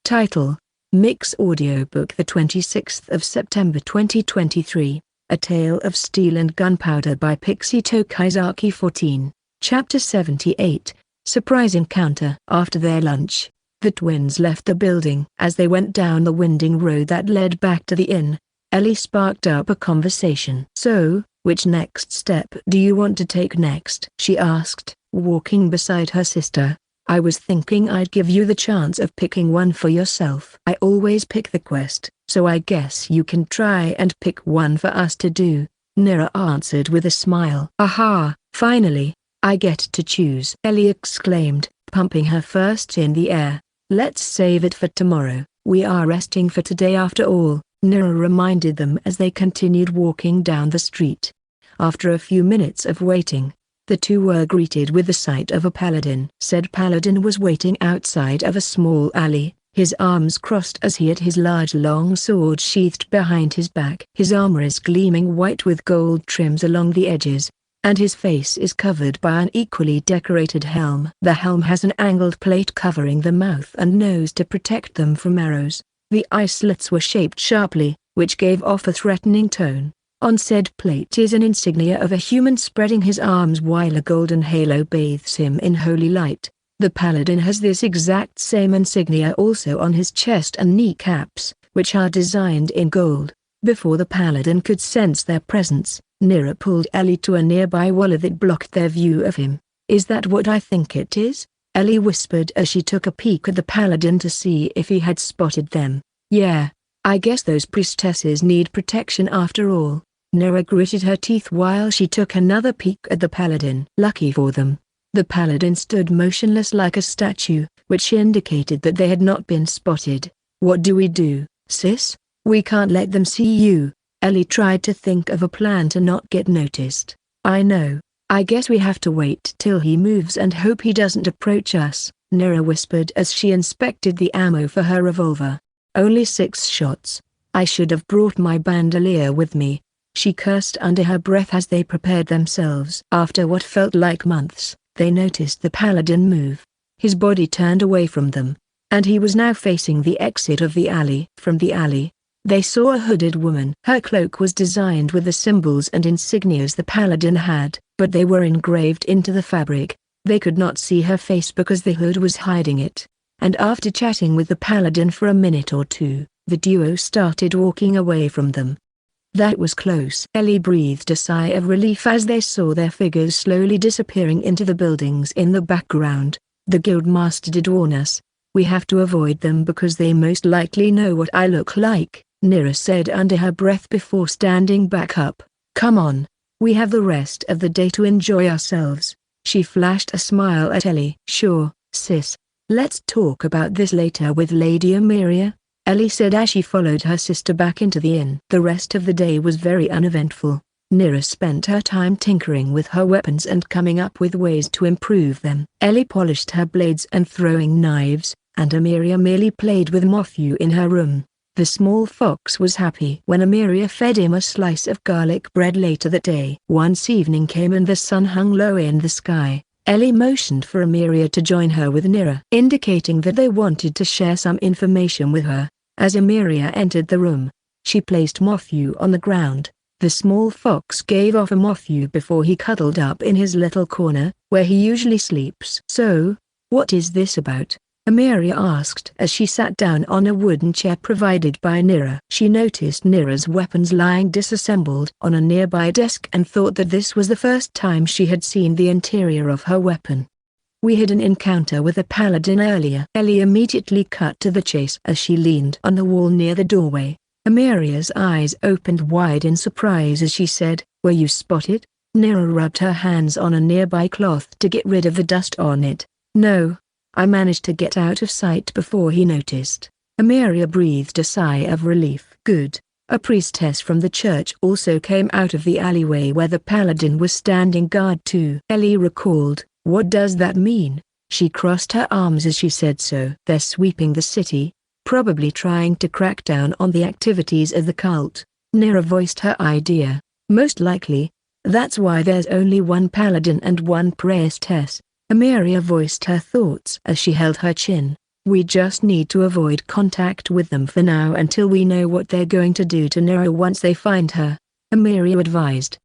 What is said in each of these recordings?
Title: Mix Audiobook, the 26th of September 2023. A Tale of Steel and Gunpowder by Pixie Tokizaki 14. Chapter 78. Surprise Encounter. After their lunch, the twins left the building. As they went down the winding road that led back to the inn, Ellie sparked up a conversation. "So, which next step do you want to take next?" she asked, walking beside her sister. "I was thinking I'd give you the chance of picking one for yourself. I always pick the quest, so I guess you can try and pick one for us to do," Nira answered with a smile. "Aha, finally, I get to choose," Ellie exclaimed, pumping her fists in the air. "Let's save it for tomorrow. We are resting for today after all," Nira reminded them as they continued walking down the street. After a few minutes of waiting, the two were greeted with the sight of a paladin. Said paladin was waiting outside of a small alley, his arms crossed as he had his large long sword sheathed behind his back. His armor is gleaming white with gold trims along the edges, and his face is covered by an equally decorated helm. The helm has an angled plate covering the mouth and nose to protect them from arrows. The eye slits were shaped sharply, which gave off a threatening tone. On said plate is an insignia of a human spreading his arms while a golden halo bathes him in holy light. The paladin has this exact same insignia also on his chest and kneecaps, which are designed in gold. Before the paladin could sense their presence, Nira pulled Ellie to a nearby wall that blocked their view of him. "Is that what I think it is?" Ellie whispered as she took a peek at the paladin to see if he had spotted them. "Yeah, I guess those priestesses need protection after all." Nira gritted her teeth while she took another peek at the paladin. "Lucky for them." The paladin stood motionless like a statue, which indicated that they had not been spotted. "What do we do, sis? We can't let them see you." Ellie tried to think of a plan to not get noticed. "I know. I guess we have to wait till he moves and hope he doesn't approach us," Nira whispered as she inspected the ammo for her revolver. "Only 6 shots. I should have brought my bandolier with me," she cursed under her breath as they prepared themselves. After what felt like months, they noticed the paladin move. His body turned away from them, and he was now facing the exit of the alley. From the alley, they saw a hooded woman. Her cloak was designed with the symbols and insignias the paladin had, but they were engraved into the fabric. They could not see her face because the hood was hiding it. And after chatting with the paladin for a minute or two, the duo started walking away from them. That was close. Ellie breathed a sigh of relief as they saw their figures slowly disappearing into the buildings in the background. "The guildmaster did warn us. We have to avoid them because they most likely know what I look like," Nira said under her breath before standing back up. "Come on. We have the rest of the day to enjoy ourselves." She flashed a smile at Ellie. "Sure, sis. Let's talk about this later with Lady Emiria," Ellie said as she followed her sister back into the inn. The rest of the day was very uneventful. Nira spent her time tinkering with her weapons and coming up with ways to improve them. Ellie polished her blades and throwing knives, and Emiria merely played with Matthew in her room. The small fox was happy when Emiria fed him a slice of garlic bread later that day. Once evening came and the sun hung low in the sky, Ellie motioned for Emiria to join her with Nira, indicating that they wanted to share some information with her. As Emiria entered the room, she placed Matthew on the ground. The small fox gave off a Matthew before he cuddled up in his little corner, where he usually sleeps. "So, what is this about?" Emiria asked as she sat down on a wooden chair provided by Nira. She noticed Nira's weapons lying disassembled on a nearby desk and thought that this was the first time she had seen the interior of her weapon. "We had an encounter with a paladin earlier." Ellie immediately cut to the chase as she leaned on the wall near the doorway. Emiria's eyes opened wide in surprise as she said, "Were you spotted?" Nira rubbed her hands on a nearby cloth to get rid of the dust on it. "No. I managed to get out of sight before he noticed." Emiria breathed a sigh of relief. "Good." A priestess from the church also came out of the alleyway where the paladin was standing guard too. Ellie recalled, "What does that mean?" She crossed her arms as she said so. "They're sweeping the city, probably trying to crack down on the activities of the cult." Nira voiced her idea. "Most likely. That's why there's only one paladin and one priestess." Emiria voiced her thoughts as she held her chin. We just need to avoid contact with them for now until we know what they're going to do to Nira once they find her," Amiria advised.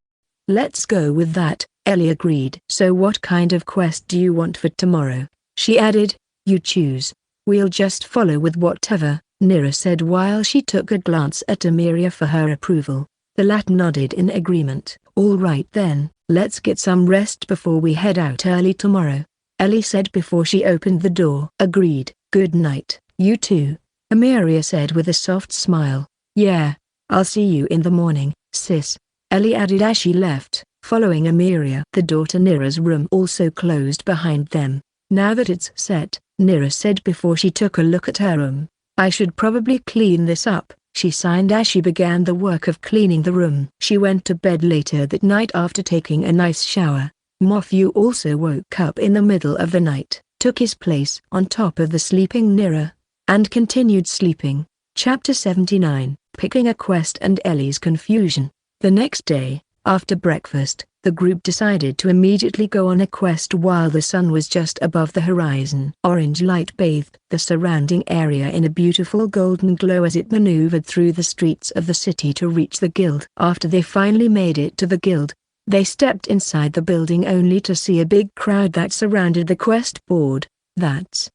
"Let's go with that," Ellie agreed. "So what kind of quest do you want for tomorrow?" she added. "You choose. We'll just follow with whatever," Nira said while she took a glance at Amiria for her approval. The latter nodded in agreement. "All right then, let's get some rest before we head out early tomorrow," Ellie said before she opened the door. "Agreed. Good night, you two," Amiria said with a soft smile. "Yeah, I'll see you in the morning, sis," Ellie added as she left, following Amiria. The door to Nira's room also closed behind them. "Now that it's set," Nira said before she took a look at her room, "I should probably clean this up," she sighed as she began the work of cleaning the room. She went to bed later that night after taking a nice shower. Matthew also woke up in the middle of the night, took his place on top of the sleeping Nira, and continued sleeping. Chapter 79, Picking a Quest and Ellie's Confusion. The next day, after breakfast, the group decided to immediately go on a quest while the sun was just above the horizon. Orange light bathed the surrounding area in a beautiful golden glow as it maneuvered through the streets of the city to reach the guild. After they finally made it to the guild, they stepped inside the building only to see a big crowd that surrounded the quest board. "That's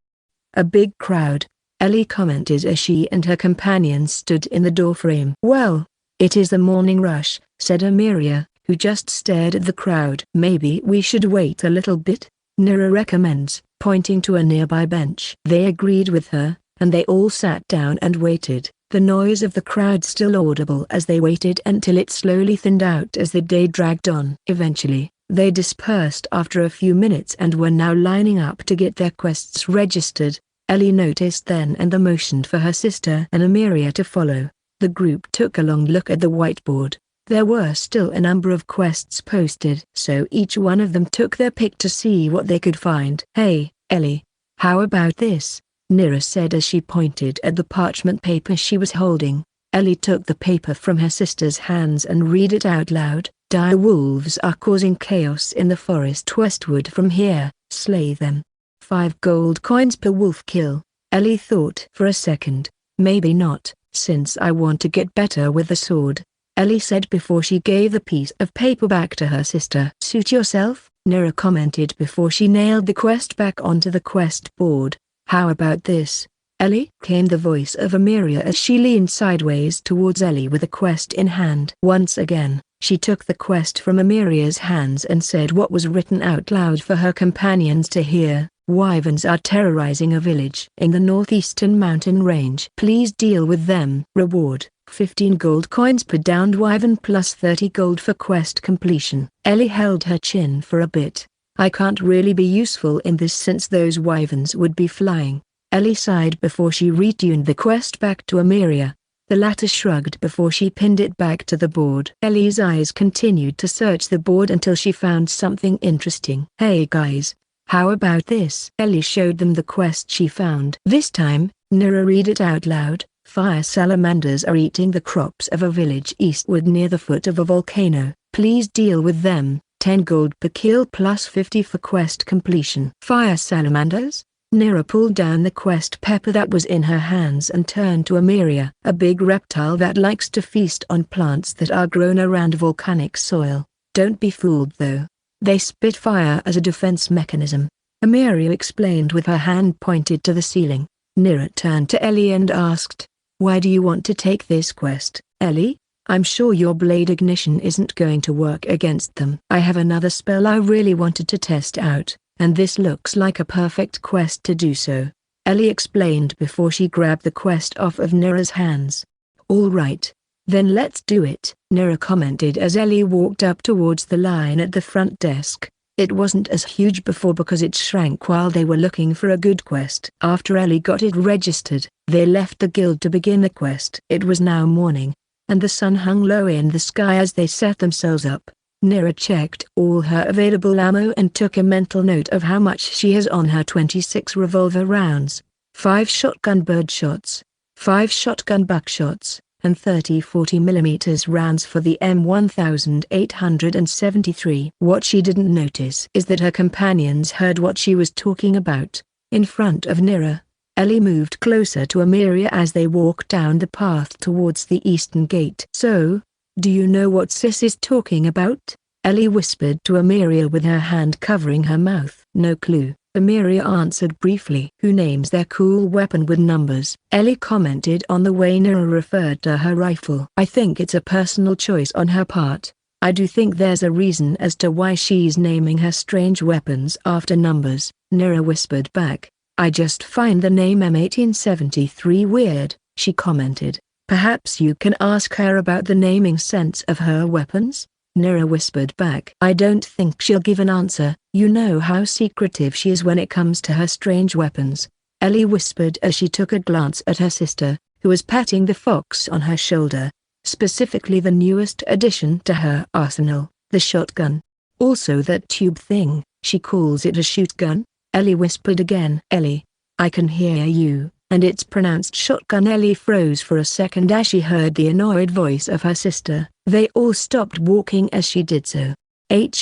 a big crowd," Ellie commented as she and her companions stood in the doorframe. "Well, it is the morning rush," said Amiria, who just stared at the crowd. "Maybe we should wait a little bit," Nira recommends, pointing to a nearby bench. They agreed with her, and they all sat down and waited, the noise of the crowd still audible as they waited until it slowly thinned out as the day dragged on. Eventually, they dispersed after a few minutes and were now lining up to get their quests registered. Ellie noticed then and motioned for her sister and Amiria to follow. The group took a long look at the whiteboard. There were still a number of quests posted, so each one of them took their pick to see what they could find. "Hey, Ellie, how about this?" Nira said as she pointed at the parchment paper she was holding. Ellie took the paper from her sister's hands and read it out loud. "Dire wolves are causing chaos in the forest westward from here. Slay them. 5 gold coins per wolf kill." Ellie thought for a second. "Maybe not, since I want to get better with the sword," Ellie said before she gave the piece of paper back to her sister. "Suit yourself," Nira commented before she nailed the quest back onto the quest board. "How about this, Ellie?" came the voice of Amiria as she leaned sideways towards Ellie with the quest in hand. Once again, she took the quest from Amiria's hands and said what was written out loud for her companions to hear. "Wyverns are terrorizing a village in the northeastern mountain range. Please deal with them. Reward, 15 gold coins per downed wyvern plus 30 gold for quest completion." Ellie held her chin for a bit. "I can't really be useful in this since those wyverns would be flying." Ellie sighed before she retuned the quest back to Amiria. The latter shrugged before she pinned it back to the board. Ellie's eyes continued to search the board until she found something interesting. "Hey guys, how about this?" Ellie showed them the quest she found. This time, Nira read it out loud. "Fire salamanders are eating the crops of a village eastward near the foot of a volcano. Please deal with them. 10 gold per kill plus 50 for quest completion." "Fire salamanders?" Nira pulled down the quest paper that was in her hands and turned to Amiria. "A big reptile that likes to feast on plants that are grown around volcanic soil. Don't be fooled though. They spit fire as a defense mechanism," Amiria explained with her hand pointed to the ceiling. Nira turned to Ellie and asked, "Why do you want to take this quest, Ellie? I'm sure your blade ignition isn't going to work against them." "I have another spell I really wanted to test out, and this looks like a perfect quest to do so," Ellie explained before she grabbed the quest off of Nira's hands. "All right, then let's do it," Nira commented as Ellie walked up towards the line at the front desk. It wasn't as huge before because it shrank while they were looking for a good quest. After Ellie got it registered, they left the guild to begin the quest. It was now morning, and the sun hung low in the sky as they set themselves up. Nira checked all her available ammo and took a mental note of how much she has on her. 26 revolver rounds, 5 shotgun bird shots, 5 shotgun buckshots, and 30 40mm rounds for the M1873. What she didn't notice is that her companions heard what she was talking about. In front of Nira, Ellie moved closer to Amelia as they walked down the path towards the eastern gate. "So, do you know what Sis is talking about?" Ellie whispered to Amelia with her hand covering her mouth. "No clue," Amelia answered briefly. "Who names their cool weapon with numbers?" Ellie commented on the way Nira referred to her rifle. "I think it's a personal choice on her part. I do think there's a reason as to why she's naming her strange weapons after numbers," Nira whispered back. "I just find the name M1873 weird," she commented. "Perhaps you can ask her about the naming sense of her weapons?" Nira whispered back. "I don't think she'll give an answer. You know how secretive she is when it comes to her strange weapons," Ellie whispered as she took a glance at her sister, who was patting the fox on her shoulder, specifically the newest addition to her arsenal, the shotgun. "Also that tube thing, she calls it a shoot gun," Ellie whispered again. "Ellie, I can hear you, and it's pronounced shotgun." Ellie froze for a second as she heard the annoyed voice of her sister. They all stopped walking as she did so.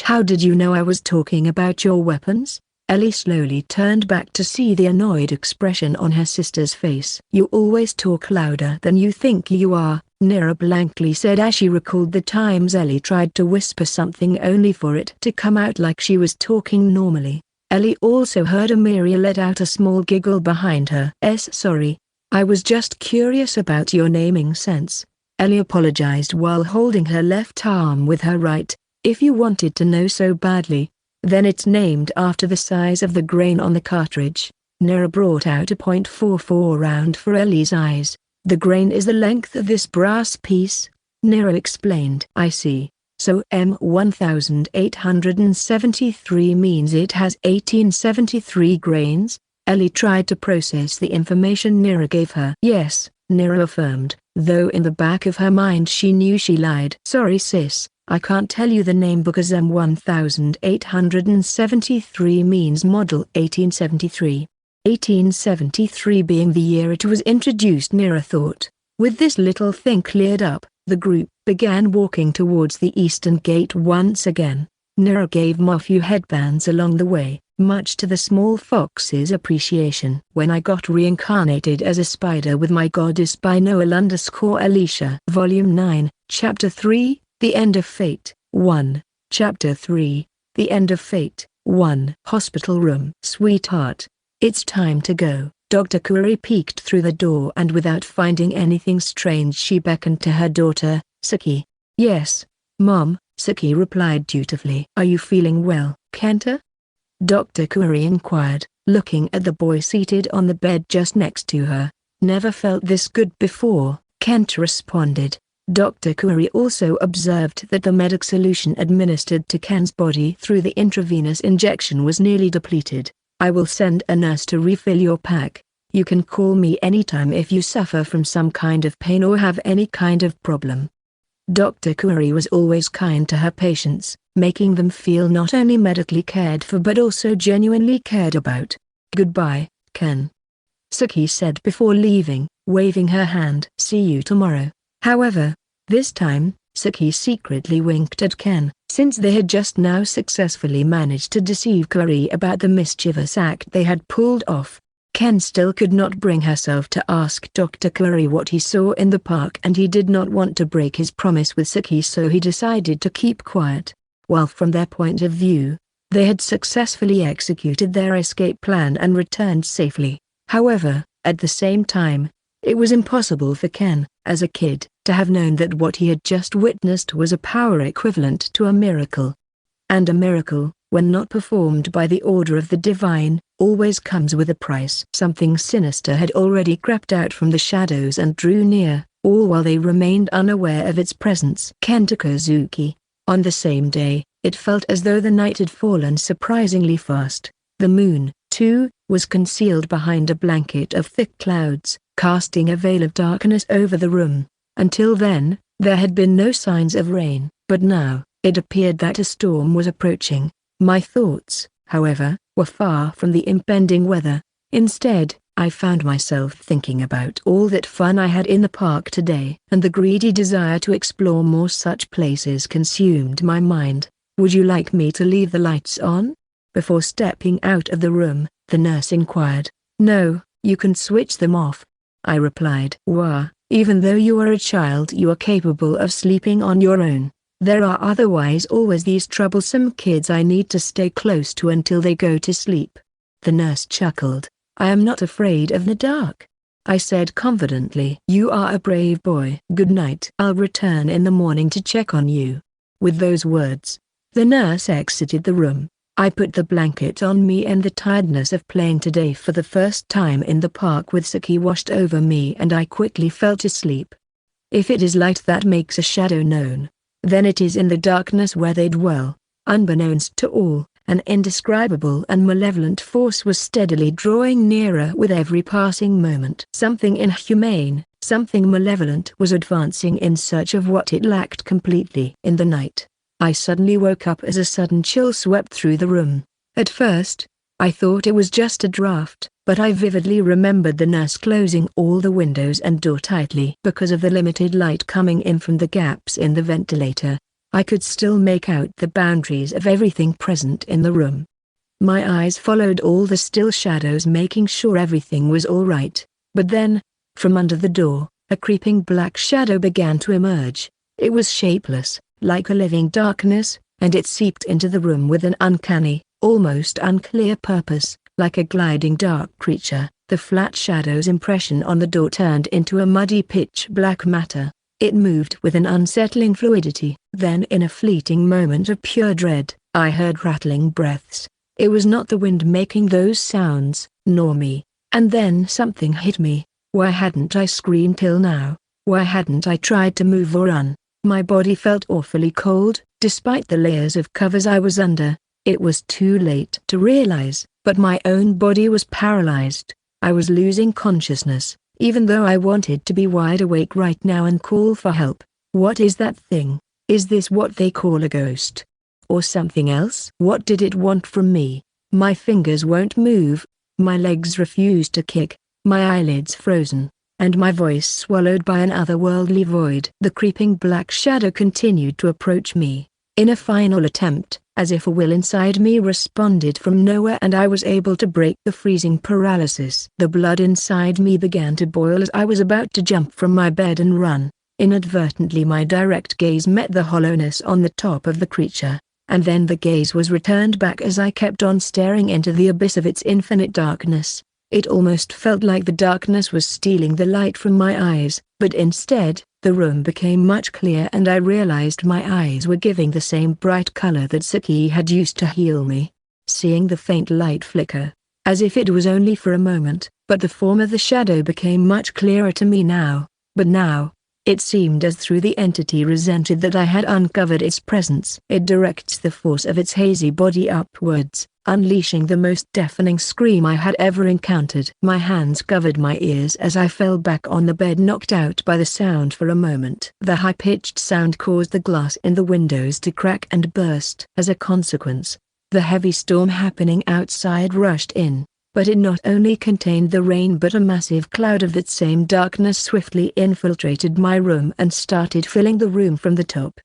How did you know I was talking about your weapons?" Ellie slowly turned back to see the annoyed expression on her sister's face. "You always talk louder than you think you are," Nira blankly said as she recalled the times Ellie tried to whisper something only for it to come out like she was talking normally. Ellie also heard Amelia let out a small giggle behind her. Sorry, I was just curious about your naming sense," Ellie apologized while holding her left arm with her right. "If you wanted to know so badly, then it's named after the size of the grain on the cartridge." Nira brought out a .44 round for Ellie's eyes. "The grain is the length of this brass piece," Nira explained. "I see. So M1873 means it has 1873 grains?" Ellie tried to process the information Nira gave her. "Yes," Nira affirmed, though in the back of her mind she knew she lied. "Sorry sis, I can't tell you the name because M1873 means model 1873. 1873 being the year it was introduced," Nira thought. With this little thing cleared up, the group began walking towards the eastern gate once again. Nira gave them a few headbands along the way, much to the small fox's appreciation. "When I got reincarnated as a spider with my goddess by Noel_Alicia." Volume 9, Chapter 3, The End of Fate, 1. Chapter 3, The End of Fate, 1. Hospital room. "Sweetheart, it's time to go." Dr. Curry peeked through the door and without finding anything strange she beckoned to her daughter, Saki. "Yes, Mom," Saki replied dutifully. "Are you feeling well, Kenta?" Dr. Curry inquired, looking at the boy seated on the bed just next to her. "Never felt this good before," Kenta responded. Dr. Curry also observed that the medic solution administered to Ken's body through the intravenous injection was nearly depleted. "I will send a nurse to refill your pack. You can call me anytime if you suffer from some kind of pain or have any kind of problem." Dr. Curry was always kind to her patients, making them feel not only medically cared for but also genuinely cared about. "Goodbye, Ken," Saki said before leaving, waving her hand. "See you tomorrow." However, this time, Saki secretly winked at Ken. Since they had just now successfully managed to deceive Curry about the mischievous act they had pulled off, Ken still could not bring herself to ask Dr. Curry what he saw in the park, and he did not want to break his promise with Saki, so he decided to keep quiet. While from their point of view, they had successfully executed their escape plan and returned safely. However, at the same time, it was impossible for Ken, as a kid, to have known that what he had just witnessed was a power equivalent to a miracle. And a miracle, when not performed by the order of the divine, always comes with a price. Something sinister had already crept out from the shadows and drew near, all while they remained unaware of its presence. Kenta Kozuki. On the same day, it felt as though the night had fallen surprisingly fast. The moon, too, was concealed behind a blanket of thick clouds, casting a veil of darkness over the room. Until then, there had been no signs of rain, but now, it appeared that a storm was approaching. My thoughts, however, were far from the impending weather. Instead, I found myself thinking about all that fun I had in the park today, and the greedy desire to explore more such places consumed my mind. "Would you like me to leave the lights on?" Before stepping out of the room, the nurse inquired. "No, You can switch them off. I replied. Wah, even though you are a child you are capable of sleeping on your own. There are otherwise always these troublesome kids I need to stay close to until they go to sleep. The nurse chuckled. I am not afraid of the dark, I said confidently. You are a brave boy. Good night. I'll return in the morning to check on you. With those words, the nurse exited the room. I put the blanket on me and the tiredness of playing today for the first time in the park with Saki washed over me and I quickly fell to sleep. If it is light that makes a shadow known, then it is in the darkness where they dwell. Unbeknownst to all, an indescribable and malevolent force was steadily drawing nearer with every passing moment. Something inhumane, something malevolent was advancing in search of what it lacked completely. In the night, I suddenly woke up as a sudden chill swept through the room. At first, I thought it was just a draft, but I vividly remembered the nurse closing all the windows and door tightly. Because of the limited light coming in from the gaps in the ventilator, I could still make out the boundaries of everything present in the room. My eyes followed all the still shadows making sure everything was all right, but then, from under the door, a creeping black shadow began to emerge. It was shapeless, like a living darkness, and it seeped into the room with an uncanny, almost unclear purpose, like a gliding dark creature. The flat shadow's impression on the door turned into a muddy pitch-black matter. It moved with an unsettling fluidity. Then in a fleeting moment of pure dread, I heard rattling breaths. It was not the wind making those sounds, nor me. And then something hit me. Why hadn't I screamed till now? Why hadn't I tried to move or run? My body felt awfully cold, despite the layers of covers I was under. It was too late to realize, but my own body was paralyzed. I was losing consciousness, even though I wanted to be wide awake right now and call for help. What is that thing? Is this what they call a ghost? Or something else? What did it want from me? My fingers won't move, my legs refused to kick, my eyelids frozen, and my voice swallowed by an otherworldly void. The creeping black shadow continued to approach me. In a final attempt, as if a will inside me responded from nowhere and I was able to break the freezing paralysis. The blood inside me began to boil as I was about to jump from my bed and run. Inadvertently my direct gaze met the hollowness on the top of the creature, and then the gaze was returned back as I kept on staring into the abyss of its infinite darkness. It almost felt like the darkness was stealing the light from my eyes, but instead, the room became much clearer and I realized my eyes were giving the same bright color that Saki had used to heal me. Seeing the faint light flicker, as if it was only for a moment, but the form of the shadow became much clearer to me now. But now, it seemed as though the entity resented that I had uncovered its presence. It directs the force of its hazy body upwards, unleashing the most deafening scream I had ever encountered. My hands covered my ears as I fell back on the bed, knocked out by the sound for a moment. The high-pitched sound caused the glass in the windows to crack and burst. As a consequence, the heavy storm happening outside rushed in, but it not only contained the rain but a massive cloud of that same darkness swiftly infiltrated my room and started filling the room from the top.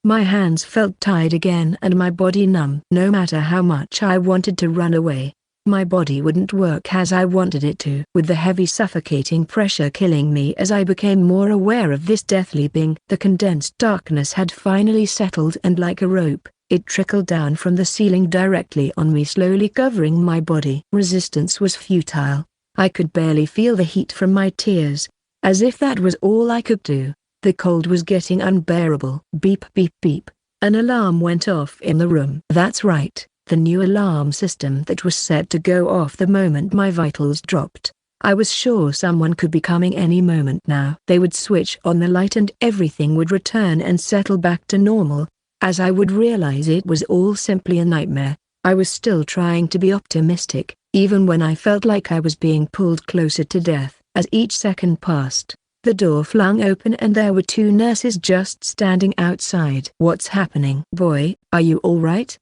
My hands felt tied again and my body numb. No matter how much I wanted to run away, my body wouldn't work as I wanted it to. With the heavy suffocating pressure killing me as I became more aware of this deathly being, the condensed darkness had finally settled and like a rope, it trickled down from the ceiling directly on me, slowly covering my body. Resistance was futile. I could barely feel the heat from my tears. As if that was all I could do, the cold was getting unbearable. Beep beep beep. An alarm went off in the room. That's right, the new alarm system that was set to go off the moment my vitals dropped. I was sure someone could be coming any moment now. They would switch on the light and everything would return and settle back to normal. As I would realize it was all simply a nightmare, I was still trying to be optimistic, even when I felt like I was being pulled closer to death. As each second passed, the door flung open and there were two nurses just standing outside. What's happening? Boy, are you all right?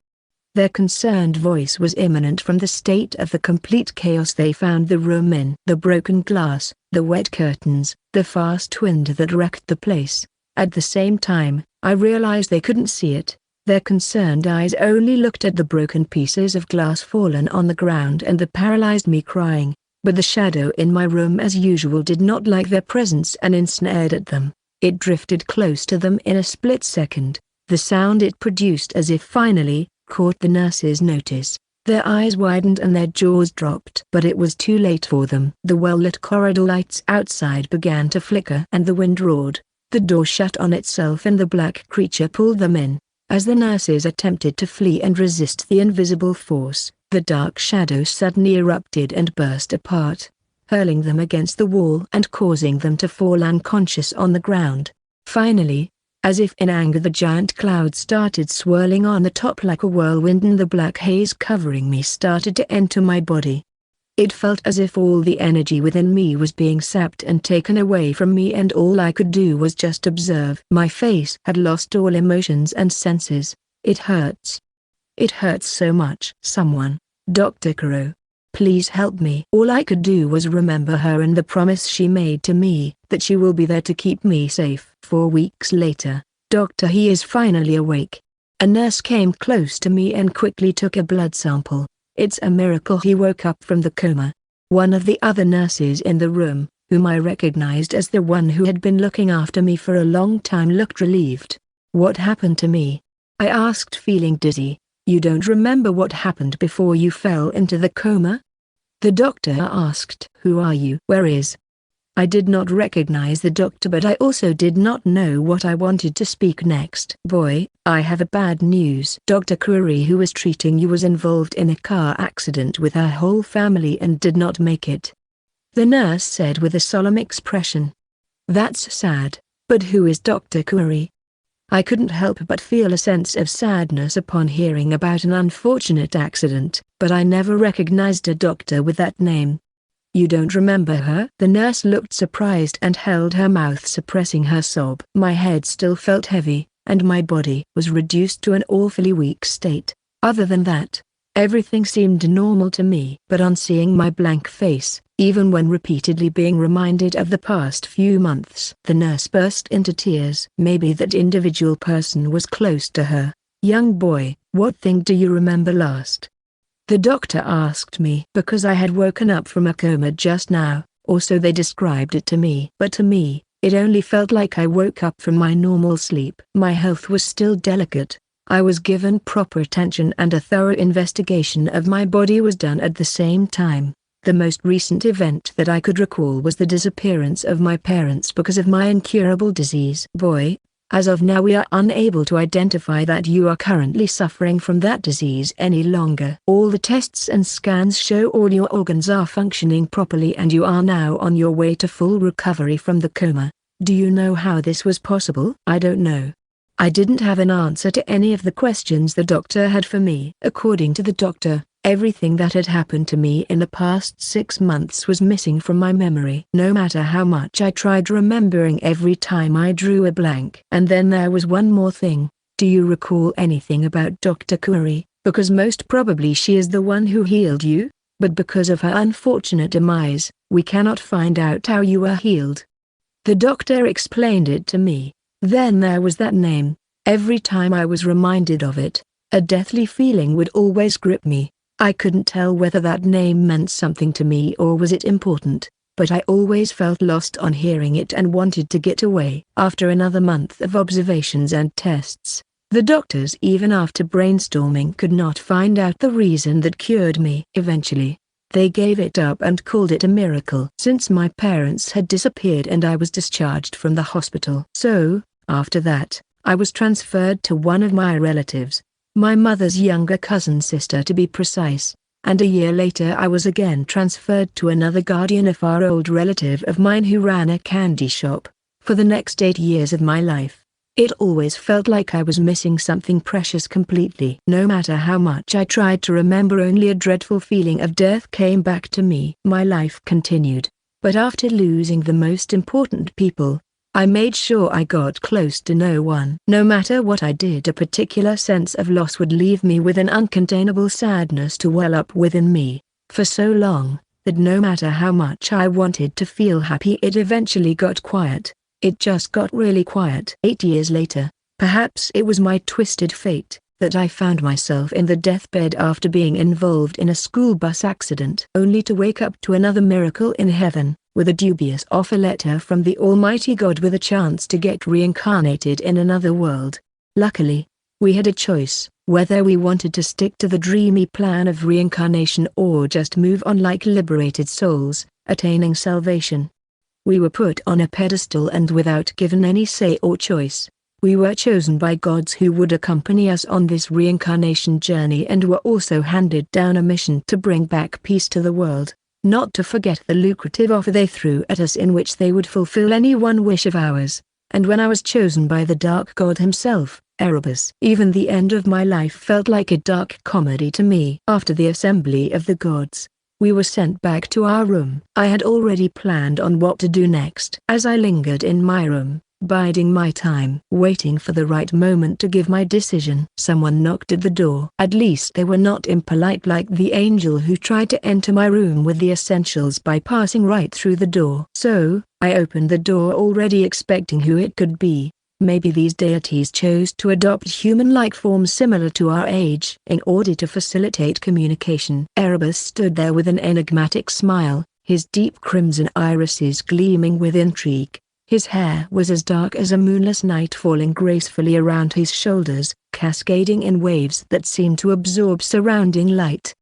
Their concerned voice was imminent from the state of the complete chaos they found the room in. The broken glass, the wet curtains, the fast wind that wrecked the place. At the same time, I realized they couldn't see it. Their concerned eyes only looked at the broken pieces of glass fallen on the ground and the paralyzed me crying. But the shadow in my room as usual did not like their presence and ensnared at them. It drifted close to them in a split second. The sound it produced as if finally caught the nurse's notice. Their eyes widened and their jaws dropped. But it was too late for them. The well-lit corridor lights outside began to flicker and the wind roared. The door shut on itself and the black creature pulled them in. As the nurses attempted to flee and resist the invisible force, the dark shadow suddenly erupted and burst apart, hurling them against the wall and causing them to fall unconscious on the ground. Finally, as if in anger, the giant cloud started swirling on the top like a whirlwind and the black haze covering me started to enter my body. It felt as if all the energy within me was being sapped and taken away from me, and all I could do was just observe. My face had lost all emotions and senses. It hurts. It hurts so much. Someone, Dr. Kuro, please help me. All I could do was remember her and the promise she made to me, that she will be there to keep me safe. 4 weeks later, Doctor, he is finally awake. A nurse came close to me and quickly took a blood sample. It's a miracle he woke up from the coma. One of the other nurses in the room, whom I recognized as the one who had been looking after me for a long time, looked relieved. What happened to me? I asked, feeling dizzy. You don't remember what happened before you fell into the coma? The doctor asked. Who are you? Where is? I did not recognize the doctor, but I also did not know what I wanted to speak next. Boy, I have a bad news. Dr. Kuri, who was treating you, was involved in a car accident with her whole family and did not make it, the nurse said with a solemn expression. That's sad, but who is Dr. Kuri? I couldn't help but feel a sense of sadness upon hearing about an unfortunate accident, but I never recognized a doctor with that name. You don't remember her? The nurse looked surprised and held her mouth, suppressing her sob. My head still felt heavy, and my body was reduced to an awfully weak state. Other than that, everything seemed normal to me. But on seeing my blank face, even when repeatedly being reminded of the past few months, the nurse burst into tears. Maybe that individual person was close to her. Young boy, what thing do you remember last? The doctor asked me, because I had woken up from a coma just now, or so they described it to me. But to me, it only felt like I woke up from my normal sleep. My health was still delicate. I was given proper attention and a thorough investigation of my body was done at the same time. The most recent event that I could recall was the disappearance of my parents because of my incurable disease. Boy, as of now we are unable to identify that you are currently suffering from that disease any longer. All the tests and scans show all your organs are functioning properly and you are now on your way to full recovery from the coma. Do you know how this was possible? I don't know. I didn't have an answer to any of the questions the doctor had for me. According to the doctor, everything that had happened to me in the past 6 months was missing from my memory. No matter how much I tried remembering, every time I drew a blank. And then there was one more thing. Do you recall anything about Dr. Kuri? Because most probably she is the one who healed you, but because of her unfortunate demise, we cannot find out how you were healed. The doctor explained it to me. Then there was that name. Every time I was reminded of it, a deathly feeling would always grip me. I couldn't tell whether that name meant something to me or was it important, but I always felt lost on hearing it and wanted to get away. After another month of observations and tests, the doctors, even after brainstorming, could not find out the reason that cured me. Eventually, they gave it up and called it a miracle. Since my parents had disappeared and I was discharged from the hospital. So, after that, I was transferred to one of my relatives, my mother's younger cousin sister to be precise, and a year later I was again transferred to another guardian, a far old relative of mine who ran a candy shop. For the next 8 years of my life, it always felt like I was missing something precious completely. No matter how much I tried to remember, only a dreadful feeling of death came back to me. My life continued, but after losing the most important people, I made sure I got close to no one. No matter what I did, a particular sense of loss would leave me with an uncontainable sadness to well up within me, for so long, that no matter how much I wanted to feel happy, it eventually got quiet. It just got really quiet. 8 years later, perhaps it was my twisted fate, that I found myself in the deathbed after being involved in a school bus accident, only to wake up to another miracle in heaven, with a dubious offer letter from the Almighty God with a chance to get reincarnated in another world. Luckily, we had a choice, whether we wanted to stick to the dreamy plan of reincarnation or just move on like liberated souls, attaining salvation. We were put on a pedestal and without given any say or choice. We were chosen by gods who would accompany us on this reincarnation journey and were also handed down a mission to bring back peace to the world, not to forget the lucrative offer they threw at us in which they would fulfill any one wish of ours. And when I was chosen by the dark god himself, Erebus, even the end of my life felt like a dark comedy to me. After the assembly of the gods, we were sent back to our room. I had already planned on what to do next. As I lingered in my room, biding my time, waiting for the right moment to give my decision, someone knocked at the door. At least they were not impolite like the angel who tried to enter my room with the essentials by passing right through the door. So, I opened the door already expecting who it could be. Maybe these deities chose to adopt human-like forms similar to our age in order to facilitate communication. Erebus stood there with an enigmatic smile, his deep crimson irises gleaming with intrigue. His hair was as dark as a moonless night falling gracefully around his shoulders, cascading in waves that seemed to absorb surrounding light.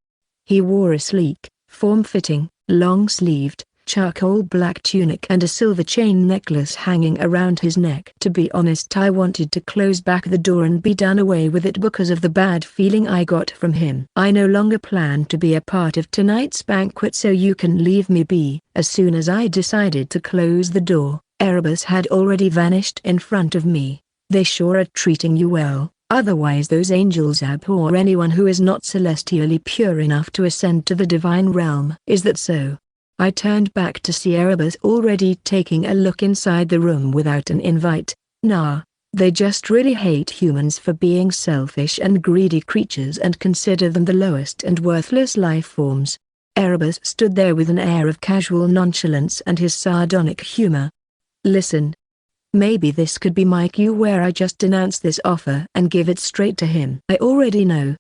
He wore a sleek, form-fitting, long-sleeved, charcoal black tunic and a silver chain necklace hanging around his neck. To be honest, I wanted to close back the door and be done away with it because of the bad feeling I got from him. I no longer planned to be a part of tonight's banquet, so you can leave me be. As soon as I decided to close the door, Erebus had already vanished in front of me. They sure are treating you well, otherwise those angels abhor anyone who is not celestially pure enough to ascend to the divine realm. Is that so? I turned back to see Erebus already taking a look inside the room without an invite. Nah, they just really hate humans for being selfish and greedy creatures and consider them the lowest and worthless life forms. Erebus stood there with an air of casual nonchalance and his sardonic humor. Listen. Maybe this could be my cue where I just denounce this offer and give it straight to him. I already know.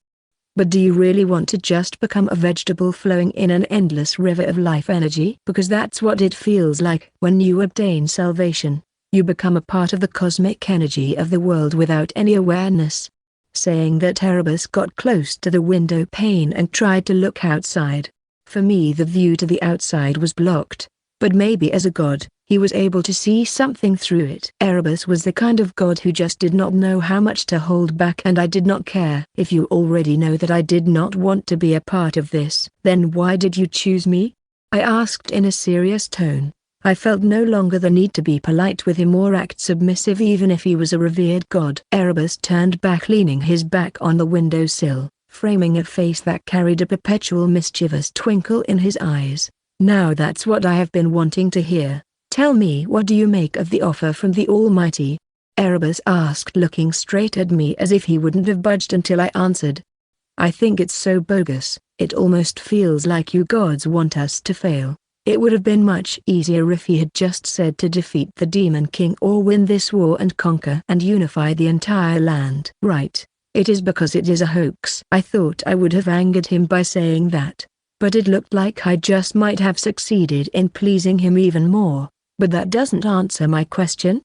But do you really want to just become a vegetable flowing in an endless river of life energy? Because that's what it feels like when you obtain salvation. You become a part of the cosmic energy of the world without any awareness. Saying that, Erebus got close to the window pane and tried to look outside. For me, the view to the outside was blocked. But maybe as a god, he was able to see something through it. Erebus was the kind of god who just did not know how much to hold back, and I did not care. If you already know that I did not want to be a part of this, then why did you choose me? I asked in a serious tone. I felt no longer the need to be polite with him or act submissive even if he was a revered god. Erebus turned back, leaning his back on the windowsill, framing a face that carried a perpetual mischievous twinkle in his eyes. Now that's what I have been wanting to hear. Tell me, what do you make of the offer from the Almighty? Erebus asked, looking straight at me as if he wouldn't have budged until I answered. I think it's so bogus, it almost feels like you gods want us to fail. It would have been much easier if he had just said to defeat the Demon King or win this war and conquer and unify the entire land. Right, it is because it is a hoax. I thought I would have angered him by saying that. But it looked like I just might have succeeded in pleasing him even more. But that doesn't answer my question.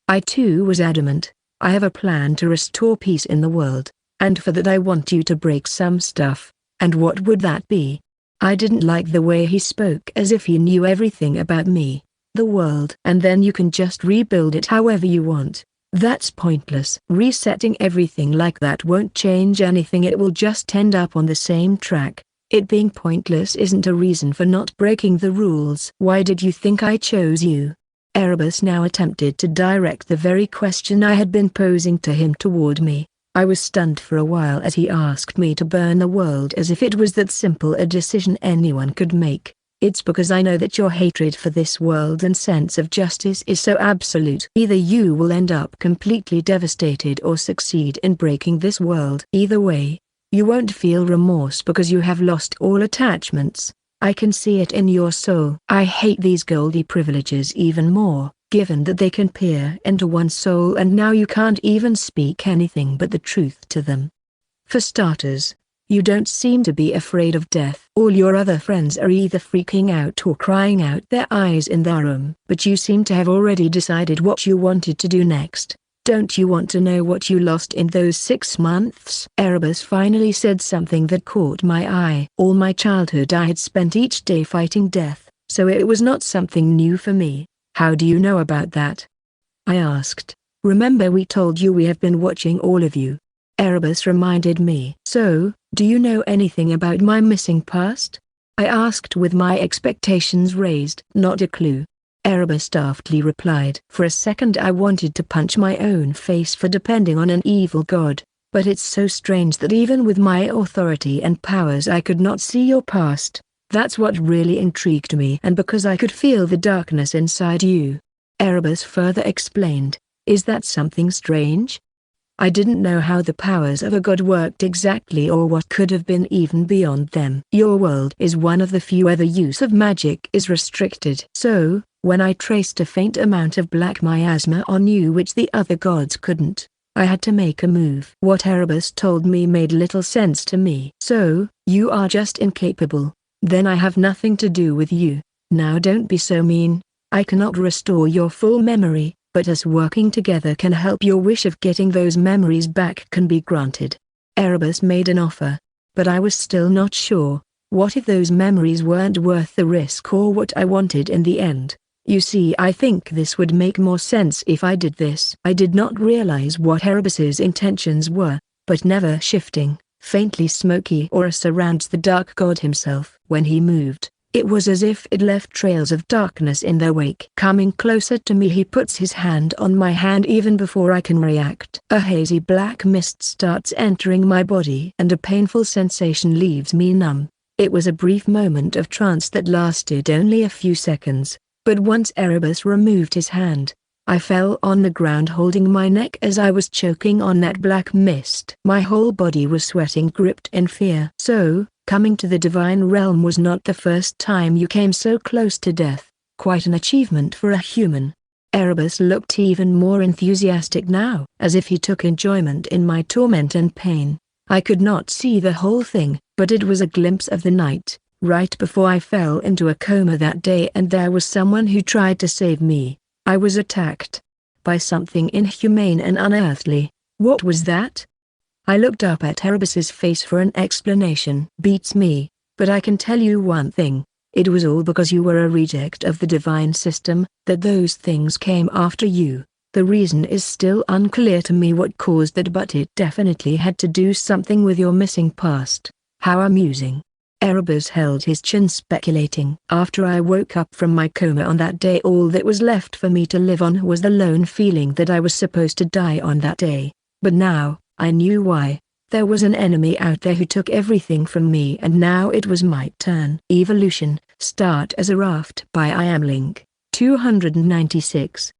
I too was adamant. I have a plan to restore peace in the world, and for that I want you to break some stuff. And what would that be? I didn't like the way he spoke, as if he knew everything about me, the world. And then you can just rebuild it however you want. That's pointless. Resetting everything like that won't change anything, it will just end up on the same track. It being pointless isn't a reason for not breaking the rules. Why did you think I chose you? Erebus now attempted to direct the very question I had been posing to him toward me. I was stunned for a while as he asked me to burn the world as if it was that simple a decision anyone could make. It's because I know that your hatred for this world and sense of justice is so absolute. Either you will end up completely devastated or succeed in breaking this world. Either way, you won't feel remorse because you have lost all attachments. I can see it in your soul. I hate these goldy privileges even more, given that they can peer into one's soul and now you can't even speak anything but the truth to them. For starters, you don't seem to be afraid of death. All your other friends are either freaking out or crying out their eyes in their room. But you seem to have already decided what you wanted to do next. Don't you want to know what you lost in those 6 months? Erebus finally said something that caught my eye. All my childhood I had spent each day fighting death, so it was not something new for me. How do you know about that? I asked. Remember we told you we have been watching all of you. Erebus reminded me. So, do you know anything about my missing past? I asked with my expectations raised. Not a clue. Erebus daftly replied. For a second I wanted to punch my own face for depending on an evil god, but it's so strange that even with my authority and powers I could not see your past. That's what really intrigued me, and because I could feel the darkness inside you. Erebus further explained. Is that something strange? I didn't know how the powers of a god worked exactly or what could have been even beyond them. Your world is one of the few where the use of magic is restricted. So, when I traced a faint amount of black miasma on you which the other gods couldn't, I had to make a move. What Erebus told me made little sense to me. So, you are just incapable. Then I have nothing to do with you. Now don't be so mean. I cannot restore your full memory, but us working together can help. Your wish of getting those memories back can be granted. Erebus made an offer, but I was still not sure. What if those memories weren't worth the risk or what I wanted in the end? You see, I think this would make more sense if I did this. I did not realize what Erebus's intentions were, but never shifting, faintly smoky aura surrounds the dark god himself. When he moved, it was as if it left trails of darkness in their wake. Coming closer to me, he puts his hand on my hand even before I can react. A hazy black mist starts entering my body and a painful sensation leaves me numb. It was a brief moment of trance that lasted only a few seconds, but once Erebus removed his hand, I fell on the ground holding my neck as I was choking on that black mist. My whole body was sweating, gripped in fear. So, coming to the divine realm was not the first time you came so close to death. Quite an achievement for a human. Erebus looked even more enthusiastic now, as if he took enjoyment in my torment and pain. I could not see the whole thing, but it was a glimpse of the night, right before I fell into a coma that day, and there was someone who tried to save me. I was attacked by something inhumane and unearthly. What was that? I looked up at Erebus's face for an explanation. Beats me, but I can tell you one thing. It was all because you were a reject of the divine system, that those things came after you. The reason is still unclear to me what caused that, but it definitely had to do something with your missing past. How amusing. Erebus held his chin, speculating. After I woke up from my coma on that day, all that was left for me to live on was the lone feeling that I was supposed to die on that day. But now, I knew why. There was an enemy out there who took everything from me, and now it was my turn. Evolution. Start as a raft by I Am Link. 296.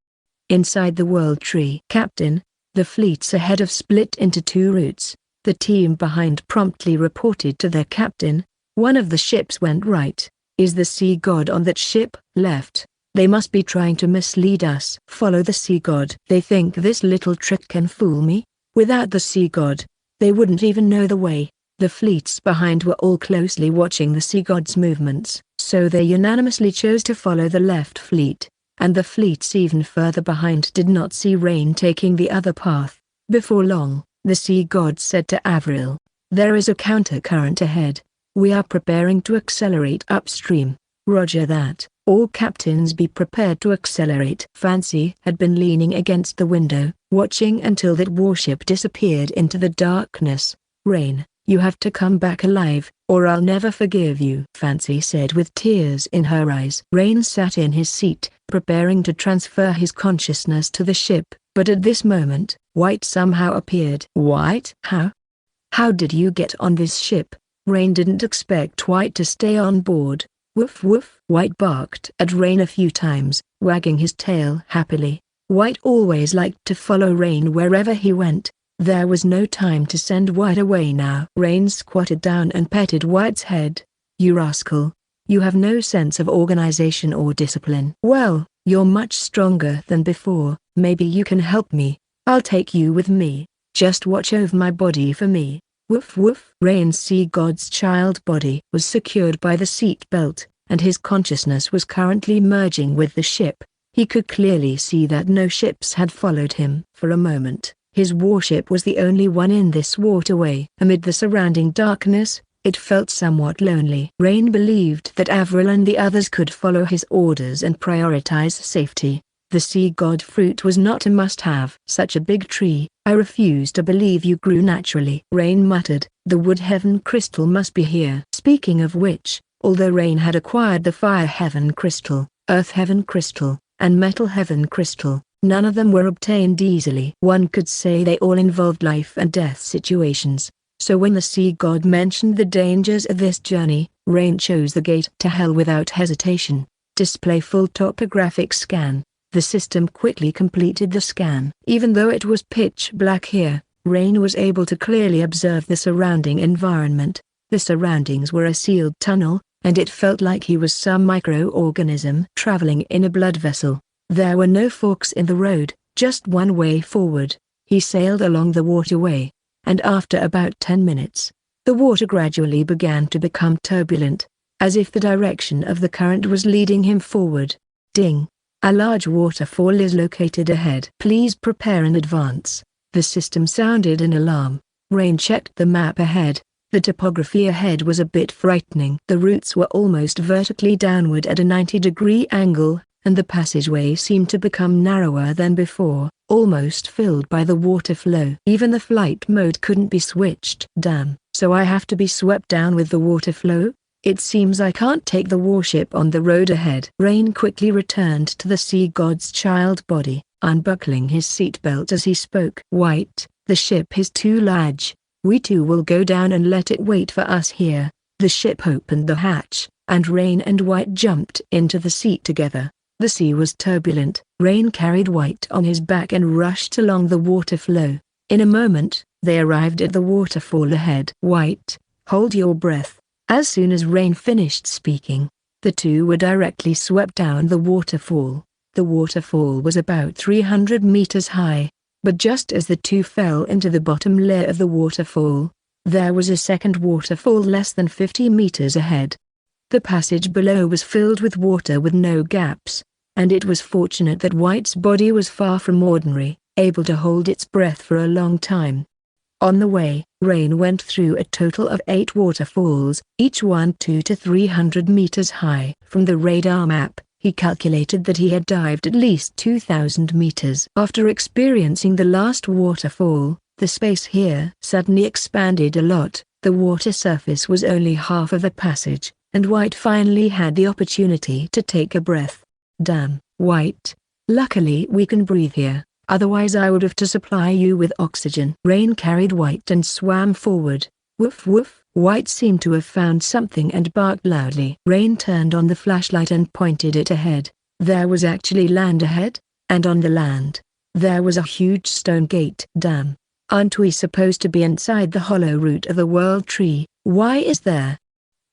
Inside the World Tree. Captain, the fleets ahead have split into 2 routes. The team behind promptly reported to their captain. One of the ships went right. Is the sea god on that ship? Left. They must be trying to mislead us. Follow the sea god. They think this little trick can fool me? Without the sea god, they wouldn't even know the way. The fleets behind were all closely watching the sea god's movements, so they unanimously chose to follow the left fleet, and the fleets even further behind did not see Rain taking the other path. Before long, the sea god said to Avril, "There is a counter-current ahead. We are preparing to accelerate upstream." Roger that. All captains be prepared to accelerate. Fancy had been leaning against the window, watching until that warship disappeared into the darkness. "Rain, you have to come back alive, or I'll never forgive you," Fancy said with tears in her eyes. Rain sat in his seat, preparing to transfer his consciousness to the ship, but at this moment, White somehow appeared. "White? How did you get on this ship?" Rain didn't expect White to stay on board. "Woof woof." White barked at Rain a few times, wagging his tail happily. White always liked to follow Rain wherever he went. There was no time to send White away now. Rain squatted down and petted White's head. "You rascal. You have no sense of organization or discipline." "Well, you're much stronger than before. Maybe you can help me. I'll take you with me. Just watch over my body for me." Woof woof. Rain's sea god's child body was secured by the seat belt, and his consciousness was currently merging with the ship. He could clearly see that no ships had followed him. For a moment, his warship was the only one in this waterway. Amid the surrounding darkness, it felt somewhat lonely. Rain believed that Avril and the others could follow his orders and prioritize safety. The sea god fruit was not a must-have. Such a big tree, I refuse to believe you grew naturally. Rain muttered, the wood heaven crystal must be here. Speaking of which, although Rain had acquired the fire heaven crystal, earth heaven crystal, and metal heaven crystal, none of them were obtained easily. One could say they all involved life and death situations. So when the sea god mentioned the dangers of this journey, Rain chose the gate to hell without hesitation. Display full topographic scan. The system quickly completed the scan. Even though it was pitch black here, Rain was able to clearly observe the surrounding environment. The surroundings were a sealed tunnel, and it felt like he was some microorganism traveling in a blood vessel. There were no forks in the road, just one way forward. He sailed along the waterway, and after about 10 minutes, the water gradually began to become turbulent, as if the direction of the current was leading him forward. Ding! A large waterfall is located ahead. Please prepare in advance. The system sounded an alarm. Rain checked the map ahead. The topography ahead was a bit frightening. The routes were almost vertically downward at a 90-degree angle, and the passageway seemed to become narrower than before, almost filled by the water flow. Even the flight mode couldn't be switched. Damn. So I have to be swept down with the water flow? It seems I can't take the warship on the road ahead. Rain quickly returned to the sea god's child body, unbuckling his seatbelt as he spoke. White, the ship is too large. We two will go down and let it wait for us here. The ship opened the hatch, and Rain and White jumped into the seat together. The sea was turbulent. Rain carried White on his back and rushed along the water flow. In a moment, they arrived at the waterfall ahead. White, hold your breath. As soon as Rain finished speaking, the two were directly swept down the waterfall. The waterfall was about 300 meters high, but just as the two fell into the bottom layer of the waterfall, there was a second waterfall less than 50 meters ahead. The passage below was filled with water with no gaps, and it was fortunate that White's body was far from ordinary, able to hold its breath for a long time. On the way, Rain went through a total of 8 waterfalls, each one 200 to 300 meters high. From the radar map, he calculated that he had dived at least 2,000 meters. After experiencing the last waterfall, the space here suddenly expanded a lot. The water surface was only half of the passage, and White finally had the opportunity to take a breath. Damn, White. Luckily we can breathe here. Otherwise I would have to supply you with oxygen. Rain carried White and swam forward. Woof woof. White seemed to have found something and barked loudly. Rain turned on the flashlight and pointed it ahead. There was actually land ahead, and on the land, there was a huge stone gate. Damn. Aren't we supposed to be inside the hollow root of the world tree? Why is there?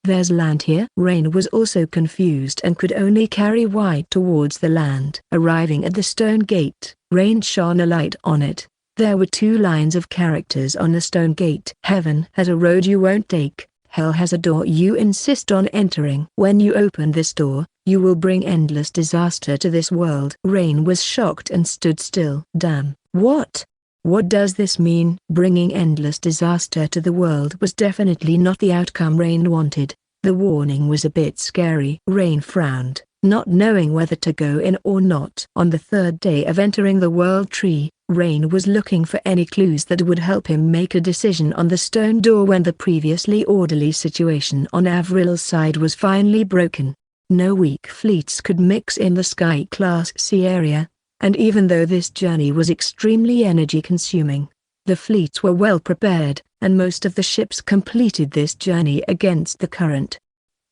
There's land here? Rain was also confused and could only carry White towards the land. Arriving at the stone gate, Rain shone a light on it. There were 2 lines of characters on the stone gate. Heaven has a road you won't take, hell has a door you insist on entering. When you open this door, you will bring endless disaster to this world. Rain was shocked and stood still. Damn. What? What does this mean? Bringing endless disaster to the world was definitely not the outcome Rain wanted. The warning was a bit scary. Rain frowned, not knowing whether to go in or not. On the 3rd day of entering the world tree, Rain was looking for any clues that would help him make a decision on the stone door when the previously orderly situation on Avril's side was finally broken. No weak fleets could mix in the Sky-class sea area. And even though this journey was extremely energy-consuming, the fleets were well prepared, and most of the ships completed this journey against the current.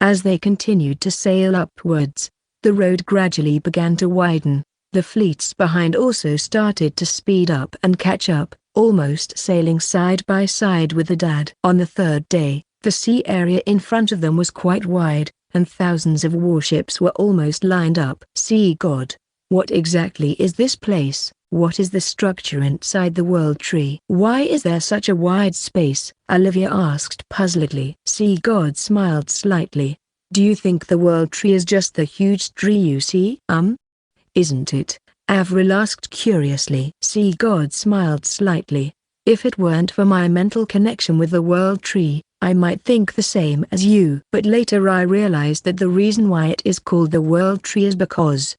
As they continued to sail upwards, the road gradually began to widen. The fleets behind also started to speed up and catch up, almost sailing side by side with the DAD. On the 3rd day, the sea area in front of them was quite wide, and thousands of warships were almost lined up. Sea God. What exactly is this place? What is the structure inside the world tree? Why is there such a wide space? Olivia asked puzzledly. Sea God smiled slightly. Do you think the world tree is just the huge tree you see? Isn't it? Avril asked curiously. Sea God smiled slightly. If it weren't for my mental connection with the world tree, I might think the same as you. But later I realized that the reason why it is called the world tree is because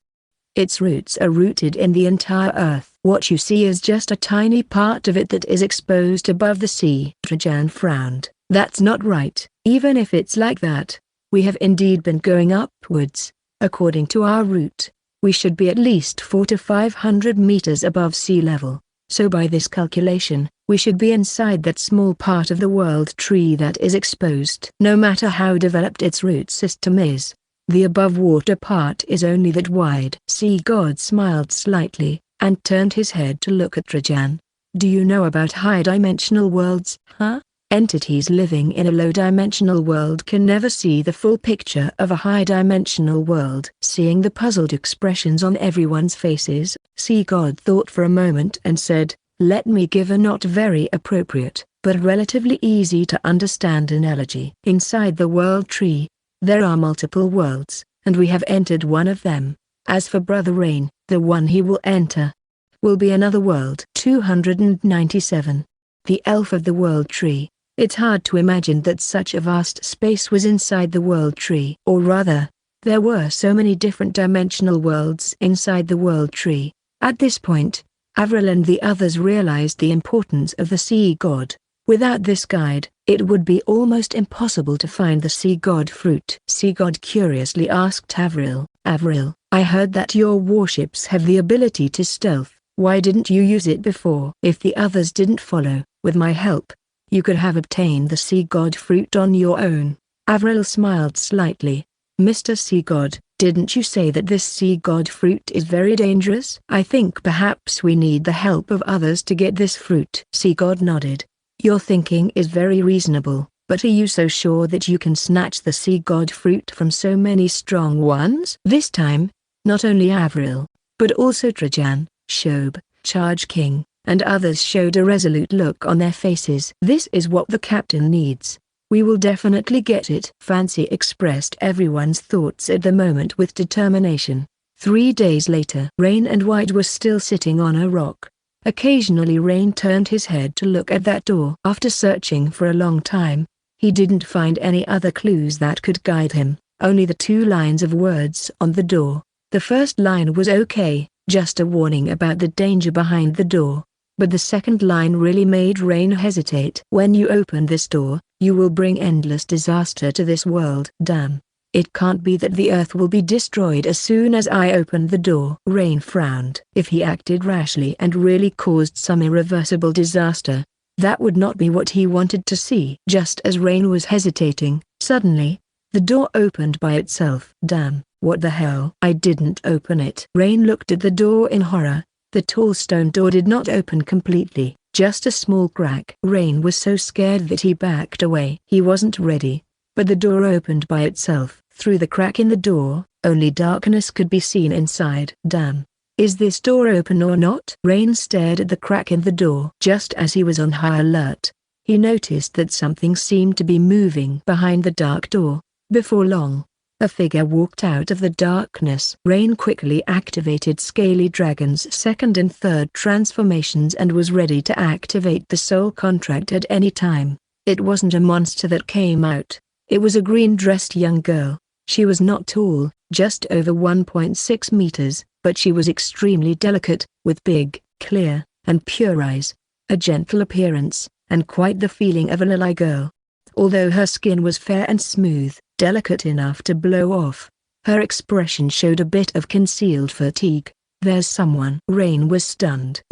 its roots are rooted in the entire earth. What you see is just a tiny part of it that is exposed above the sea. Trajan frowned. That's not right. Even if it's like that, we have indeed been going upwards. According to our route, we should be at least 400 to 500 meters above sea level. So by this calculation, we should be inside that small part of the world tree that is exposed. No matter how developed its root system is, the above water part is only that wide. Sea God smiled slightly, and turned his head to look at Trajan. Do you know about high-dimensional worlds? Entities living in a low-dimensional world can never see the full picture of a high-dimensional world. Seeing the puzzled expressions on everyone's faces, Sea God thought for a moment and said, let me give a not very appropriate, but relatively easy to understand analogy. Inside the world tree, there are multiple worlds, and we have entered one of them. As for Brother Rain, the one he will enter will be another world. 297. The elf of the world tree. It's hard to imagine that such a vast space was inside the world tree. Or rather, there were so many different dimensional worlds inside the world tree. At this point, Avril and the others realized the importance of the sea god. Without this guide, it would be almost impossible to find the sea god fruit. Sea God curiously asked Avril. Avril, I heard that your warships have the ability to stealth. Why didn't you use it before? If the others didn't follow, with my help, you could have obtained the sea god fruit on your own. Avril smiled slightly. Mr. Sea God, didn't you say that this sea god fruit is very dangerous? I think perhaps we need the help of others to get this fruit. Sea God nodded. Your thinking is very reasonable, but are you so sure that you can snatch the sea god fruit from so many strong ones? This time, not only Avril, but also Trajan, Shob, Charge King, and others showed a resolute look on their faces. This is what the captain needs. We will definitely get it. Fancy expressed everyone's thoughts at the moment with determination. 3 days later, Rain and White were still sitting on a rock. Occasionally Rain turned his head to look at that door. After searching for a long time, he didn't find any other clues that could guide him, only the 2 lines of words on the door. The first line was okay, just a warning about the danger behind the door. But the second line really made Rain hesitate. When you open this door, you will bring endless disaster to this world. Damn. It can't be that the earth will be destroyed as soon as I open the door. Rain frowned. If he acted rashly and really caused some irreversible disaster, that would not be what he wanted to see. Just as Rain was hesitating, suddenly, the door opened by itself. Damn, what the hell? I didn't open it. Rain looked at the door in horror. The tall stone door did not open completely, just a small crack. Rain was so scared that he backed away. He wasn't ready, but the door opened by itself. Through the crack in the door, only darkness could be seen inside. Damn. Is this door open or not? Rain stared at the crack in the door. Just as he was on high alert, he noticed that something seemed to be moving behind the dark door. Before long, a figure walked out of the darkness. Rain quickly activated Scaly Dragon's second and third transformations and was ready to activate the soul contract at any time. It wasn't a monster that came out. It was a green-dressed young girl. She was not tall, just over 1.6 meters, but she was extremely delicate, with big, clear, and pure eyes, a gentle appearance, and quite the feeling of a lily girl. Although her skin was fair and smooth, delicate enough to blow off, her expression showed a bit of concealed fatigue. There's someone. Rain was stunned.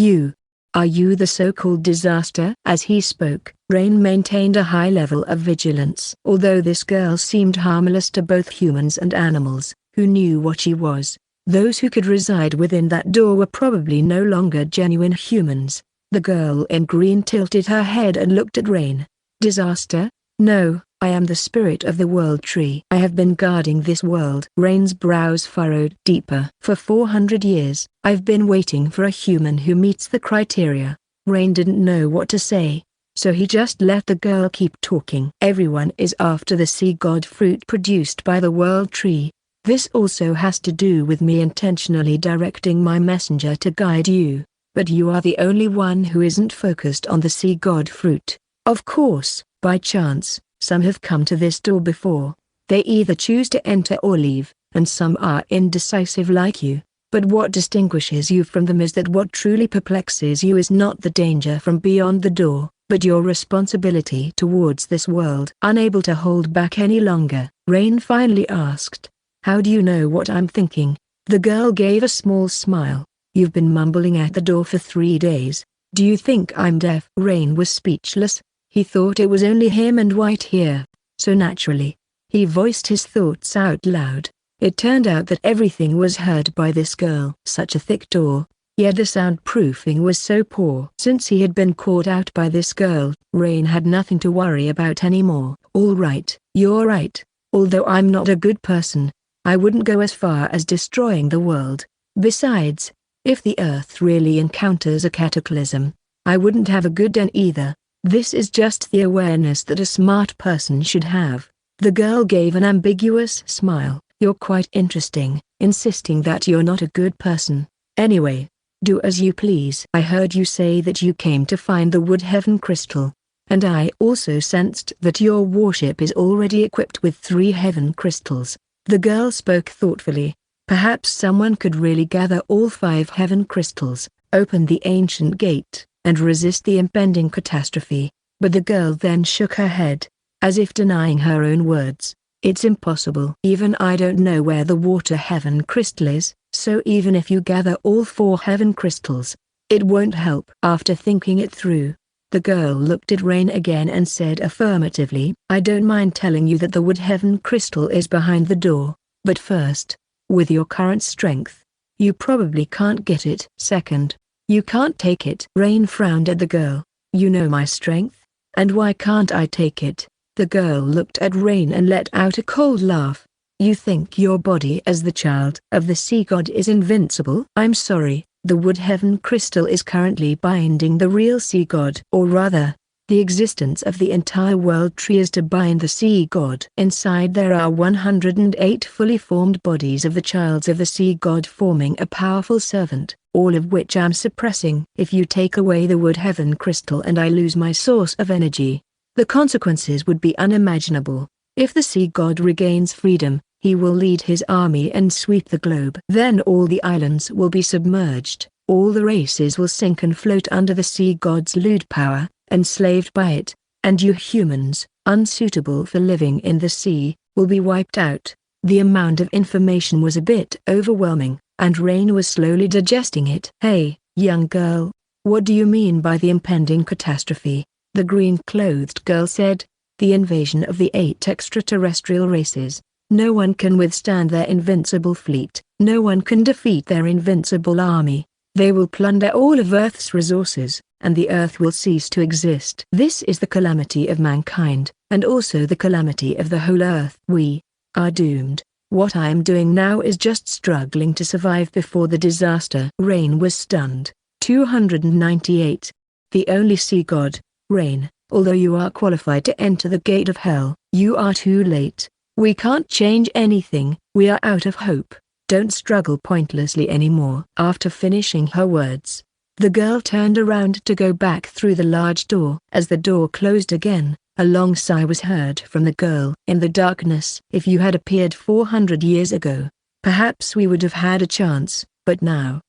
Are you the so-called disaster? As he spoke, Rain maintained a high level of vigilance. Although this girl seemed harmless to both humans and animals, who knew what she was, those who could reside within that door were probably no longer genuine humans. The girl in green tilted her head and looked at Rain. Disaster? No, I am the spirit of the world tree. I have been guarding this world. Rain's brows furrowed deeper. For 400 years, I've been waiting for a human who meets the criteria. Rain didn't know what to say, so he just let the girl keep talking. Everyone is after the sea god fruit produced by the world tree. This also has to do with me intentionally directing my messenger to guide you, but you are the only one who isn't focused on the sea god fruit. Of course, by chance, some have come to this door before. They either choose to enter or leave, and some are indecisive like you. But what distinguishes you from them is that what truly perplexes you is not the danger from beyond the door, but your responsibility towards this world. Unable to hold back any longer, Rain finally asked, "How do you know what I'm thinking?" The girl gave a small smile. "You've been mumbling at the door for 3 days. Do you think I'm deaf?" Rain was speechless. He thought it was only him and White here, so naturally, he voiced his thoughts out loud. It turned out that everything was heard by this girl. Such a thick door, yet the soundproofing was so poor. Since he had been caught out by this girl, Rain had nothing to worry about anymore. "All right, you're right. Although I'm not a good person, I wouldn't go as far as destroying the world. Besides, if the earth really encounters a cataclysm, I wouldn't have a good end either. This is just the awareness that a smart person should have." The girl gave an ambiguous smile. "You're quite interesting, insisting that you're not a good person. Anyway, do as you please." "I heard you say that you came to find the Wood Heaven crystal, and I also sensed that your warship is already equipped with 3 heaven crystals." The girl spoke thoughtfully. Perhaps someone could really gather all 5 heaven crystals, open the ancient gate, and resist the impending catastrophe. But the girl then shook her head, as if denying her own words. "It's impossible. Even I don't know where the water heaven crystal is, so even if you gather all 4 heaven crystals, it won't help." After thinking it through, the girl looked at Rain again and said affirmatively, "I don't mind telling you that the Wood Heaven crystal is behind the door, but first, with your current strength, you probably can't get it. Second, you can't take it." Rain frowned at the girl. "You know my strength, and why can't I take it?" The girl looked at Rain and let out a cold laugh. "You think your body as the child of the sea god is invincible?" "I'm sorry, the Wood Heaven crystal is currently binding the real sea god. Or rather, the existence of the entire world tree is to bind the sea god. Inside there are 108 fully formed bodies of the childs of the sea god forming a powerful servant, all of which I'm suppressing. If you take away the Wood Heaven crystal and I lose my source of energy, the consequences would be unimaginable. If the sea god regains freedom, he will lead his army and sweep the globe. Then all the islands will be submerged, all the races will sink and float under the sea god's lewd power, enslaved by it, and you humans, unsuitable for living in the sea, will be wiped out." The amount of information was a bit overwhelming, and Rain was slowly digesting it. "Hey, young girl, what do you mean by the impending catastrophe?" The green-clothed girl said, "The invasion of the 8 extraterrestrial races. No one can withstand their invincible fleet. No one can defeat their invincible army. They will plunder all of Earth's resources, and the Earth will cease to exist. This is the calamity of mankind, and also the calamity of the whole Earth. We are doomed. What I am doing now is just struggling to survive before the disaster." Rain was stunned. 298. The only sea god. Rain, although you are qualified to enter the gate of hell, you are too late. We can't change anything. We are out of hope. Don't struggle pointlessly anymore. After finishing her words, the girl turned around to go back through the large door. As the door closed again, a long sigh was heard from the girl. In the darkness, if you had appeared 400 years ago, perhaps we would have had a chance, but now,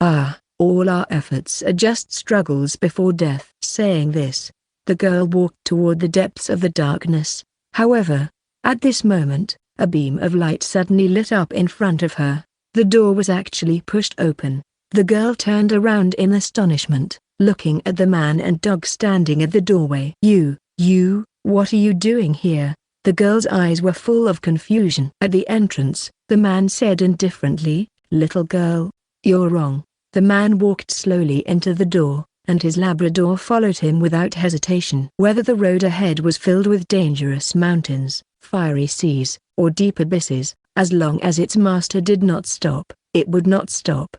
all our efforts are just struggles before death. Saying this, the girl walked toward the depths of the darkness. However, at this moment, a beam of light suddenly lit up in front of her. The door was actually pushed open. The girl turned around in astonishment, looking at the man and dog standing at the doorway. You, what are you doing here?" The girl's eyes were full of confusion. At the entrance, the man said indifferently, "Little girl, you're wrong." The man walked slowly into the door, and his Labrador followed him without hesitation. Whether the road ahead was filled with dangerous mountains, fiery seas, or deep abysses, as long as its master did not stop, it would not stop.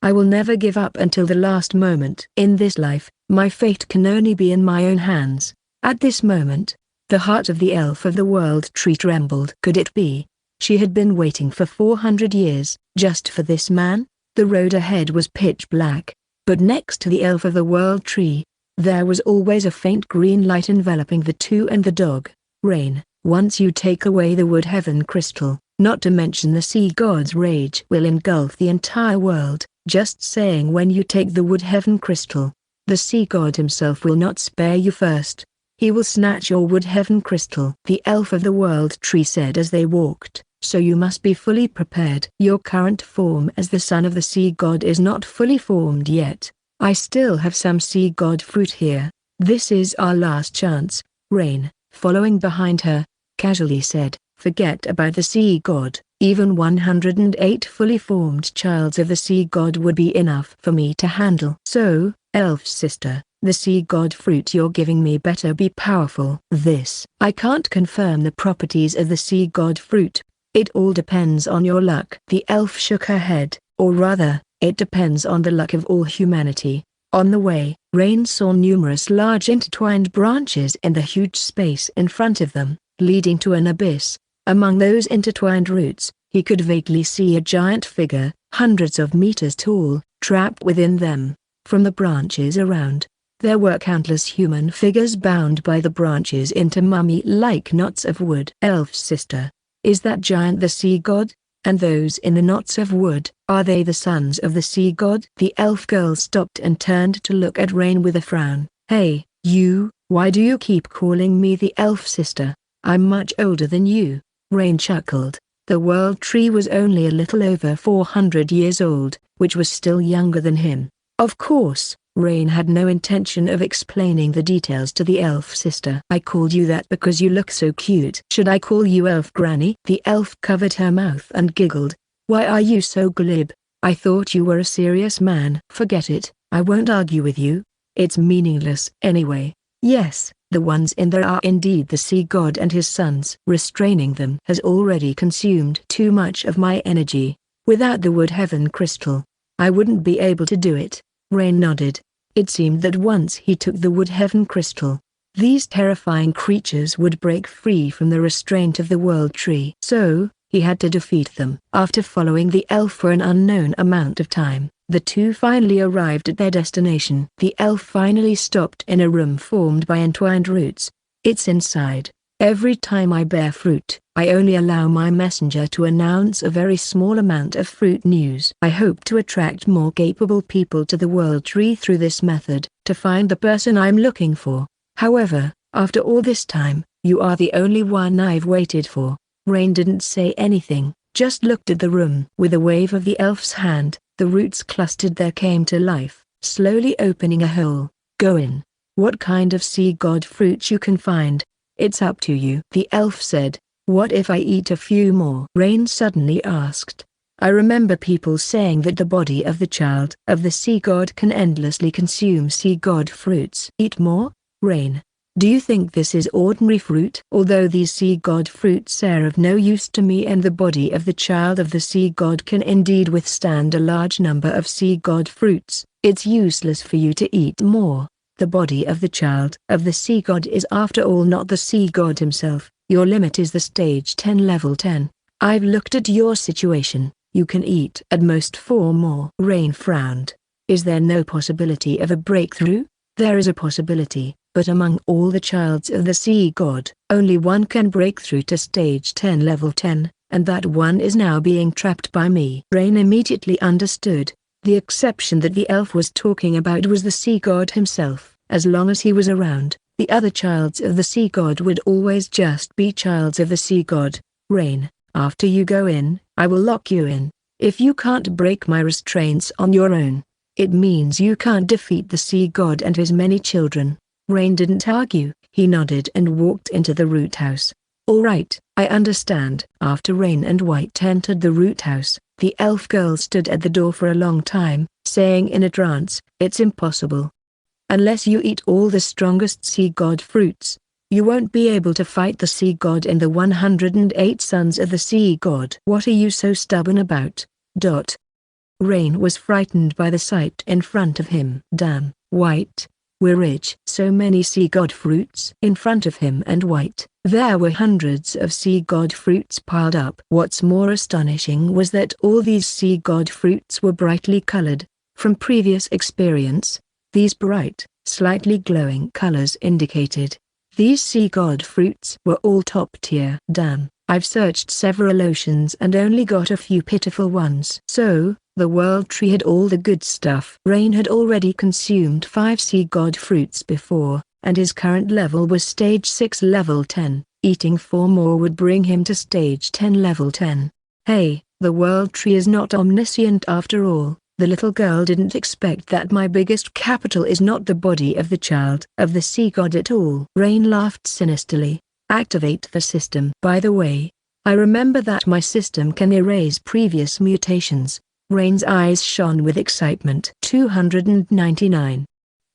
I will never give up until the last moment. In this life, my fate can only be in my own hands. At this moment, the heart of the elf of the world tree trembled. Could it be? She had been waiting for 400 years, just for this man? The road ahead was pitch black, but next to the elf of the world tree, there was always a faint green light enveloping the two and the dog. Rain, once you take away the wood heaven crystal, not to mention the sea god's rage will engulf the entire world. Just saying, when you take the wood heaven crystal, the sea god himself will not spare you first. He will snatch your wood heaven crystal. The elf of the world tree said as they walked, so you must be fully prepared. Your current form as the son of the sea god is not fully formed yet. I still have some sea god fruit here. This is our last chance. Rain, following behind her, casually said, forget about the sea god. Even 108 fully formed childs of the sea god would be enough for me to handle. So, elf sister, the sea god fruit you're giving me better be powerful. I can't confirm the properties of the sea god fruit. It all depends on your luck. The elf shook her head, or rather, it depends on the luck of all humanity. On the way, Rain saw numerous large intertwined branches in the huge space in front of them, leading to an abyss. Among those intertwined roots, he could vaguely see a giant figure, hundreds of meters tall, trapped within them. From the branches around, there were countless human figures bound by the branches into mummy-like knots of wood. Elf sister, is that giant the sea god? And those in the knots of wood, are they the sons of the sea god? The elf girl stopped and turned to look at Rain with a frown. Hey, you, why do you keep calling me the elf sister? I'm much older than you. Rain chuckled. The world tree was only a little over 400 years old, which was still younger than him. Of course, Rain had no intention of explaining the details to the elf sister. I called you that because you look so cute. Should I call you elf granny? The elf covered her mouth and giggled. Why are you so glib? I thought you were a serious man. Forget it, I won't argue with you. It's meaningless anyway. Yes, the ones in there are indeed the sea god and his sons. Restraining them has already consumed too much of my energy. Without the wood heaven crystal, I wouldn't be able to do it. Rain nodded. It seemed that once he took the wood heaven crystal, these terrifying creatures would break free from the restraint of the world tree. So, he had to defeat them. After following the elf for an unknown amount of time, the two finally arrived at their destination. The elf finally stopped in a room formed by entwined roots. It's inside. Every time I bear fruit, I only allow my messenger to announce a very small amount of fruit news. I hope to attract more capable people to the world tree through this method, to find the person I'm looking for. However, after all this time, you are the only one I've waited for. Rain didn't say anything, just looked at the room. With a wave of the elf's hand, the roots clustered there came to life, slowly opening a hole. Go in. What kind of sea god fruit you can find? It's up to you. The elf said. What if I eat a few more? Rain suddenly asked. I remember people saying that the body of the child of the sea god can endlessly consume sea god fruits. Eat more? Rain. Do you think this is ordinary fruit? Although these sea god fruits are of no use to me and the body of the child of the sea god can indeed withstand a large number of sea god fruits, it's useless for you to eat more. The body of the child of the sea god is after all not the sea god himself. Your limit is the stage 10 level 10. I've looked at your situation. You can eat at most 4 more. Rain frowned. Is there no possibility of a breakthrough? There is a possibility, but among all the childs of the sea god, only one can break through to stage 10 level 10, and that one is now being trapped by me. Rain immediately understood. The exception that the elf was talking about was the sea god himself. As long as he was around, the other childs of the sea god would always just be childs of the sea god. Rain, after you go in, I will lock you in. If you can't break my restraints on your own, it means you can't defeat the sea god and his many children. Rain didn't argue, he nodded and walked into the root house. All right, I understand. After Rain and White entered the root house, the elf girl stood at the door for a long time, saying in a trance, it's impossible. Unless you eat all the strongest sea god fruits, you won't be able to fight the sea god and the 108 sons of the sea god. What are you so stubborn about? Rain was frightened by the sight in front of him. Damn, White. We're rich. So many sea god fruits in front of him, and White. There were hundreds of sea god fruits piled up. What's more astonishing was that all these sea god fruits were brightly colored. From previous experience, these bright, slightly glowing colors indicated these sea god fruits were all top tier. Damn, I've searched several oceans and only got a few pitiful ones. So, the world tree had all the good stuff. Rain had already consumed 5 sea god fruits before, and his current level was stage 6 level 10. Eating 4 more would bring him to stage 10 level 10. Hey, the world tree is not omniscient after all. The little girl didn't expect that my biggest capital is not the body of the child of the sea god at all. Rain laughed sinisterly. Activate the system. By the way, I remember that my system can erase previous mutations. Rain's eyes shone with excitement. 299.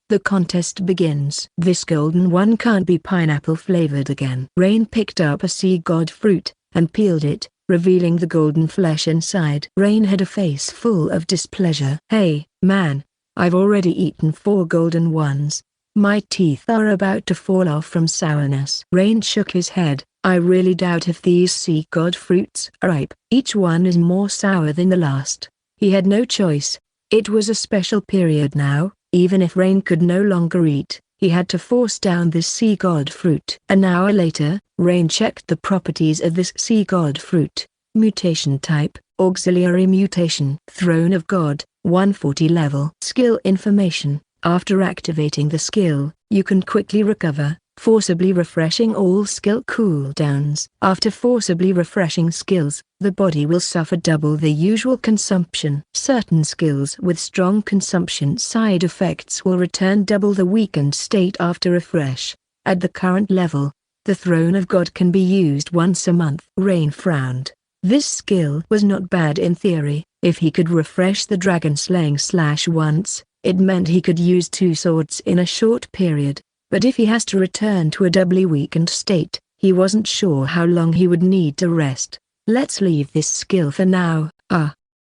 The contest begins. This golden one can't be pineapple flavored again. Rain picked up a sea god fruit, and peeled it, revealing the golden flesh inside. Rain had a face full of displeasure. Hey, man, I've already eaten 4 golden ones. My teeth are about to fall off from sourness. Rain shook his head. I really doubt if these sea god fruits are ripe. Each one is more sour than the last. He had no choice. It was a special period now. Even if Rain could no longer eat, he had to force down this sea god fruit. An hour later, Rain checked the properties of this sea god fruit. Mutation type, auxiliary mutation. Throne of God, 140 level. Skill information. After activating the skill, you can quickly recover, forcibly refreshing all skill cooldowns. After forcibly refreshing skills, the body will suffer double the usual consumption. Certain skills with strong consumption side effects will return double the weakened state after refresh. At the current level, the Throne of God can be used once a month. Rain frowned. This skill was not bad in theory. If he could refresh the dragon slaying slash once, it meant he could use 2 swords in a short period. But if he has to return to a doubly weakened state, he wasn't sure how long he would need to rest. Let's leave this skill for now.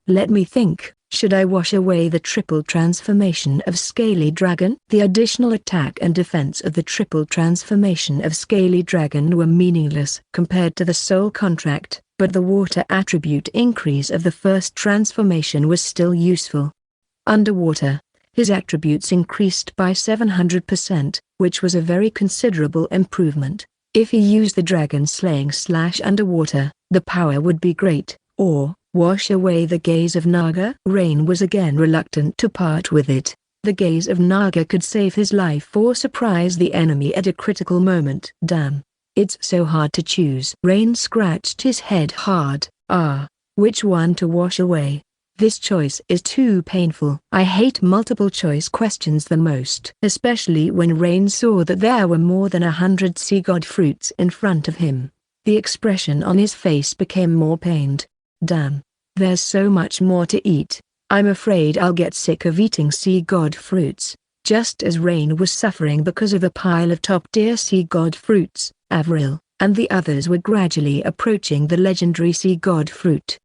Let me think. Should I wash away the triple transformation of Scaly Dragon? The additional attack and defense of the triple transformation of Scaly Dragon were meaningless compared to the soul contract, but the water attribute increase of the first transformation was still useful. Underwater, his attributes increased by 700%, which was a very considerable improvement. If he used the dragon slaying slash underwater, the power would be great. Or, wash away the gaze of Naga. Rain was again reluctant to part with it. The gaze of Naga could save his life or surprise the enemy at a critical moment. Damn. It's so hard to choose. Rain scratched his head hard. Which one to wash away? This choice is too painful. I hate multiple choice questions the most. Especially when Rain saw that there were more than 100 sea god fruits in front of him. The expression on his face became more pained. Damn. There's so much more to eat. I'm afraid I'll get sick of eating sea god fruits. Just as Rain was suffering because of a pile of top-tier sea god fruits, Avril, and the others were gradually approaching the legendary sea god fruit.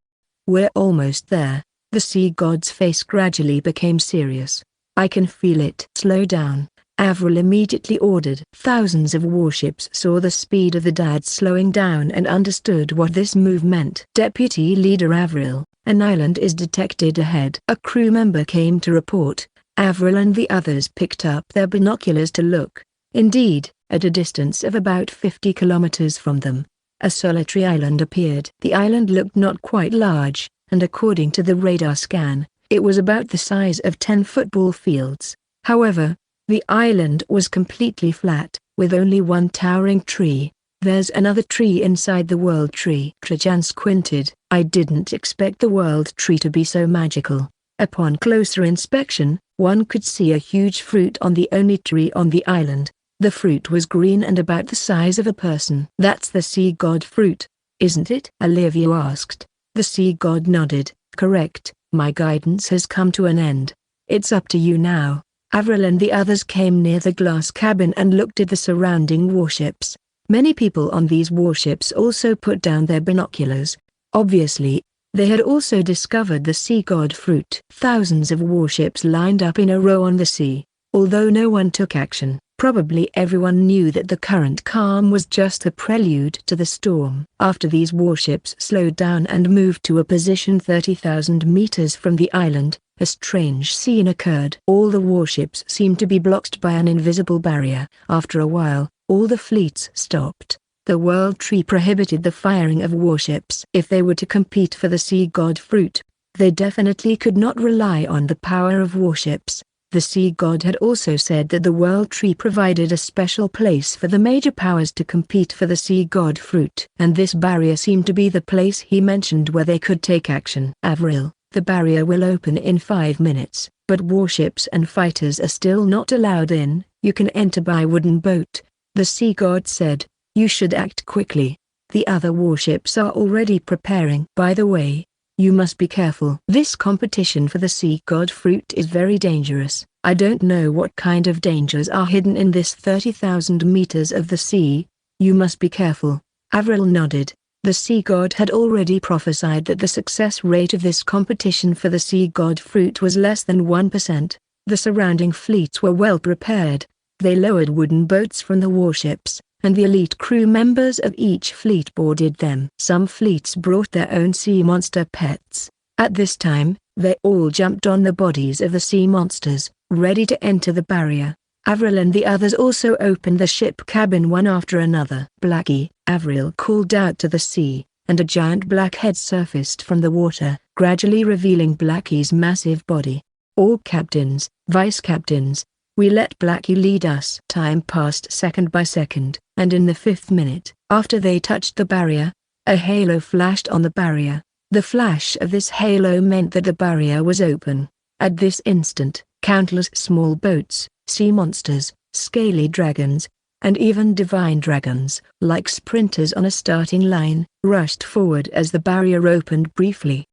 We're almost there. The sea god's face gradually became serious. I can feel it. Slow down, Avril immediately ordered. Thousands of warships saw the speed of the dad slowing down and understood what this move meant. Deputy Leader Avril, an island is detected ahead. A crew member came to report. Avril and the others picked up their binoculars to look. Indeed, at a distance of about 50 kilometers from them, a solitary island appeared. The island looked not quite large, and according to the radar scan, it was about the size of 10 football fields. However, the island was completely flat, with only one towering tree. There's another tree inside the world tree. Trajan squinted. I didn't expect the world tree to be so magical. Upon closer inspection, one could see a huge fruit on the only tree on the island. The fruit was green and about the size of a person. That's the sea god fruit, isn't it? Olivia asked. The sea god nodded. Correct. My guidance has come to an end. It's up to you now. Avril and the others came near the glass cabin and looked at the surrounding warships. Many people on these warships also put down their binoculars. Obviously, they had also discovered the sea god fruit. Thousands of warships lined up in a row on the sea. Although no one took action, probably everyone knew that the current calm was just a prelude to the storm. After these warships slowed down and moved to a position 30,000 meters from the island, a strange scene occurred. All the warships seemed to be blocked by an invisible barrier. After a while, all the fleets stopped. The World Tree prohibited the firing of warships. If they were to compete for the sea god fruit, they definitely could not rely on the power of warships. The sea god had also said that the World Tree provided a special place for the major powers to compete for the sea god fruit. And this barrier seemed to be the place he mentioned where they could take action. Avril, the barrier will open in 5 minutes, but warships and fighters are still not allowed in. You can enter by wooden boat, the sea god said. You should act quickly. The other warships are already preparing. By the way, you must be careful. This competition for the sea god fruit is very dangerous. I don't know what kind of dangers are hidden in this 30,000 meters of the sea. You must be careful. Avril nodded. The sea god had already prophesied that the success rate of this competition for the sea god fruit was less than 1%. The surrounding fleets were well prepared. They lowered wooden boats from the warships, and the elite crew members of each fleet boarded them. Some fleets brought their own sea monster pets. At this time, they all jumped on the bodies of the sea monsters, ready to enter the barrier. Avril and the others also opened the ship cabin one after another. Blackie, Avril called out to the sea, and a giant black head surfaced from the water, gradually revealing Blackie's massive body. All captains, vice captains, we let Blackie lead us. Time passed second by second, and in the 5th minute, after they touched the barrier, a halo flashed on the barrier. The flash of this halo meant that the barrier was open. At this instant, countless small boats, sea monsters, scaly dragons, and even divine dragons, like sprinters on a starting line, rushed forward as the barrier opened briefly.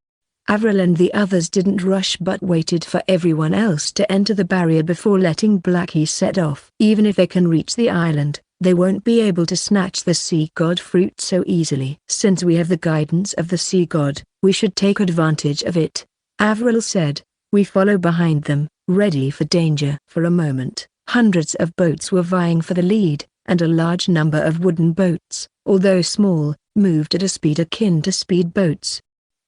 Avril and the others didn't rush but waited for everyone else to enter the barrier before letting Blackie set off. Even if they can reach the island, they won't be able to snatch the sea god fruit so easily. Since we have the guidance of the sea god, we should take advantage of it, Avril said. We follow behind them, ready for danger. For a moment, hundreds of boats were vying for the lead, and a large number of wooden boats, although small, moved at a speed akin to speedboats.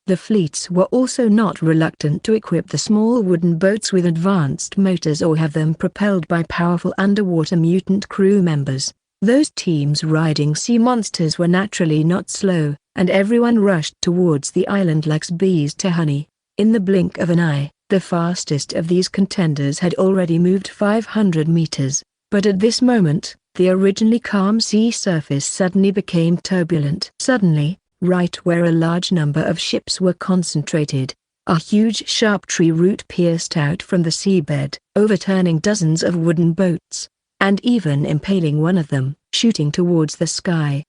The fleets were also not reluctant to equip the small wooden boats with advanced motors or have them propelled by powerful underwater mutant crew members. Those teams riding sea monsters were naturally not slow, and everyone rushed towards the island like bees to honey. In the blink of an eye, the fastest of these contenders had already moved 500 meters, but at this moment, the originally calm sea surface suddenly became turbulent. Suddenly, right where a large number of ships were concentrated, a huge sharp tree root pierced out from the seabed, overturning dozens of wooden boats, and even impaling one of them, shooting towards the sky.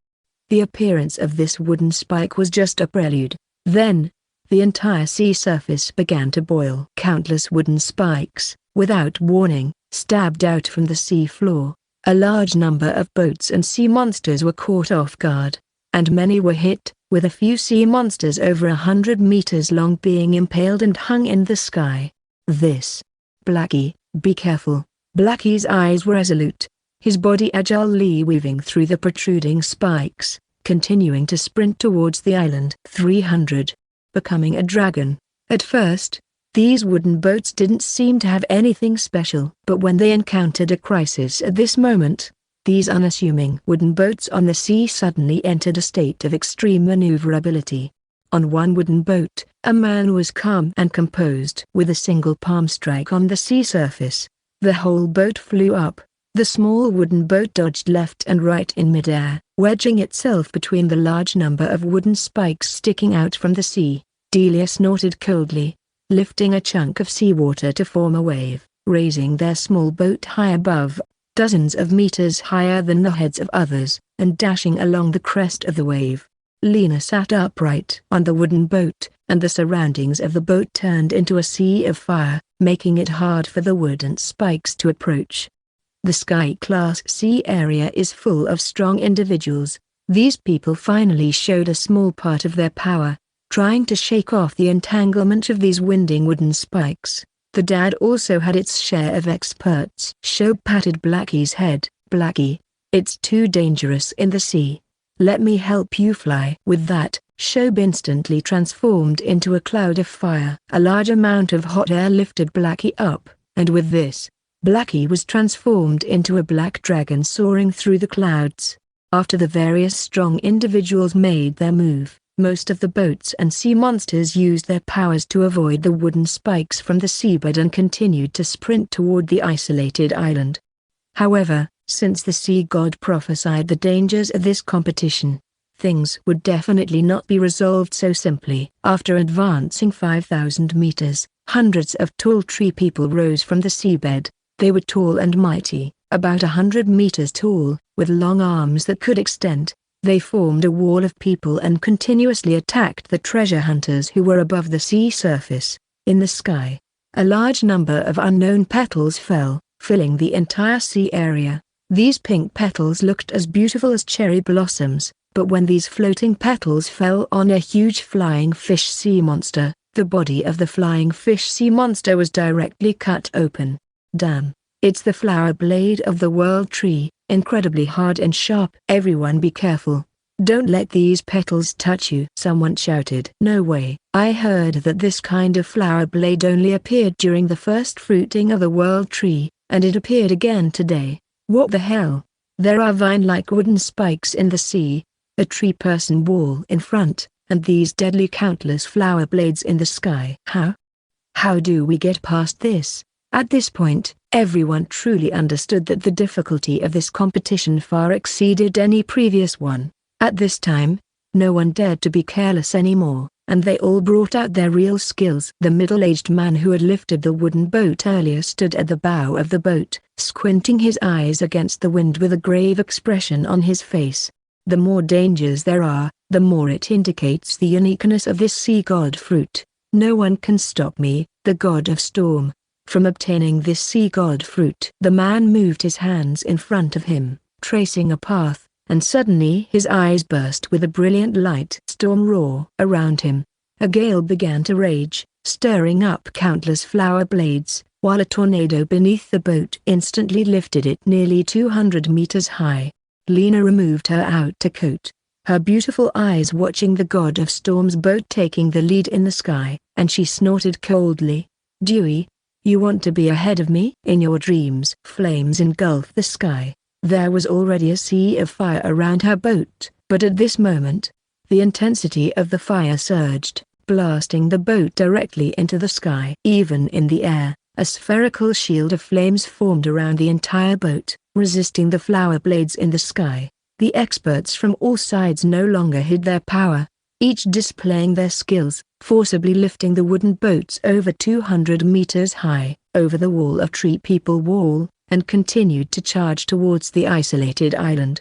The appearance of this wooden spike was just a prelude. Then, the entire sea surface began to boil. Countless wooden spikes, without warning, stabbed out from the sea floor. A large number of boats and sea monsters were caught off guard, and many were hit, with a few sea monsters over 100 meters long being impaled and hung in the sky. This. Blackie, be careful. Blackie's eyes were resolute, his body agilely weaving through the protruding spikes, continuing to sprint towards the island. 300. Becoming a dragon. At first, these wooden boats didn't seem to have anything special. But when they encountered a crisis at this moment, these unassuming wooden boats on the sea suddenly entered a state of extreme maneuverability. On one wooden boat, a man was calm and composed. With a single palm strike on the sea surface, the whole boat flew up. The small wooden boat dodged left and right in midair, wedging itself between the large number of wooden spikes sticking out from the sea. Delia snorted coldly, lifting a chunk of seawater to form a wave, raising their small boat high above, dozens of meters higher than the heads of others, and dashing along the crest of the wave. Lena sat upright on the wooden boat, and the surroundings of the boat turned into a sea of fire, making it hard for the wooden spikes to approach. The Sky-class sea area is full of strong individuals. These people finally showed a small part of their power, trying to shake off the entanglement of these winding wooden spikes. The dad also had its share of experts. Shob patted Blackie's head. "Blackie, it's too dangerous in the sea. Let me help you fly." With that, Shob instantly transformed into a cloud of fire. A large amount of hot air lifted Blackie up, and with this, Blackie was transformed into a black dragon soaring through the clouds. After the various strong individuals made their move, most of the boats and sea monsters used their powers to avoid the wooden spikes from the seabed and continued to sprint toward the isolated island. However, since the sea god prophesied the dangers of this competition, things would definitely not be resolved so simply. After advancing 5,000 meters, hundreds of tall tree people rose from the seabed. They were tall and mighty, about 100 meters tall, with long arms that could extend. They formed a wall of people and continuously attacked the treasure hunters who were above the sea surface. In the sky, a large number of unknown petals fell, filling the entire sea area. These pink petals looked as beautiful as cherry blossoms, but when these floating petals fell on a huge flying fish sea monster, the body of the flying fish sea monster was directly cut open. "Damn, it's the flower blade of the world tree, incredibly hard and sharp." "Everyone be careful. Don't let these petals touch you," someone shouted. "No way. I heard that this kind of flower blade only appeared during the first fruiting of the world tree, and it appeared again today. What the hell? There are vine-like wooden spikes in the sea, a tree-person wall in front, and these deadly countless flower blades in the sky. How do we get past this?" At this point, everyone truly understood that the difficulty of this competition far exceeded any previous one. At this time, no one dared to be careless anymore, and they all brought out their real skills. The middle-aged man who had lifted the wooden boat earlier stood at the bow of the boat, squinting his eyes against the wind with a grave expression on his face. "The more dangers there are, the more it indicates the uniqueness of this sea god fruit. No one can stop me, the god of storm, from obtaining this sea god fruit." The man moved his hands in front of him, tracing a path, and suddenly his eyes burst with a brilliant light. Storm roar around him. A gale began to rage, stirring up countless flower blades, while a tornado beneath the boat instantly lifted it nearly 200 meters high. Lena removed her outer coat, her beautiful eyes watching the god of storm's boat taking the lead in the sky, and she snorted coldly. "Dewey, you want to be ahead of me?" In your dreams, flames engulfed the sky. There was already a sea of fire around her boat, but at this moment, the intensity of the fire surged, blasting the boat directly into the sky. Even in the air, a spherical shield of flames formed around the entire boat, resisting the flower blades in the sky. The experts from all sides no longer hid their power, each displaying their skills, forcibly lifting the wooden boats over 200 meters high, over the wall of tree people wall, and continued to charge towards the isolated island.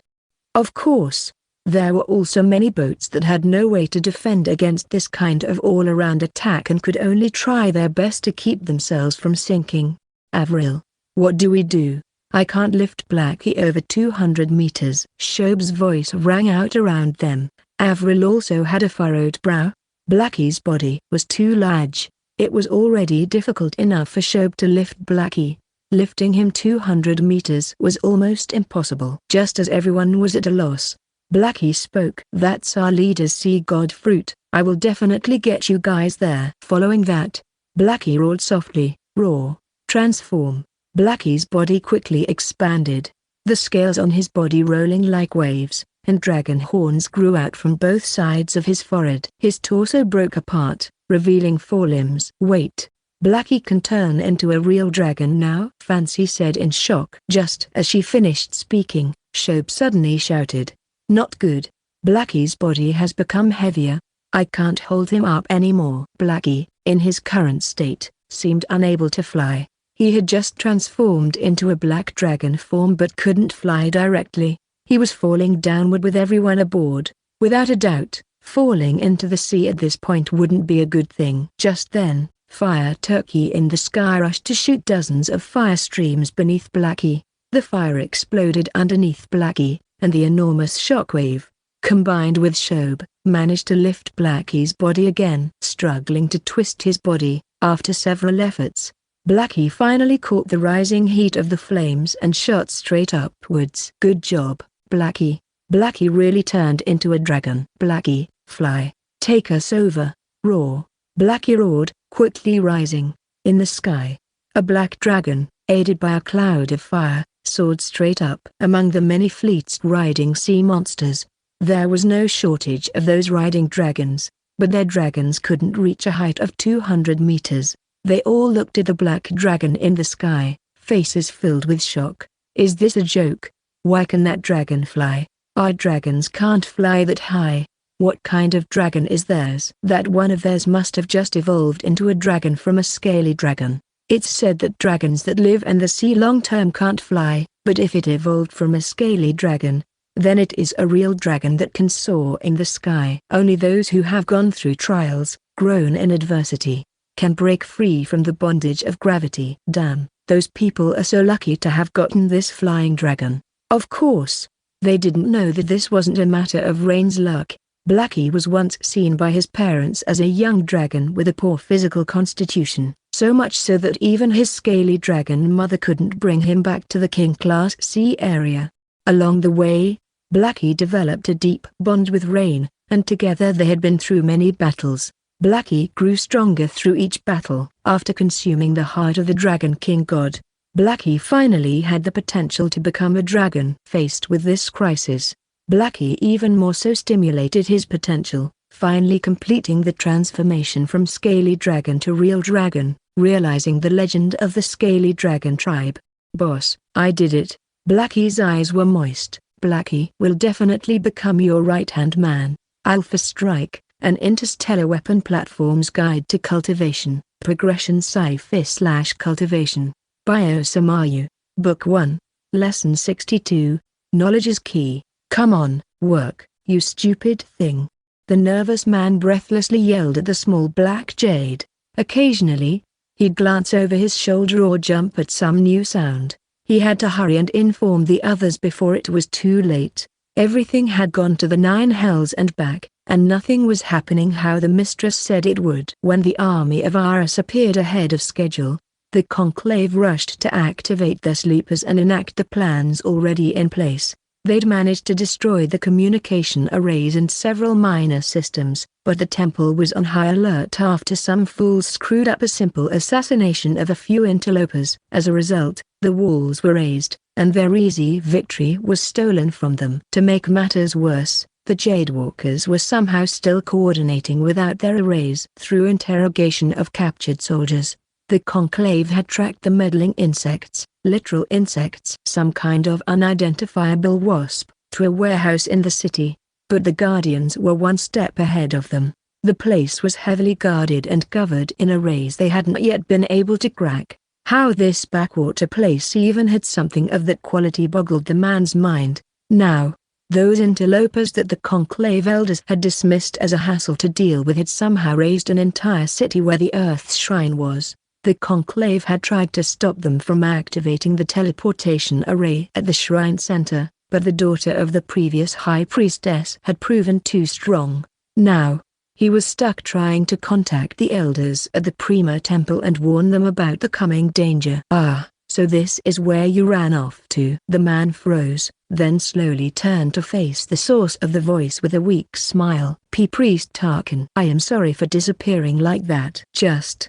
Of course, there were also many boats that had no way to defend against this kind of all-around attack and could only try their best to keep themselves from sinking. "Avril, what do we do? I can't lift Blackie over 200 meters." Shob's voice rang out around them. Avril also had a furrowed brow. Blackie's body was too large. It was already difficult enough for Shob to lift Blackie. Lifting him 200 meters was almost impossible. Just as everyone was at a loss, Blackie spoke. "That's our leader's sea god fruit. I will definitely get you guys there." Following that, Blackie roared softly. Roar, transform. Blackie's body quickly expanded, the scales on his body rolling like waves, and dragon horns grew out from both sides of his forehead. His torso broke apart, revealing forelimbs. "Wait. Blackie can turn into a real dragon now?" Fancy said in shock. Just as she finished speaking, Shob suddenly shouted, "Not good. Blackie's body has become heavier. I can't hold him up anymore." Blackie, in his current state, seemed unable to fly. He had just transformed into a black dragon form but couldn't fly directly. He was falling downward with everyone aboard. Without a doubt, Falling into the sea at this point wouldn't be a good thing. Just then, Fire Turkey in the sky rushed to shoot dozens of fire streams beneath Blackie. The fire exploded underneath Blackie, and the enormous shockwave, combined with Shob, managed to lift Blackie's body again. Struggling to twist his body, after several efforts, Blackie finally caught the rising heat of the flames and shot straight upwards. Good job, Blackie. Blackie really turned into a dragon. Blackie, fly, take us over, roar. Blackie roared, quickly rising. In the sky, a black dragon, aided by a cloud of fire, soared straight up. Among the many fleets riding sea monsters, there was no shortage of those riding dragons, but their dragons couldn't reach a height of 200 meters. They all looked at the black dragon in the sky, faces filled with shock. Is this a joke? Why can that dragon fly? Our dragons can't fly that high. What kind of dragon is theirs? That one of theirs must have just evolved into a dragon from a scaly dragon. It's said that dragons that live in the sea long term can't fly, but if it evolved from a scaly dragon, then it is a real dragon that can soar in the sky. Only those who have gone through trials, grown in adversity, can break free from the bondage of gravity. Damn, those people are so lucky to have gotten this flying dragon. Of course, they didn't know that this wasn't a matter of Rain's luck. Blackie was once seen by his parents as a young dragon with a poor physical constitution, so much so that even his scaly dragon mother couldn't bring him back to the King Class C area. Along the way, Blackie developed a deep bond with Rain, and together they had been through many battles. Blackie grew stronger through each battle. After consuming the heart of the Dragon King God, Blackie finally had the potential to become a dragon. Faced with this crisis, Blackie even more so stimulated his potential, finally completing the transformation from scaly dragon to real dragon, realizing the legend of the scaly dragon tribe. Boss, I did it. Blackie's eyes were moist. Blackie will definitely become your right-hand man. Alpha Strike, an interstellar weapon platform's guide to cultivation, progression sci-fi/cultivation. Biosamayu, Book 1, Lesson 62, Knowledge is Key. Come on, work, you stupid thing. The nervous man breathlessly yelled at the small black jade. Occasionally, he'd glance over his shoulder or jump at some new sound. He had to hurry and inform the others before it was too late. Everything had gone to the 9 hells and back, and nothing was happening how the mistress said it would. When the army of Aris appeared ahead of schedule, the conclave rushed to activate their sleepers and enact the plans already in place. They'd managed to destroy the communication arrays and several minor systems, but the temple was on high alert after some fools screwed up a simple assassination of a few interlopers. As a result, the walls were raised, and their easy victory was stolen from them. To make matters worse, the Jadewalkers were somehow still coordinating without their arrays. Through interrogation of captured soldiers, the conclave had tracked the meddling insects, literal insects, some kind of unidentifiable wasp, to a warehouse in the city, but the Guardians were one step ahead of them. The place was heavily guarded and covered in arrays they hadn't yet been able to crack. How this backwater place even had something of that quality boggled the man's mind. Now, those interlopers that the conclave elders had dismissed as a hassle to deal with had somehow raised an entire city where the Earth's shrine was. The conclave had tried to stop them from activating the teleportation array at the shrine center, but the daughter of the previous high priestess had proven too strong. Now, he was stuck trying to contact the elders at the Prima Temple and warn them about the coming danger. Ah, so this is where you ran off to. The man froze, then slowly turned to face the source of the voice with a weak smile. Priest Tarkin. I am sorry for disappearing like that. Just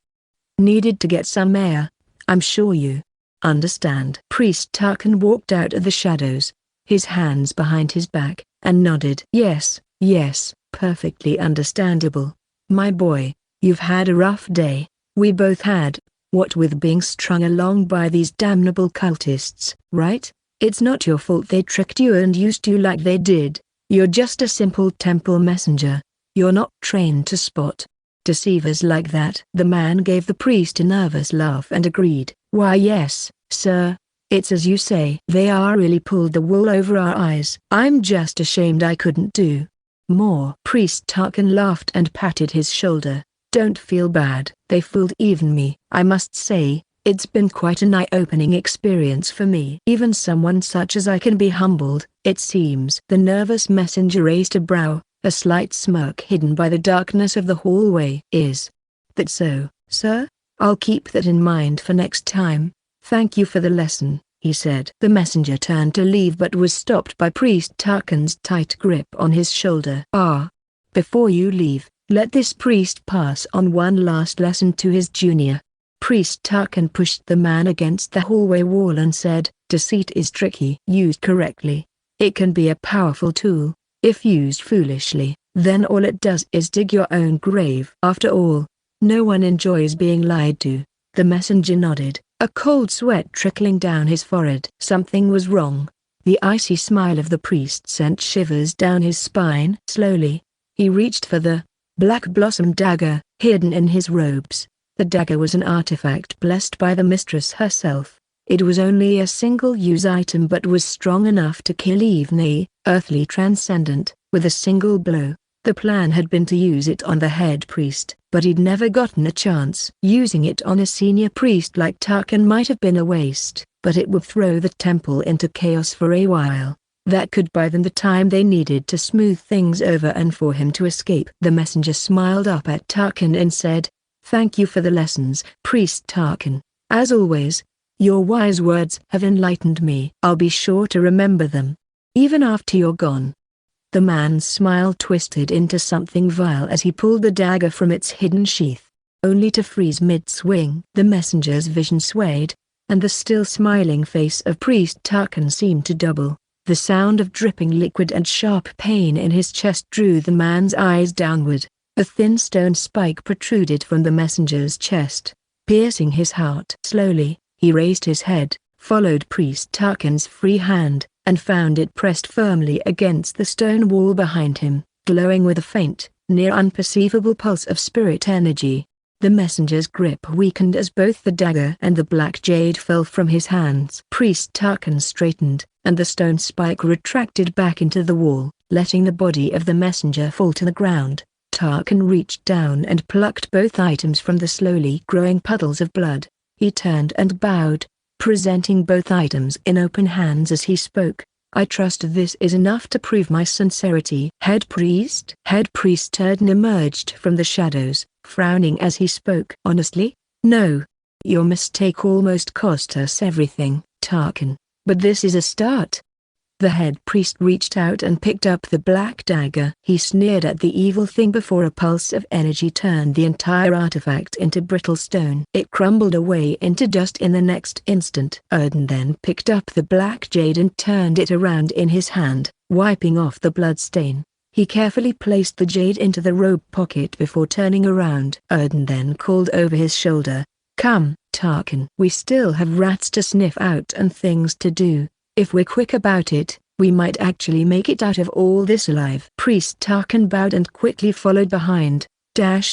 needed to get some air. I'm sure you understand. Priest Tarkin walked out of the shadows, his hands behind his back, and nodded. Yes, perfectly understandable. My boy, you've had a rough day. We both had, what with being strung along by these damnable cultists, right? It's not your fault they tricked you and used you like they did. You're just a simple temple messenger. You're not trained to spot deceivers like that. The man gave the priest a nervous laugh and agreed. Why yes, sir, it's as you say. They really pulled the wool over our eyes. I'm just ashamed I couldn't do More. Priest Tarkan laughed and patted his shoulder. Don't feel bad. They fooled even me. I must say, it's been quite an eye-opening experience for me. Even someone such as I can be humbled, it seems. The nervous messenger raised a brow, a slight smirk hidden by the darkness of the hallway. Is that so, sir? I'll keep that in mind for next time. Thank you for the lesson, he said. The messenger turned to leave but was stopped by Priest Tarkan's tight grip on his shoulder. Before you leave, let this priest pass on one last lesson to his junior. Priest Tarkan pushed the man against the hallway wall and said, deceit is tricky. Used correctly, it can be a powerful tool. If used foolishly, then all it does is dig your own grave. After all, no one enjoys being lied to. The messenger nodded, a cold sweat trickling down his forehead. Something was wrong. The icy smile of the priest sent shivers down his spine. Slowly, he reached for the black blossom dagger, hidden in his robes. The dagger was an artifact blessed by the mistress herself. It was only a single-use item but was strong enough to kill even a earthly transcendent, with a single blow. The plan had been to use it on the head priest, but he'd never gotten a chance. Using it on a senior priest like Tarkan might have been a waste, but it would throw the temple into chaos for a while. That could buy them the time they needed to smooth things over and for him to escape. The messenger smiled up at Tarkan and said, thank you for the lessons, Priest Tarkan. As always, your wise words have enlightened me. I'll be sure to remember them, even after you're gone. The man's smile twisted into something vile as he pulled the dagger from its hidden sheath, only to freeze mid-swing. The messenger's vision swayed, and the still smiling face of Priest Tarkan seemed to double. The sound of dripping liquid and sharp pain in his chest drew the man's eyes downward. A thin stone spike protruded from the messenger's chest, piercing his heart. Slowly, he raised his head, followed Priest Tarkan's free hand, and found it pressed firmly against the stone wall behind him, glowing with a faint, near unperceivable pulse of spirit energy. The messenger's grip weakened as both the dagger and the black jade fell from his hands. Priest Tarkan straightened, and the stone spike retracted back into the wall, letting the body of the messenger fall to the ground. Tarkan reached down and plucked both items from the slowly growing puddles of blood. He turned and bowed, presenting both items in open hands as he spoke. I trust this is enough to prove my sincerity. Head priest? Head priest Turden emerged from the shadows, frowning as he spoke. Honestly? No. Your mistake almost cost us everything, Tarkan. But this is a start. The head priest reached out and picked up the black dagger. He sneered at the evil thing before a pulse of energy turned the entire artifact into brittle stone. It crumbled away into dust in the next instant. Erden then picked up the black jade and turned it around in his hand, wiping off the blood stain. He carefully placed the jade into the robe pocket before turning around. Erden then called over his shoulder, "Come, Tarkan. We still have rats to sniff out and things to do. If we're quick about it, we might actually make it out of all this alive." Priest Tarkan bowed and quickly followed behind. Thump!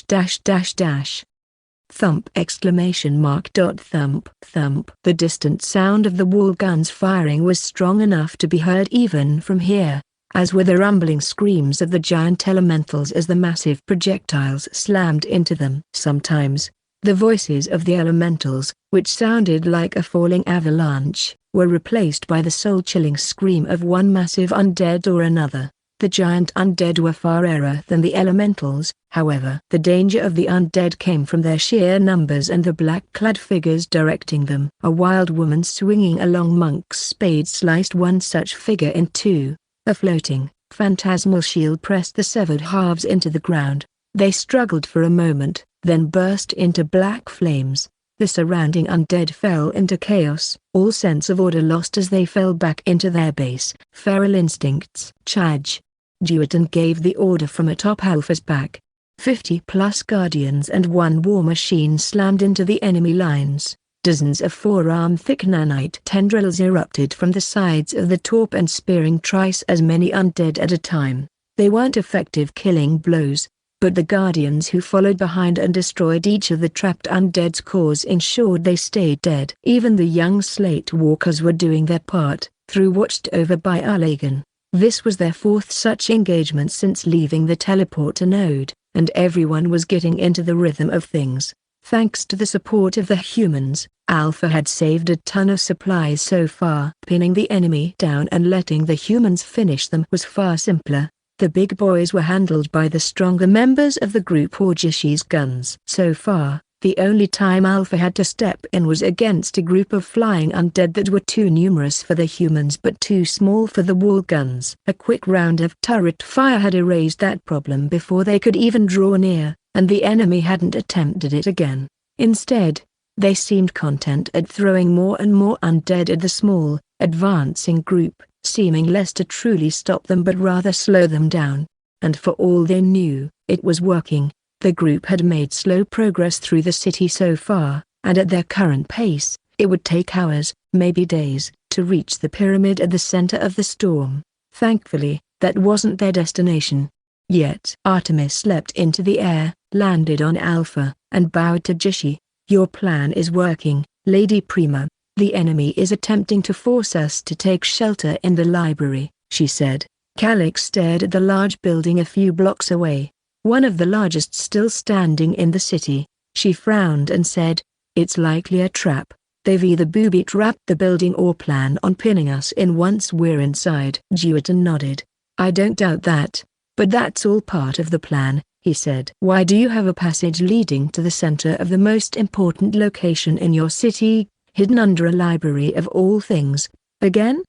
Thump, thump. The distant sound of the wall guns firing was strong enough to be heard even from here, as were the rumbling screams of the giant elementals as the massive projectiles slammed into them. Sometimes, the voices of the elementals, which sounded like a falling avalanche, were replaced by the soul-chilling scream of one massive undead or another. The giant undead were far rarer than the elementals, however. The danger of the undead came from their sheer numbers and the black-clad figures directing them. A wild woman swinging a long monk's spade sliced one such figure in two. A floating, phantasmal shield pressed the severed halves into the ground. They struggled for a moment, then burst into black flames. The surrounding undead fell into chaos, all sense of order lost as they fell back into their base, feral instincts. Chaj. Duatan gave the order from atop Alpha's back. 50+ guardians and one war machine slammed into the enemy lines. Dozens of forearm-thick nanite tendrils erupted from the sides of the torp and spearing thrice as many undead at a time. They weren't effective killing blows, but the guardians who followed behind and destroyed each of the trapped undead's cores ensured they stayed dead. Even the young slate walkers were doing their part, through watched over by Alagan. This was their fourth such engagement since leaving the teleporter node, and everyone was getting into the rhythm of things. Thanks to the support of the humans, Alpha had saved a ton of supplies so far. Pinning the enemy down and letting the humans finish them was far simpler. The big boys were handled by the stronger members of the group or Jishi's guns. So far, the only time Alpha had to step in was against a group of flying undead that were too numerous for the humans but too small for the wall guns. A quick round of turret fire had erased that problem before they could even draw near, and the enemy hadn't attempted it again. Instead, they seemed content at throwing more and more undead at the small, advancing group, seeming less to truly stop them but rather slow them down. And for all they knew, it was working. The group had made slow progress through the city so far, and at their current pace, it would take hours, maybe days, to reach the pyramid at the center of the storm. Thankfully, that wasn't their destination. Yet Artemis leapt into the air, landed on Alpha, and bowed to Jishi. "Your plan is working, Lady Prima. The enemy is attempting to force us to take shelter in the library," she said. Calyx stared at the large building a few blocks away, one of the largest still standing in the city. She frowned and said, "It's likely a trap. They've either booby-trapped the building or plan on pinning us in once we're inside." Jewett nodded. "I don't doubt that, but that's all part of the plan," he said. "Why do you have a passage leading to the center of the most important location in your city, hidden under a library of all things, again?"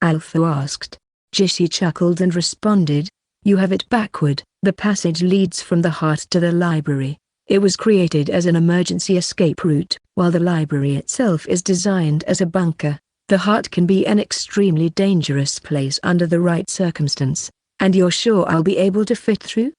Alpha asked. Jishi chuckled and responded, "You have it backward. The passage leads from the heart to the library. It was created as an emergency escape route, while the library itself is designed as a bunker. The heart can be an extremely dangerous place under the right circumstance. And you're sure I'll be able to fit through?"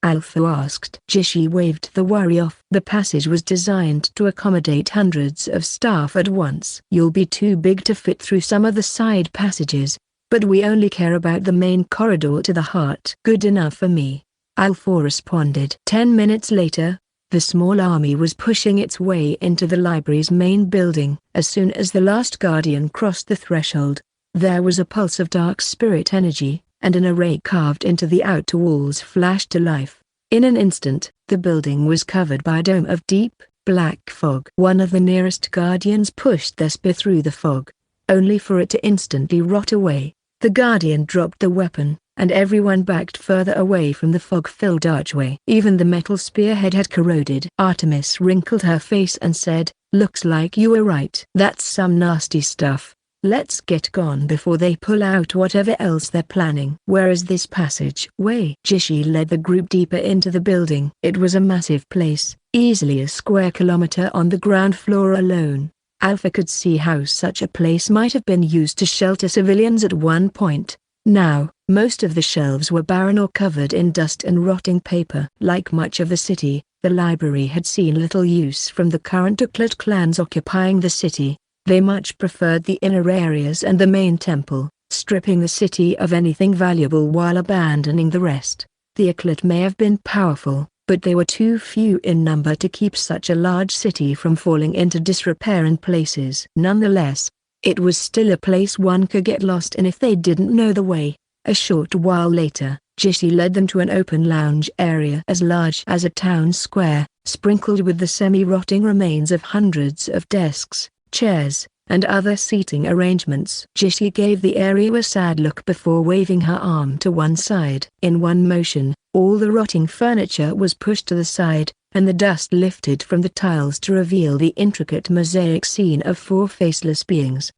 Alpha asked. Jishi waved the worry off. "The passage was designed to accommodate hundreds of staff at once. You'll be too big to fit through some of the side passages, but we only care about the main corridor to the heart." "Good enough for me," Alpha responded. 10 minutes later, the small army was pushing its way into the library's main building. As soon as the last guardian crossed the threshold, there was a pulse of dark spirit energy, and an array carved into the outer walls flashed to life. In an instant, the building was covered by a dome of deep, black fog. One of the nearest guardians pushed their spear through the fog, only for it to instantly rot away. The guardian dropped the weapon, and everyone backed further away from the fog-filled archway. Even the metal spearhead had corroded. Artemis wrinkled her face and said, "Looks like you were right. That's some nasty stuff. Let's get gone before they pull out whatever else they're planning." "Where is this passageway?" Jishi led the group deeper into the building. It was a massive place, easily a square kilometer on the ground floor alone. Alpha could see how such a place might have been used to shelter civilians at one point. Now, most of the shelves were barren or covered in dust and rotting paper. Like much of the city, the library had seen little use from the current Uklet clans occupying the city. They much preferred the inner areas and the main temple, stripping the city of anything valuable while abandoning the rest. The Uklet may have been powerful, but they were too few in number to keep such a large city from falling into disrepair in places. Nonetheless, it was still a place one could get lost in if they didn't know the way. A short while later, Jishi led them to an open lounge area as large as a town square, sprinkled with the semi-rotting remains of hundreds of desks, chairs, and other seating arrangements. Jishi gave the area a sad look before waving her arm to one side. In one motion, all the rotting furniture was pushed to the side, and the dust lifted from the tiles to reveal the intricate mosaic scene of 4 faceless beings.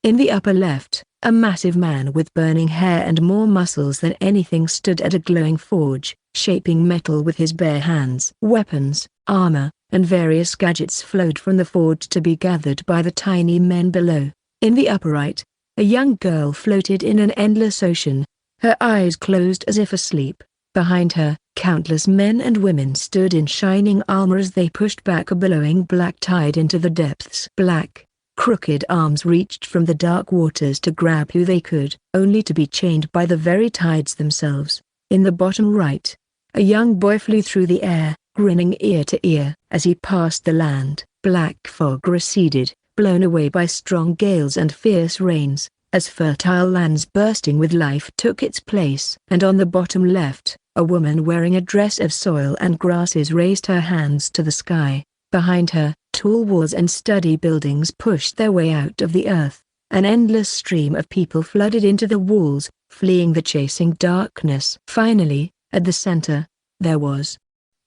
In the upper left, a massive man with burning hair and more muscles than anything stood at a glowing forge, shaping metal with his bare hands. Weapons, armor, and various gadgets flowed from the forge to be gathered by the tiny men below. In the upper right, a young girl floated in an endless ocean, her eyes closed as if asleep. Behind her, countless men and women stood in shining armor as they pushed back a billowing black tide into the depths. Black, crooked arms reached from the dark waters to grab who they could, only to be chained by the very tides themselves. In the bottom right, a young boy flew through the air, grinning ear to ear. As he passed the land, black fog receded, blown away by strong gales and fierce rains. as fertile lands bursting with life took its place. And on the bottom left, a woman wearing a dress of soil and grasses raised her hands to the sky. Behind her, tall walls and sturdy buildings pushed their way out of the earth. An endless stream of people flooded into the walls, fleeing the chasing darkness. Finally, at the center, there was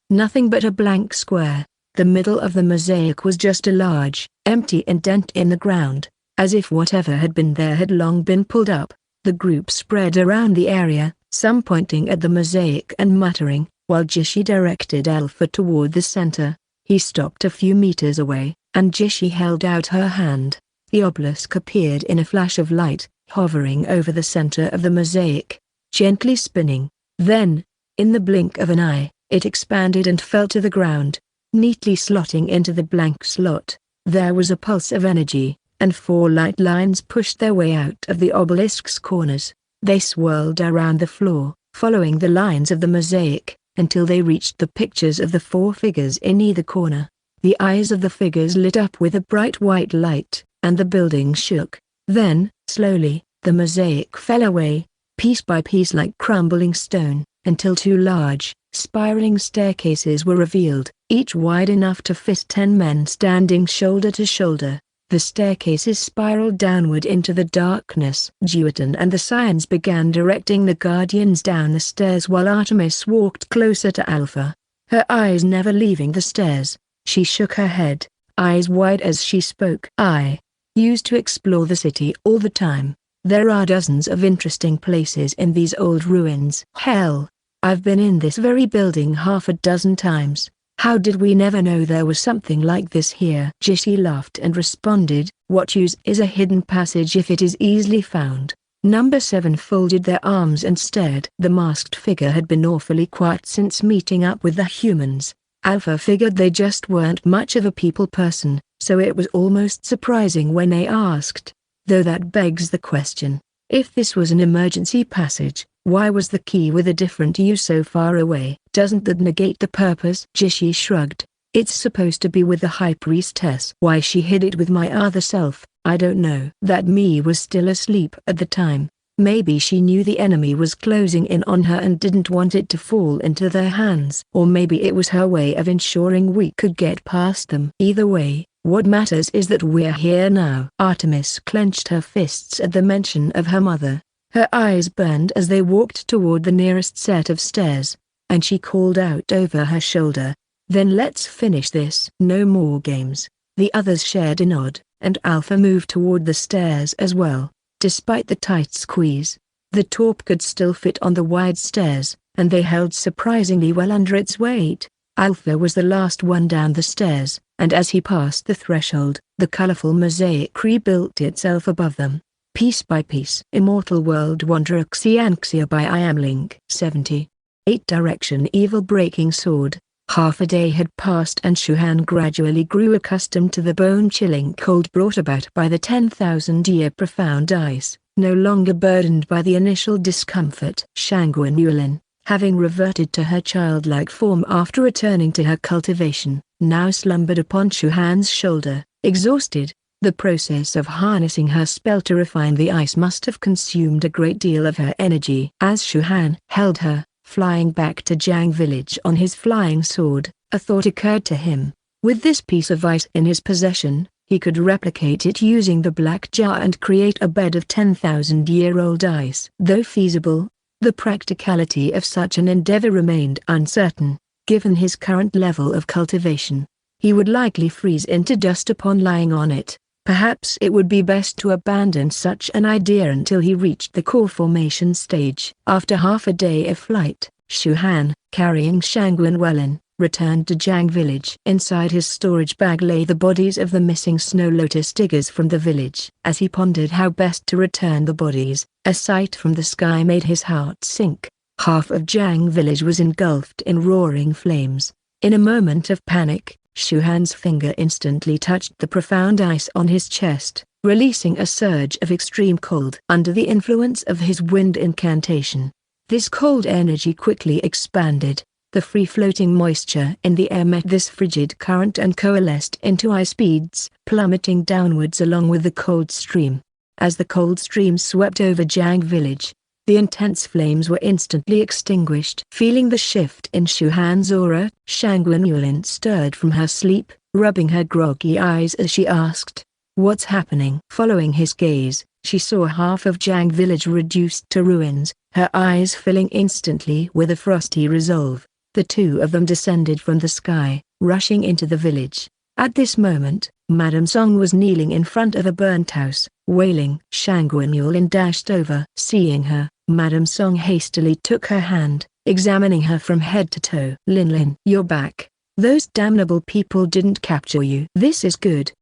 nothing but a blank square. The middle of the mosaic was just a large, empty indent in the ground, as if whatever had been there had long been pulled up. The group spread around the area, some pointing at the mosaic and muttering, while Jishi directed Alpha toward the center. He stopped a few meters away, and Jishi held out her hand. The obelisk appeared in a flash of light, hovering over the center of the mosaic, gently spinning. Then, in the blink of an eye, it expanded and fell to the ground, neatly slotting into the blank slot. There was a pulse of energy, and 4 light lines pushed their way out of the obelisk's corners. They swirled around the floor, following the lines of the mosaic, until they reached the pictures of the 4 figures in either corner. The eyes of the figures lit up with a bright white light, and the building shook. Then, slowly, the mosaic fell away, piece by piece like crumbling stone, until 2 large, spiraling staircases were revealed, each wide enough to fit 10 men standing shoulder to shoulder. The staircases spiraled downward into the darkness. Jewton and the Scions began directing the guardians down the stairs while Artemis walked closer to Alpha, her eyes never leaving the stairs. She shook her head, eyes wide as she spoke. "I used to explore the city all the time. There are dozens of interesting places in these old ruins. Hell, I've been in this very building half a dozen times. How did we never know there was something like this here?" Jishi laughed and responded, "What use is a hidden passage if it is easily found?" Number 7 folded their arms and stared. The masked figure had been awfully quiet since meeting up with the humans. Alpha figured they just weren't much of a people person, so it was almost surprising when they asked. Though that begs the question, if this was an emergency passage, why was the key with a different use so far away? Doesn't that negate the purpose? Jishi shrugged. It's supposed to be with the High Priestess. Why she hid it with my other self, I don't know. That me was still asleep at the time. Maybe she knew the enemy was closing in on her and didn't want it to fall into their hands. Or maybe it was her way of ensuring we could get past them. Either way, what matters is that we're here now. Artemis clenched her fists at the mention of her mother. Her eyes burned as they walked toward the nearest set of stairs, and she called out over her shoulder, "Then let's finish this." "No more games." The others shared a nod, and Alpha moved toward the stairs as well. Despite the tight squeeze, the torp could still fit on the wide stairs, and they held surprisingly well under its weight. Alpha was the last one down the stairs, and as he passed the threshold, the colorful mosaic rebuilt itself above them, piece by piece. Immortal World Wanderer Xianxia by I Am Link 70. 8 Direction Evil Breaking Sword. Half a day had passed and Shuhan gradually grew accustomed to the bone-chilling cold brought about by the 10,000-year profound ice, no longer burdened by the initial discomfort. Shangguan Yulin, having reverted to her childlike form after returning to her cultivation, now slumbered upon Shuhan's shoulder, exhausted. The process of harnessing her spell to refine the ice must have consumed a great deal of her energy. As Shuhan held her, flying back to Jiang village on his flying sword, a thought occurred to him. With this piece of ice in his possession, he could replicate it using the black jar and create a bed of 10,000-year-old ice. Though feasible, the practicality of such an endeavor remained uncertain. Given his current level of cultivation, he would likely freeze into dust upon lying on it. Perhaps it would be best to abandon such an idea until he reached the core formation stage. After half a day of flight, Shuhan, carrying Shangguan Welin, returned to Jiang village. Inside his storage bag lay the bodies of the missing Snow Lotus diggers from the village. As he pondered how best to return the bodies, a sight from the sky made his heart sink. Half of Jiang village was engulfed in roaring flames. In a moment of panic, Shuhan's finger instantly touched the profound ice on his chest, releasing a surge of extreme cold. Under the influence of his wind incantation, this cold energy quickly expanded. The free-floating moisture in the air met this frigid current and coalesced into ice beads, plummeting downwards along with the cold stream. As the cold stream swept over Jiang village, the intense flames were instantly extinguished. Feeling the shift in Shu Han's aura, Shang Yulin stirred from her sleep, rubbing her groggy eyes as she asked, "What's happening?" Following his gaze, she saw half of Jiang village reduced to ruins, her eyes filling instantly with a frosty resolve. The two of them descended from the sky, rushing into the village. At this moment, Madame Song was kneeling in front of a burnt house, wailing. Shang Yulin dashed over. Seeing her, Madame Song hastily took her hand, examining her from head to toe. "Lin, you're back. Those damnable people didn't capture you." "This is good.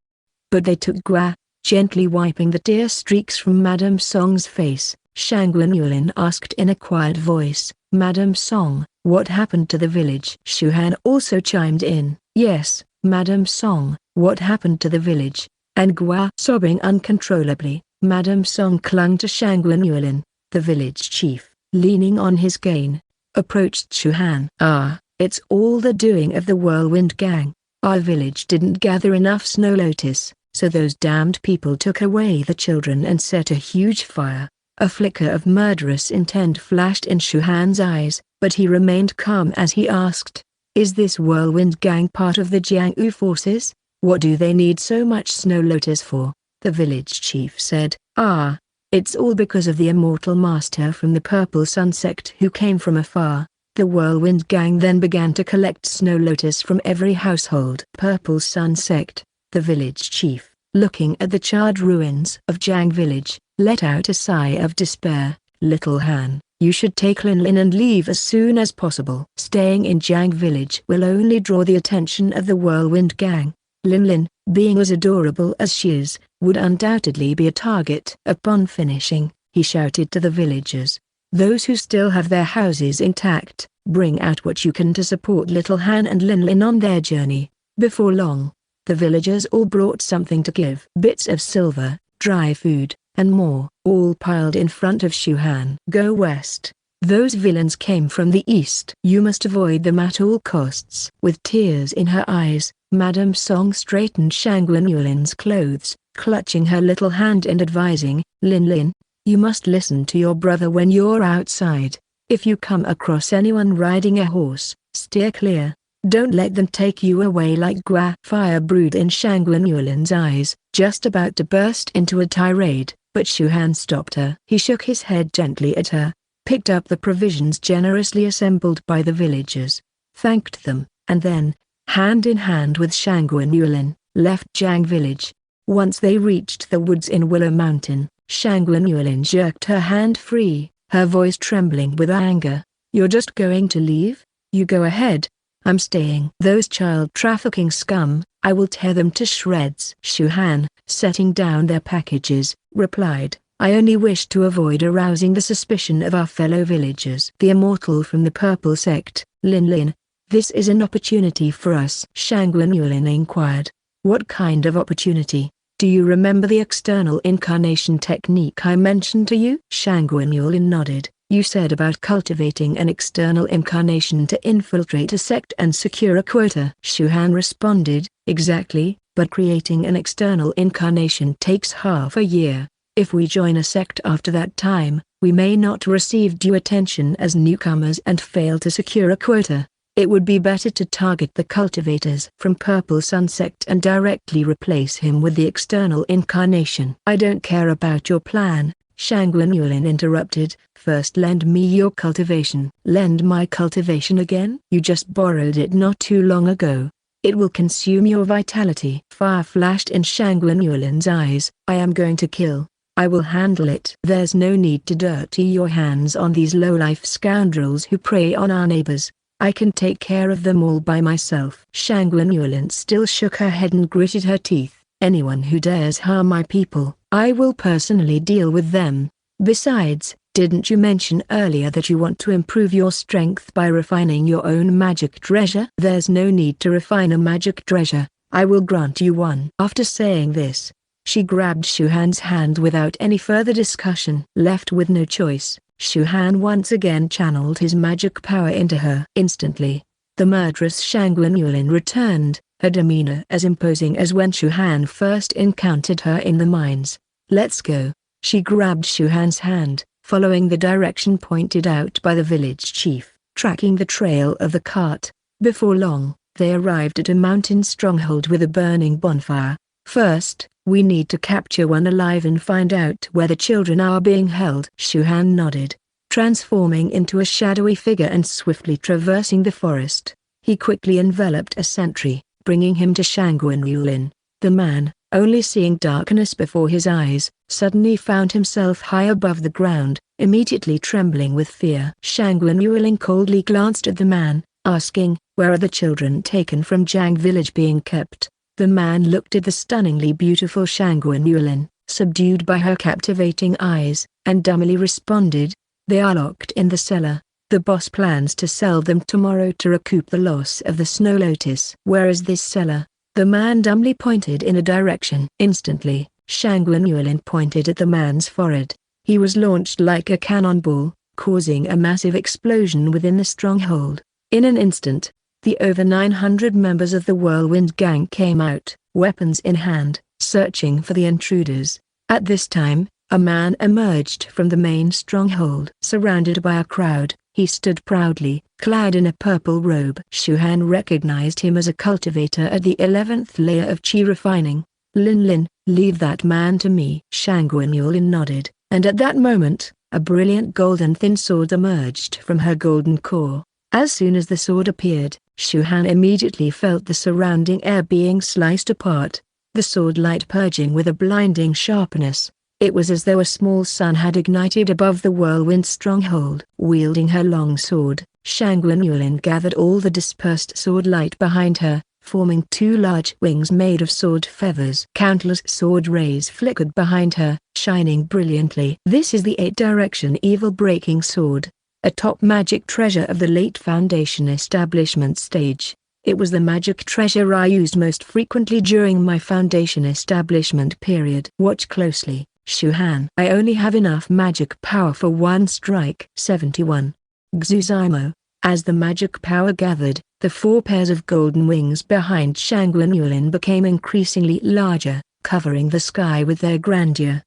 But they took Gua." Gently wiping the tear streaks from Madame Song's face, Shang Yulin asked in a quiet voice, "Madame Song, what happened to the village?" Shu Han also chimed in, "Yes, Madame Song, what happened to the village?" And Gua, sobbing uncontrollably, Madame Song clung to Shang Yulin. The village chief, leaning on his cane, approached Shu Han. "Ah, it's all the doing of the Whirlwind Gang. Our village didn't gather enough snow lotus, so those damned people took away the children and set a huge fire." A flicker of murderous intent flashed in Shu Han's eyes, but he remained calm as he asked, "Is this Whirlwind Gang part of the Jianghu forces? What do they need so much snow lotus for?" The village chief said, "Ah, it's all because of the immortal master from the Purple Sun sect who came from afar." The Whirlwind Gang then began to collect snow lotus from every household. Purple Sun sect. The village chief, looking at the charred ruins of Jiang village, let out a sigh of despair. "Little Han, you should take Lin and leave as soon as possible. Staying in Jiang village will only draw the attention of the Whirlwind Gang. Lin, being as adorable as she is, would undoubtedly be a target." Upon finishing, he shouted to the villagers, "Those who still have their houses intact, bring out what you can to support little Han and Lin on their journey." Before long, the villagers all brought something to give. Bits of silver, dry food, and more, all piled in front of Shu Han. "Go west. Those villains came from the east. You must avoid them at all costs." With tears in her eyes, Madame Song straightened Shang Yulin's clothes, clutching her little hand and advising, Lin, you must listen to your brother when you're outside. If you come across anyone riding a horse, steer clear. Don't let them take you away like Gua." Fire brewed in Shang Yulin's eyes, just about to burst into a tirade, but Shu Han stopped her. He shook his head gently at her, picked up the provisions generously assembled by the villagers, thanked them, and then, hand in hand with Shang Yulin, left Jiang village. Once they reached the woods in Willow Mountain, Shang Yulin jerked her hand free, her voice trembling with anger. "You're just going to leave? You go ahead. I'm staying." "Those child trafficking scum, I will tear them to shreds." Shu Han, setting down their packages, replied, "I only wish to avoid arousing the suspicion of our fellow villagers." "The immortal from the Purple sect, Lin, this is an opportunity for us." Shang Yulin inquired. "What kind of opportunity? Do you remember the external incarnation technique I mentioned to you?" Shang Yulin nodded. "You said about cultivating an external incarnation to infiltrate a sect and secure a quota." Shu Han responded, "Exactly, but creating an external incarnation takes half a year. If we join a sect after that time, we may not receive due attention as newcomers and fail to secure a quota. It would be better to target the cultivators from Purple Sun sect and directly replace him with the external incarnation." "I don't care about your plan," Shang Yulin interrupted. "First lend me your cultivation." "Lend my cultivation again? You just borrowed it not too long ago. It will consume your vitality." Fire flashed in Shang Yulin's eyes. "I am going to kill. I will handle it." "There's no need to dirty your hands on these low-life scoundrels who prey on our neighbors. I can take care of them all by myself." Shang Yulin still shook her head and gritted her teeth. "Anyone who dares harm my people, I will personally deal with them. Besides, didn't you mention earlier that you want to improve your strength by refining your own magic treasure?" "There's no need to refine a magic treasure. I will grant you one." After saying this, she grabbed Shu Han's hand without any further discussion. Left with no choice, Shu Han once again channeled his magic power into her. Instantly, the murderous Shang Yulin returned, her demeanor as imposing as when Shu Han first encountered her in the mines. "Let's go." She grabbed Shu Han's hand, following the direction pointed out by the village chief, tracking the trail of the cart. Before long, they arrived at a mountain stronghold with a burning bonfire. "First, we need to capture one alive and find out where the children are being held." Shu Han nodded, transforming into a shadowy figure and swiftly traversing the forest. He quickly enveloped a sentry, bringing him to Shangguan Yulin. The man, only seeing darkness before his eyes, suddenly found himself high above the ground, immediately trembling with fear. Shangguan Yulin coldly glanced at the man, asking, "Where are the children taken from Jiang village being kept?" The man looked at the stunningly beautiful Shangguan Yulin, subdued by her captivating eyes, and dumbly responded, "They are locked in the cellar. The boss plans to sell them tomorrow to recoup the loss of the Snow Lotus." "Where is this cellar?" The man dumbly pointed in a direction. Instantly, Shangguan Yulin pointed at the man's forehead. He was launched like a cannonball, causing a massive explosion within the stronghold. In an instant, the over 900 members of the Whirlwind Gang came out, weapons in hand, searching for the intruders. At this time, a man emerged from the main stronghold. Surrounded by a crowd, he stood proudly, clad in a purple robe. Shu Han recognized him as a cultivator at the 11th layer of Qi refining. "Lin, leave that man to me." Shangguan Yulin nodded, and at that moment, a brilliant golden thin sword emerged from her golden core. As soon as the sword appeared, Shu Han immediately felt the surrounding air being sliced apart, the sword light purging with a blinding sharpness. It was as though a small sun had ignited above the whirlwind stronghold. Wielding her long sword, Shangguan Yulin gathered all the dispersed sword light behind her, forming two large wings made of sword feathers. Countless sword rays flickered behind her, shining brilliantly. "This is the 8-direction evil-breaking sword, a top magic treasure of the late Foundation establishment stage. It was the magic treasure I used most frequently during my Foundation establishment period." "Watch closely, Shu Han. I only have enough magic power for one strike." 71. Xuzimo. As the magic power gathered, the 4 pairs of golden wings behind Shangguan Yulin became increasingly larger, covering the sky with their grandeur.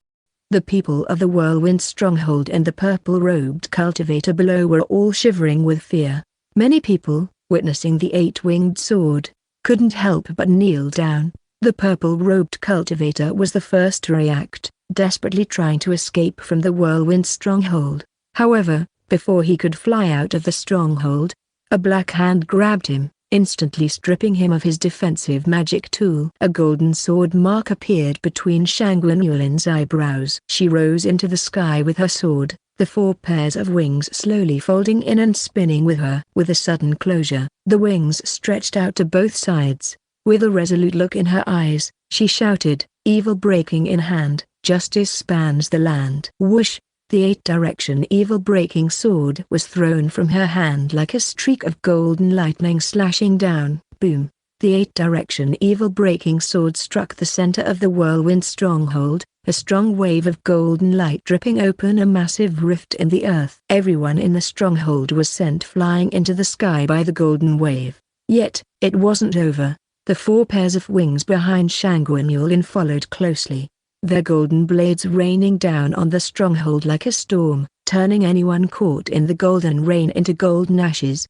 The people of the Whirlwind Stronghold and the purple-robed cultivator below were all shivering with fear. Many people, witnessing the 8-winged sword, couldn't help but kneel down. The purple-robed cultivator was the first to react, desperately trying to escape from the Whirlwind Stronghold. However, before he could fly out of the stronghold, a black hand grabbed him, instantly stripping him of his defensive magic tool. A golden sword mark appeared between Shangguan Yulin's eyebrows. She rose into the sky with her sword, the 4 pairs of wings slowly folding in and spinning with her. With a sudden closure, the wings stretched out to both sides. With a resolute look in her eyes, she shouted, evil breaking in hand, "Justice spans the land." Whoosh! The 8-direction evil-breaking sword was thrown from her hand like a streak of golden lightning slashing down. Boom! The 8-direction evil-breaking sword struck the center of the whirlwind stronghold, a strong wave of golden light dripping open a massive rift in the earth. Everyone in the stronghold was sent flying into the sky by the golden wave. Yet, it wasn't over. The 4 pairs of wings behind Shangguan Yulin followed closely, their golden blades raining down on the stronghold like a storm, turning anyone caught in the golden rain into golden ashes.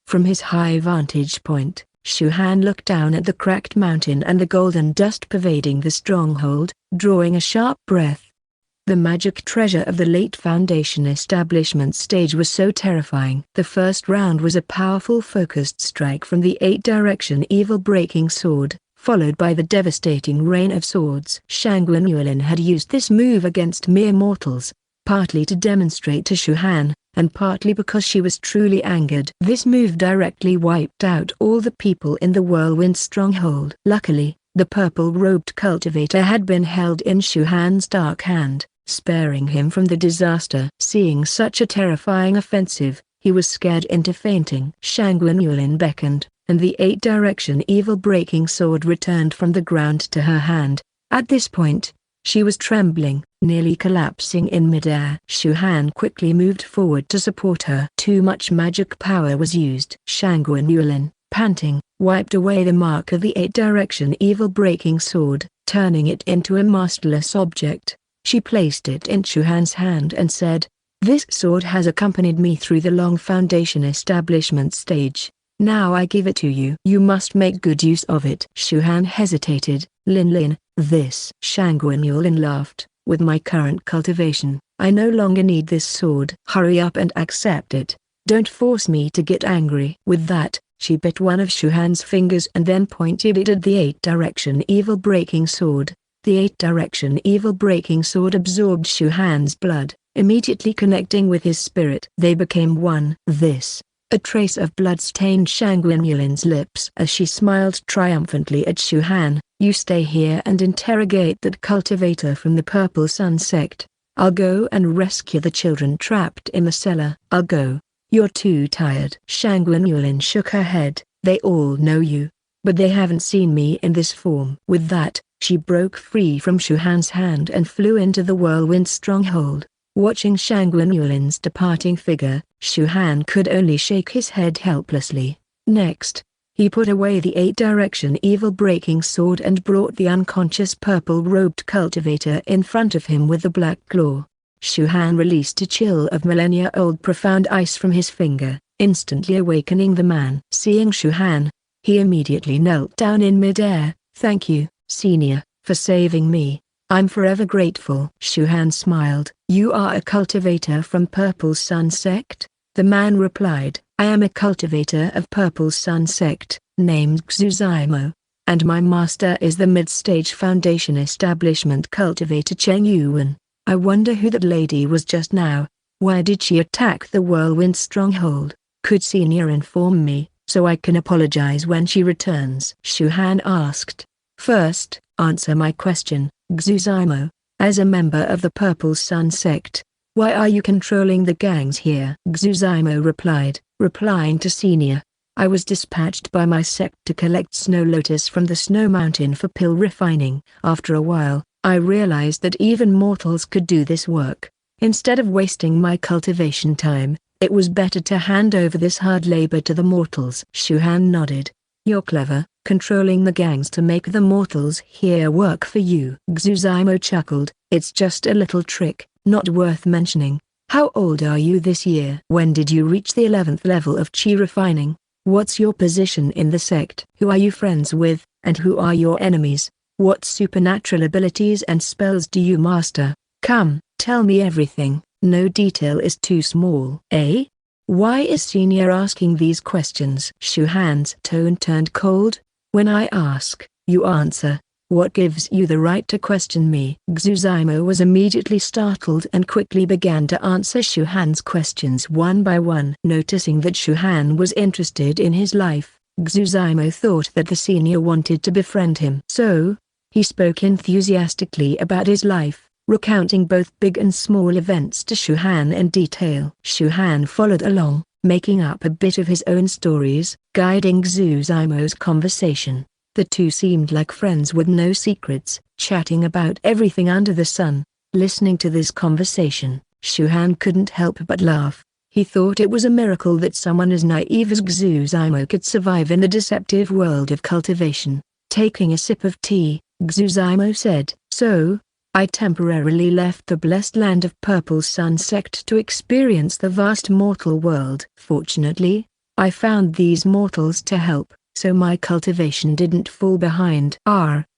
From his high vantage point, Shu Han looked down at the cracked mountain and the golden dust pervading the stronghold, drawing a sharp breath. The magic treasure of the late Foundation establishment stage was so terrifying. The first round was a powerful focused strike from the 8-direction evil-breaking sword, followed by the devastating rain of swords. Shangguan Yulin had used this move against mere mortals, partly to demonstrate to Shu Han, and partly because she was truly angered. This move directly wiped out all the people in the whirlwind stronghold. Luckily, the purple-robed cultivator had been held in Shu Han's dark hand, sparing him from the disaster. Seeing such a terrifying offensive, he was scared into fainting. Shangguan Yulin beckoned, and the 8-direction evil-breaking sword returned from the ground to her hand. At this point, she was trembling, nearly collapsing in midair. Shu Han quickly moved forward to support her. Too much magic power was used. Shangguan Yulin, panting, wiped away the mark of the 8-direction evil-breaking sword, turning it into a masterless object. She placed it in Shu Han's hand and said, "This sword has accompanied me through the long foundation establishment stage. Now I give it to you. You must make good use of it." Shu Han hesitated. Lin, this. Shangguan Yulin laughed. "With my current cultivation, I no longer need this sword. Hurry up and accept it. Don't force me to get angry." With that, she bit one of Shu Han's fingers and then pointed it at the 8-direction evil breaking sword. The 8-direction evil breaking sword absorbed Shu Han's blood, immediately connecting with his spirit. They became one. A trace of blood stained Shangguan Yulin's lips as she smiled triumphantly at Shu Han. "You stay here and interrogate that cultivator from the Purple Sun sect. I'll go and rescue the children trapped in the cellar." "I'll go. You're too tired." Shangguan Yulin shook her head. "They all know you, but they haven't seen me in this form." With that, she broke free from Shu Han's hand and flew into the whirlwind stronghold. Watching Shangguan Yulin's departing figure, Shu Han could only shake his head helplessly. Next, he put away the 8-direction evil breaking sword and brought the unconscious purple-robed cultivator in front of him with the black claw. Shu Han released a chill of millennia-old profound ice from his finger, instantly awakening the man. Seeing Shu Han, he immediately knelt down in midair. "Thank you, Senior, for saving me. I'm forever grateful." Shu Han smiled. "You are a cultivator from Purple Sun sect?" The man replied, "I am a cultivator of Purple Sun sect, named Xuzaimo, and my master is the mid-stage foundation establishment cultivator Cheng Yuan. I wonder who that lady was just now. Why did she attack the whirlwind stronghold? Could Senior inform me, so I can apologize when she returns?" Shu Han asked. "First, answer my question, Xuzaimo. As a member of the Purple Sun sect, why are you controlling the gangs here?" Xuzaimo replied, replying to Senior. "I was dispatched by my sect to collect snow lotus from the snow mountain for pill refining. After a while, I realized that even mortals could do this work. Instead of wasting my cultivation time, it was better to hand over this hard labor to the mortals." Shu Han nodded. "You're clever, controlling the gangs to make the mortals here work for you." Xuzaimo chuckled. "It's just a little trick, not worth mentioning. How old are you this year? When did you reach the 11th level of chi refining? What's your position in the sect? Who are you friends with, and who are your enemies? What supernatural abilities and spells do you master? Come, tell me everything. No detail is too small." "Eh? Why is Senior asking these questions?" Shu Han's tone turned cold. "When I ask, you answer. What gives you the right to question me?" Xuzaimo was immediately startled and quickly began to answer Shu Han's questions one by one. Noticing that Shu Han was interested in his life, Xuzaimo thought that the Senior wanted to befriend him. So, he spoke enthusiastically about his life, recounting both big and small events to Shu Han in detail. Shu Han followed along, making up a bit of his own stories, guiding Xuzaimo's conversation. The two seemed like friends with no secrets, chatting about everything under the sun. Listening to this conversation, Shu Han couldn't help but laugh. He thought it was a miracle that someone as naive as Xuzaimo could survive in the deceptive world of cultivation. Taking a sip of tea, Xuzaimo said, "So, I temporarily left the blessed land of Purple Sun sect to experience the vast mortal world. Fortunately, I found these mortals to help, so my cultivation didn't fall behind.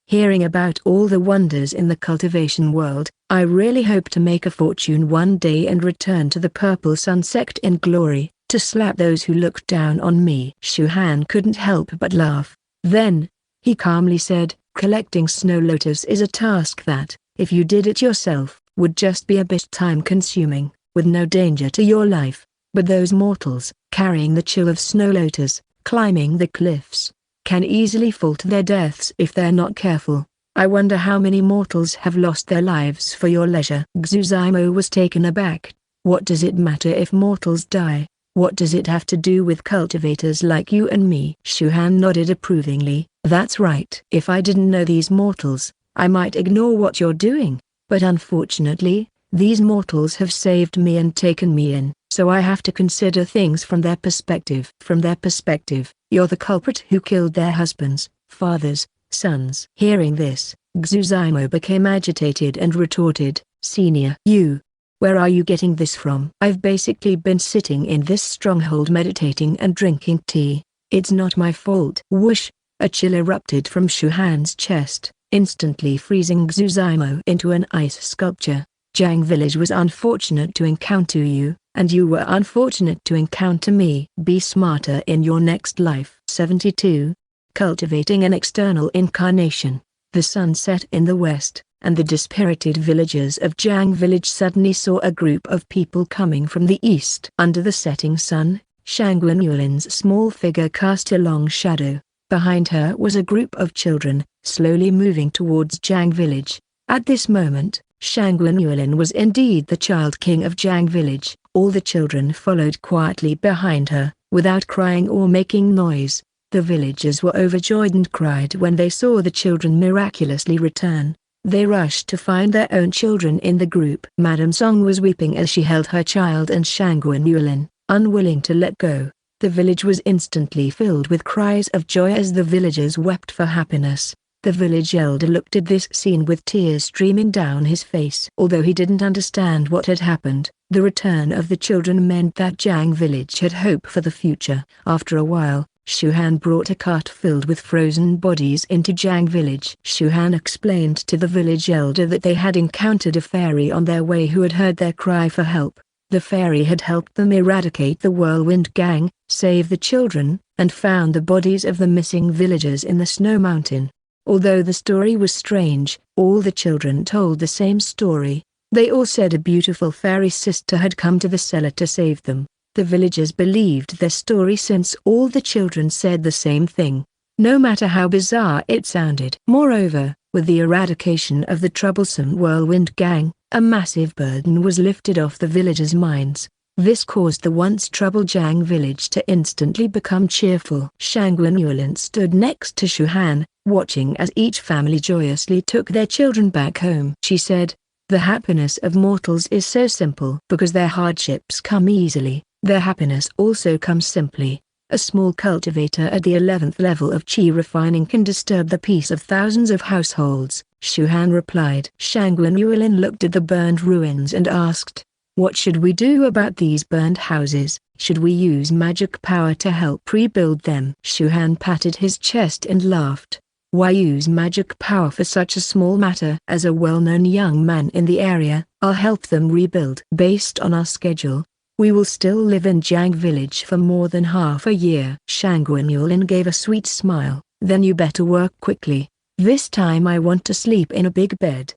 Hearing about all the wonders in the cultivation world, I really hope to make a fortune one day and return to the Purple Sun sect in glory, to slap those who look down on me." Shu Han couldn't help but laugh. Then, he calmly said, "Collecting snow lotus is a task that, if you did it yourself, would just be a bit time-consuming, with no danger to your life. But those mortals, carrying the chill of snow lotus, climbing the cliffs, can easily fall to their deaths if they're not careful. I wonder how many mortals have lost their lives for your leisure." Xuzaimo was taken aback. "What does it matter if mortals die? What does it have to do with cultivators like you and me?" Shu Han nodded approvingly. "That's right. If I didn't know these mortals, I might ignore what you're doing, but unfortunately, these mortals have saved me and taken me in, so I have to consider things from their perspective. From their perspective, you're the culprit who killed their husbands, fathers, sons." Hearing this, Xuzaimo became agitated and retorted, Senior. You. Where are you getting this from? I've basically been sitting in this stronghold meditating and drinking tea. It's not my fault. Whoosh! A chill erupted from Shuhan's chest, instantly freezing Xuzaimo into an ice sculpture. Jiang Village was unfortunate to encounter you, and you were unfortunate to encounter me. Be smarter in your next life. 72. Cultivating an external incarnation. The sun set in the west, and the dispirited villagers of Jiang Village suddenly saw a group of people coming from the east. Under the setting sun, Shangguan Yulin's small figure cast a long shadow. Behind her was a group of children, slowly moving towards Jiang Village. At this moment, Shangguan Yulin was indeed the child king of Jiang Village. All the children followed quietly behind her, without crying or making noise. The villagers were overjoyed and cried when they saw the children miraculously return. They rushed to find their own children in the group. Madame Song was weeping as she held her child and Shangguan Yulin, unwilling to let go. The village was instantly filled with cries of joy as the villagers wept for happiness. The village elder looked at this scene with tears streaming down his face. Although he didn't understand what had happened, the return of the children meant that Jiang Village had hope for the future. After a while, Shuhan brought a cart filled with frozen bodies into Jiang Village. Shuhan explained to the village elder that they had encountered a fairy on their way who had heard their cry for help. The fairy had helped them eradicate the whirlwind gang, save the children, and found the bodies of the missing villagers in the snow mountain. Although the story was strange, all the children told the same story. They all said a beautiful fairy sister had come to the cellar to save them. The villagers believed their story since all the children said the same thing, no matter how bizarre it sounded. Moreover, with the eradication of the troublesome whirlwind gang, a massive burden was lifted off the villagers' minds. This caused the once troubled Jiang Village to instantly become cheerful. Shangguan Yulin stood next to Shuhan, watching as each family joyously took their children back home. She said, "The happiness of mortals is so simple. Because their hardships come easily, their happiness also comes simply. A small cultivator at the 11th level of qi refining can disturb the peace of thousands of households," Shuhan replied. Shangguan Yulin looked at the burned ruins and asked, "What should we do about these burned houses? Should we use magic power to help rebuild them?" Shuhan patted his chest and laughed. "Why use magic power for such a small matter? As a well-known young man in the area, I'll help them rebuild. Based on our schedule, we will still live in Jiang Village for more than half a year." Shangguan Yulin gave a sweet smile. "Then you better work quickly. This time I want to sleep in a big bed."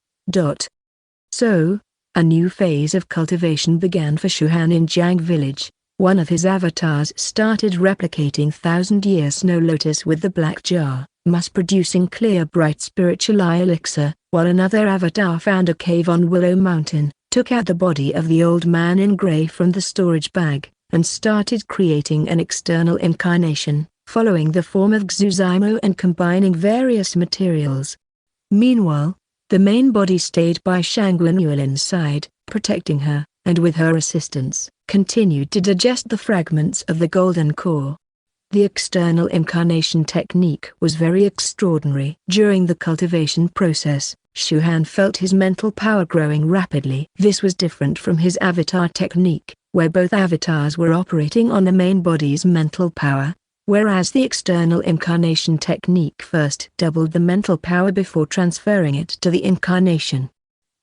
So, a new phase of cultivation began for Shuhan in Jiang Village. One of his avatars started replicating thousand-year snow lotus with the black jar, mass-producing clear bright spiritual eye elixir, while another avatar found a cave on Willow Mountain, took out the body of the old man in grey from the storage bag, and started creating an external incarnation, following the form of Xuzaimo and combining various materials. Meanwhile, the main body stayed by Shangguan Yulin's side, protecting her, and with her assistance, continued to digest the fragments of the golden core. The external incarnation technique was very extraordinary. During the cultivation process, Shuhan felt his mental power growing rapidly. This was different from his avatar technique, where both avatars were operating on the main body's mental power, whereas the external incarnation technique first doubled the mental power before transferring it to the incarnation.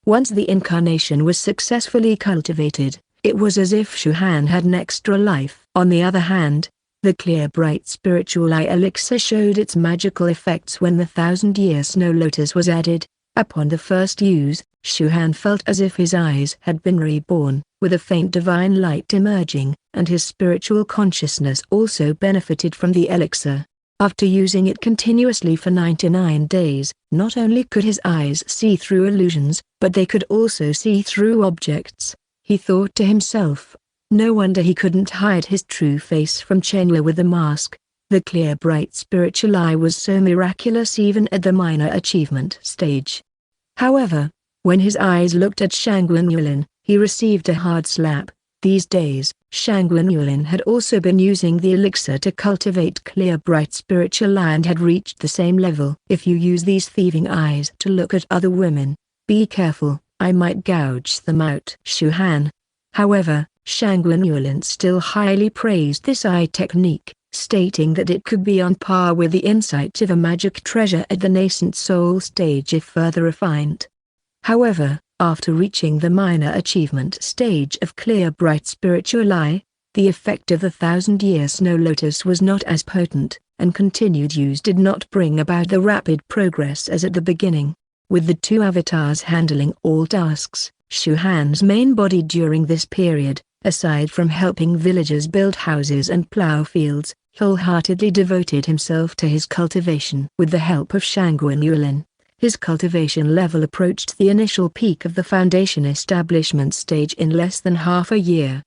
Once the incarnation was successfully cultivated, it was as if Shuhan had an extra life. On the other hand, the clear bright spiritual eye elixir showed its magical effects when the thousand-year snow lotus was added. Upon the first use, Shuhan felt as if his eyes had been reborn, with a faint divine light emerging, and his spiritual consciousness also benefited from the elixir. After using it continuously for 99 days, not only could his eyes see through illusions, but they could also see through objects. He thought to himself, no wonder he couldn't hide his true face from Chenhua with the mask. The clear bright spiritual eye was so miraculous even at the minor achievement stage. However, when his eyes looked at Shangguan Yulin, he received a hard slap. These days, Shangguan Yulin had also been using the elixir to cultivate clear bright spiritual eye and had reached the same level. If you use these thieving eyes to look at other women, be careful, I might gouge them out. Shu Han. However, Shangguan Yulin still highly praised this eye technique, stating that it could be on par with the insight of a magic treasure at the nascent soul stage if further refined. However, after reaching the minor achievement stage of clear bright spiritual eye, the effect of the 1,000-year snow lotus was not as potent, and continued use did not bring about the rapid progress as at the beginning. With the two avatars handling all tasks, Shu Han's main body during this period, aside from helping villagers build houses and plow fields, wholeheartedly devoted himself to his cultivation. With the help of Shangguan Yulin, his cultivation level approached the initial peak of the foundation establishment stage in less than half a year.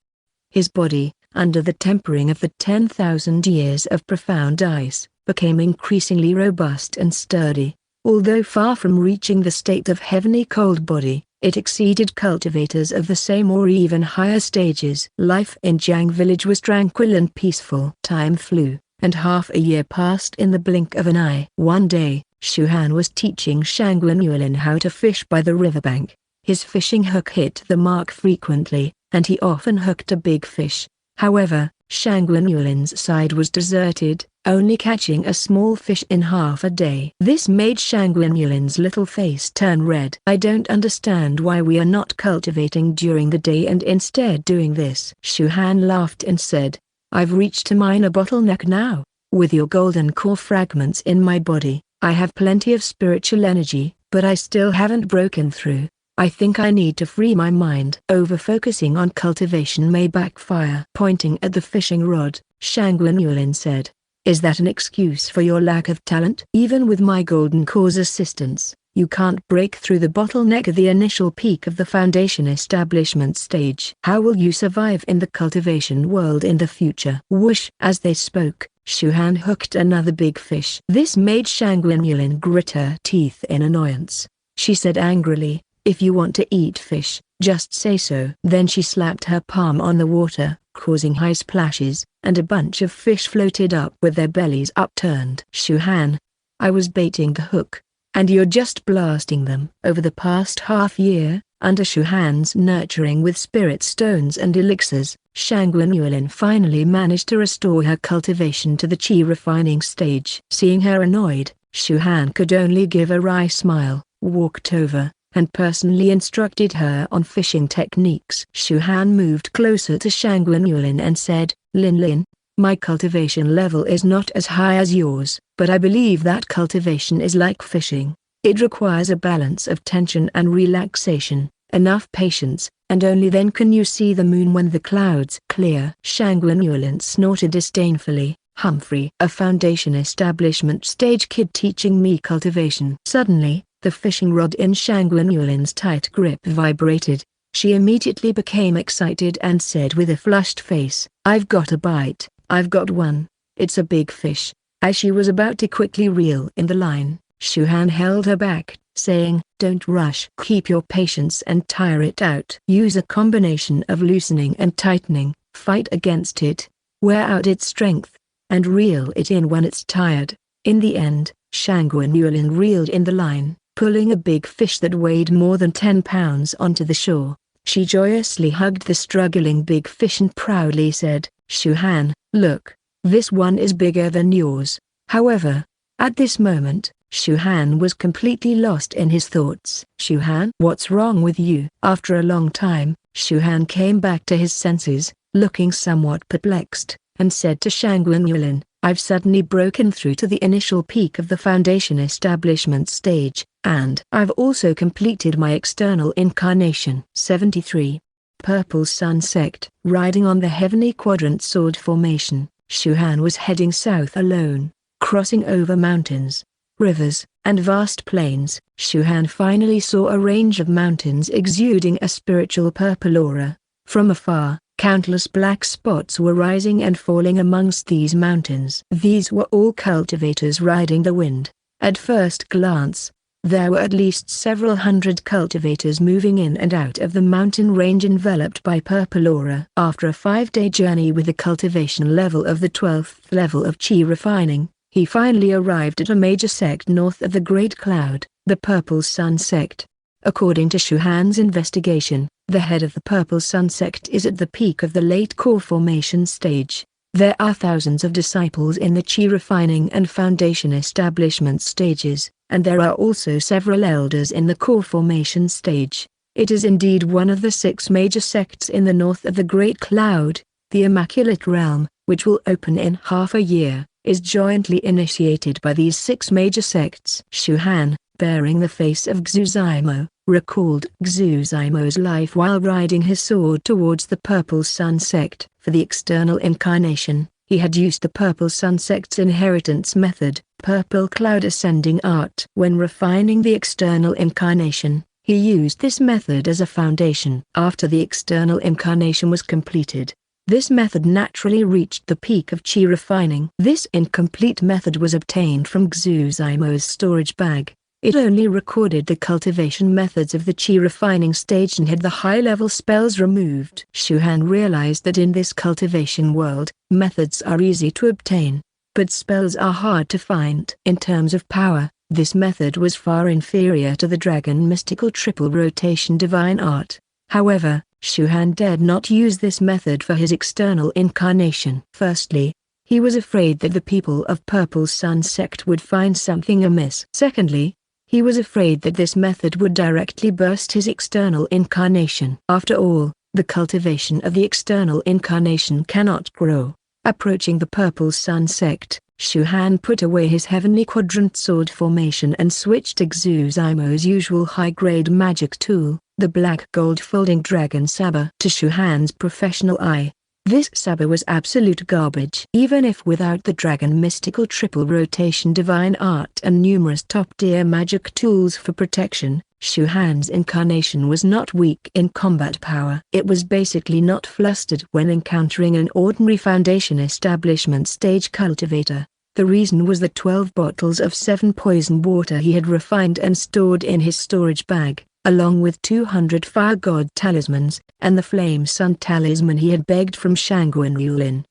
His body, under the tempering of the 10,000 years of profound ice, became increasingly robust and sturdy. Although far from reaching the state of heavenly cold body, it exceeded cultivators of the same or even higher stages. Life in Jiang village was tranquil and peaceful. Time flew, and half a year passed in the blink of an eye. One day, Shu Han was teaching Shangguan Yulin how to fish by the riverbank. His fishing hook hit the mark frequently, and he often hooked a big fish. However, Shangguan Yulin's side was deserted, only catching a small fish in half a day. This made Shangguan Yulin's little face turn red. I don't understand why we are not cultivating during the day and instead doing this. Shu Han laughed and said, I've reached a minor bottleneck now. With your golden core fragments in my body, I have plenty of spiritual energy, but I still haven't broken through. I think I need to free my mind. Over-focusing on cultivation may backfire. Pointing at the fishing rod, Shangguan Yulin said, Is that an excuse for your lack of talent? Even with my golden core's assistance, you can't break through the bottleneck at the initial peak of the foundation establishment stage. How will you survive in the cultivation world in the future? Whoosh! As they spoke, Shu Han hooked another big fish. This made Shangguan Yulin grit her teeth in annoyance. She said angrily, If you want to eat fish, just say so. Then she slapped her palm on the water, causing high splashes, and a bunch of fish floated up with their bellies upturned. Shu Han, I was baiting the hook, and you're just blasting them. Over the past half year, under Shu Han's nurturing with spirit stones and elixirs, Shangguan Yulin finally managed to restore her cultivation to the qi refining stage. Seeing her annoyed, Shu Han could only give a wry smile, walked over, and personally instructed her on fishing techniques. Shu Han moved closer to Shangguan Yulin and said, Lin Lin, my cultivation level is not as high as yours, but I believe that cultivation is like fishing. It requires a balance of tension and relaxation, enough patience, and only then can you see the moon when the clouds clear. Shangguan Yulin snorted disdainfully, Humphrey, a foundation establishment stage kid teaching me cultivation. Suddenly, the fishing rod in Shangguan Yulin's tight grip vibrated. She immediately became excited and said with a flushed face, I've got a bite, I've got one. It's a big fish. As she was about to quickly reel in the line, Shu Han held her back, saying, Don't rush. Keep your patience and tire it out. Use a combination of loosening and tightening, fight against it, wear out its strength, and reel it in when it's tired. In the end, Shangguan Yulin reeled in the line, pulling a big fish that weighed more than 10 pounds onto the shore. She joyously hugged the struggling big fish and proudly said, Shu Han, look, this one is bigger than yours. However, at this moment, Shu Han was completely lost in his thoughts. Shu Han? What's wrong with you? After a long time, Shu Han came back to his senses, looking somewhat perplexed, and said to Shangguan Yulin, I've suddenly broken through to the initial peak of the foundation establishment stage, and I've also completed my external incarnation. 73. Purple Sun Sect. Riding on the heavenly quadrant sword formation, Shu Han was heading south alone, crossing over mountains, rivers, and vast plains. Shu Han finally saw a range of mountains exuding a spiritual purple aura. From afar, countless black spots were rising and falling amongst these mountains. These were all cultivators riding the wind. At first glance, there were at least several hundred cultivators moving in and out of the mountain range enveloped by purple aura. After a 5-day journey with the cultivation level of the 12th level of qi refining, he finally arrived at a major sect north of the Great Cloud, the Purple Sun Sect. According to Shuhan's investigation, the head of the Purple Sun sect is at the peak of the late core formation stage. There are thousands of disciples in the Qi refining and foundation establishment stages, and there are also several elders in the core formation stage. It is indeed one of the 6 major sects in the north of the Great Cloud. The Immaculate Realm, which will open in half a year, is jointly initiated by these 6 major sects. Shuhan, bearing the face of Xuzaimo, recalled Xuzaimo's life while riding his sword towards the Purple Sun sect. For the external incarnation, he had used the Purple Sun sect's inheritance method, Purple Cloud Ascending Art. When refining the external incarnation, he used this method as a foundation. After the external incarnation was completed, this method naturally reached the peak of Qi refining. This incomplete method was obtained from Xuzaimo's storage bag. It only recorded the cultivation methods of the Qi refining stage and had the high-level spells removed. Shuhan realized that in this cultivation world, methods are easy to obtain, but spells are hard to find. In terms of power, this method was far inferior to the Dragon Mystical Triple Rotation Divine Art. However, Shuhan dared not use this method for his external incarnation. Firstly, he was afraid that the people of Purple Sun sect would find something amiss. Secondly, he was afraid that this method would directly burst his external incarnation. After all, the cultivation of the external incarnation cannot grow. Approaching the Purple Sun sect, Shuhan put away his heavenly quadrant sword formation and switched to Xuzaimo's usual high-grade magic tool, the black gold folding dragon saber. To Shuhan's professional eye, this saber was absolute garbage. Even if without the Dragon Mystical Triple Rotation Divine Art and numerous top-tier magic tools for protection, Shuhan's incarnation was not weak in combat power. It was basically not flustered when encountering an ordinary foundation establishment stage cultivator. The reason was the 12 bottles of 7 poison water he had refined and stored in his storage bag, along with 200 Fire God talismans, and the Flame Sun talisman he had begged from Shangguan Yulin.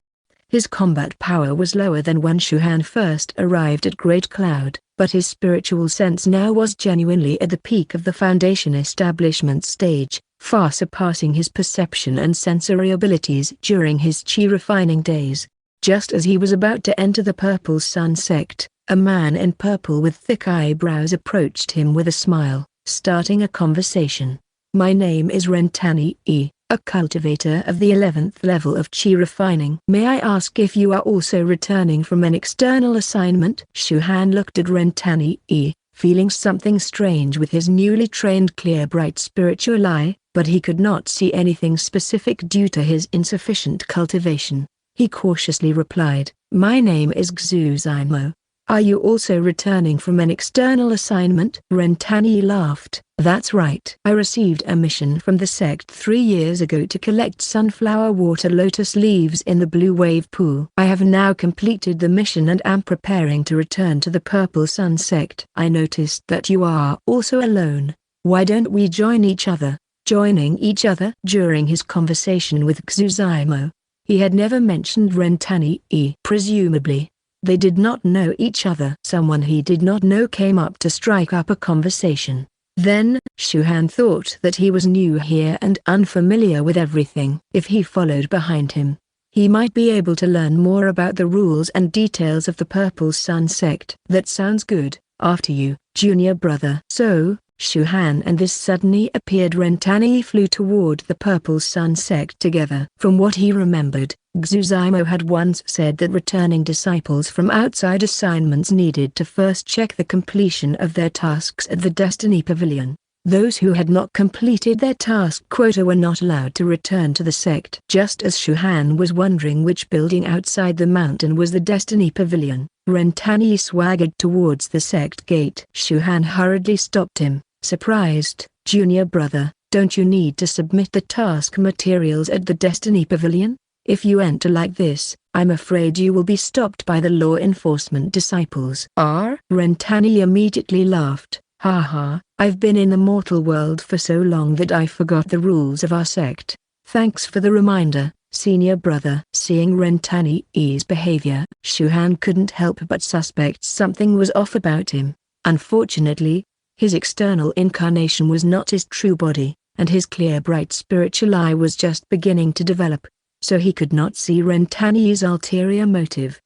His combat power was lower than when Shuhan first arrived at Great Cloud, but his spiritual sense now was genuinely at the peak of the foundation establishment stage, far surpassing his perception and sensory abilities during his Qi refining days. Just as he was about to enter the Purple Sun sect, a man in purple with thick eyebrows approached him with a smile, starting a conversation. "My name is Rentani E, a cultivator of the 11th level of Qi refining. May I ask if you are also returning from an external assignment?" Shuhan looked at Rentani E, feeling something strange with his newly trained clear bright spiritual eye, but he could not see anything specific due to his insufficient cultivation. He cautiously replied, "My name is Xuzaimo. Are you also returning from an external assignment?" Rentani laughed. "That's right. I received a mission from the sect 3 years ago to collect sunflower water lotus leaves in the Blue Wave Pool. I have now completed the mission and am preparing to return to the Purple Sun sect. I noticed that you are also alone. Why don't we join each other?" Joining each other? During his conversation with Xuzaimo, he had never mentioned Rentani E. Presumably, they did not know each other. Someone he did not know came up to strike up a conversation. Then, Shuhan thought that he was new here and unfamiliar with everything. If he followed behind him, he might be able to learn more about the rules and details of the Purple Sun sect. "That sounds good. After you, junior brother." So, Shuhan and this suddenly appeared Rentani flew toward the Purple Sun sect together. From what he remembered, Xuzaimo had once said that returning disciples from outside assignments needed to first check the completion of their tasks at the Destiny Pavilion. Those who had not completed their task quota were not allowed to return to the sect. Just as Shuhan was wondering which building outside the mountain was the Destiny Pavilion, Rentani swaggered towards the sect gate. Shuhan hurriedly stopped him, surprised. "Junior brother, don't you need to submit the task materials at the Destiny Pavilion? If you enter like this, I'm afraid you will be stopped by the law enforcement disciples." Rentani immediately laughed. "Ha ha, I've been in the mortal world for so long that I forgot the rules of our sect. Thanks for the reminder, senior brother." Seeing Rentani's behavior, Shuhan couldn't help but suspect something was off about him. Unfortunately, His external incarnation was not his true body, and his clear bright spiritual eye was just beginning to develop, so he could not see Ren Tani's ulterior motive.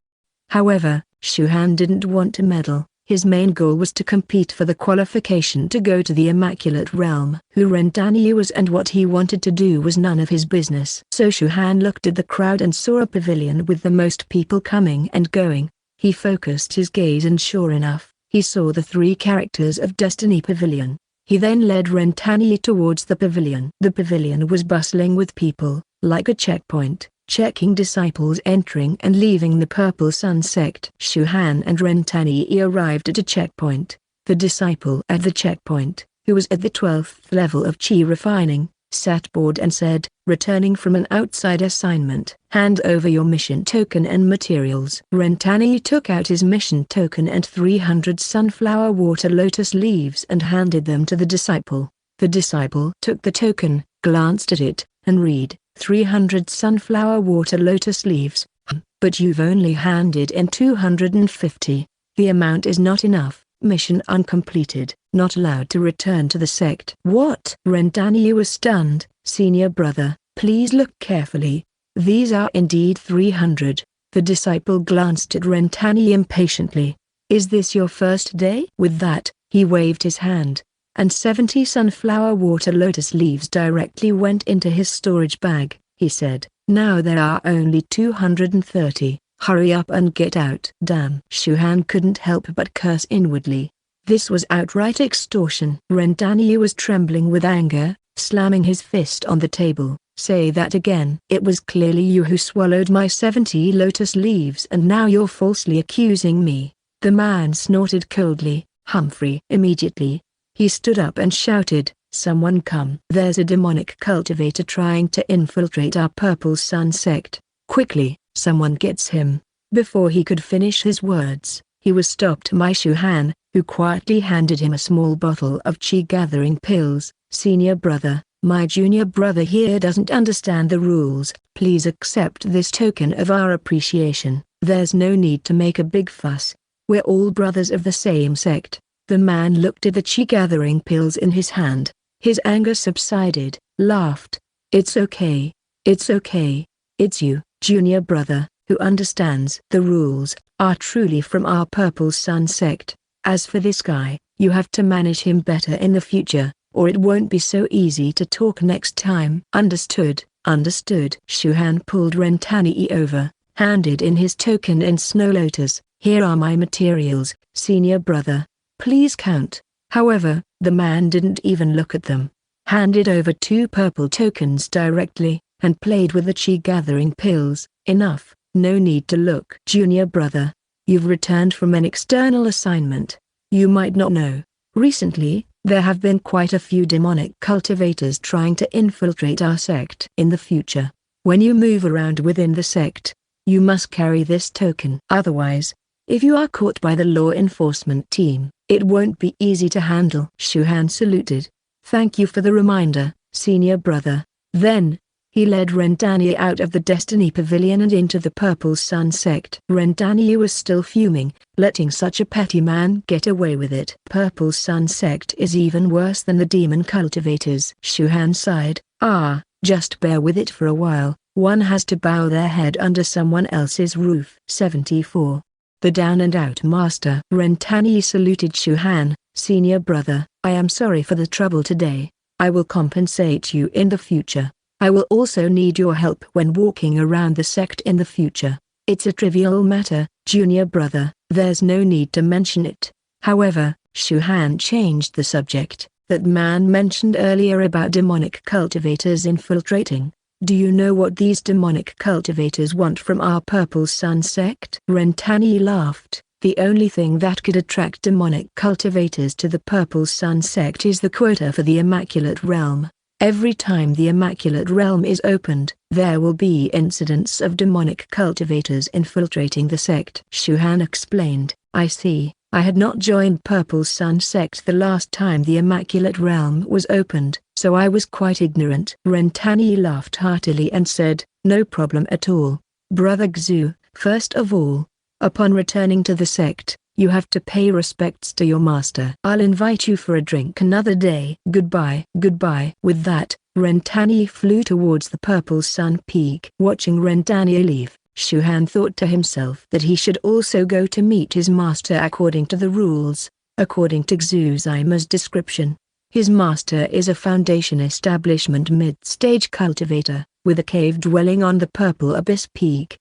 However, Shu Han didn't want to meddle. His main goal was to compete for the qualification to go to the Immaculate Realm. Who Ren Tani was and what he wanted to do was none of his business. So Shu Han looked at the crowd and saw a pavilion with the most people coming and going. He focused his gaze and sure enough, he saw the 3 characters of Destiny Pavilion. He then led Ren Tani towards the pavilion. The pavilion was bustling with people, like a checkpoint, checking disciples entering and leaving the Purple Sun sect. Shu Han and Ren Tani arrived at a checkpoint. The disciple at the checkpoint, who was at the 12th level of Qi refining, sat bored and said, returning from an outside assignment, hand over your mission token and materials. Ren Tani took out his mission token and 300 sunflower water lotus leaves and handed them to the disciple. The disciple took the token, glanced at it, and read, 300 sunflower water lotus leaves. But you've only handed in 250. The amount is not enough. Mission uncompleted, not allowed to return to the sect. What? Ren Tani was stunned. Senior brother, please look carefully. These are indeed 300. The disciple glanced at Ren Tani impatiently. Is this your first day? With that, he waved his hand, and 70 sunflower water lotus leaves directly went into his storage bag. He said, now there are only 230. Hurry up and get out. Damn. Shu Han couldn't help but curse inwardly. This was outright extortion. Ren Tani was trembling with anger, slamming his fist on the table. Say that again. It was clearly you who swallowed my 70 lotus leaves and now you're falsely accusing me. The man snorted coldly. Humphrey. Immediately, he stood up and shouted, someone come. There's a demonic cultivator trying to infiltrate our Purple Sun sect. Quickly. Someone gets him. Before he could finish his words, he was stopped by Shu Han, who quietly handed him a small bottle of Qi-gathering pills. Senior brother, my junior brother here doesn't understand the rules. Please accept this token of our appreciation. There's no need to make a big fuss. We're all brothers of the same sect. The man looked at the Qi-gathering pills in his hand. His anger subsided, laughed. It's okay. It's okay. It's you, junior brother, who understands the rules, are truly from our Purple Sun sect. As for this guy, you have to manage him better in the future, or it won't be so easy to talk next time. Understood, understood. Shu Han pulled Ren Tani over, handed in his token and snow lotus. Here are my materials, senior brother. Please count. However, the man didn't even look at them. Handed over 2 purple tokens directly, and played with the Qi-gathering pills. Enough, no need to look. Junior brother, you've returned from an external assignment. You might not know, recently, there have been quite a few demonic cultivators trying to infiltrate our sect. In the future, when you move around within the sect, you must carry this token. Otherwise, if you are caught by the law enforcement team, it won't be easy to handle. Shu Han saluted. Thank you for the reminder, senior brother. Then, he led Ren Tani out of the Destiny Pavilion and into the Purple Sun sect. Ren Tani was still fuming, letting such a petty man get away with it. Purple Sun sect is even worse than the demon cultivators. Shu Han sighed. Just bear with it for a while. One has to bow their head under someone else's roof. 74. The Down and Out Master. Ren Tani saluted Shu Han. Senior brother, I am sorry for the trouble today. I will compensate you in the future. I will also need your help when walking around the sect in the future. It's a trivial matter, junior brother, there's no need to mention it. However, Shu Han changed the subject. That man mentioned earlier about demonic cultivators infiltrating. Do you know what these demonic cultivators want from our Purple Sun sect? Ren Tani laughed. The only thing that could attract demonic cultivators to the Purple Sun sect is the quota for the Immaculate Realm. Every time the Immaculate Realm is opened, there will be incidents of demonic cultivators infiltrating the sect. Shu Han explained. I see. I had not joined Purple Sun sect the last time the Immaculate Realm was opened, so I was quite ignorant. Ren Tani laughed heartily and said, no problem at all. Brother Xu, first of all, upon returning to the sect, You have to pay respects to your master. I'll invite you for a drink another day. Goodbye. Goodbye. With that, Rentania flew towards the Purple Sun Peak. Watching Rentania leave, Shu Han thought to himself that he should also go to meet his master according to the rules. According to Xu Zima's description, his master is a Foundation Establishment mid-stage cultivator, with a cave dwelling on the Purple Abyss Peak.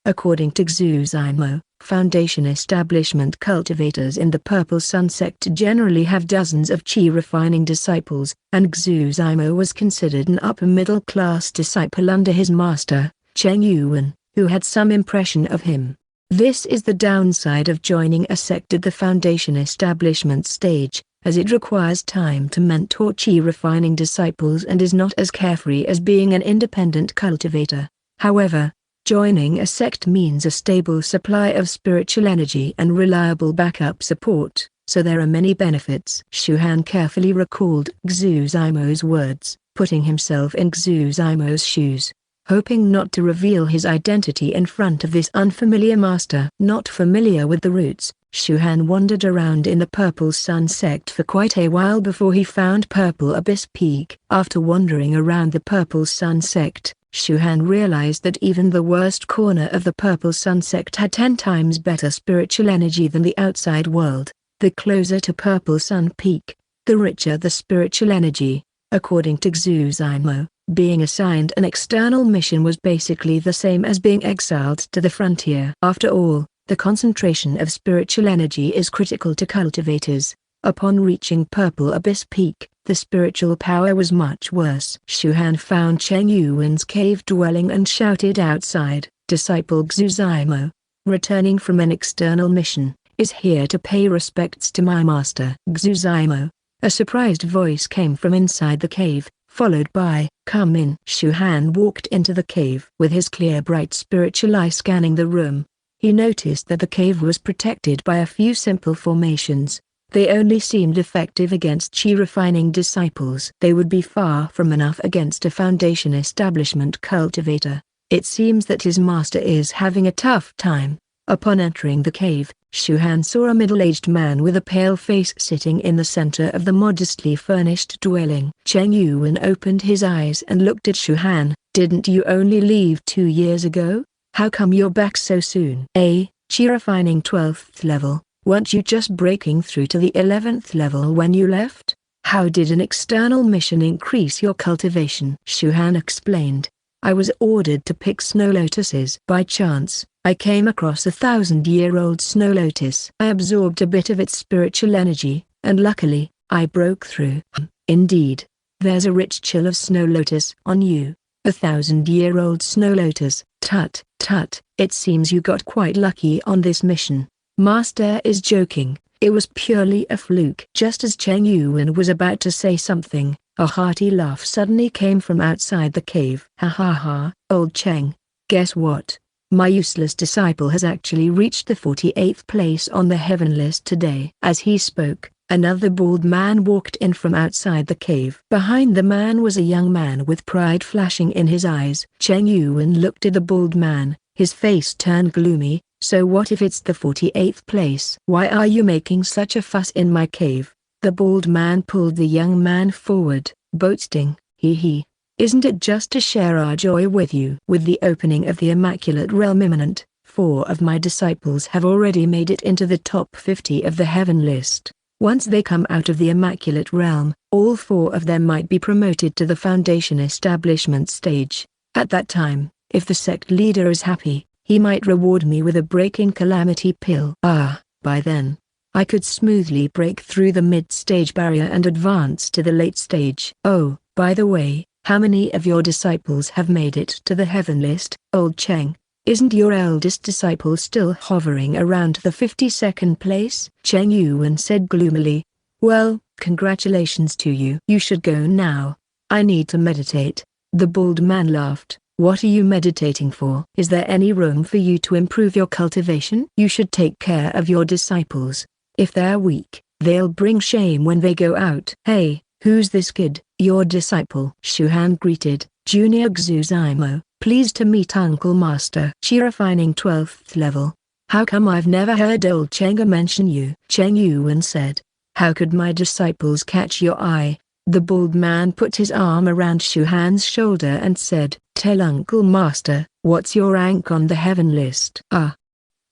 According to Xu Zima, Foundation Establishment cultivators in the Purple Sun sect generally have dozens of qi refining disciples, and Xu Zima was considered an upper-middle class disciple under his master, Cheng Yuan, who had some impression of him. This is the downside of joining a sect at the Foundation Establishment stage, as it requires time to mentor qi refining disciples and is not as carefree as being an independent cultivator. However, joining a sect means a stable supply of spiritual energy and reliable backup support, so there are many benefits. Shu Han carefully recalled Xu Zima's words, putting himself in Xu Zima's shoes, hoping not to reveal his identity in front of this unfamiliar master. Not familiar with the routes, Shu Han wandered around in the Purple Sun sect for quite a while before he found Purple Abyss Peak. After wandering around the Purple Sun sect, Shu Han realized that even the worst corner of the Purple Sun sect had 10 times better spiritual energy than the outside world. The closer to Purple Sun Peak, the richer the spiritual energy. According to Xu Zima, being assigned an external mission was basically the same as being exiled to the frontier. After all, the concentration of spiritual energy is critical to cultivators. Upon reaching Purple Abyss Peak, the spiritual power was much worse. Shu Han found Cheng Yuan's cave dwelling and shouted outside, "Disciple Xu Zima, returning from an external mission, is here to pay respects to my master." "Xu Zima." A surprised voice came from inside the cave, followed by, "Come in." Shu Han walked into the cave. With his clear bright spiritual eye scanning the room, he noticed that the cave was protected by a few simple formations. They only seemed effective against qi refining disciples. They would be far from enough against a Foundation Establishment cultivator. It seems that his master is having a tough time. Upon entering the cave, Shu Han saw a middle-aged man with a pale face sitting in the center of the modestly furnished dwelling. Cheng Yuan opened his eyes and looked at Shu Han. "Didn't you only leave 2 years ago? How come you're back so soon?" Qi refining 12th level. Weren't you just breaking through to the 11th level when you left? How did an external mission increase your cultivation?" Shu Han explained. "I was ordered to pick snow lotuses. By chance, I came across a 1,000-year-old snow lotus. I absorbed a bit of its spiritual energy, and luckily, I broke through." "Indeed. There's a rich chill of snow lotus on you. A 1,000-year-old snow lotus. Tut, tut. It seems you got quite lucky on this mission. Master is joking. It was purely a fluke." Just as Cheng Yuan was about to say something, a hearty laugh suddenly came from outside the cave. "Ha ha ha, old Cheng. Guess what? My useless disciple has actually reached the 48th place on the heaven list today." As he spoke, another bald man walked in from outside the cave. Behind the man was a young man with pride flashing in his eyes. Cheng Yuan looked at the bald man, his face turned gloomy. "So what if it's the 48th place? Why are you making such a fuss in my cave?" The bald man pulled the young man forward, boasting, "Hee. Isn't it just to share our joy with you?" With the opening of the Immaculate Realm imminent, 4 of my disciples have already made it into the top 50 of the heaven list. Once they come out of the Immaculate Realm, all 4 of them might be promoted to the Foundation Establishment stage. At that time, if the sect leader is happy, he might reward me with a breaking calamity pill. By then, I could smoothly break through the mid-stage barrier and advance to the late stage. "Oh, by the way, how many of your disciples have made it to the heaven list?" "Old Cheng, isn't your eldest disciple still hovering around the 52nd place?" Cheng Yuan said gloomily. "Well, congratulations to you. You should go now. I need to meditate." The bald man laughed. "What are you meditating for? Is there any room for you to improve your cultivation? You should take care of your disciples. If they're weak, they'll bring shame when they go out." "Hey, who's this kid?" "Your disciple." Shu Han greeted, "Junior Xu Zima, pleased to meet Uncle Master." Qi refining 12th level. How come I've never heard old Cheng'e mention you? Cheng Yuan said. How could my disciples catch your eye? The bald man put his arm around Shu Han's shoulder and said, Tell Uncle Master, what's your rank on the heaven list? Ah,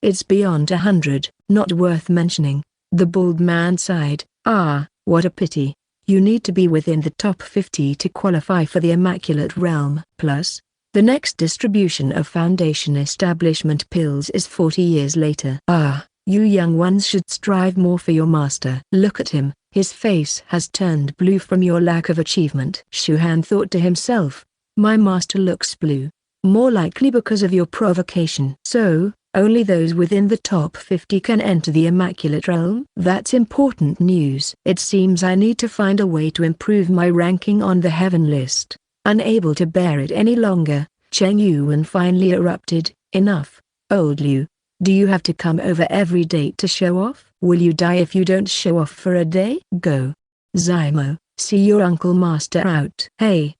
it's beyond 100, not worth mentioning. The bald man sighed. Ah, what a pity. You need to be within the top 50 to qualify for the Immaculate Realm. Plus, the next distribution of Foundation Establishment pills is 40 years later. Ah, you young ones should strive more for your master. Look at him, his face has turned blue from your lack of achievement. Shu Han thought to himself, my master looks blue. More likely because of your provocation. So, only those within the top 50 can enter the Immaculate Realm? That's important news. It seems I need to find a way to improve my ranking on the heaven list. Unable to bear it any longer, Cheng Yuan finally erupted, Enough, old Liu. Do you have to come over every day to show off? Will you die if you don't show off for a day? Go. Zimo, see your uncle master out. Hey,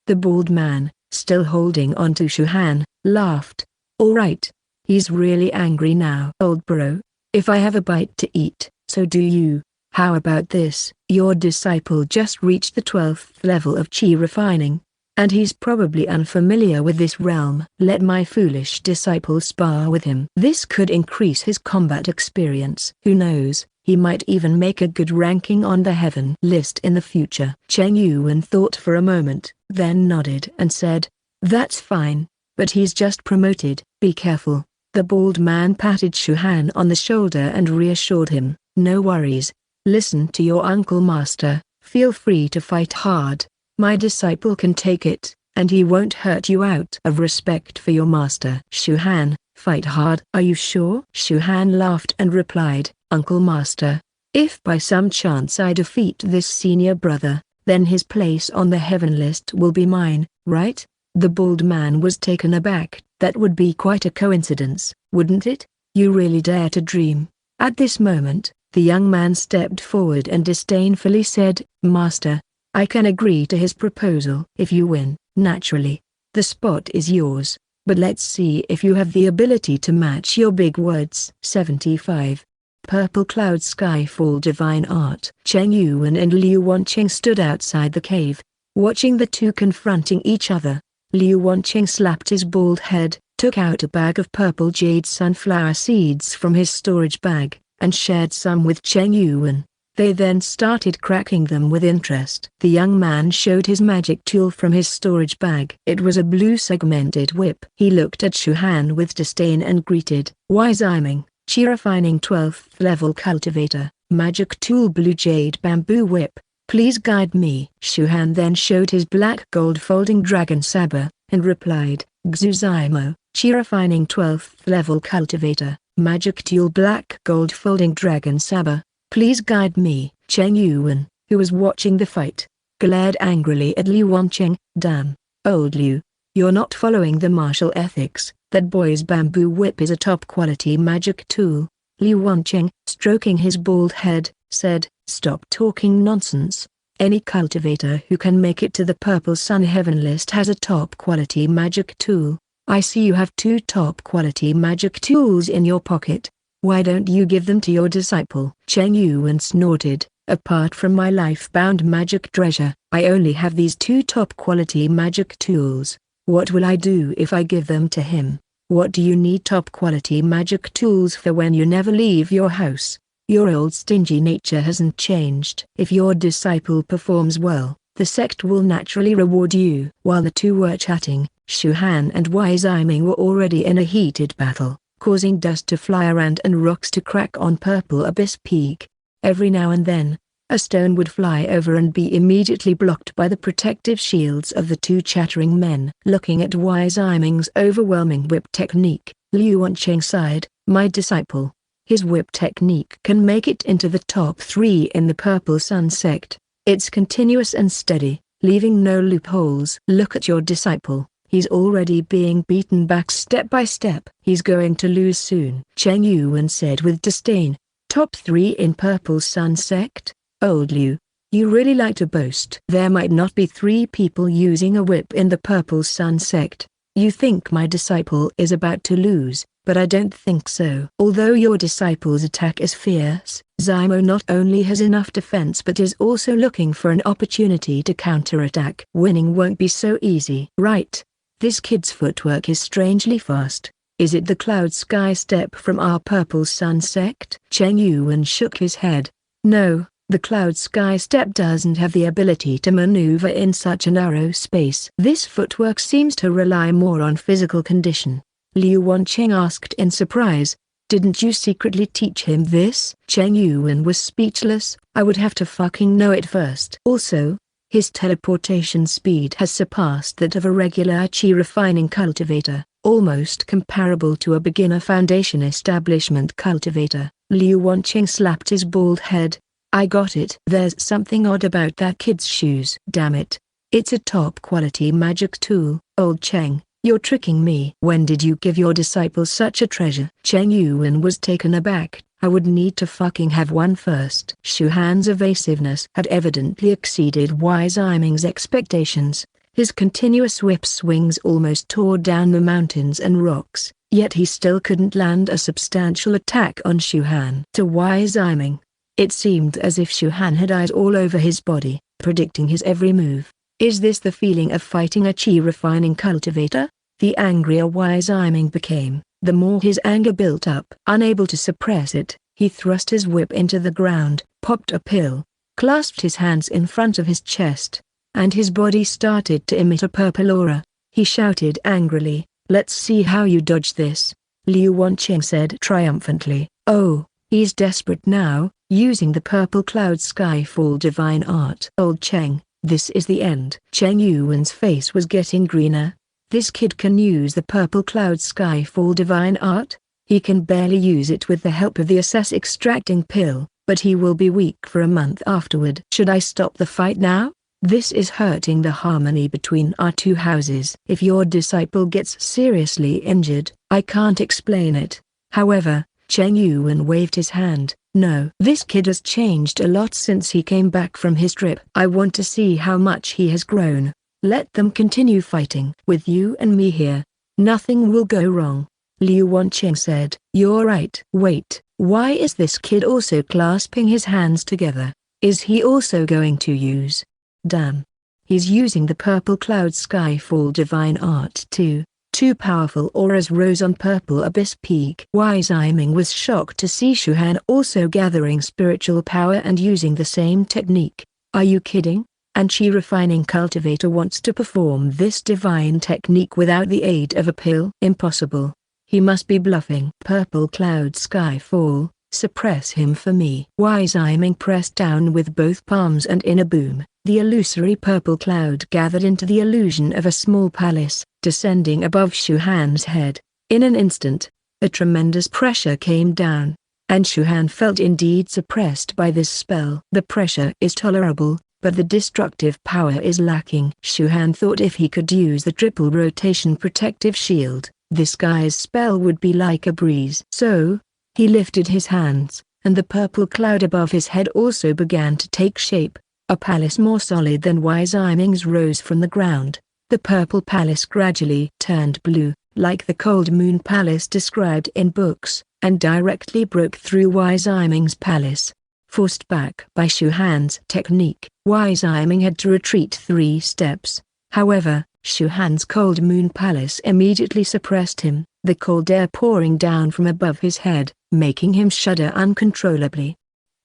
the bald man, still holding on to Shu Han, laughed. Alright. He's really angry now. Old bro, if I have a bite to eat, so do you. How about this? Your disciple just reached the 12th level of chi refining, and he's probably unfamiliar with this realm. Let my foolish disciple spar with him. This could increase his combat experience. Who knows, he might even make a good ranking on the heaven list in the future. Cheng Yuan thought for a moment, then nodded and said, That's fine, but he's just promoted. Be careful. The bald man patted Shu Han on the shoulder and reassured him, No worries. Listen to your uncle master, feel free to fight hard. My disciple can take it, and he won't hurt you out of respect for your master. Shu Han, fight hard. Are you sure? Shu Han laughed and replied, Uncle master, if by some chance I defeat this senior brother, then his place on the heaven list will be mine, right? The bald man was taken aback. That would be quite a coincidence, wouldn't it? You really dare to dream. At this moment, the young man stepped forward and disdainfully said, Master, I can agree to his proposal. If you win, naturally, the spot is yours, but let's see if you have the ability to match your big words. 75. Purple Cloud Skyfall Divine Art. Cheng Yuan and Liu Wanqing stood outside the cave, watching the two confronting each other. Liu Wanqing slapped his bald head, took out a bag of purple jade sunflower seeds from his storage bag, and shared some with Cheng Yuan. They then started cracking them with interest. The young man showed his magic tool from his storage bag. It was a blue segmented whip. He looked at Shu Han with disdain and greeted, Wise Iming, Chi Refining 12th Level Cultivator, Magic Tool Blue Jade Bamboo Whip. Please guide me. Shu Han then showed his black gold folding dragon saber, and replied, Xuzimo, Chi Refining 12th Level Cultivator, Magic Tool Black Gold Folding Dragon Saber. Please guide me. Cheng Yuan, who was watching the fight, glared angrily at Liu Wanqing. Damn, old Liu, you're not following the martial ethics. That boy's bamboo whip is a top-quality magic tool. Liu Wanqing, stroking his bald head, said, Stop talking nonsense. Any cultivator who can make it to the Purple Sun Heaven list has a top-quality magic tool. I see you have 2 top-quality magic tools in your pocket. Why don't you give them to your disciple? Cheng Yuan snorted, Apart from my life-bound magic treasure, I only have these 2 top-quality magic tools. What will I do if I give them to him? What do you need top-quality magic tools for when you never leave your house? Your old stingy nature hasn't changed. If your disciple performs well, the sect will naturally reward you. While the two were chatting, Shu Han and Wise Iming were already in a heated battle, causing dust to fly around and rocks to crack on Purple Abyss Peak. Every now and then, a stone would fly over and be immediately blocked by the protective shields of the 2 chattering men. Looking at Wise Iming's overwhelming whip technique, Liu Wanqing sighed, My disciple. His whip technique can make it into the top 3 in the Purple Sun sect. It's continuous and steady, leaving no loopholes. Look at your disciple. He's already being beaten back step by step. He's going to lose soon. Cheng Yuan said with disdain. Top 3 in Purple Sun sect? Old Liu, you really like to boast. There might not be 3 people using a whip in the Purple Sun sect. You think my disciple is about to lose? but I don't think so. Although your disciple's attack is fierce, Zymo not only has enough defense but is also looking for an opportunity to counterattack. Winning won't be so easy. Right. This kid's footwork is strangely fast. Is it the Cloud Sky Step from our Purple Sun sect? Cheng Yuan shook his head. No, the Cloud Sky Step doesn't have the ability to maneuver in such a narrow space. This footwork seems to rely more on physical condition. Liu Wancheng asked in surprise. Didn't you secretly teach him this? Cheng Yuan was speechless. I would have to fucking know it first. Also, his teleportation speed has surpassed that of a regular chi refining cultivator, almost comparable to a beginner foundation establishment cultivator. Liu Wancheng slapped his bald head. I got it. There's something odd about that kid's shoes. Damn it. It's a top quality magic tool. Old Cheng, you're tricking me. When did you give your disciple such a treasure? Cheng Yuan was taken aback. I would need to fucking have one first. Shu Han's evasiveness had evidently exceeded Wise Iming's expectations. His continuous whip swings almost tore down the mountains and rocks, yet he still couldn't land a substantial attack on Shu Han. To Wise Iming, it seemed as if Shu Han had eyes all over his body, predicting his every move. Is this the feeling of fighting a chi refining cultivator? The angrier Wise Iming became, the more his anger built up. Unable to suppress it, he thrust his whip into the ground, popped a pill, clasped his hands in front of his chest, and his body started to emit a purple aura. He shouted angrily, "Let's see how you dodge this," Liu Wancheng said triumphantly. Oh, he's desperate now, using the purple cloud skyfall divine art. Old Cheng, this is the end. Cheng Yuan's face was getting greener. This kid can use the purple cloud skyfall divine art? He can barely use it with the help of the assess extracting pill, but he will be weak for a month afterward. Should I stop the fight now? This is hurting the harmony between our two houses. If your disciple gets seriously injured, I can't explain it. However, Cheng Yuan waved his hand. No. This kid has changed a lot since he came back from his trip. I want to see how much he has grown. Let them continue fighting. With you and me here, nothing will go wrong, Liu Wancheng said. You're right. Wait, why is this kid also clasping his hands together? Is he also going to use? Damn. He's using the purple cloud skyfall divine art too. Two powerful auras rose on Purple Abyss Peak. Wise Iming was shocked to see Shu Han also gathering spiritual power and using the same technique. Are you kidding? And Chi Refining Cultivator wants to perform this divine technique without the aid of a pill? Impossible. He must be bluffing. Purple Cloud Skyfall, suppress him for me. Wise Iming pressed down with both palms and in a boom, the illusory purple cloud gathered into the illusion of a small palace, descending above Shu Han's head. In an instant, a tremendous pressure came down, and Shu Han felt indeed suppressed by this spell. The pressure is tolerable, but the destructive power is lacking. Shu Han thought if he could use the triple rotation protective shield, this guy's spell would be like a breeze. So, he lifted his hands, and the purple cloud above his head also began to take shape. A palace more solid than Wise Iming's rose from the ground. The purple palace gradually turned blue, like the cold moon palace described in books, and directly broke through Wise Iming's palace. Forced back by Shu Han's technique, Wise Iming had to retreat 3 steps. However, Shu Han's cold moon palace immediately suppressed him, the cold air pouring down from above his head, making him shudder uncontrollably.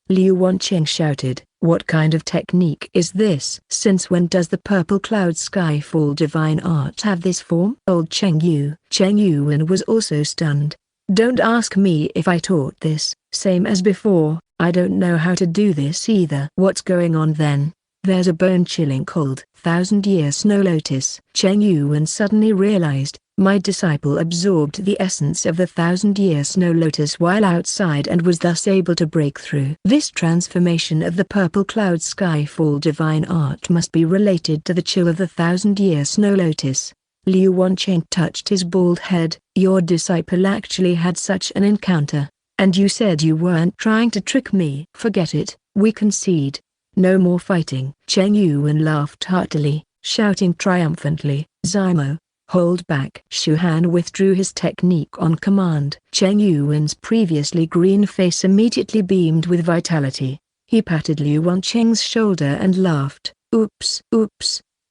Liu Wancheng shouted, "What kind of technique is this? Since when does the purple cloud skyfall divine art have this form?" Old Cheng Yuan was also stunned. "Don't ask me if I taught this. Same as before, I don't know how to do this either." "What's going on then?" "There's a bone-chilling cold 1,000-year snow lotus." Cheng Yuan suddenly realized, my disciple absorbed the essence of the 1,000-year snow lotus while outside and was thus able to break through. This transformation of the purple cloud skyfall divine art must be related to the chill of the 1,000-year snow lotus. Liu Wancheng touched his bald head. Your disciple actually had such an encounter. And you said you weren't trying to trick me. Forget it, we concede. No more fighting. Cheng Yuan laughed heartily, shouting triumphantly, Zymo, Hold back. Shu Han withdrew his technique on command. Cheng Yuan's previously green face immediately beamed with vitality. He patted Liu Wancheng's shoulder and laughed. Oops,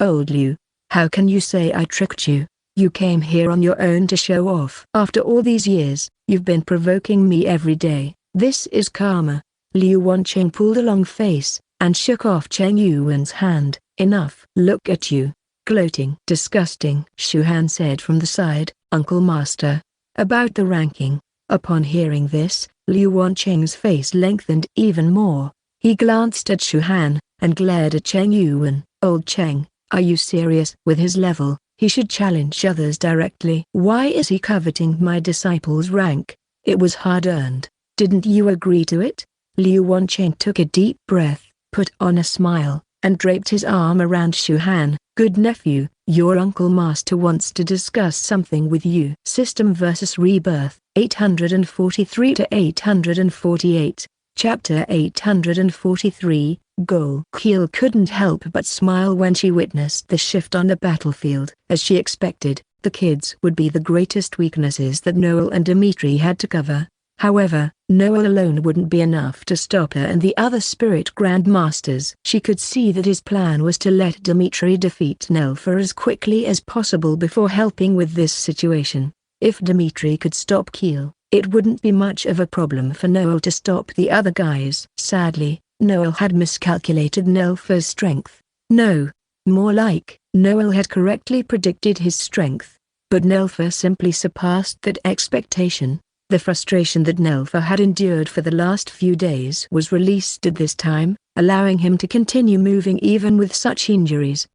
old Liu. How can you say I tricked you? You came here on your own to show off. After all these years, you've been provoking me every day. This is karma. Liu Wancheng pulled a long face, and shook off Cheng Yuan's hand. Enough. Look at you. Gloating. Disgusting. Shu Han said from the side, Uncle Master. About the ranking. Upon hearing this, Liu Wancheng's face lengthened even more. He glanced at Shu Han, and glared at Cheng Yuan. Old Cheng, are you serious? With his level, he should challenge others directly. Why is he coveting my disciple's rank? It was hard-earned. Didn't you agree to it? Liu Wancheng took a deep breath, put on a smile, and draped his arm around Shu Han. Good nephew, your Uncle Master wants to discuss something with you. System vs. Rebirth, 843 to 848. Chapter 843, Goal. Keel couldn't help but smile when she witnessed the shift on the battlefield. As she expected, the kids would be the greatest weaknesses that Noel and Dimitri had to cover. However, Noel alone wouldn't be enough to stop her and the other spirit grandmasters. She could see that his plan was to let Dimitri defeat Nelfa as quickly as possible before helping with this situation. If Dimitri could stop Keel, it wouldn't be much of a problem for Noel to stop the other guys. Sadly, Noel had miscalculated Nelfa's strength. No, more like, Noel had correctly predicted his strength. But Nelfa simply surpassed that expectation. The frustration that Nelfa had endured for the last few days was released at this time, allowing him to continue moving even with such injuries.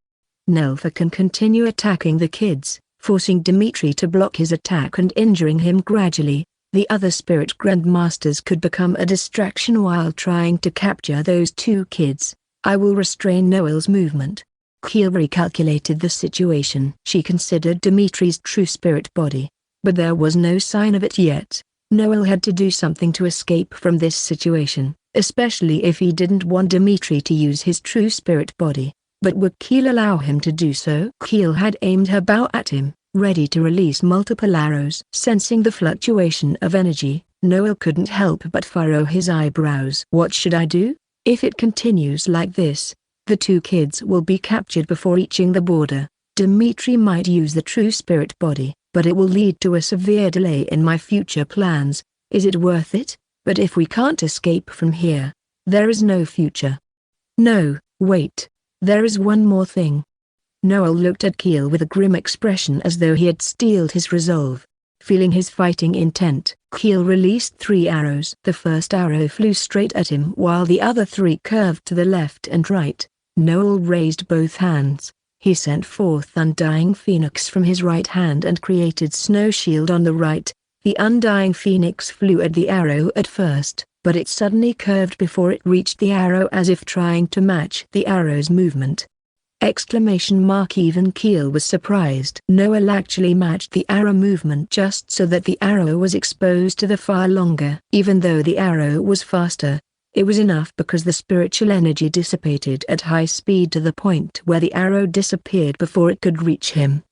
Nelfa can continue attacking the kids, forcing Dimitri to block his attack and injuring him gradually. The other spirit grandmasters could become a distraction while trying to capture those two kids. I will restrain Noel's movement. Keel recalculated the situation. She considered Dimitri's true spirit body, but there was no sign of it yet. Noel had to do something to escape from this situation, especially if he didn't want Dimitri to use his true spirit body. But would Keel allow him to do so? Keel had aimed her bow at him, ready to release multiple arrows. Sensing the fluctuation of energy, Noel couldn't help but furrow his eyebrows. What should I do? If it continues like this, the two kids will be captured before reaching the border. Dimitri might use the true spirit body, but it will lead to a severe delay in my future plans. Is it worth it? But if we can't escape from here, there is no future. No, wait. There is one more thing. Noel looked at Keel with a grim expression as though he had steeled his resolve. Feeling his fighting intent, Keel released 3 arrows. The first arrow flew straight at him while the other 3 curved to the left and right. Noel raised both hands. He sent forth Undying Phoenix from his right hand and created Snow Shield on the right. The Undying Phoenix flew at the arrow at first, but it suddenly curved before it reached the arrow as if trying to match the arrow's movement. Even Keel was surprised. Noel actually matched the arrow movement just so that the arrow was exposed to the fire longer. Even though the arrow was faster, it was enough because the spiritual energy dissipated at high speed to the point where the arrow disappeared before it could reach him.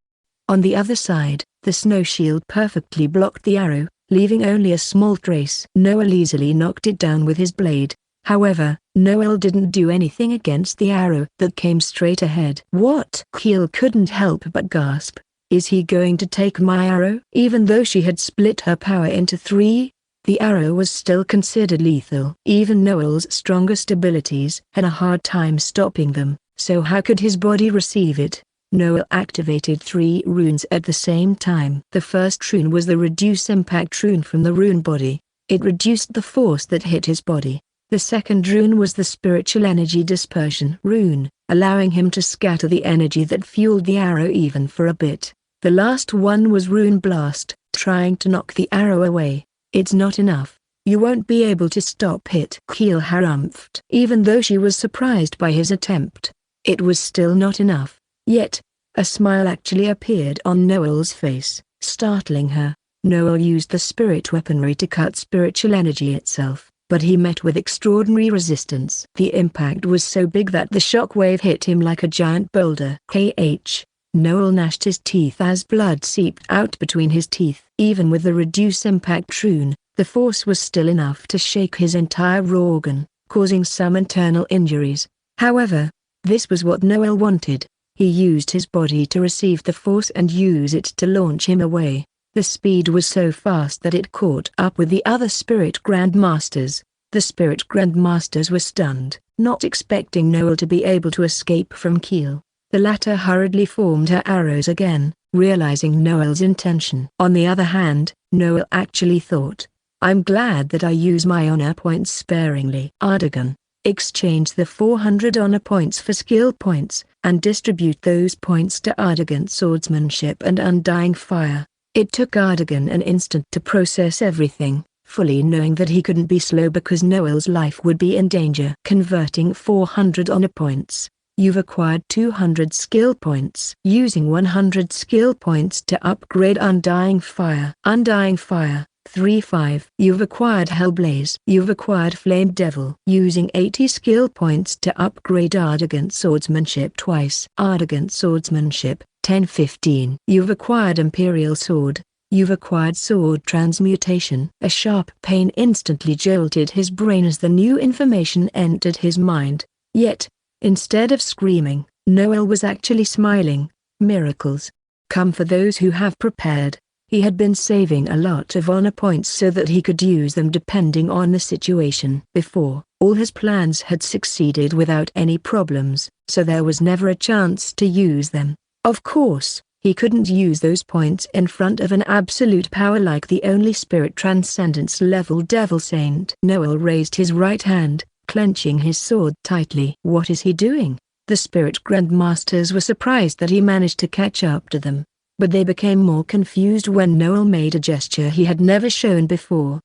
On the other side, the snow shield perfectly blocked the arrow, leaving only a small trace. Noel easily knocked it down with his blade. However, Noel didn't do anything against the arrow that came straight ahead. What? Keel couldn't help but gasp. Is he going to take my arrow? Even though she had split her power into 3, the arrow was still considered lethal. Even Noel's strongest abilities had a hard time stopping them, so how could his body receive it? Noel activated 3 runes at the same time. The first rune was the Reduce Impact rune from the rune body. It reduced the force that hit his body. The second rune was the Spiritual Energy Dispersion rune, allowing him to scatter the energy that fueled the arrow even for a bit. The last one was Rune Blast, trying to knock the arrow away. It's not enough. You won't be able to stop it. Keel harumphed. Even though she was surprised by his attempt, it was still not enough. Yet, a smile actually appeared on Noel's face, startling her. Noel used the spirit weaponry to cut spiritual energy itself, but he met with extraordinary resistance. The impact was so big that the shock wave hit him like a giant boulder. KH. Noel gnashed his teeth as blood seeped out between his teeth. Even with the reduced impact rune, the force was still enough to shake his entire organ, causing some internal injuries. However, this was what Noel wanted. He used his body to receive the force and use it to launch him away. The speed was so fast that it caught up with the other Spirit Grandmasters. The Spirit Grandmasters were stunned, not expecting Noel to be able to escape from Keel. The latter hurriedly formed her arrows again, realizing Noel's intention. On the other hand, Noel actually thought, "I'm glad that I use my honor points sparingly." Ardagon, exchange the 400 honor points for skill points, and distribute those points to Ardagon's swordsmanship and undying fire. It took Ardagon an instant to process everything, fully knowing that he couldn't be slow because Noel's life would be in danger. Converting 400 honor points, you've acquired 200 skill points. Using 100 skill points to upgrade Undying Fire. Undying Fire, 3-5. You've acquired Hellblaze. You've acquired Flame Devil. Using 80 skill points to upgrade Ardagon's swordsmanship twice. Ardagon's swordsmanship, 10-15. You've acquired Imperial Sword. You've acquired Sword Transmutation. A sharp pain instantly jolted his brain as the new information entered his mind. Yet, instead of screaming, Noel was actually smiling. Miracles come for those who have prepared. He had been saving a lot of honor points so that he could use them depending on the situation. Before, all his plans had succeeded without any problems, so there was never a chance to use them. Of course, he couldn't use those points in front of an absolute power like the only Spirit Transcendence level Devil Saint. Noel raised his right hand, clenching his sword tightly. What is he doing? The Spirit Grandmasters were surprised that he managed to catch up to them, but they became more confused when Noel made a gesture he had never shown before.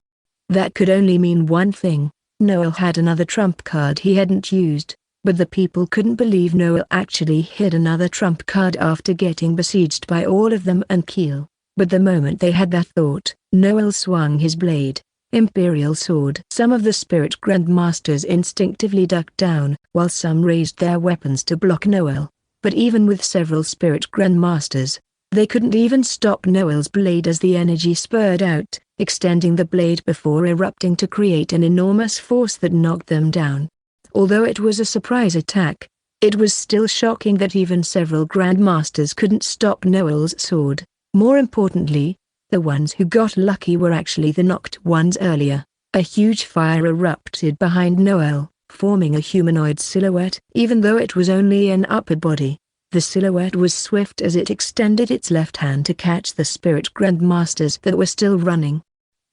That could only mean one thing: Noel had another trump card he hadn't used. But the people couldn't believe Noel actually hid another trump card after getting besieged by all of them and Keel. But the moment they had that thought, Noel swung his blade, Imperial Sword. Some of the Spirit Grandmasters instinctively ducked down, while some raised their weapons to block Noel. But even with several Spirit Grandmasters, they couldn't even stop Noel's blade as the energy spurred out, extending the blade before erupting to create an enormous force that knocked them down. Although it was a surprise attack, it was still shocking that even several Grandmasters couldn't stop Noel's sword. More importantly, the ones who got lucky were actually the knocked ones earlier. A huge fire erupted behind Noel, forming a humanoid silhouette. Even though it was only an upper body, the silhouette was swift as it extended its left hand to catch the Spirit Grandmasters that were still running.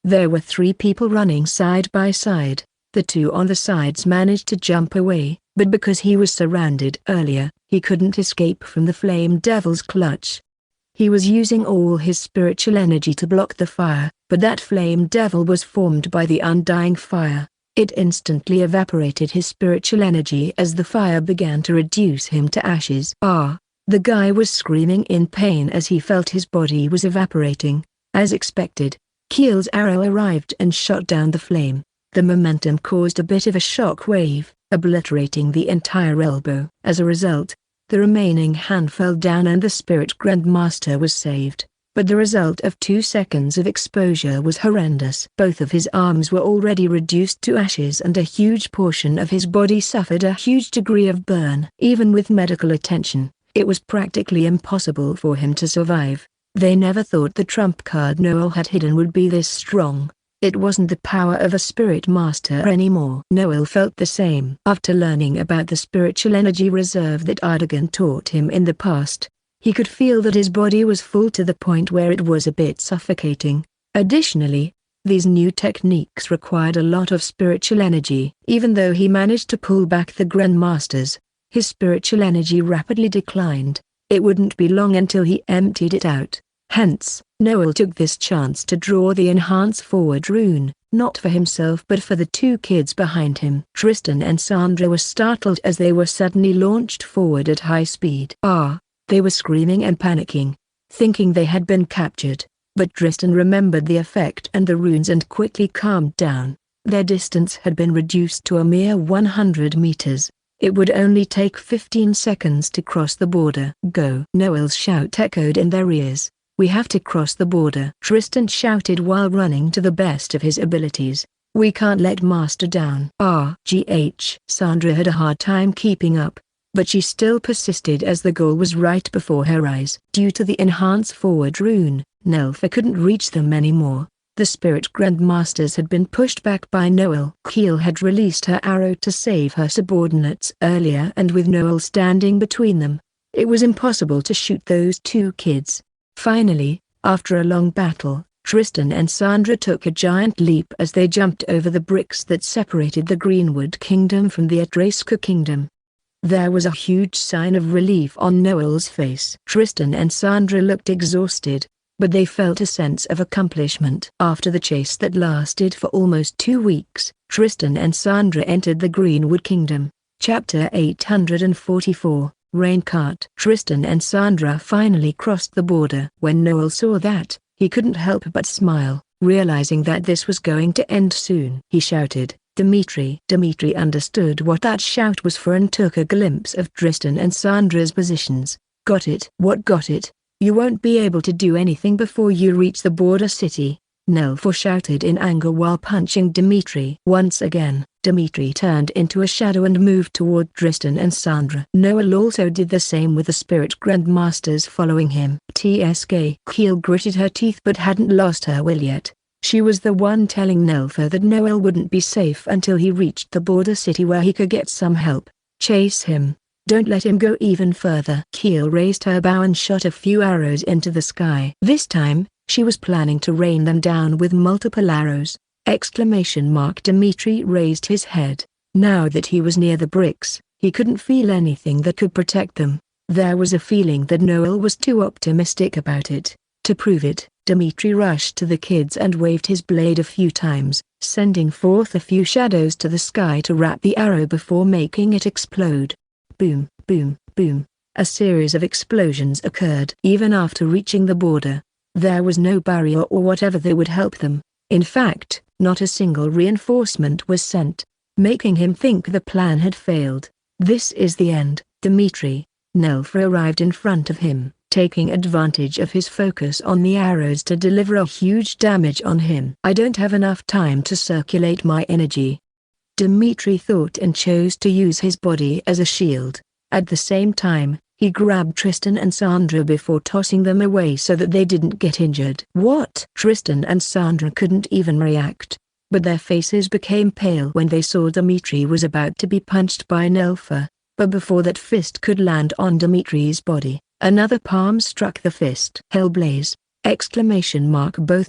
There were 3 people running side by side. The 2 on the sides managed to jump away, but because he was surrounded earlier, he couldn't escape from the Flame Devil's clutch. He was using all his spiritual energy to block the fire, but that Flame Devil was formed by the Undying Fire. It instantly evaporated his spiritual energy as the fire began to reduce him to ashes. The guy was screaming in pain as he felt his body was evaporating. As expected, Keel's arrow arrived and shot down the flame. The momentum caused a bit of a shock wave, obliterating the entire elbow. As a result, the remaining hand fell down and the Spirit Grandmaster was saved. But the result of 2 seconds of exposure was horrendous. Both of his arms were already reduced to ashes and a huge portion of his body suffered a huge degree of burn. Even with medical attention, it was practically impossible for him to survive. They never thought the trump card Noel had hidden would be this strong. It wasn't the power of a spirit master anymore. Noel felt the same. After learning about the spiritual energy reserve that Ardagon taught him in the past, he could feel that his body was full to the point where it was a bit suffocating. Additionally, these new techniques required a lot of spiritual energy. Even though he managed to pull back the Grandmasters, his spiritual energy rapidly declined. It wouldn't be long until he emptied it out. Hence, Noel took this chance to draw the Enhance Forward rune, not for himself but for the 2 kids behind him. Tristan and Sandra were startled as they were suddenly launched forward at high speed. They were screaming and panicking, thinking they had been captured, but Tristan remembered the effect and the runes and quickly calmed down. Their distance had been reduced to a mere 100 meters. It would only take 15 seconds to cross the border. Go! Noel's shout echoed in their ears. We have to cross the border, Tristan shouted while running to the best of his abilities. We can't let Master down. RGH. Sandra had a hard time keeping up, but she still persisted as the goal was right before her eyes. Due to the enhanced forward rune, Nelfa couldn't reach them anymore. The spirit grandmasters had been pushed back by Noel. Keel had released her arrow to save her subordinates earlier, and with Noel standing between them, it was impossible to shoot those two kids. Finally, after a long battle, Tristan and Sandra took a giant leap as they jumped over the bricks that separated the Greenwood Kingdom from the Adraska Kingdom. There was a huge sign of relief on Noel's face. Tristan and Sandra looked exhausted, but they felt a sense of accomplishment. After the chase that lasted for almost 2 weeks, Tristan and Sandra entered the Greenwood Kingdom. Chapter 844, Raincart. Tristan and Sandra finally crossed the border. When Noel saw that, he couldn't help but smile, realizing that this was going to end soon. He shouted, "Dimitri!" Dimitri understood what that shout was for and took a glimpse of Tristan and Sandra's positions. "Got it." "What got it? You won't be able to do anything before you reach the border city," Nelfa shouted in anger while punching Dimitri. Once again, Dimitri turned into a shadow and moved toward Tristan and Sandra. Noel also did the same with the spirit grandmasters following him. TSK. Keel gritted her teeth but hadn't lost her will yet. She was the one telling Nelfa that Noel wouldn't be safe until he reached the border city where he could get some help. "Chase him. Don't let him go even further." Keel raised her bow and shot a few arrows into the sky. This time, she was planning to rain them down with multiple arrows. Dimitri raised his head. Now that he was near the bricks, he couldn't feel anything that could protect them. There was a feeling that Noel was too optimistic about it. To prove it, Dimitri rushed to the kids and waved his blade a few times, sending forth a few shadows to the sky to wrap the arrow before making it explode. Boom, boom, boom. A series of explosions occurred. Even after reaching the border, there was no barrier or whatever that would help them. In fact, not a single reinforcement was sent, making him think the plan had failed. "This is the end, Dimitri." Nelfa arrived in front of him, taking advantage of his focus on the arrows to deliver a huge damage on him. "I don't have enough time to circulate my energy." Dimitri thought and chose to use his body as a shield. At the same time, he grabbed Tristan and Sandra before tossing them away so that they didn't get injured. "What?" Tristan and Sandra couldn't even react, but their faces became pale when they saw Dimitri was about to be punched by Nelfa. But before that fist could land on Dimitri's body, another palm struck the fist. "Hellblaze!" Both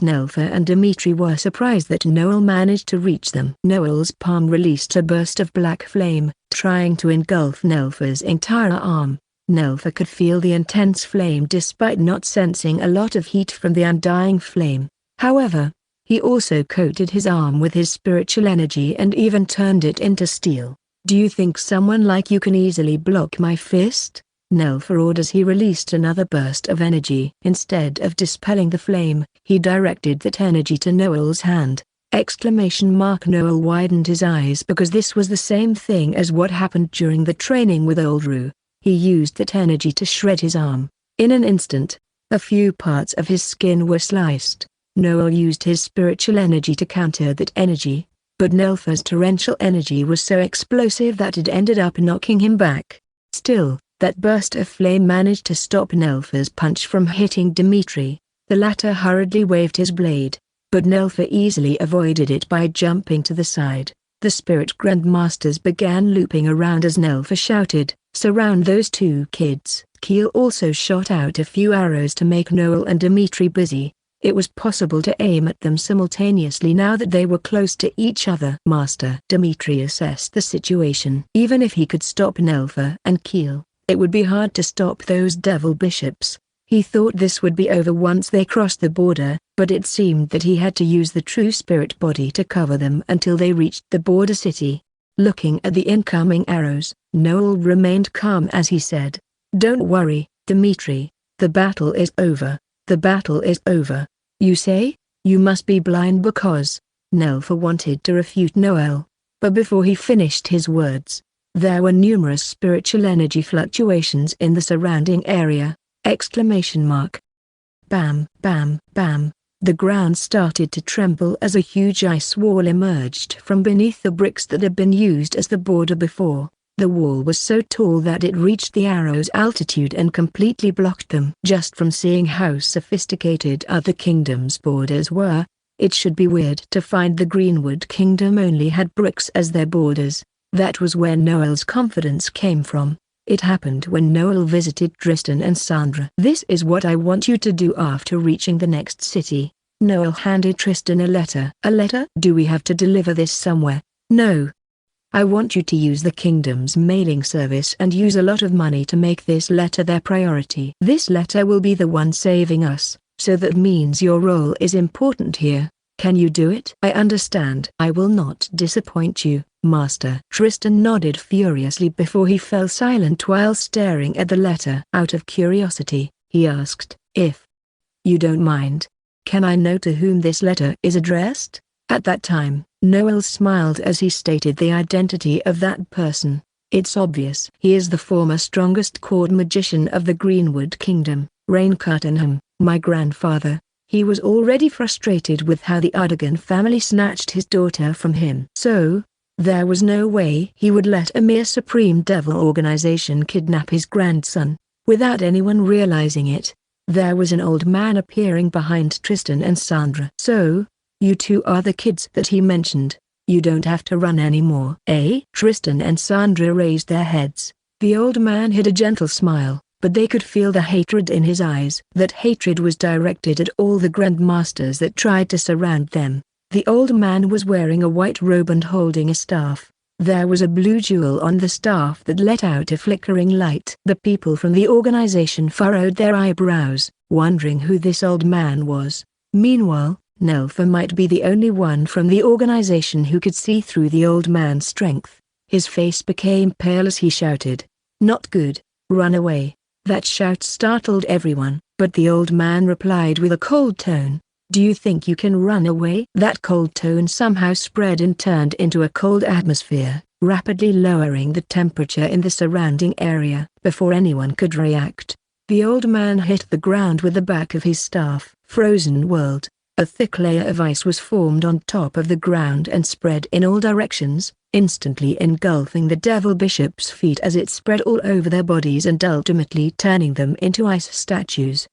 Nelfa and Dimitri were surprised that Noel managed to reach them. Noel's palm released a burst of black flame, trying to engulf Nelfa's entire arm. Nelfa could feel the intense flame despite not sensing a lot of heat from the undying flame. However, he also coated his arm with his spiritual energy and even turned it into steel. "Do you think someone like you can easily block my fist?" Nelfa ordered as he released another burst of energy. Instead of dispelling the flame, he directed that energy to Noel's hand. Noel widened his eyes because this was the same thing as what happened during the training with Old Roo. He used that energy to shred his arm. In an instant, a few parts of his skin were sliced. Noel used his spiritual energy to counter that energy, but Nelfa's torrential energy was so explosive that it ended up knocking him back. Still, that burst of flame managed to stop Nelfa's punch from hitting Dimitri. The latter hurriedly waved his blade, but Nelfa easily avoided it by jumping to the side. The spirit grandmasters began looping around as Nelfa shouted, "Surround those two kids." Keel also shot out a few arrows to make Noel and Dimitri busy. It was possible to aim at them simultaneously now that they were close to each other. Master Dimitri assessed the situation. Even if he could stop Nelfa and Keel, it would be hard to stop those devil bishops. He thought this would be over once they crossed the border, but it seemed that he had to use the true spirit body to cover them until they reached the border city. Looking at the incoming arrows, Noel remained calm as he said, "Don't worry, Dimitri, the battle is over. The battle is over. You say? You must be blind because..." Nelfa wanted to refute Noel, but before he finished his words, There were numerous spiritual energy fluctuations in the surrounding area. Bam, bam, bam. The ground started to tremble as a huge ice wall emerged from beneath the bricks that had been used as the border before. The wall was so tall that it reached the arrow's altitude and completely blocked them. Just from seeing how sophisticated other kingdoms' borders were, it should be weird to find the Greenwood Kingdom only had bricks as their borders. That was where Noel's confidence came from. It happened when Noel visited Tristan and Sandra. "This is what I want you to do after reaching the next city." Noel handed Tristan a letter. "A letter? Do we have to deliver this somewhere?" "No. I want you to use the kingdom's mailing service and use a lot of money to make this letter their priority. This letter will be the one saving us, so that means your role is important here. Can you do it?" "I understand. I will not disappoint you, Master." Tristan nodded furiously before he fell silent while staring at the letter. Out of curiosity, he asked, "If you don't mind, can I know to whom this letter is addressed?" At that time, Noel smiled as he stated the identity of that person. "It's obvious. He is the former strongest court magician of the Greenwood Kingdom, Rain Cuttenham, my grandfather." He was already frustrated with how the Ardigan family snatched his daughter from him. So, there was no way he would let a mere Supreme Devil organization kidnap his grandson, without anyone realizing it. There was an old man appearing behind Tristan and Sandra. "So, you two are the kids that he mentioned. You don't have to run anymore." "Eh?" Tristan and Sandra raised their heads. The old man hid a gentle smile, but they could feel the hatred in his eyes. That hatred was directed at all the grandmasters that tried to surround them. The old man was wearing a white robe and holding a staff. There was a blue jewel on the staff that let out a flickering light. The people from the organization furrowed their eyebrows, wondering who this old man was. Meanwhile, Nelfa might be the only one from the organization who could see through the old man's strength. His face became pale as he shouted, "Not good, run away." That shout startled everyone, but the old man replied with a cold tone, "Do you think you can run away?" That cold tone somehow spread and turned into a cold atmosphere, rapidly lowering the temperature in the surrounding area. Before anyone could react, the old man hit the ground with the back of his staff. Frozen world. A thick layer of ice was formed on top of the ground and spread in all directions, instantly engulfing the Devil Bishop's feet as it spread all over their bodies and ultimately turning them into ice statues.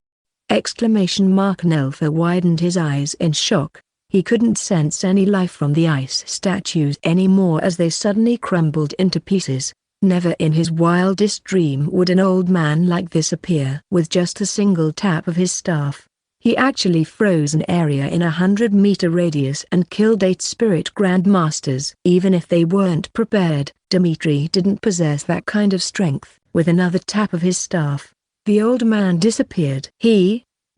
Nelfa widened his eyes in shock. He couldn't sense any life from the ice statues anymore as they suddenly crumbled into pieces. Never in his wildest dream would an old man like this appear. With just a single tap of his staff, he actually froze an area in a 100-meter radius and killed 8 spirit grandmasters. Even if they weren't prepared, Dmitri didn't possess that kind of strength. With another tap of his staff, the old man disappeared.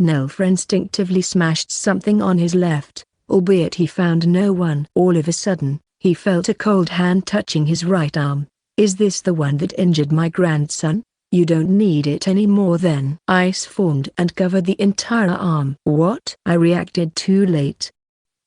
Nelfa instinctively smashed something on his left, albeit he found no one. All of a sudden, he felt a cold hand touching his right arm. "Is this the one that injured my grandson? You don't need it anymore then." Ice formed and covered the entire arm. "What?" I reacted too late.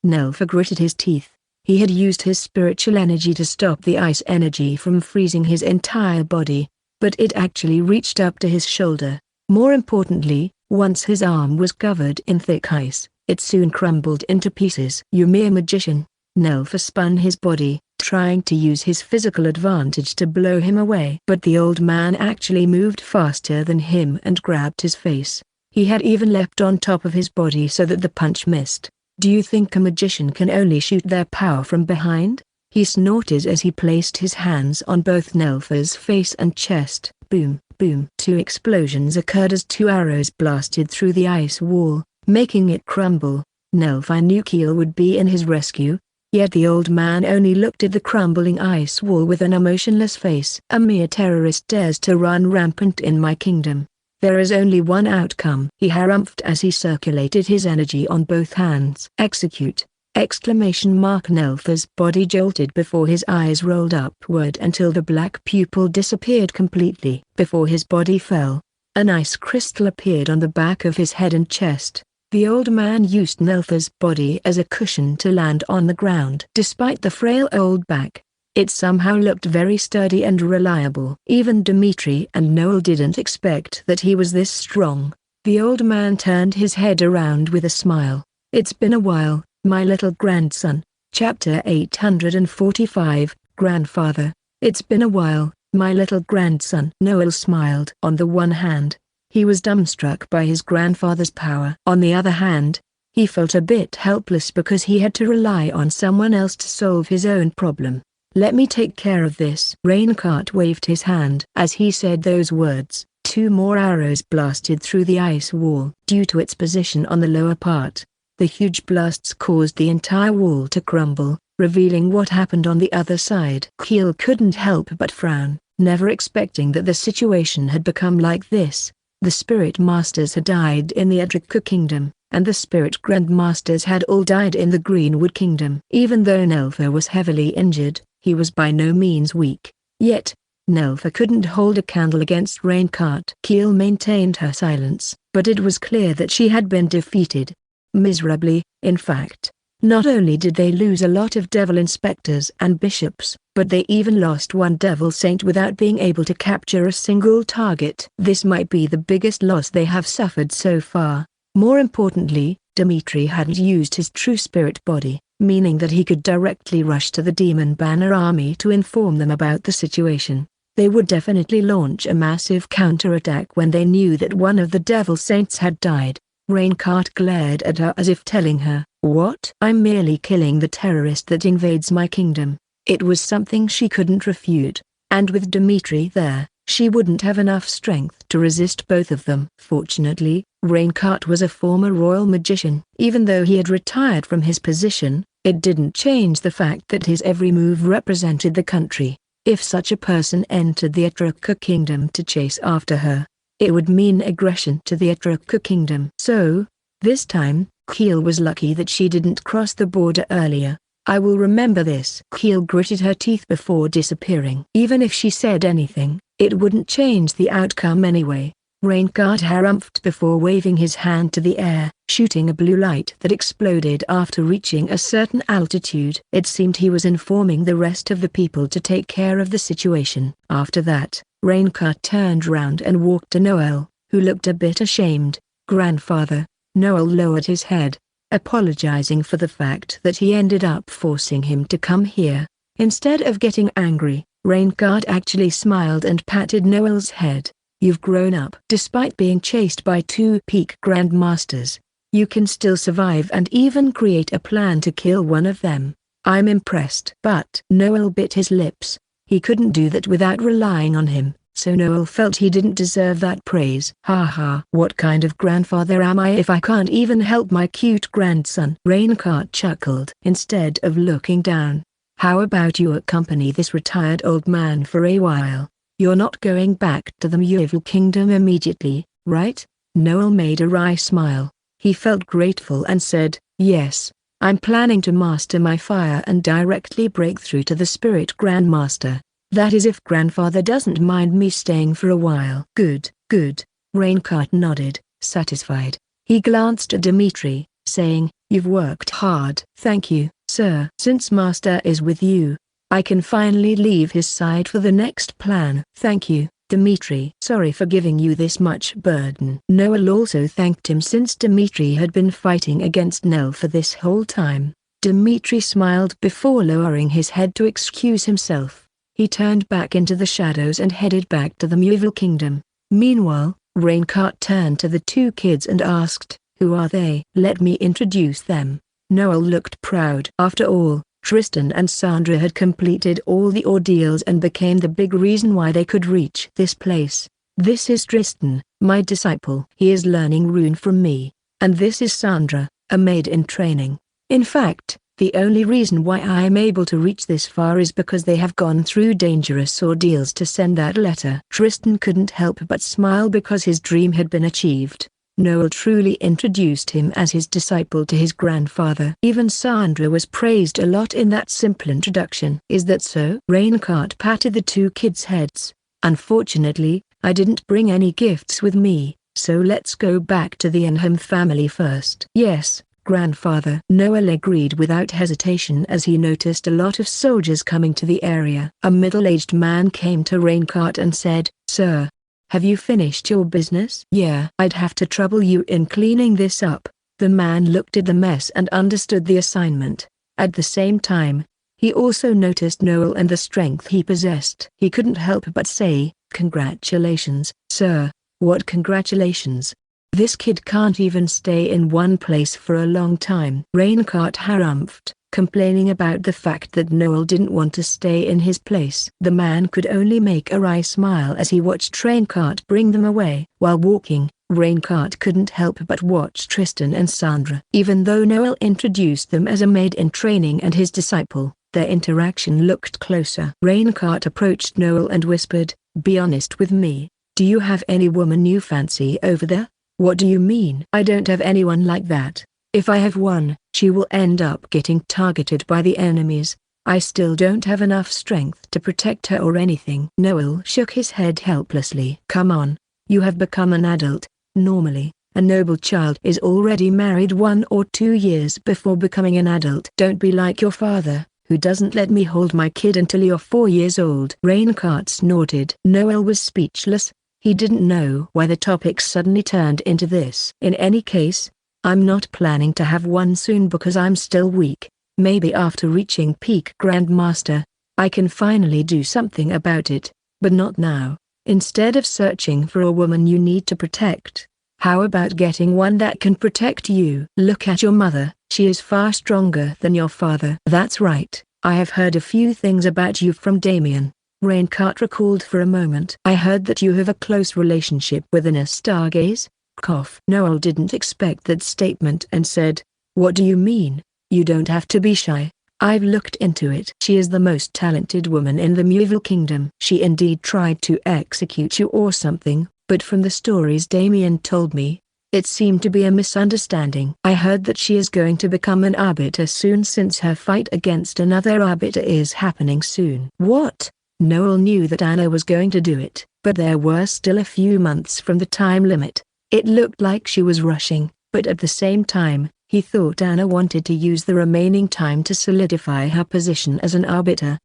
Nelfa gritted his teeth. He had used his spiritual energy to stop the ice energy from freezing his entire body, but it actually reached up to his shoulder. More importantly, once his arm was covered in thick ice, it soon crumbled into pieces. "You mere magician." Nelfa spun his body, trying to use his physical advantage to blow him away. But the old man actually moved faster than him and grabbed his face. He had even leapt on top of his body so that the punch missed. "Do you think a magician can only shoot their power from behind?" He snorted as he placed his hands on both Nelfa's face and chest. Boom, boom. 2 explosions occurred as 2 arrows blasted through the ice wall, making it crumble. Nelfa knew Keel would be in his rescue. Yet the old man only looked at the crumbling ice wall with an emotionless face. "A mere terrorist dares to run rampant in my kingdom. There is only one outcome," he harumphed as he circulated his energy on both hands. "Execute!" Nelfa's body jolted before his eyes rolled upward until the black pupil disappeared completely. Before his body fell, an ice crystal appeared on the back of his head and chest. The old man used Nelfa's body as a cushion to land on the ground. Despite the frail old back, It somehow looked very sturdy and reliable. Even Dmitri and Noel didn't expect that he was this strong. The old man turned his head around with a smile. It's been a while, my little grandson. Chapter 845, Grandfather. It's been a while, my little grandson. Noel smiled. On the one hand, he was dumbstruck by his grandfather's power. On the other hand, he felt a bit helpless because he had to rely on someone else to solve his own problem. Let me take care of this. Raincart waved his hand. As he said those words, 2 more arrows blasted through the ice wall. Due to its position on the lower part, the huge blasts caused the entire wall to crumble, revealing what happened on the other side. Keel couldn't help but frown, never expecting that the situation had become like this. The spirit masters had died in the Edrica kingdom, and the spirit grandmasters had all died in the Greenwood kingdom. Even though Nelfa was heavily injured, he was by no means weak. Yet, Nelfa couldn't hold a candle against Raincart. Keel maintained her silence, but it was clear that she had been defeated. Miserably, in fact. Not only did they lose a lot of devil inspectors and bishops, but they even lost 1 devil saint without being able to capture a single target. This might be the biggest loss they have suffered so far. More importantly, Dmitri hadn't used his true spirit body, meaning that he could directly rush to the Demon Banner army to inform them about the situation. They would definitely launch a massive counterattack when they knew that one of the devil saints had died. Raincart glared at her as if telling her, "What? I'm merely killing the terrorist that invades my kingdom." It was something she couldn't refute, and with Dmitri there, she wouldn't have enough strength to resist both of them. Fortunately, Raincart was a former royal magician. Even though he had retired from his position, it didn't change the fact that his every move represented the country. If such a person entered the Edrica kingdom to chase after her, it would mean aggression to the Edrica kingdom. So, this time, Keel was lucky that she didn't cross the border earlier. I will remember this. Keel gritted her teeth before disappearing. Even if she said anything, it wouldn't change the outcome anyway. Raincart harumphed before waving his hand to the air, shooting a blue light that exploded after reaching a certain altitude. It seemed he was informing the rest of the people to take care of the situation. After that, Raincart turned round and walked to Noel, who looked a bit ashamed. "Grandfather." Noel lowered his head, apologizing for the fact that he ended up forcing him to come here. Instead of getting angry, Raincart actually smiled and patted Noel's head. "You've grown up." Despite being chased by 2 peak grandmasters, you can still survive and even create a plan to kill one of them. I'm impressed. But Noel bit his lips. He couldn't do that without relying on him, so Noel felt he didn't deserve that praise. "Ha ha. What kind of grandfather am I if I can't even help my cute grandson?" Raincart chuckled. Instead of looking down, "How about you accompany this retired old man for a while? You're not going back to the Muevil kingdom immediately, right?" Noel made a wry smile. He felt grateful and said, "Yes, I'm planning to master my fire and directly break through to the Spirit Grandmaster. That is if Grandfather doesn't mind me staying for a while." "Good, good." Raincart nodded, satisfied. He glanced at Dmitri, saying, "You've worked hard." "Thank you, sir." "Since Master is with you, I can finally leave his side for the next plan." "Thank you, Dmitri." "Sorry for giving you this much burden." Noel also thanked him since Dmitri had been fighting against Nell for this whole time. Dmitri smiled before lowering his head to excuse himself. He turned back into the shadows and headed back to the Muevil kingdom. Meanwhile, Raincart turned to the 2 kids and asked, "Who are they?" "Let me introduce them." Noel looked proud. After all, Tristan and Sandra had completed all the ordeals and became the big reason why they could reach this place. "This is Tristan, my disciple. He is learning rune from me. And this is Sandra, a maid in training. In fact, the only reason why I am able to reach this far is because they have gone through dangerous ordeals to send that letter." Tristan couldn't help but smile because his dream had been achieved. Noel truly introduced him as his disciple to his grandfather. Even Sandra was praised a lot in that simple introduction. "Is that so?" Raincart patted the 2 kids' heads. "Unfortunately, I didn't bring any gifts with me, so let's go back to the Enham family first." "Yes, grandfather. Noel agreed without hesitation as he noticed a lot of soldiers coming to the area. A middle-aged man came to Raincart and said, "Sir, have you finished your business?" "Yeah." "I'd have to trouble you in cleaning this up." The man looked at the mess and understood the assignment. At the same time, he also noticed Noel and the strength he possessed. He couldn't help but say, "Congratulations, sir." "What congratulations? This kid can't even stay in one place for a long time." Raincart harumphed, complaining about the fact that Noel didn't want to stay in his place. The man could only make a wry smile as he watched Raincart bring them away. While walking, Raincart couldn't help but watch Tristan and Sandra. Even though Noel introduced them as a maid-in-training and his disciple, their interaction looked closer. Raincart approached Noel and whispered, "Be honest with me. Do you have any woman you fancy over there?" "What do you mean?" "I don't have anyone like that. If I have one, she will end up getting targeted by the enemies. I still don't have enough strength to protect her or anything." Noel shook his head helplessly. "Come on, you have become an adult. Normally, a noble child is already married 1 or 2 years before becoming an adult." "Don't be like your father, who doesn't let me hold my kid until you're 4 years old." Raincart snorted. Noel was speechless. He didn't know why the topic suddenly turned into this. "In any case, I'm not planning to have one soon because I'm still weak. Maybe after reaching peak Grandmaster, I can finally do something about it, but not now. Instead of searching for a woman you need to protect, how about getting one that can protect you?" "Look at your mother, she is far stronger than your father." "That's right. I have heard a few things about you from Damien." Raincart recalled for a moment. "I heard that you have a close relationship with Anna Stargaze." Cough. Noel didn't expect that statement and said, "What do you mean? You don't have to be shy. I've looked into it. She is the most talented woman in the Muville Kingdom." "She indeed tried to execute you or something, but from the stories Damien told me, it seemed to be a misunderstanding." "I heard that she is going to become an arbiter soon since her fight against another arbiter is happening soon." "What?" Noel knew that Anna was going to do it, but there were still a few months from the time limit. It looked like she was rushing, but at the same time, he thought Anna wanted to use the remaining time to solidify her position as an arbiter.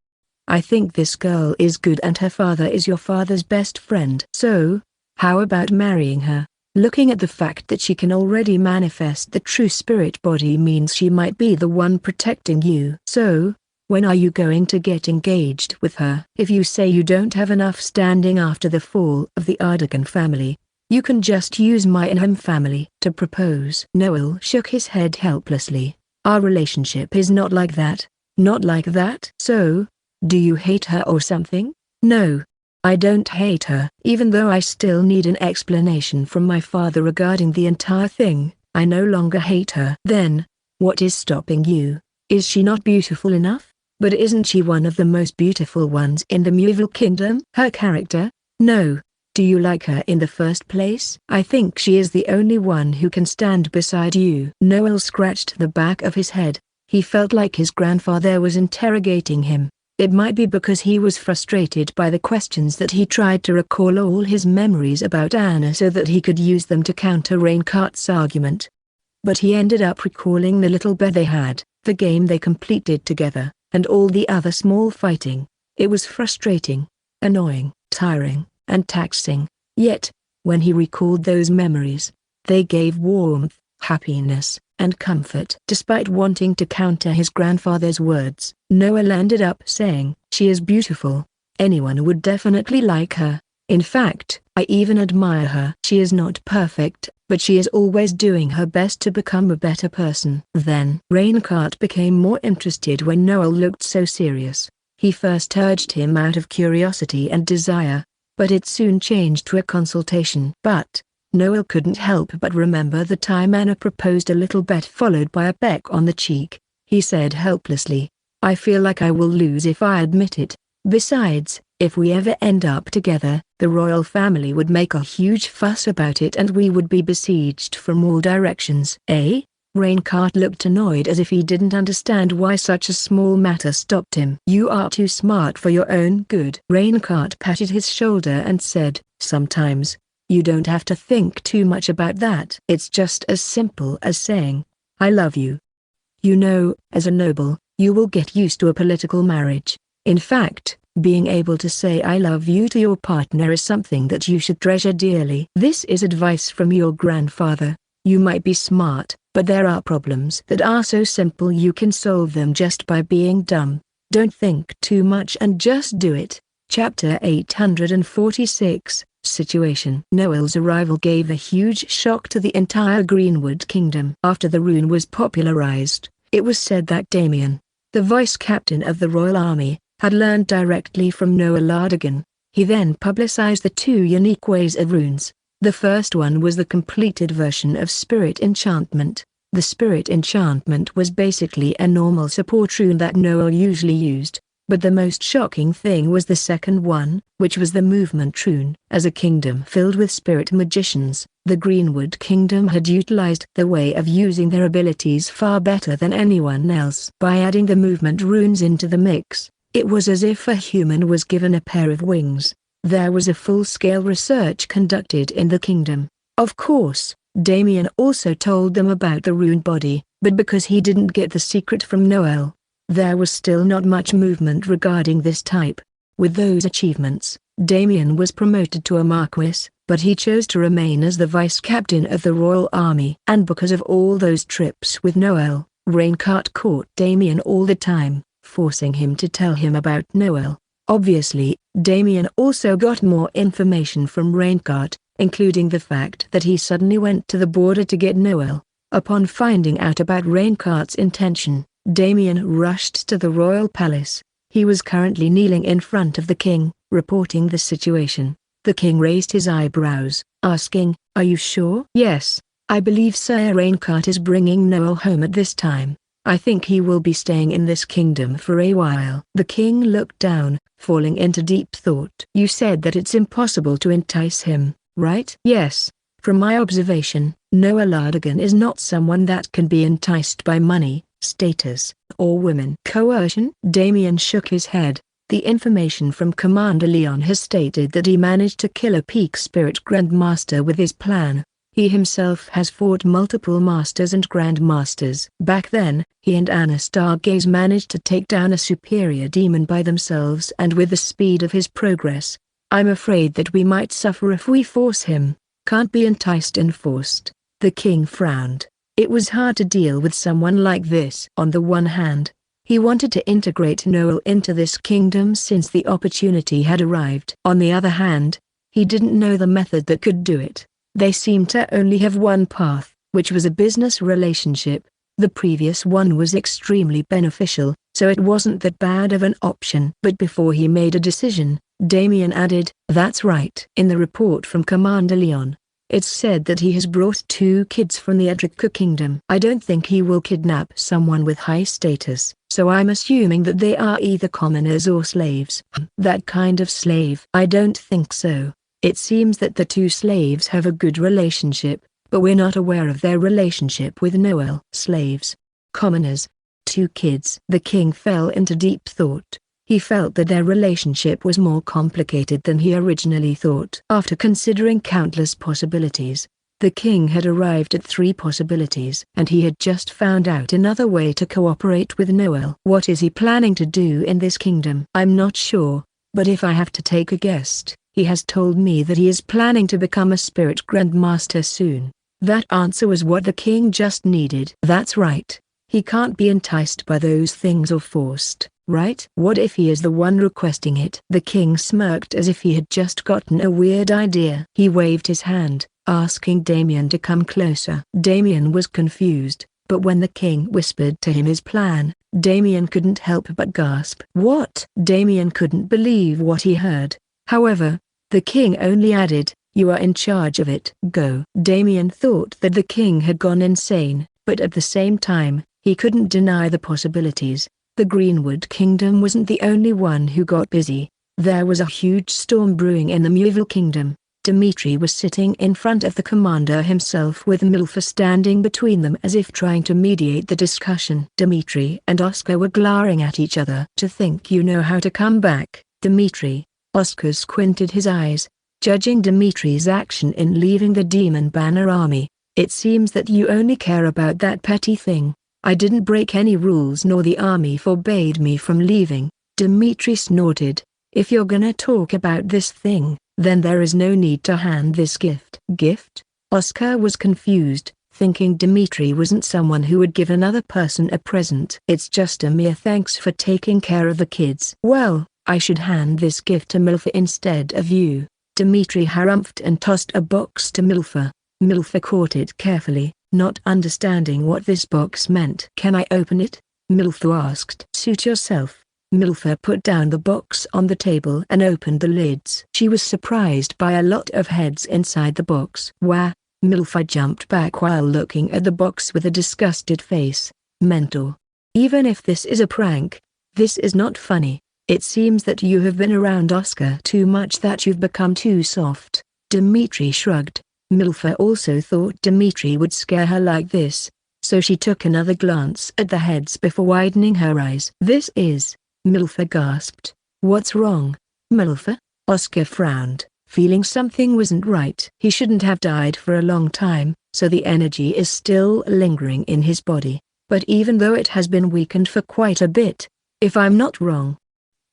"I think this girl is good and her father is your father's best friend. So, how about marrying her? Looking at the fact that she can already manifest the true spirit body means she might be the one protecting you." "So, when are you going to get engaged with her?" "If you say you don't have enough standing after the fall of the Ardagan family, you can just use my Inham family to propose." Noel shook his head helplessly. "Our relationship is not like that." "Not like that?" "So, do you hate her or something?" "No. I don't hate her." "Even though I still need an explanation from my father regarding the entire thing, I no longer hate her." "Then, what is stopping you? Is she not beautiful enough?" "But isn't she one of the most beautiful ones in the Muville Kingdom?" "Her character? No. Do you like her in the first place?" "I think she is the only one who can stand beside you." Noel scratched the back of his head. He felt like his grandfather was interrogating him. It might be because he was frustrated by the questions that he tried to recall all his memories about Anna so that he could use them to counter Raincart's argument. But he ended up recalling the little bear they had, the game they completed together, and all the other small fighting. It was frustrating, annoying, tiring, and taxing. Yet, when he recalled those memories, they gave warmth, happiness, and comfort. Despite wanting to counter his grandfather's words, Noel ended up saying, "She is beautiful. Anyone would definitely like her. In fact, I even admire her. She is not perfect, but she is always doing her best to become a better person." Then Raincart became more interested when Noel looked so serious. He first urged him out of curiosity and desire, but it soon changed to a consultation. But Noel couldn't help but remember the time Anna proposed a little bet followed by a peck on the cheek. He said helplessly, "I feel like I will lose if I admit it. Besides, if we ever end up together, the royal family would make a huge fuss about it and we would be besieged from all directions." "Eh?" Raincart looked annoyed as if he didn't understand why such a small matter stopped him. "You are too smart for your own good." Raincart patted his shoulder and said, "Sometimes, you don't have to think too much about that. It's just as simple as saying, I love you. You know, as a noble, you will get used to a political marriage. In fact, being able to say I love you to your partner is something that you should treasure dearly. This is advice from your grandfather. You might be smart, but there are problems that are so simple you can solve them just by being dumb. Don't think too much and just do it. Chapter 846, Situation. Noel's arrival gave a huge shock to the entire Greenwood Kingdom. After the rune was popularized, it was said that Damien, the vice-captain of the Royal Army, had learned directly from Noel Lardigan. He then publicized the two unique ways of runes. The first one was the completed version of Spirit Enchantment. The Spirit Enchantment was basically a normal support rune that Noel usually used, but the most shocking thing was the second one, which was the Movement rune. As a kingdom filled with spirit magicians, the Greenwood Kingdom had utilized the way of using their abilities far better than anyone else. By adding the Movement runes into the mix, it was as if a human was given a pair of wings. There was a full-scale research conducted in the kingdom. Of course, Damien also told them about the rune body, but because he didn't get the secret from Noel, there was still not much movement regarding this type. With those achievements, Damien was promoted to a marquis, but he chose to remain as the vice-captain of the Royal Army. And because of all those trips with Noel, Raincart caught Damien all the time, forcing him to tell him about Noel. Obviously, Damien also got more information from Raincart, including the fact that he suddenly went to the border to get Noel. Upon finding out about Raincart's intention, Damien rushed to the royal palace. He was currently kneeling in front of the king, reporting the situation. The king raised his eyebrows, asking, "Are you sure?" "Yes, I believe Sir Raincart is bringing Noel home at this time. I think he will be staying in this kingdom for a while." The king looked down, falling into deep thought. "You said that it's impossible to entice him, right?" "Yes. From my observation, Noel Lardigan is not someone that can be enticed by money, status, or women." "Coercion?" Damien shook his head. The information from Commander Leon has stated that he managed to kill a peak spirit grandmaster with his plan. He himself has fought multiple masters and grandmasters. Back then, he and Anna Stargaze managed to take down a superior demon by themselves, and with the speed of his progress, I'm afraid that we might suffer if we force him. Can't be enticed and forced. The king frowned. It was hard to deal with someone like this. On the one hand, he wanted to integrate Noel into this kingdom since the opportunity had arrived. On the other hand, he didn't know the method that could do it. They seemed to only have one path, which was a business relationship. The previous one was extremely beneficial, so it wasn't that bad of an option. But before he made a decision, Damien added, "That's right." In the report from Commander Leon, it's said that he has brought 2 kids from the Edrica Kingdom. I don't think he will kidnap someone with high status, so I'm assuming that they are either commoners or slaves. That kind of slave? I don't think so. It seems that the 2 slaves have a good relationship, but we're not aware of their relationship with Noel. Slaves, commoners, 2 kids. The king fell into deep thought. He felt that their relationship was more complicated than he originally thought. After considering countless possibilities, the king had arrived at 3 possibilities, and he had just found out another way to cooperate with Noel. What is he planning to do in this kingdom? I'm not sure, but if I have to take a guess, he has told me that he is planning to become a spirit grandmaster soon. That answer was what the king just needed. That's right. He can't be enticed by those things or forced, right? What if he is the one requesting it? The king smirked as if he had just gotten a weird idea. He waved his hand, asking Damien to come closer. Damien was confused, but when the king whispered to him his plan, Damien couldn't help but gasp. What? Damien couldn't believe what he heard. However, the king only added, "You are in charge of it. Go." Damien thought that the king had gone insane, but at the same time, he couldn't deny the possibilities. The Greenwood Kingdom wasn't the only one who got busy. There was a huge storm brewing in the Muville Kingdom. Dimitri was sitting in front of the commander himself with Milfa standing between them as if trying to mediate the discussion. Dimitri and Oscar were glaring at each other. "To think you know how to come back, Dimitri." Oscar squinted his eyes, judging Dimitri's action in leaving the Demon Banner army. It seems that you only care about that petty thing. I didn't break any rules nor the army forbade me from leaving. Dmitri snorted. If you're gonna talk about this thing, then there is no need to hand this gift. Gift? Oscar was confused, thinking Dmitri wasn't someone who would give another person a present. It's just a mere thanks for taking care of the kids. Well, I should hand this gift to Milfa instead of you. Dmitri harumphed and tossed a box to Milfa. Milfa caught it carefully, not understanding what this box meant. Can I open it? Milfa asked. Suit yourself. Milfa put down the box on the table and opened the lids. She was surprised by a lot of heads inside the box. Wah! Milfa jumped back while looking at the box with a disgusted face. Mentor. Even if this is a prank, this is not funny. It seems that you have been around Oscar too much, that you've become too soft. Dmitri shrugged. Milfa also thought Dmitri would scare her like this, so she took another glance at the heads before widening her eyes. This is... Milfa gasped. What's wrong? Milfa? Oscar frowned, feeling something wasn't right. He shouldn't have died for a long time, so the energy is still lingering in his body. But even though it has been weakened for quite a bit, if I'm not wrong,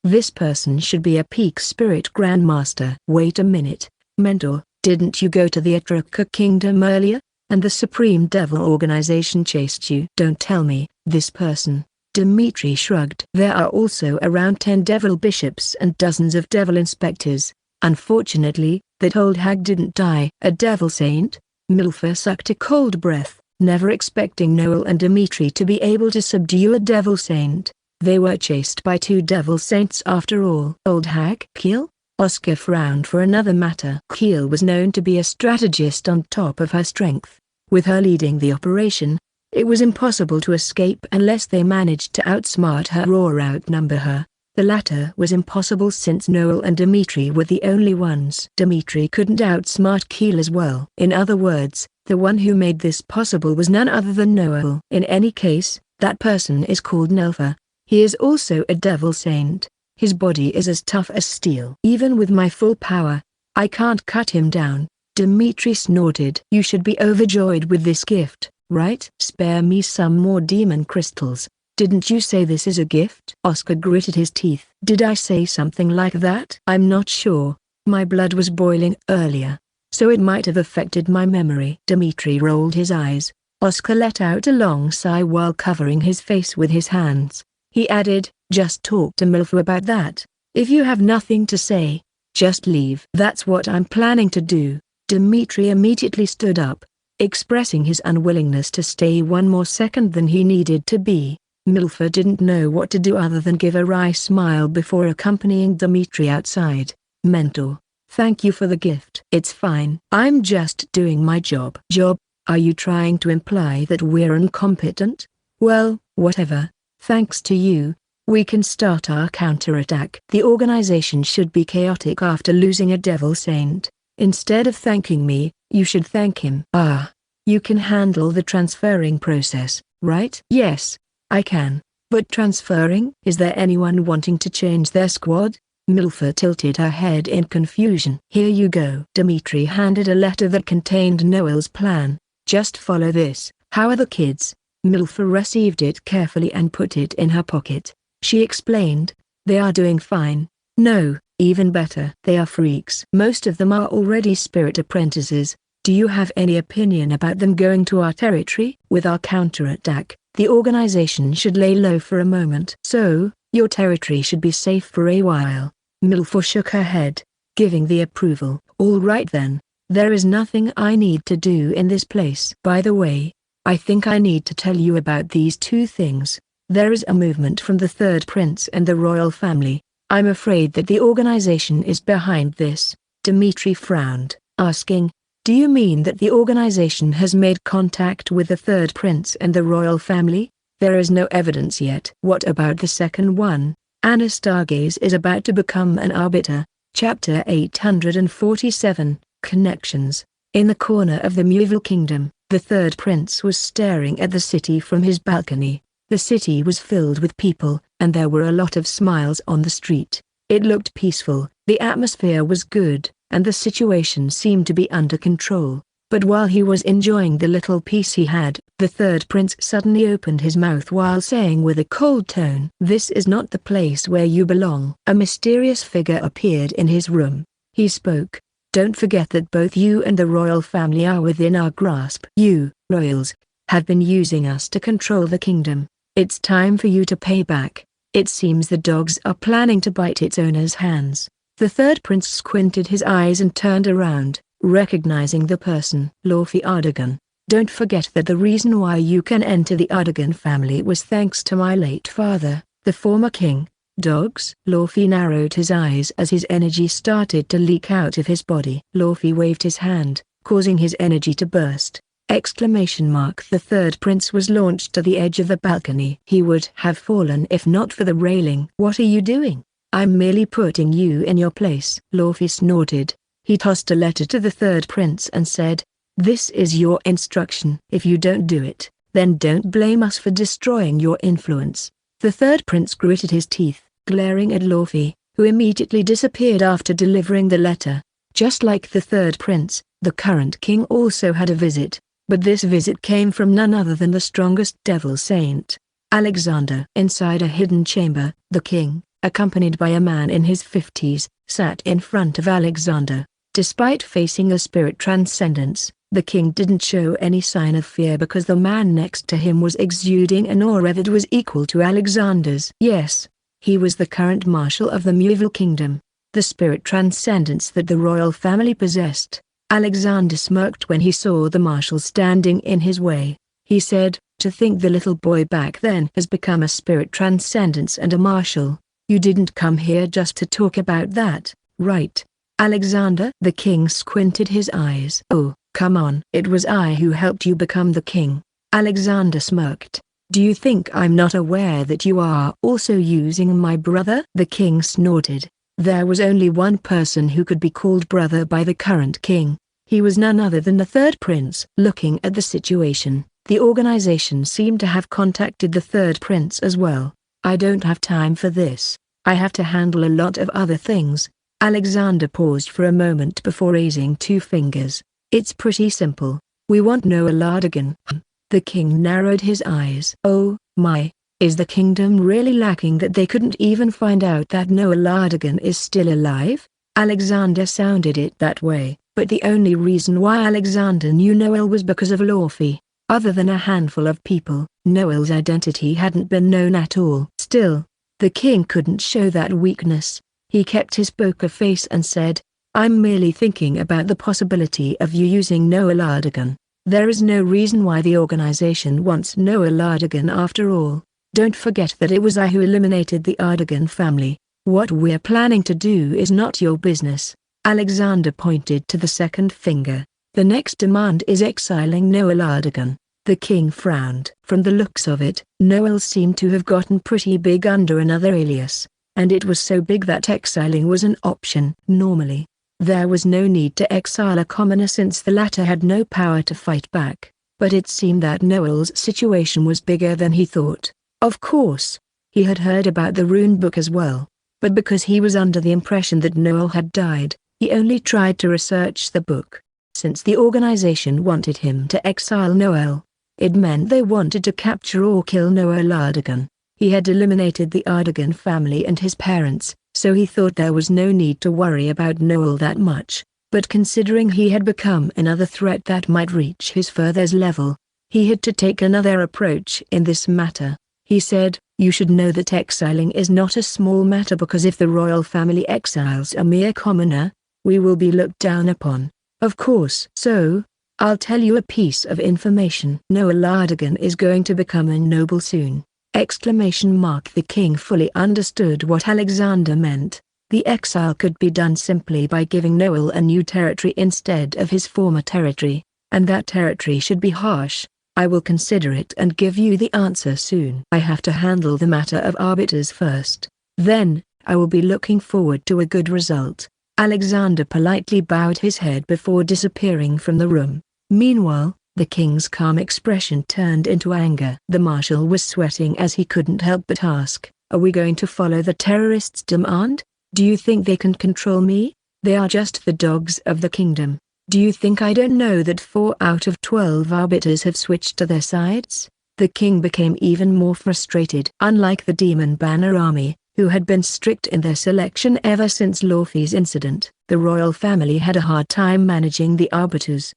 this person should be a peak spirit grandmaster. Wait a minute, Mentor, didn't you go to the Etrusca kingdom earlier, and the Supreme Devil organization chased you? Don't tell me, this person. Dmitri shrugged. There are also around 10 devil bishops and dozens of devil inspectors. Unfortunately, that old hag didn't die. A devil saint? Milfa sucked a cold breath, never expecting Noel and Dmitri to be able to subdue a devil saint. They were chased by 2 devil saints after all. Old hag? Kiel? Oscar frowned. For another matter, Kiel was known to be a strategist on top of her strength. With her leading the operation, it was impossible to escape unless they managed to outsmart her or outnumber her. The latter was impossible since Noel and Dmitri were the only ones. Dmitri couldn't outsmart Kiel as well. In other words, the one who made this possible was none other than Noel. In any case, that person is called Nelfa. He is also a devil saint. His body is as tough as steel. Even with my full power, I can't cut him down. Dmitri snorted. You should be overjoyed with this gift, right? Spare me some more demon crystals. Didn't you say this is a gift? Oscar gritted his teeth. Did I say something like that? I'm not sure. My blood was boiling earlier, so it might have affected my memory. Dmitri rolled his eyes. Oscar let out a long sigh while covering his face with his hands. He added, just talk to Milfa about that. If you have nothing to say, just leave. That's what I'm planning to do. Dmitri immediately stood up, expressing his unwillingness to stay one more second than he needed to be. Milfa didn't know what to do other than give a wry smile before accompanying Dmitri outside. Mentor, thank you for the gift. It's fine. I'm just doing my job. Job? Are you trying to imply that we're incompetent? Well, whatever. Thanks to you, we can start our counterattack. The organization should be chaotic after losing a devil saint. Instead of thanking me, you should thank him. Ah, you can handle the transferring process, right? Yes, I can. But transferring? Is there anyone wanting to change their squad? Milfa tilted her head in confusion. Here you go. Dmitri handed a letter that contained Noel's plan. Just follow this. How are the kids? Milfa received it carefully and put it in her pocket. She explained, they are doing fine. No, even better. They are freaks. Most of them are already spirit apprentices. Do you have any opinion about them going to our territory? With our counterattack, the organization should lay low for a moment. So, your territory should be safe for a while. Milfa shook her head, giving the approval. All right then, there is nothing I need to do in this place. By the way, I think I need to tell you about these 2 things. There is a movement from the 3rd prince and the royal family. I'm afraid that the organization is behind this. Dmitri frowned, asking, do you mean that the organization has made contact with the 3rd prince and the royal family? There is no evidence yet. What about the second one? Anna Stargaze is about to become an arbiter. Chapter 847, Connections. In the corner of the Muvil Kingdom, the 3rd prince was staring at the city from his balcony. The city was filled with people, and there were a lot of smiles on the street. It looked peaceful, the atmosphere was good, and the situation seemed to be under control. But while he was enjoying the little piece he had, the third prince suddenly opened his mouth while saying with a cold tone, "This is not the place where you belong." A mysterious figure appeared in his room. He spoke, "Don't forget that both you and the royal family are within our grasp. You, royals, have been using us to control the kingdom. It's time for you to pay back. It seems the dogs are planning to bite its owner's hands." The third prince squinted his eyes and turned around, recognizing the person. "Laufey Ardogan, don't forget that the reason why you can enter the Ardogan family was thanks to my late father, the former king." "Dogs?" Laufey narrowed his eyes as his energy started to leak out of his body. Laufey waved his hand, causing his energy to burst. The third prince was launched to the edge of the balcony. He would have fallen if not for the railing. "What are you doing? I'm merely putting you in your place." Laufey snorted. He tossed a letter to the third prince and said, "This is your instruction. If you don't do it, then don't blame us for destroying your influence." The third prince gritted his teeth, glaring at Laufey, who immediately disappeared after delivering the letter. Just like the third prince, the current king also had a visit, but this visit came from none other than the strongest devil saint, Alexander. Inside a hidden chamber, the king, accompanied by a man in his 50s, sat in front of Alexander. Despite facing a spirit transcendence, the king didn't show any sign of fear because the man next to him was exuding an aura that was equal to Alexander's. Yes, he was the current marshal of the Muvil kingdom, the spirit transcendence that the royal family possessed. Alexander smirked when he saw the marshal standing in his way. He said, "To think the little boy back then has become a spirit transcendence and a marshal. You didn't come here just to talk about that, right, Alexander?" The king squinted his eyes. "Oh, come on. It was I who helped you become the king." Alexander smirked. "Do you think I'm not aware that you are also using my brother?" The king snorted. There was only one person who could be called brother by the current king. He was none other than the third prince. Looking at the situation, the organization seemed to have contacted the third prince as well. "I don't have time for this. I have to handle a lot of other things." Alexander paused for a moment before raising two fingers. "It's pretty simple. We want Noah Lardigan." The king narrowed his eyes. "Oh, my. Is the kingdom really lacking that they couldn't even find out that Noah Lardigan is still alive?" Alexander sounded it that way, but the only reason why Alexander knew Noel was because of Laufey. Other than a handful of people, Noel's identity hadn't been known at all. Still, the king couldn't show that weakness. He kept his poker face and said, "I'm merely thinking about the possibility of you using Noah Lardigan. There is no reason why the organization wants Noah Lardigan after all. Don't forget that it was I who eliminated the Ardogan family. What we're planning to do is not your business." Alexander pointed to the second finger. "The next demand is exiling Noah Lardigan." The king frowned. From the looks of it, Noel seemed to have gotten pretty big under another alias, and it was so big that exiling was an option. Normally, there was no need to exile a commoner since the latter had no power to fight back, but it seemed that Noel's situation was bigger than he thought. Of course, he had heard about the rune book as well, but because he was under the impression that Noel had died, he only tried to research the book. Since the organization wanted him to exile Noel, it meant they wanted to capture or kill Noah Lardigan. He had eliminated the Ardogan family and his parents, so he thought there was no need to worry about Noel that much, but considering he had become another threat that might reach his father's level, he had to take another approach in this matter. He said, "You should know that exiling is not a small matter because if the royal family exiles a mere commoner, we will be looked down upon. Of course. So, I'll tell you a piece of information. Noah Lardigan is going to become a noble soon." The king fully understood what Alexander meant. The exile could be done simply by giving Noel a new territory instead of his former territory, and that territory should be harsh. "I will consider it and give you the answer soon. I have to handle the matter of arbiters first. Then, I will be looking forward to a good result." Alexander politely bowed his head before disappearing from the room. Meanwhile, the king's calm expression turned into anger. The marshal was sweating as he couldn't help but ask, "Are we going to follow the terrorists' demand? Do you think they can control me? They are just the dogs of the kingdom. Do you think I don't know that 4 out of 12 arbiters have switched to their sides? The king became even more frustrated. Unlike the Demon Banner Army, who had been strict in their selection ever since Laufey's incident, the royal family had a hard time managing the arbiters.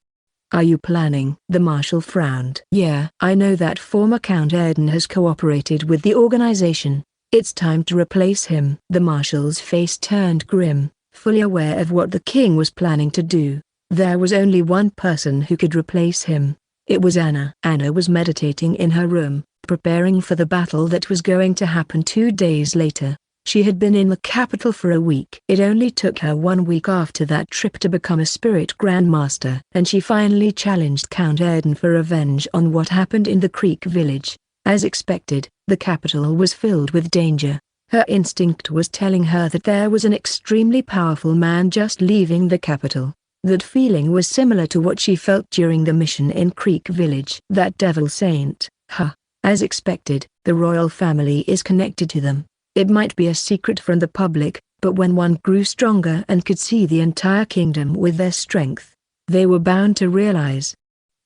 Are you planning? The marshal frowned. Yeah, I know that former Count Erden has cooperated with the organization. It's time to replace him. The marshal's face turned grim, fully aware of what the king was planning to do. There was only one person who could replace him. It was Anna. Anna was meditating in her room, preparing for the battle that was going to happen 2 days later. She had been in the capital for a week. It only took her 1 week after that trip to become a spirit grandmaster, and she finally challenged Count Erden for revenge on what happened in the Creek village. As expected, the capital was filled with danger. Her instinct was telling her that there was an extremely powerful man just leaving the capital. That feeling was similar to what she felt during the mission in Creek village. That devil saint, huh? As expected, the royal family is connected to them. It might be a secret from the public, but when one grew stronger and could see the entire kingdom with their strength, they were bound to realize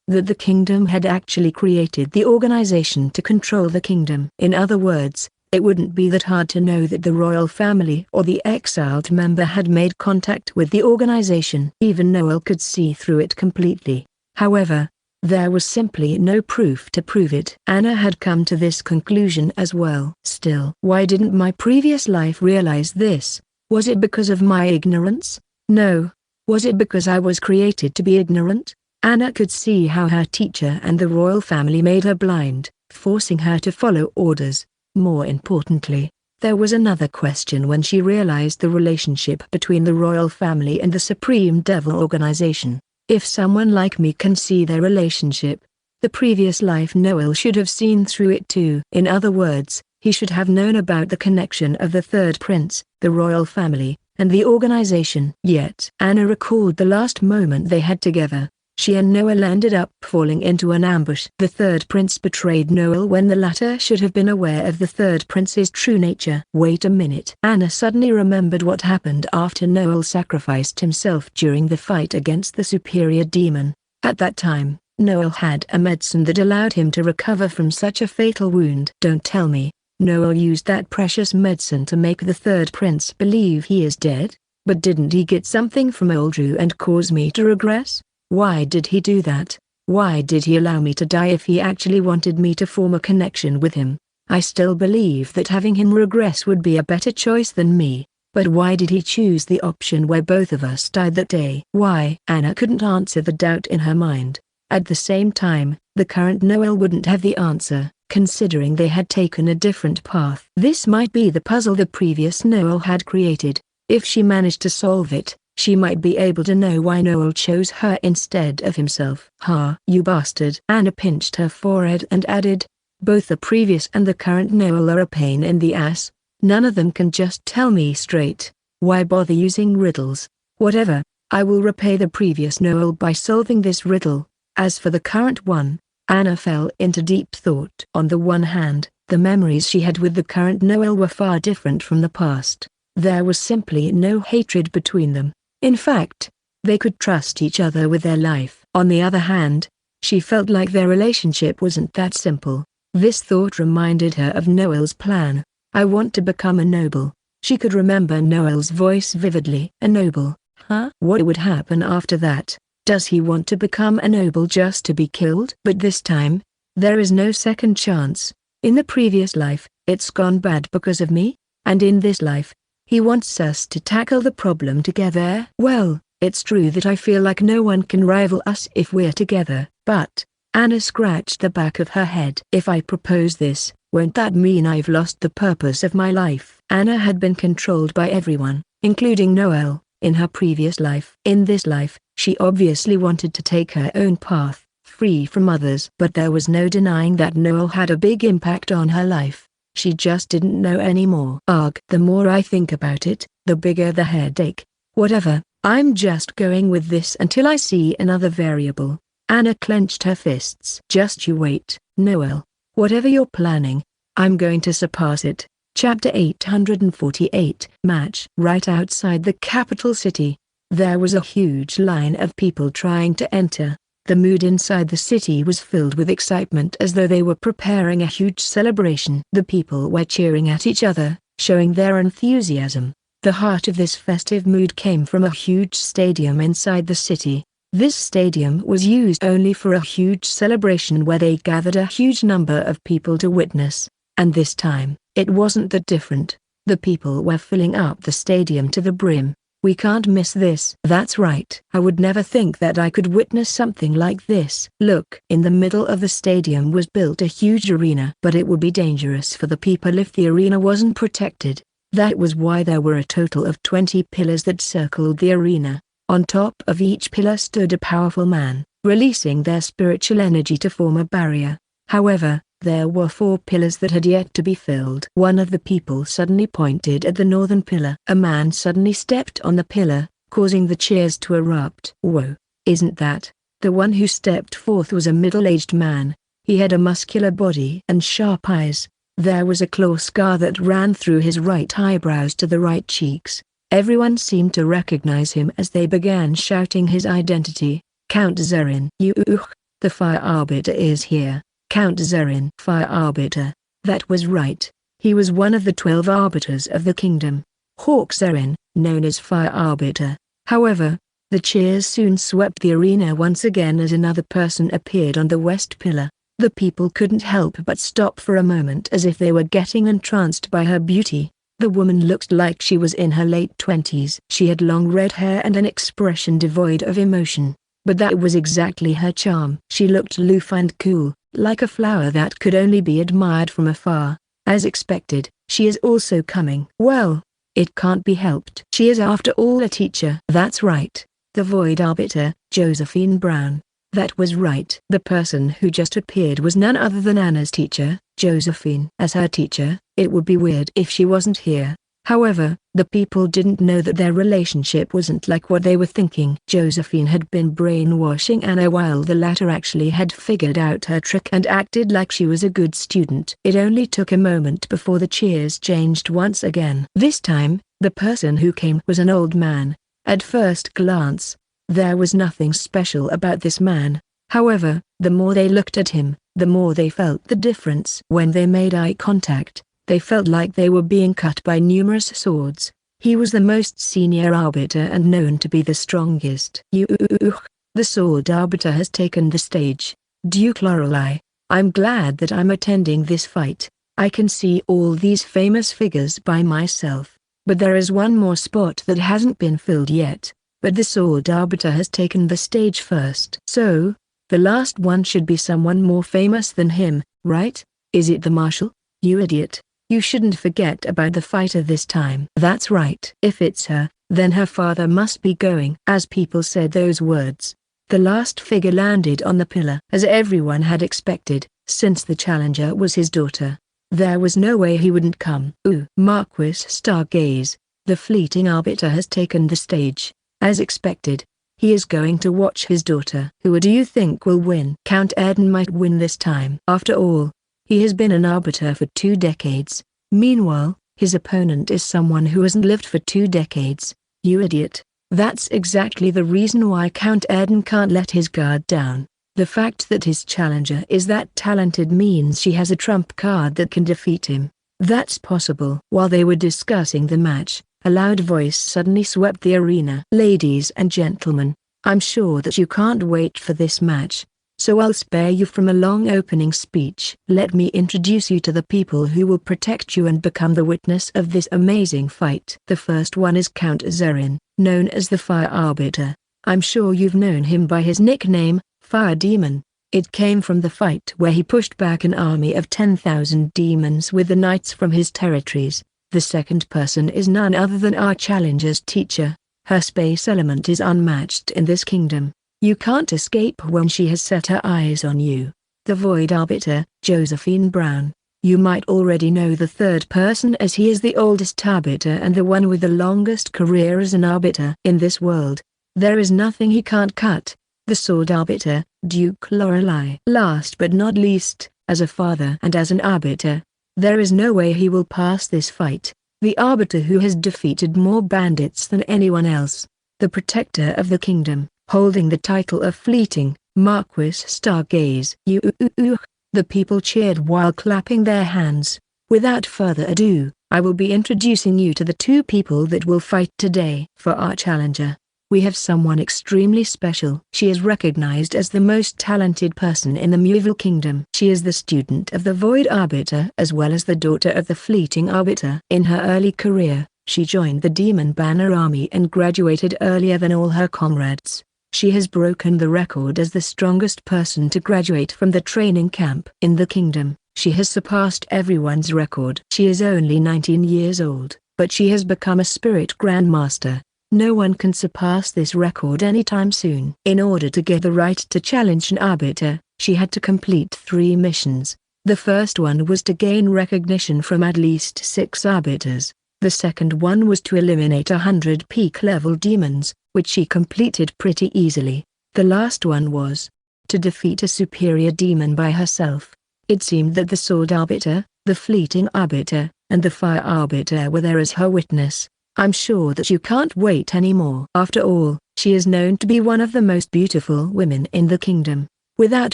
that the kingdom had actually created the organization to control the kingdom. In other words, it wouldn't be that hard to know that the royal family or the exiled member had made contact with the organization. Even Noel could see through it completely. However, there was simply no proof to prove it. Anna had come to this conclusion as well. Still, why didn't my previous life realize this? Was it because of my ignorance? No. Was it because I was created to be ignorant? Anna could see how her teacher and the royal family made her blind, forcing her to follow orders. More importantly, there was another question when she realized the relationship between the royal family and the Supreme Devil Organization. If someone like me can see their relationship, the previous life Noel should have seen through it too. In other words, he should have known about the connection of the third prince, the royal family, and the organization. Yet Anna recalled the last moment they had together. She and Noel ended up falling into an ambush. The third prince betrayed Noel when the latter should have been aware of the third prince's true nature. Wait a minute. Anna suddenly remembered what happened after Noel sacrificed himself during the fight against the superior demon. At that time, Noel had a medicine that allowed him to recover from such a fatal wound. Don't tell me, Noel used that precious medicine to make the third prince believe he is dead? But didn't he get something from Oldrew and cause me to regress? Why did he do that? Why did he allow me to die if he actually wanted me to form a connection with him? I still believe that having him regress would be a better choice than me. But why did he choose the option where both of us died that day? Why? Anna couldn't answer the doubt in her mind. At the same time, the current Noel wouldn't have the answer, considering they had taken a different path. This might be the puzzle the previous Noel had created. If she managed to solve it, she might be able to know why Noel chose her instead of himself. Ha! You bastard! Anna pinched her forehead and added, both the previous and the current Noel are a pain in the ass. None of them can just tell me straight. Why bother using riddles? Whatever, I will repay the previous Noel by solving this riddle. As for the current one, Anna fell into deep thought. On the one hand, the memories she had with the current Noel were far different from the past. There was simply no hatred between them. In fact, they could trust each other with their life. On the other hand, she felt like their relationship wasn't that simple. This thought reminded her of Noel's plan. I want to become a noble. She could remember Noel's voice vividly. A noble? Huh? What would happen after that? Does he want to become a noble just to be killed? But this time, there is no second chance. In the previous life, it's gone bad because of me, and in this life, he wants us to tackle the problem together. Well, it's true that I feel like no one can rival us if we're together, but, Anna scratched the back of her head. If I propose this, won't that mean I've lost the purpose of my life? Anna had been controlled by everyone, including Noel, in her previous life. In this life, she obviously wanted to take her own path, free from others. But there was no denying that Noel had a big impact on her life. She just didn't know anymore. Ugh. The more I think about it, the bigger the headache. Whatever, I'm just going with this until I see another variable. Anna clenched her fists. Just you wait, Noel. Whatever you're planning, I'm going to surpass it. Chapter 848. Match. Right outside the capital city, There was a huge line of people trying to enter. The mood inside the city was filled with excitement as though they were preparing a huge celebration. The people were cheering at each other, showing their enthusiasm. The heart of this festive mood came from a huge stadium inside the city. This stadium was used only for a huge celebration where they gathered a huge number of people to witness. And this time, it wasn't that different. The people were filling up the stadium to the brim. We can't miss this. That's right. I would never think that I could witness something like this. Look, in the middle of the stadium was built a huge arena. But it would be dangerous for the people if the arena wasn't protected. That was why there were a total of 20 pillars that circled the arena. On top of each pillar stood a powerful man, releasing their spiritual energy to form a barrier. However, there were 4 pillars that had yet to be filled. One of the people suddenly pointed at the northern pillar. A man suddenly stepped on the pillar, causing the cheers to erupt. Whoa, isn't that? The one who stepped forth was a middle-aged man. He had a muscular body and sharp eyes. There was a claw scar that ran through his right eyebrows to the right cheeks. Everyone seemed to recognize him as they began shouting his identity. Count Zerin. The Fire Arbiter is here. Count Zerin. Fire Arbiter. That was right. He was one of the 12 arbiters of the kingdom. Hawk Zerin, known as Fire Arbiter. However, the cheers soon swept the arena once again as another person appeared on the west pillar. The people couldn't help but stop for a moment as if they were getting entranced by her beauty. The woman looked like she was in her late 20s. She had long red hair and an expression devoid of emotion. But that was exactly her charm. She looked aloof and cool, like a flower that could only be admired from afar. As expected, she is also coming. Well, it can't be helped. She is after all a teacher. That's right. The Void Arbiter, Josephine Brown. That was right. The person who just appeared was none other than Anna's teacher, Josephine. As her teacher, it would be weird if she wasn't here. However, the people didn't know that their relationship wasn't like what they were thinking. Josephine had been brainwashing Anna while the latter actually had figured out her trick and acted like she was a good student. It only took a moment before the cheers changed once again. This time, the person who came was an old man. At first glance, there was nothing special about this man. However, the more they looked at him, the more they felt the difference. When they made eye contact, they felt like they were being cut by numerous swords. He was the most senior arbiter and known to be the strongest. The sword arbiter has taken the stage. Duke Lorelei, I'm glad that I'm attending this fight. I can see all these famous figures by myself. But there is one more spot that hasn't been filled yet. But the sword arbiter has taken the stage first. So, the last one should be someone more famous than him, right? Is it the marshal? You idiot. You shouldn't forget about the fighter this time. That's right. If it's her, then her father must be going. As people said those words, the last figure landed on the pillar. As everyone had expected, since the challenger was his daughter, there was no way he wouldn't come. Marquis Stargaze, the fleeting arbiter has taken the stage. As expected, he is going to watch his daughter. Who do you think will win? Count Eden might win this time. After all, he has been an arbiter for 2 decades. Meanwhile, his opponent is someone who hasn't lived for 2 decades. You idiot. That's exactly the reason why Count Eden can't let his guard down. The fact that his challenger is that talented means she has a trump card that can defeat him. That's possible. While they were discussing the match, a loud voice suddenly swept the arena. Ladies and gentlemen, I'm sure that you can't wait for this match. So I'll spare you from a long opening speech. Let me introduce you to the people who will protect you and become the witness of this amazing fight. The first one is Count Zerin, known as the Fire Arbiter. I'm sure you've known him by his nickname, Fire Demon. It came from the fight where he pushed back an army of 10,000 demons with the knights from his territories. The second person is none other than our challenger's teacher. Her space element is unmatched in this kingdom. You can't escape when she has set her eyes on you. The Void Arbiter, Josephine Brown. You might already know the third person as he is the oldest arbiter and the one with the longest career as an arbiter in this world. There is nothing he can't cut. The Sword Arbiter, Duke Lorelei. Last but not least, as a father and as an arbiter, there is no way he will pass this fight. The arbiter who has defeated more bandits than anyone else. the protector of the kingdom, holding the title of fleeting Marquis Stargaze. The people cheered while clapping their hands. Without further ado, I will be introducing you to the two people that will fight today. For our challenger, we have someone extremely special. She is recognized as the most talented person in the Muvil Kingdom. She is the student of the Void Arbiter as well as the daughter of the Fleeting Arbiter. In her early career, she joined the Demon Banner Army and graduated earlier than all her comrades. She has broken the record as the strongest person to graduate from the training camp in the kingdom. She has surpassed everyone's record. She is only 19 years old, but she has become a spirit grandmaster. No one can surpass this record anytime soon. In order to get the right to challenge an arbiter, she had to complete 3 missions. The first one was to gain recognition from at least 6 arbiters. The second one was to eliminate 100 peak-level demons, which she completed pretty easily. The last one was to defeat a superior demon by herself. It seemed that the Sword Arbiter, the Fleeting Arbiter, and the Fire Arbiter were there as her witness. I'm sure that you can't wait anymore. After all, she is known to be one of the most beautiful women in the kingdom. Without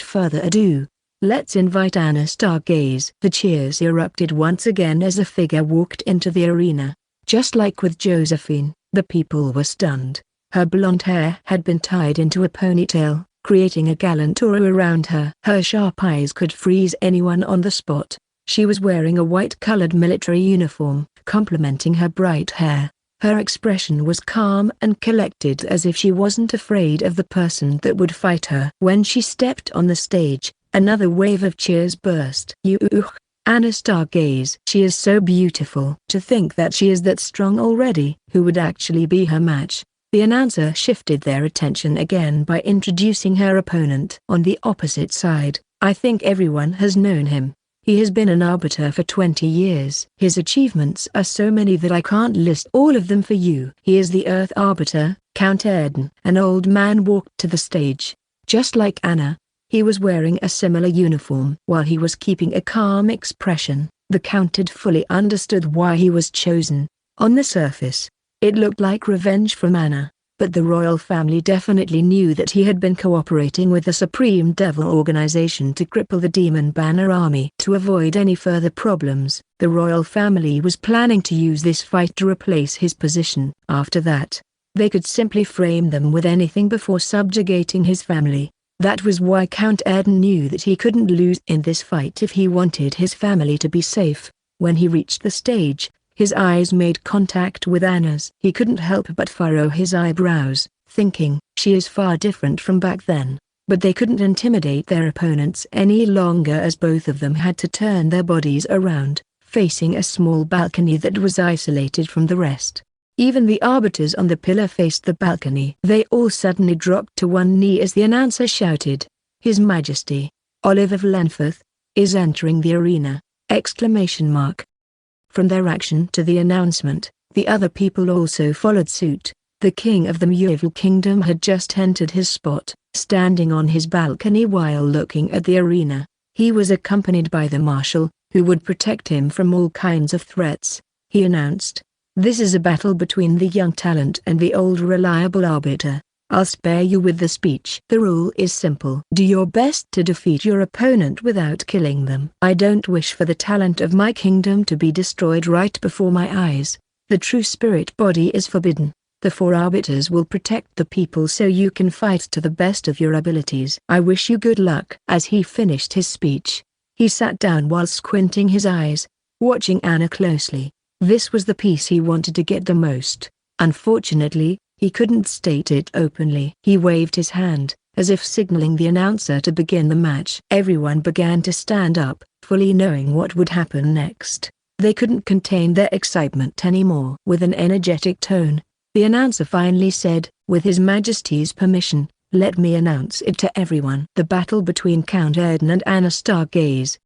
further ado, let's invite Anna Stargaze. The cheers erupted once again as a figure walked into the arena. Just like with Josephine, the people were stunned. Her blonde hair had been tied into a ponytail, creating a gallant aura around her. Her sharp eyes could freeze anyone on the spot. She was wearing a white-colored military uniform, complementing her bright hair. Her expression was calm and collected as if she wasn't afraid of the person that would fight her. When she stepped on the stage, another wave of cheers burst. Anna Stargaze. She is so beautiful. To think that she is that strong already. Who would actually be her match? The announcer shifted their attention again by introducing her opponent. On the opposite side, I think everyone has known him. He has been an arbiter for 20 years. His achievements are so many that I can't list all of them for you. He is the Earth Arbiter, Count Erden. An old man walked to the stage. Just like Anna, he was wearing a similar uniform. While he was keeping a calm expression, the Count had fully understood why he was chosen. On the surface, it looked like revenge from Anna, but the royal family definitely knew that he had been cooperating with the Supreme Devil Organization to cripple the Demon Banner Army. To avoid any further problems, the royal family was planning to use this fight to replace his position. After that, they could simply frame them with anything before subjugating his family. That was why Count Erden knew that he couldn't lose in this fight if he wanted his family to be safe. When he reached the stage, his eyes made contact with Anna's. He couldn't help but furrow his eyebrows, thinking, she is far different from back then. But they couldn't intimidate their opponents any longer as both of them had to turn their bodies around, facing a small balcony that was isolated from the rest. Even the arbiters on the pillar faced the balcony. They all suddenly dropped to one knee as the announcer shouted, "His Majesty, Olive of Lenforth, is entering the arena!" Exclamation mark. From their action to the announcement, the other people also followed suit. The king of the Muvil Kingdom had just entered his spot, standing on his balcony while looking at the arena. He was accompanied by the marshal, who would protect him from all kinds of threats. He announced, "This is a battle between the young talent and the old reliable arbiter. I'll spare you with the speech. The rule is simple. Do your best to defeat your opponent without killing them. I don't wish for the talent of my kingdom to be destroyed right before my eyes. The true spirit body is forbidden. The 4 arbiters will protect the people so you can fight to the best of your abilities. I wish you good luck." As he finished his speech, he sat down while squinting his eyes, watching Anna closely. This was the piece he wanted to get the most. Unfortunately, he couldn't state it openly. He waved his hand, as if signaling the announcer to begin the match. Everyone began to stand up, fully knowing what would happen next. They couldn't contain their excitement anymore. With an energetic tone, the announcer finally said, "With His Majesty's permission, let me announce it to everyone. The battle between Count Erden and Anna Stargaze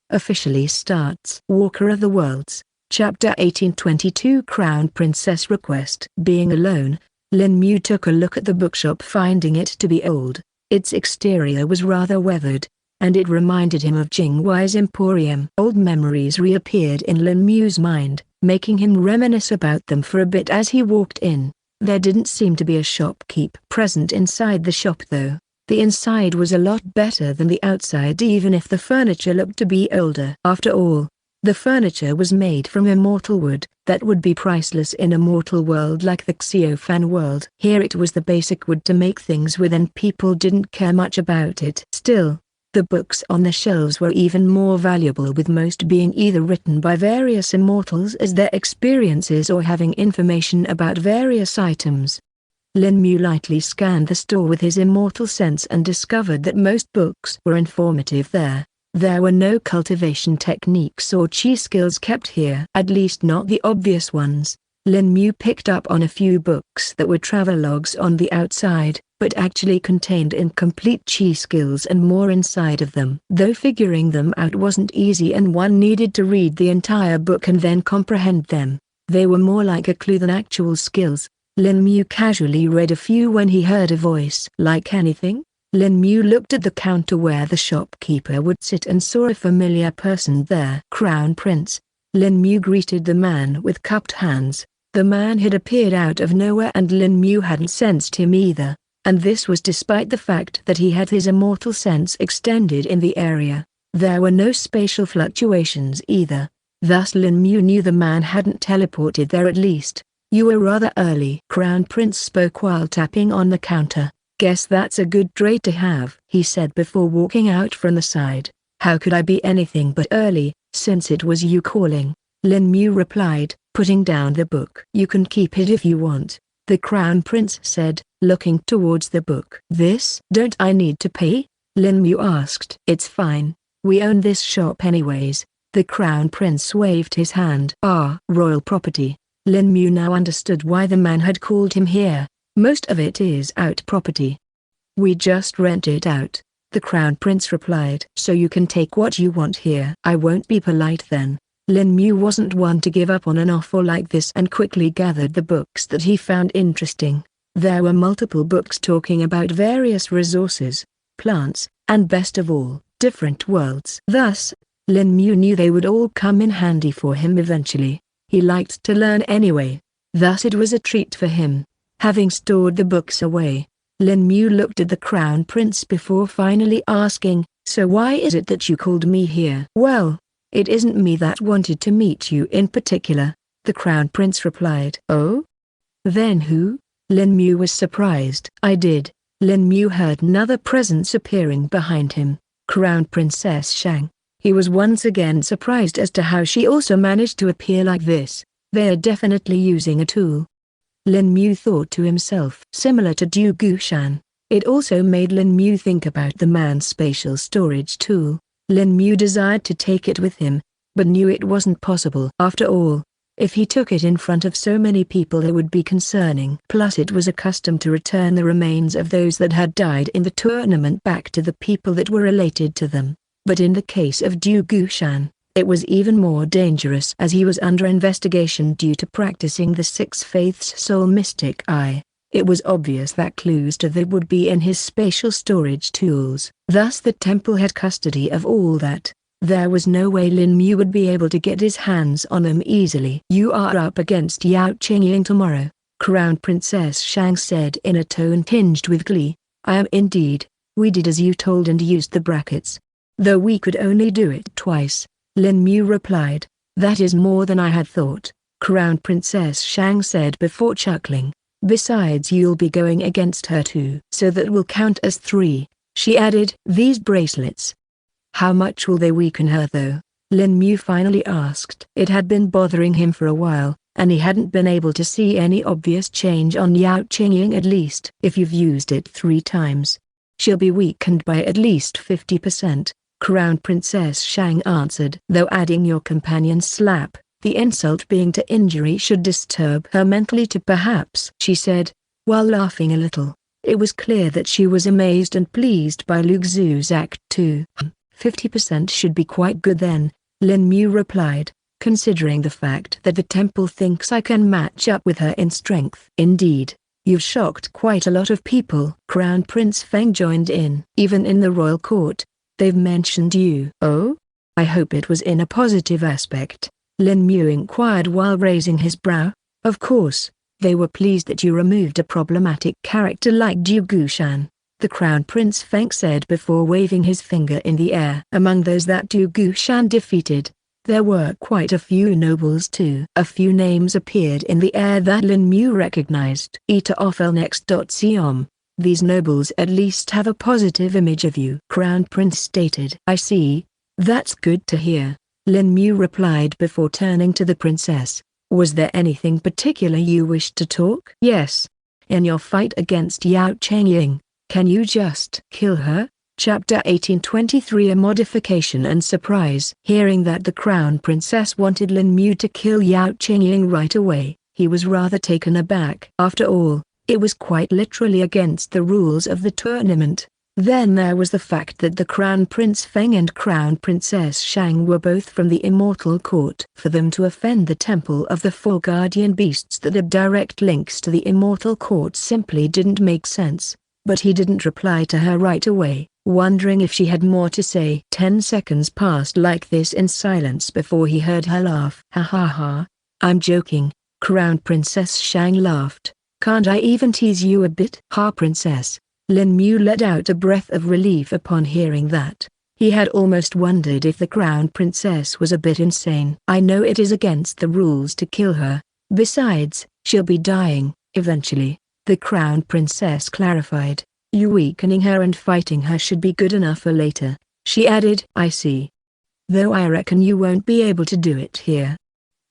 officially starts." Walker of the Worlds, Chapter 1822. Crown Princess Request. Being alone, Lin Mu took a look at the bookshop, finding it to be old. Its exterior was rather weathered, and it reminded him of Jingwei's Emporium. Old memories reappeared in Lin Mu's mind, making him reminisce about them for a bit as he walked in. There didn't seem to be a shopkeep present inside the shop though. The inside was a lot better than the outside, even if the furniture looked to be older. After all, the furniture was made from immortal wood that would be priceless in a mortal world like the Xiofan world. Here it was the basic wood to make things with, and people didn't care much about it. Still, the books on the shelves were even more valuable, with most being either written by various immortals as their experiences or having information about various items. Lin Mu lightly scanned the store with his immortal sense and discovered that most books were informative there. There were no cultivation techniques or chi skills kept here, at least not the obvious ones. Lin Mu picked up on a few books that were travelogues on the outside, but actually contained incomplete chi skills and more inside of them. Though figuring them out wasn't easy and one needed to read the entire book and then comprehend them, they were more like a clue than actual skills. Lin Mu casually read a few when he heard a voice. Like anything? Lin Mu looked at the counter where the shopkeeper would sit and saw a familiar person there. Crown Prince. Lin Mu greeted the man with cupped hands. The man had appeared out of nowhere and Lin Mu hadn't sensed him either, and this was despite the fact that he had his immortal sense extended in the area. There were no spatial fluctuations either, thus Lin Mu knew the man hadn't teleported there. At least, "You were rather early." Crown Prince spoke while tapping on the counter. "Guess that's a good trait to have," he said before walking out from the side. "How could I be anything but early, since it was you calling?" Lin Mu replied, putting down the book. "You can keep it if you want," the Crown Prince said, looking towards the book. "This? Don't I need to pay?" Lin Mu asked. "It's fine. We own this shop anyways." The Crown Prince waved his hand. "Ah, royal property." Lin Mu now understood why the man had called him here. "Most of it is out property. We just rent it out," the Crown Prince replied. "So you can take what you want here." "I won't be polite then." Lin Mu wasn't one to give up on an offer like this and quickly gathered the books that he found interesting. There were multiple books talking about various resources, plants, and best of all, different worlds. Thus, Lin Mu knew they would all come in handy for him eventually. He liked to learn anyway, thus it was a treat for him. Having stored the books away, Lin Mu looked at the Crown Prince before finally asking, "So why is it that you called me here?" "Well, it isn't me that wanted to meet you in particular," the Crown Prince replied. "Oh? Then who?" Lin Mu was surprised. "I did." Lin Mu heard another presence appearing behind him, Crown Princess Shang. He was once again surprised as to how she also managed to appear like this. They are definitely using a tool. Lin Mu thought to himself. Similar to Du Gushan, it also made Lin Mu think about the man's spatial storage tool. Lin Mu desired to take it with him, but knew it wasn't possible. After all, if he took it in front of so many people it would be concerning. Plus it was accustomed to return the remains of those that had died in the tournament back to the people that were related to them. But in the case of Du Gushan, it was even more dangerous as he was under investigation due to practicing the Six Faiths Soul Mystic Eye. It was obvious that clues to that would be in his spatial storage tools. Thus the temple had custody of all that. There was no way Lin Mu would be able to get his hands on them easily. "You are up against Yao Qingying tomorrow," Crown Princess Shang said in a tone tinged with glee. "I am indeed. We did as you told and used the brackets. Though we could only do it twice," Lin Mu replied. "That is more than I had thought," Crown Princess Shang said before chuckling. "Besides you'll be going against her too. So that will count as 3, she added. "These bracelets. How much will they weaken her though?" Lin Mu finally asked. It had been bothering him for a while, and he hadn't been able to see any obvious change on Yao Qingying. "At least if you've used it 3 times. She'll be weakened by at least 50%. Crown Princess Shang answered. "Though adding your companion's slap, the insult being to injury should disturb her mentally too perhaps," she said, while laughing a little. It was clear that she was amazed and pleased by Lu Xu's act too. 50% should be quite good then," Lin Mu replied, "considering the fact that the temple thinks I can match up with her in strength." "Indeed, you've shocked quite a lot of people." Crown Prince Feng joined in. "Even in the royal court, they've mentioned you." "Oh? I hope it was in a positive aspect," Lin Mu inquired while raising his brow. "Of course, They were pleased that you removed a problematic character like Zhu Gushan, the Crown Prince Feng said before waving his finger in the air. Among those that Zhu Gushan defeated, there were quite a few nobles too. A few names appeared in the air that Lin Mu recognized. Ita These nobles at least have a positive image of you, Crown Prince stated. I see. That's good to hear, Lin Mu replied before turning to the princess. Was there anything particular you wished to talk? Yes. In your fight against Yao Chengying, can you just kill her? Chapter 1823 A Modification and Surprise. Hearing that the Crown Princess wanted Lin Mu to kill Yao Chengying right away, he was rather taken aback. After all, it was quite literally against the rules of the tournament. Then there was the fact that the Crown Prince Feng and Crown Princess Shang were both from the Immortal Court. For them to offend the Temple of the Four Guardian Beasts that had direct links to the Immortal Court simply didn't make sense. But he didn't reply to her right away, wondering if she had more to say. 10 seconds passed like this in silence before he heard her laugh. Ha ha ha. I'm joking, Crown Princess Shang laughed. Can't I even tease you a bit? Ha Princess. Lin Mu let out a breath of relief upon hearing that. He had almost wondered if the Crown Princess was a bit insane. I know it is against the rules to kill her. Besides, she'll be dying, eventually, the Crown Princess clarified. You weakening her and fighting her should be good enough for later, she added. I see. Though I reckon you won't be able to do it here.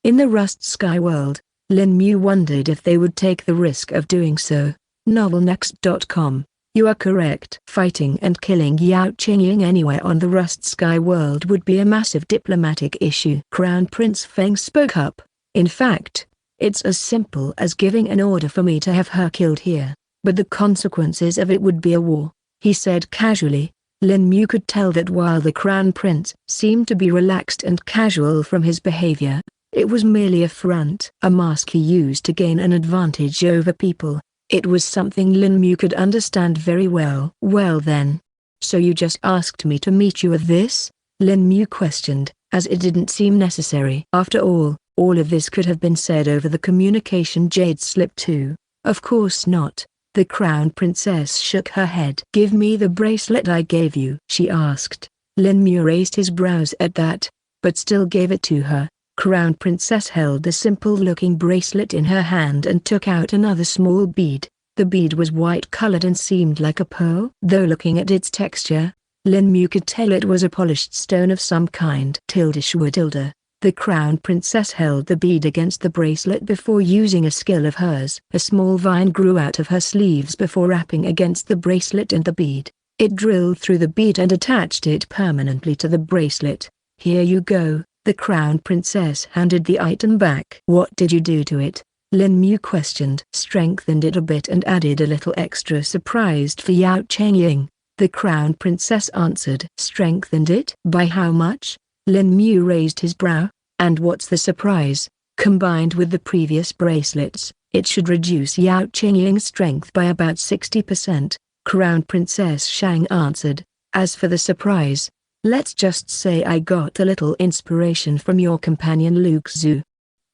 In the Rust Sky world, Lin Mu wondered if they would take the risk of doing so. Novelnext.com. You are correct. Fighting and killing Yao Chengying anywhere on the Rust Sky world would be a massive diplomatic issue. Crown Prince Feng spoke up. In fact, it's as simple as giving an order for me to have her killed here, but the consequences of it would be a war, he said casually. Lin Mu could tell that while the Crown Prince seemed to be relaxed and casual from his behavior, it was merely a front, a mask he used to gain an advantage over people. It was something Lin Mu could understand very well. Well then. So you just asked me to meet you with this? Lin Mu questioned, as it didn't seem necessary. After all of this could have been said over the communication jade slip too. Of course not. The Crown Princess shook her head. Give me the bracelet I gave you, she asked. Lin Mu raised his brows at that, but still gave it to her. Crown Princess held the simple-looking bracelet in her hand and took out another small bead. The bead was white-colored and seemed like a pearl. Though looking at its texture, Lin Mu could tell it was a polished stone of some kind. Tilde. The Crown Princess held the bead against the bracelet before using a skill of hers. A small vine grew out of her sleeves before wrapping against the bracelet and the bead. It drilled through the bead and attached it permanently to the bracelet. Here you go. The Crown Princess handed the item back. What did you do to it? Lin Mu questioned. Strengthened it a bit and added a little extra surprised for Yao Chengying. The Crown Princess answered. Strengthened it? By how much? Lin Mu raised his brow. And what's the surprise? Combined with the previous bracelets, it should reduce Yao Chengying's strength by about 60%. Crown Princess Shang answered. As for the surprise, let's just say I got a little inspiration from your companion Luke Zhu.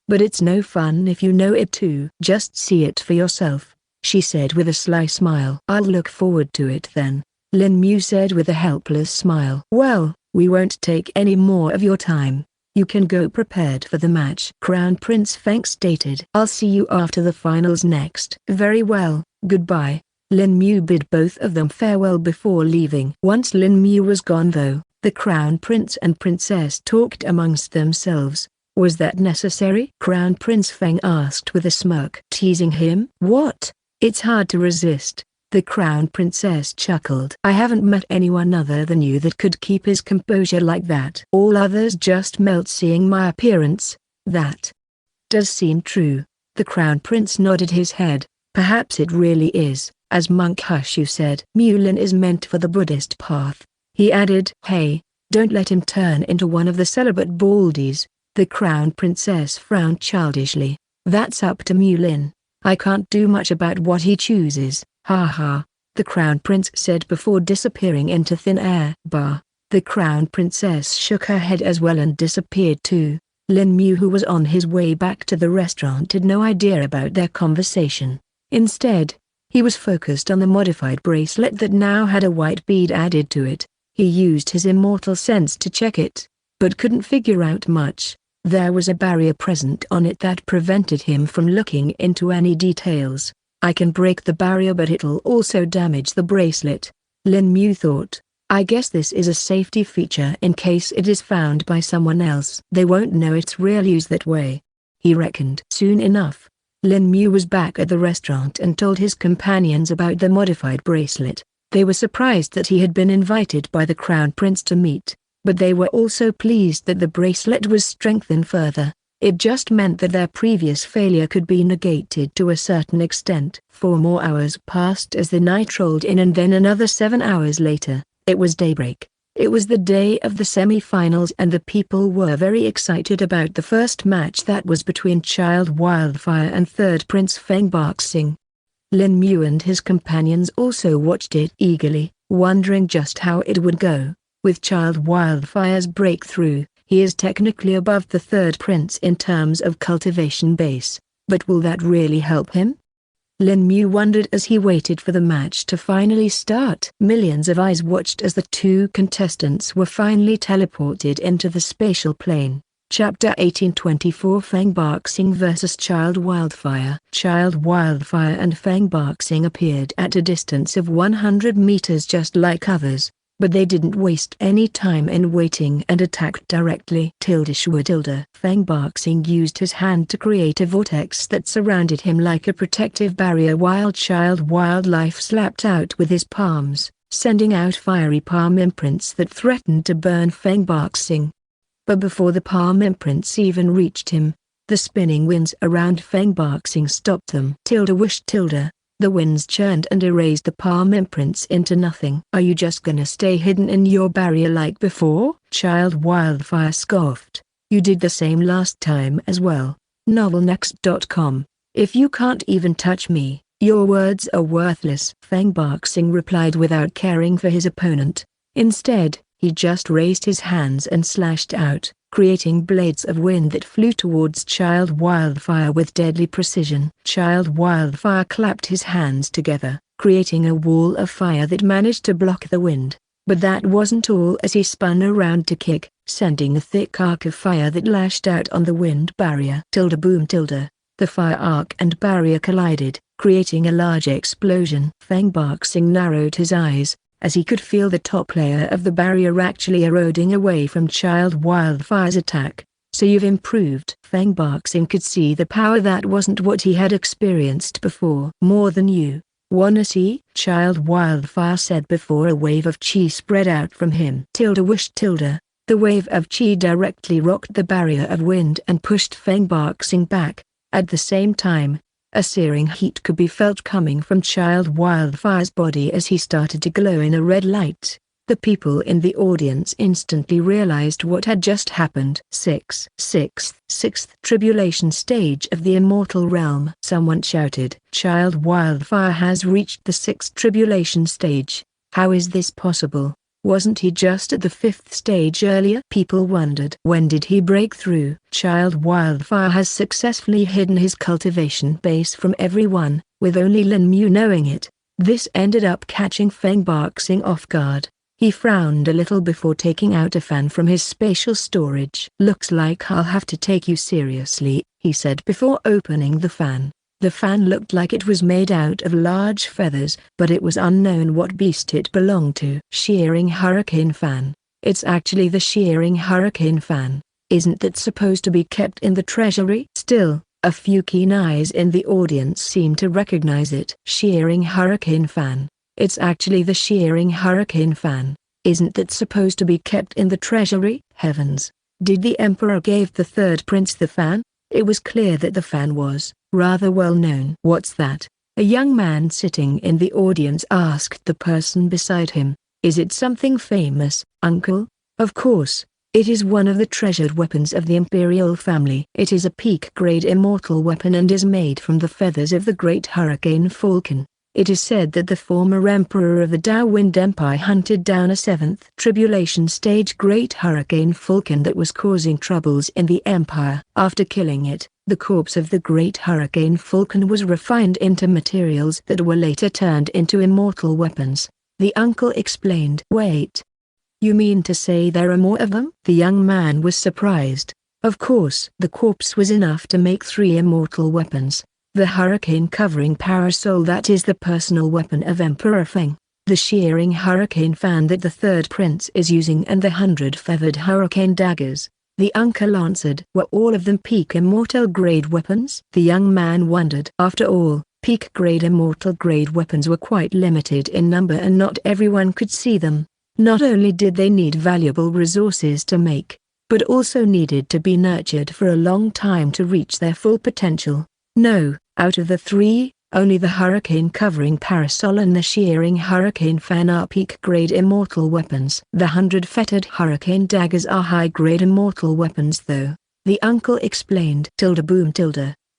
But it's no fun if you know it too. Just see it for yourself, she said with a sly smile. I'll look forward to it then, Lin Mu said with a helpless smile. Well, we won't take any more of your time. You can go prepared for the match, Crown Prince Feng stated. I'll see you after the finals next. Very well, goodbye. Lin Mu bid both of them farewell before leaving. Once Lin Mu was gone though, the Crown Prince and Princess talked amongst themselves. Was that necessary? Crown Prince Feng asked with a smirk. Teasing him? What? It's hard to resist. The Crown Princess chuckled. I haven't met anyone other than you that could keep his composure like that. All others just melt seeing my appearance. That does seem true. The Crown Prince nodded his head. Perhaps it really is, as Monk Hushu said. Mulin is meant for the Buddhist path. He added. Hey, don't let him turn into one of the celibate baldies. The Crown Princess frowned childishly. That's up to Mulin. I can't do much about what he chooses. Ha ha, the Crown Prince said before disappearing into thin air. Bah. The Crown Princess shook her head as well and disappeared too. Lin Mu, who was on his way back to the restaurant, had no idea about their conversation. Instead, he was focused on the modified bracelet that now had a white bead added to it. He used his immortal sense to check it, but couldn't figure out much. There was a barrier present on it that prevented him from looking into any details. I can break the barrier, but it'll also damage the bracelet, Lin Mu thought. I guess this is a safety feature in case it is found by someone else. They won't know its real use that way, he reckoned. Soon enough, Lin Mu was back at the restaurant and told his companions about the modified bracelet. They were surprised that he had been invited by the Crown Prince to meet, but they were also pleased that the bracelet was strengthened further. It just meant that their previous failure could be negated to a certain extent. 4 more hours passed as the night rolled in, and then another 7 hours later, it was daybreak. It was the day of the semi-finals, and the people were very excited about the first match that was between Child Wildfire and third Prince Fengboxing. Lin Mu and his companions also watched it eagerly, wondering just how it would go. With Child Wildfire's breakthrough, he is technically above the third prince in terms of cultivation base, but will that really help him? Lin Mu wondered as he waited for the match to finally start. Millions of eyes watched as the 2 contestants were finally teleported into the spatial plane. Chapter 1824, Fengboxing vs Child Wildfire. Child Wildfire and Fengboxing appeared at a distance of 100 meters just like others, but they didn't waste any time in waiting and attacked directly. Fengboxing used his hand to create a vortex that surrounded him like a protective barrier, while Child Wildlife slapped out with his palms, sending out fiery palm imprints that threatened to burn Fengboxing. But before the palm imprints even reached him, the spinning winds around Fengboxing stopped them. The winds churned and erased the palm imprints into nothing. Are you just gonna stay hidden in your barrier like before? Child Wildfire scoffed. You did the same last time as well. Novelnext.com. If you can't even touch me, your words are worthless. Fengboxing replied without caring for his opponent. Instead, he just raised his hands and slashed out, creating blades of wind that flew towards Child Wildfire with deadly precision. Child Wildfire clapped his hands together, creating a wall of fire that managed to block the wind. But that wasn't all, as he spun around to kick, sending a thick arc of fire that lashed out on the wind barrier. The fire arc and barrier collided, creating a large explosion. Fengboxing narrowed his eyes, as he could feel the top layer of the barrier actually eroding away from Child Wildfire's attack. So you've improved. Fengboxing could see the power that wasn't what he had experienced before. More than you wanna see? Child Wildfire said before a wave of chi spread out from him. The wave of chi directly rocked the barrier of wind and pushed Fengboxing back. At the same time, a searing heat could be felt coming from Child Wildfire's body as he started to glow in a red light. The people in the audience instantly realized what had just happened. Sixth tribulation stage of the immortal realm. Someone shouted. Child Wildfire has reached the 6th tribulation stage. How is this possible? Wasn't he just at the 5th stage earlier? People wondered. When did he break through? Child Wildfire has successfully hidden his cultivation base from everyone, with only Lin Mu knowing it. This ended up catching Fengboxing off guard. He frowned a little before taking out a fan from his spatial storage. Looks like I'll have to take you seriously, he said before opening the fan. The fan looked like it was made out of large feathers, but it was unknown what beast it belonged to. Shearing Hurricane Fan. It's actually the Shearing Hurricane Fan. Isn't that supposed to be kept in the treasury? Still, a few keen eyes in the audience seemed to recognize it. Shearing Hurricane Fan. It's actually the Shearing Hurricane Fan. Isn't that supposed to be kept in the treasury? Heavens! Did the Emperor give the third prince the fan? It was clear that the fan was rather well known. What's that? A young man sitting in the audience asked the person beside him. Is it something famous, uncle? Of course. It is one of the treasured weapons of the imperial family. It is a peak-grade immortal weapon and is made from the feathers of the great hurricane falcon. It is said that the former emperor of the Downwind Empire hunted down a seventh tribulation stage great hurricane falcon that was causing troubles in the empire. After killing it, the corpse of the great hurricane falcon was refined into materials that were later turned into immortal weapons. The uncle explained. Wait. You mean to say there are more of them? The young man was surprised. Of course. The corpse was enough to make 3 immortal weapons. The hurricane covering parasol, that is the personal weapon of Emperor Feng, the shearing hurricane fan that the third prince is using, and the 100 feathered hurricane daggers. The uncle answered. Were all of them peak immortal grade weapons? The young man wondered. After all, peak grade immortal grade weapons were quite limited in number and not everyone could see them. Not only did they need valuable resources to make, but also needed to be nurtured for a long time to reach their full potential. No, out of the 3, only the hurricane covering parasol and the shearing hurricane fan are peak-grade immortal weapons. The 100 fettered hurricane daggers are high-grade immortal weapons though, the uncle explained. Boom.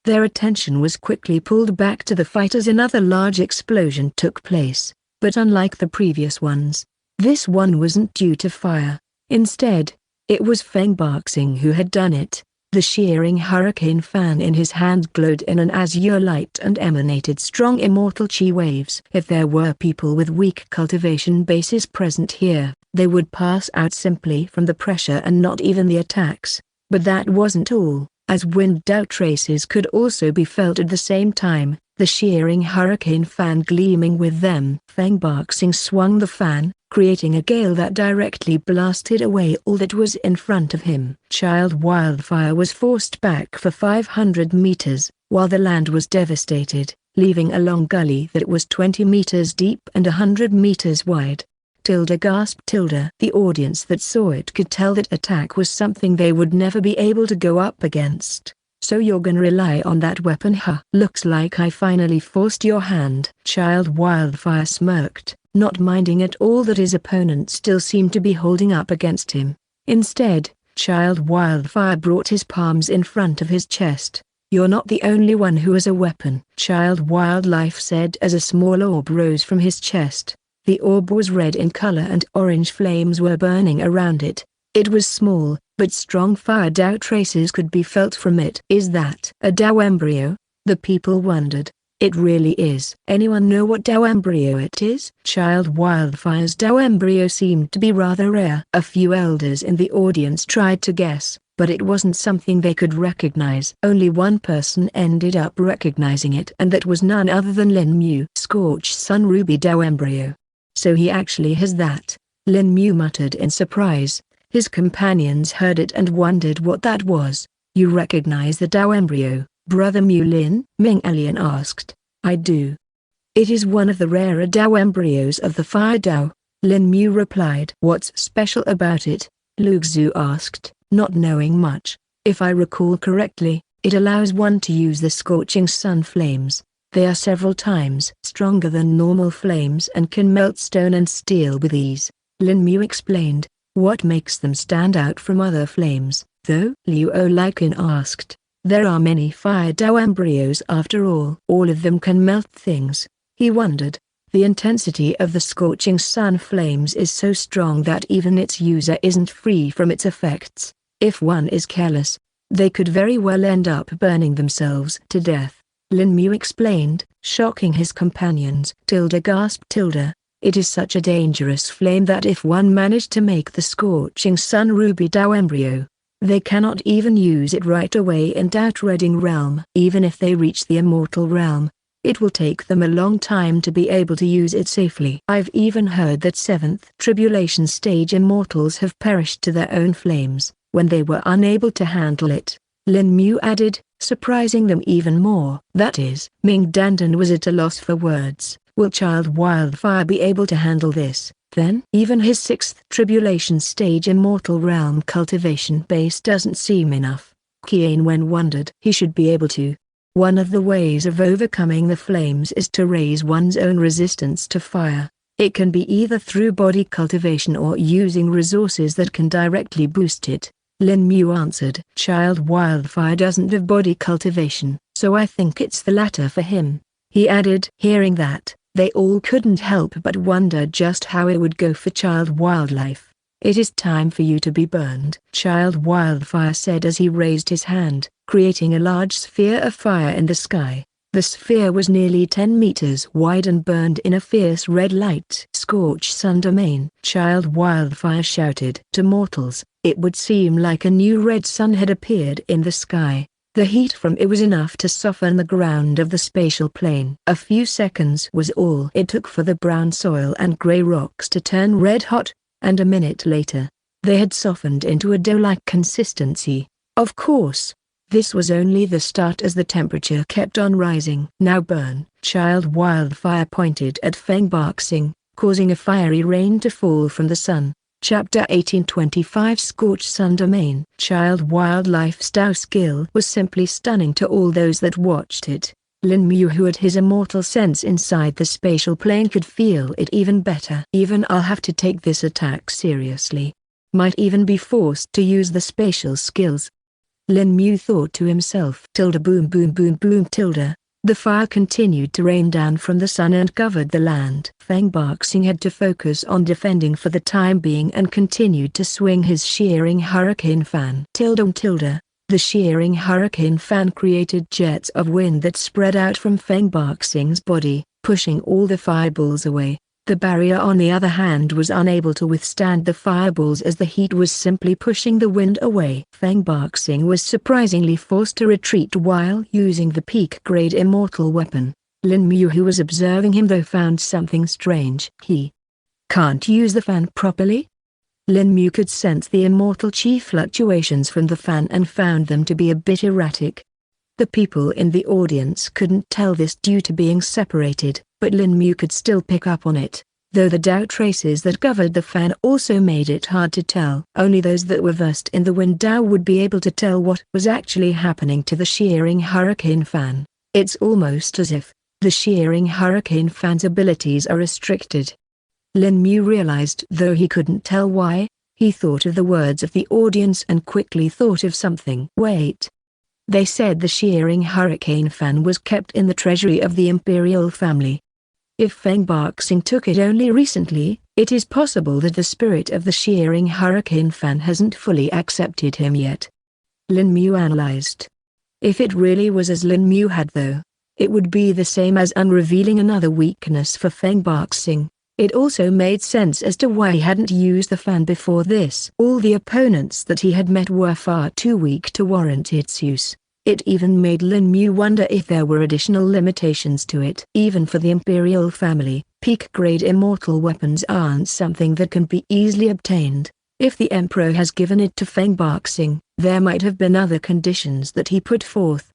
Their attention was quickly pulled back to the fight as another large explosion took place, but unlike the previous ones, this one wasn't due to fire. Instead, it was Feng Baxing who had done it. The shearing hurricane fan in his hand glowed in an azure light and emanated strong immortal chi waves. If there were people with weak cultivation bases present here, they would pass out simply from the pressure and not even the attacks. But that wasn't all, as wind doubt traces could also be felt at the same time, the shearing hurricane fan gleaming with them. Feng Baxing swung the fan, creating a gale that directly blasted away all that was in front of him. Child Wildfire was forced back for 500 meters, while the land was devastated, leaving a long gully that was 20 meters deep and 100 meters wide. Gasped. The audience that saw it could tell that attack was something they would never be able to go up against. So you're gonna rely on that weapon, huh? Looks like I finally forced your hand. Child Wildfire smirked, not minding at all that his opponent still seemed to be holding up against him. Instead, Child Wildfire brought his palms in front of his chest. You're not the only one who has a weapon, Child Wildlife said as a small orb rose from his chest. The orb was red in color and orange flames were burning around it. It was small, but strong fire Dao traces could be felt from it. Is that a Dao embryo? The people wondered. It really is. Anyone know what Dao embryo it is? Child Wildfire's Dao embryo seemed to be rather rare. A few elders in the audience tried to guess, but it wasn't something they could recognize. Only one person ended up recognizing it, and that was none other than Lin Mu. Scorched Sun Ruby Dao embryo. So he actually has that. Lin Mu muttered in surprise. His companions heard it and wondered what that was. You recognize the Dao embryo, Brother Mu Lin? Ming Alien asked. I do. It is one of the rarer Dao embryos of the Fire Dao, Lin Mu replied. What's special about it? Lu Xu asked, not knowing much. If I recall correctly, it allows one to use the scorching sun flames. They are several times stronger than normal flames and can melt stone and steel with ease, Lin Mu explained. What makes them stand out from other flames, though? Liu Olikin asked. There are many Fire Dao embryos after all. All of them can melt things, he wondered. The intensity of the scorching sun flames is so strong that even its user isn't free from its effects. If one is careless, they could very well end up burning themselves to death, Lin Mu explained, shocking his companions. Gasped. It is such a dangerous flame that if one managed to make the scorching sun ruby Dao embryo, they cannot even use it right away in Doubtreading realm. Even if they reach the immortal realm, it will take them a long time to be able to use it safely. I've even heard that 7th tribulation stage immortals have perished to their own flames, when they were unable to handle it, Lin Mu added, surprising them even more. That is, Ming Dandan was at a loss for words. Will Child Wildfire be able to handle this, then? Even his 6th tribulation stage immortal realm cultivation base doesn't seem enough. Qian Wen wondered. He should be able to. One of the ways of overcoming the flames is to raise one's own resistance to fire. It can be either through body cultivation or using resources that can directly boost it, Lin Mu answered. Child Wildfire doesn't have body cultivation, so I think it's the latter for him, he added. Hearing that, They all couldn't help but wonder just how it would go for Child Wildlife. "It is time for you to be burned," Child Wildfire said as he raised his hand, creating a large sphere of fire in the sky. The sphere was nearly 10 meters wide and burned in a fierce red light. "Scorch Sun Domain," Child Wildfire shouted to mortals. It would seem like a new red sun had appeared in the sky. The heat from it was enough to soften the ground of the spatial plane. A few seconds was all it took for the brown soil and gray rocks to turn red hot, and a minute later, they had softened into a dough-like consistency. Of course, this was only the start as the temperature kept on rising. "Now burn," Child Wildfire pointed at Feng Boxing, causing a fiery rain to fall from the sun. Chapter 1825 Scorched Sun Domain. Child Wildlife's Dao skill was simply stunning to all those that watched it. Lin Mu, who had his immortal sense inside the spatial plane, could feel it even better. "Even I'll have to take this attack seriously. Might even be forced to use the spatial skills." Lin Mu thought to himself. Tilde boom boom boom boom tilde. The fire continued to rain down from the sun and covered the land. Feng Boxing had to focus on defending for the time being and continued to swing his shearing hurricane fan. Tilde tilde. The shearing hurricane fan created jets of wind that spread out from Feng Boxing's body, pushing all the fireballs away. The barrier on the other hand was unable to withstand the fireballs as the heat was simply pushing the wind away. Feng Boxing was surprisingly forced to retreat while using the peak-grade immortal weapon. Lin Mu, who was observing him though, found something strange. "He can't use the fan properly?" Lin Mu could sense the immortal chi fluctuations from the fan and found them to be a bit erratic. The people in the audience couldn't tell this due to being separated, but Lin Mu could still pick up on it, though the Dao traces that covered the fan also made it hard to tell. Only those that were versed in the Wind Dao would be able to tell what was actually happening to the shearing hurricane fan. It's almost as if the shearing hurricane fan's abilities are restricted. Lin Mu realized, though he couldn't tell why. He thought of the words of the audience and quickly thought of something. Wait. They said the shearing hurricane fan was kept in the treasury of the imperial family. If Feng Boxing took it only recently, it is possible that the spirit of the shearing hurricane fan hasn't fully accepted him yet. Lin Mu analyzed. If it really was as Lin Mu had though, it would be the same as unrevealing another weakness for Feng Boxing. It also made sense as to why he hadn't used the fan before this. All the opponents that he had met were far too weak to warrant its use. It even made Lin Mu wonder if there were additional limitations to it. Even for the imperial family, peak-grade immortal weapons aren't something that can be easily obtained. If the emperor has given it to Feng Boxing, there might have been other conditions that he put forth.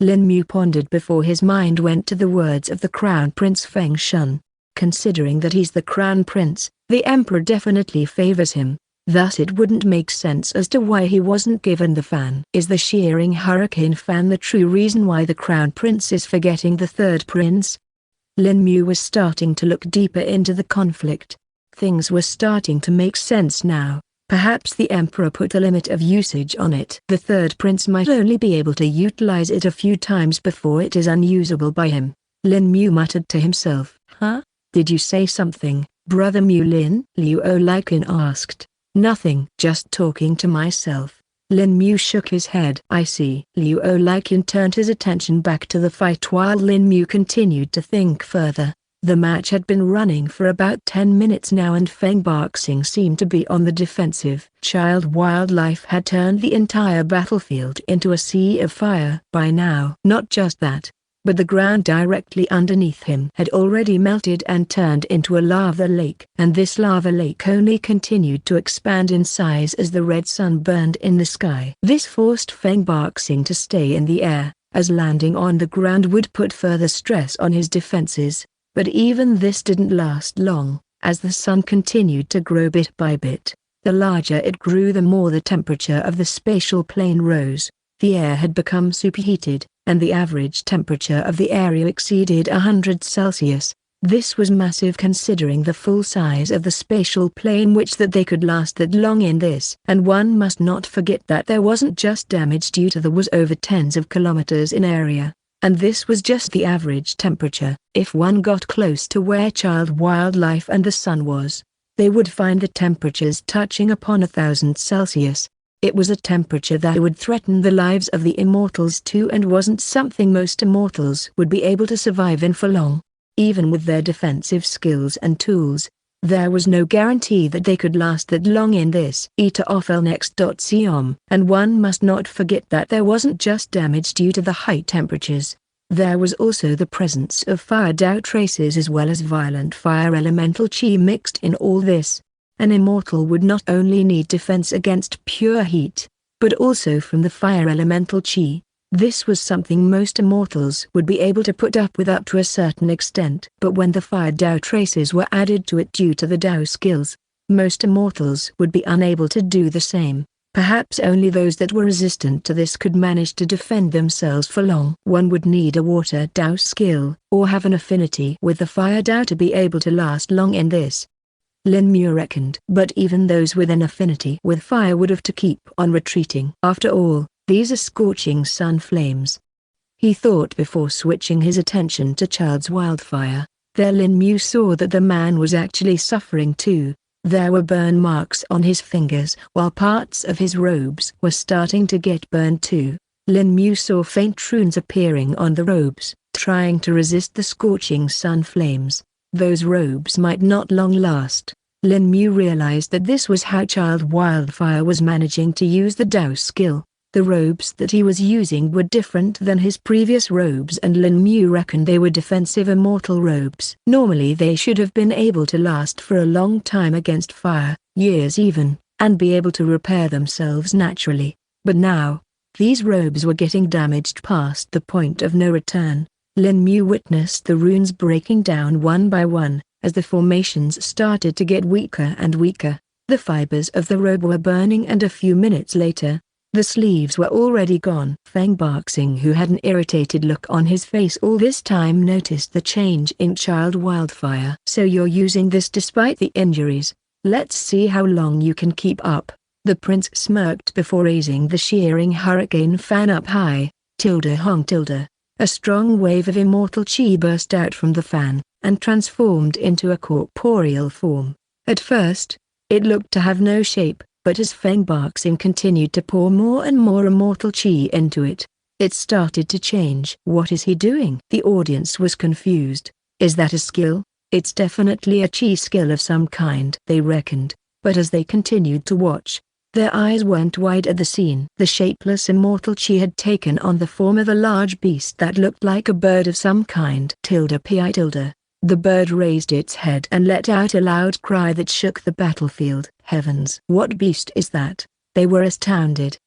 Lin Mu pondered before his mind went to the words of the Crown Prince Feng Shun. Considering that he's the Crown Prince, the Emperor definitely favors him, thus it wouldn't make sense as to why he wasn't given the fan. Is the shearing hurricane fan the true reason why the Crown Prince is forgetting the third prince? Lin Mu was starting to look deeper into the conflict. Things were starting to make sense now. Perhaps the Emperor put a limit of usage on it. The third prince might only be able to utilize it a few times before it is unusable by him. Lin Mu muttered to himself. Huh? Did you say something, Brother Mu Lin? Liu Olikin asked. Nothing. Just talking to myself. Lin Mu shook his head. I see. Liu Olikin turned his attention back to the fight while Lin Mu continued to think further. The match had been running for about 10 minutes now and Feng Boxing seemed to be on the defensive. Child Wildlife had turned the entire battlefield into a sea of fire by now. Not just that, but the ground directly underneath him had already melted and turned into a lava lake. And this lava lake only continued to expand in size as the red sun burned in the sky. This forced Feng Boxing to stay in the air, as landing on the ground would put further stress on his defenses. But even this didn't last long, as the sun continued to grow bit by bit. The larger it grew, the more the temperature of the spatial plane rose. The air had become superheated, and the average temperature of the area exceeded 100 Celsius. This was massive considering the full size of the spatial plane, which that they could last that long in this. And one must not forget that there wasn't just damage due to the was over tens of kilometers in area. And this was just the average temperature. If one got close to where child wildlife and the sun was, they would find the temperatures touching upon 1000 Celsius. It was a temperature that would threaten the lives of the immortals too, and wasn't something most immortals would be able to survive in for long. Even with their defensive skills and tools, there was no guarantee that they could last that long in this. Next.com. And one must not forget that there wasn't just damage due to the high temperatures. There was also the presence of fire Dao traces as well as violent fire elemental chi mixed in all this. An immortal would not only need defense against pure heat, but also from the fire elemental chi. This was something most immortals would be able to put up with up to a certain extent. But when the fire Dao traces were added to it due to the Dao skills, most immortals would be unable to do the same. Perhaps only those that were resistant to this could manage to defend themselves for long. One would need a water Dao skill, or have an affinity with the fire Dao to be able to last long in this. Lin Mu reckoned. But even those with an affinity with fire would have to keep on retreating. After all, these are scorching sun flames. He thought before switching his attention to child's wildfire. There Lin Mu saw that the man was actually suffering too. There were burn marks on his fingers, while parts of his robes were starting to get burned too. Lin Mu saw faint runes appearing on the robes, trying to resist the scorching sun flames. Those robes might not long last. Lin Mu realized that this was how child wildfire was managing to use the Dao skill. The robes that he was using were different than his previous robes, and Lin Mu reckoned they were defensive immortal robes. Normally they should have been able to last for a long time against fire, years even, and be able to repair themselves naturally. But now, these robes were getting damaged past the point of no return. Lin Mu witnessed the runes breaking down one by one, as the formations started to get weaker and weaker. The fibers of the robe were burning, and a few minutes later, the sleeves were already gone. Feng Baxing, who had an irritated look on his face all this time, noticed the change in child wildfire. So you're using this despite the injuries. Let's see how long you can keep up. The prince smirked before raising the shearing hurricane fan up high. Hong. A strong wave of immortal chi burst out from the fan, and transformed into a corporeal form. At first, it looked to have no shape. But as Feng Baxing continued to pour more and more immortal chi into it, it started to change. What is he doing? The audience was confused. Is that a skill? It's definitely a chi skill of some kind, they reckoned. But as they continued to watch, their eyes went wide at the scene. The shapeless immortal chi had taken on the form of a large beast that looked like a bird of some kind. The bird raised its head and let out a loud cry that shook the battlefield. Heavens! What beast is that? They were astounded.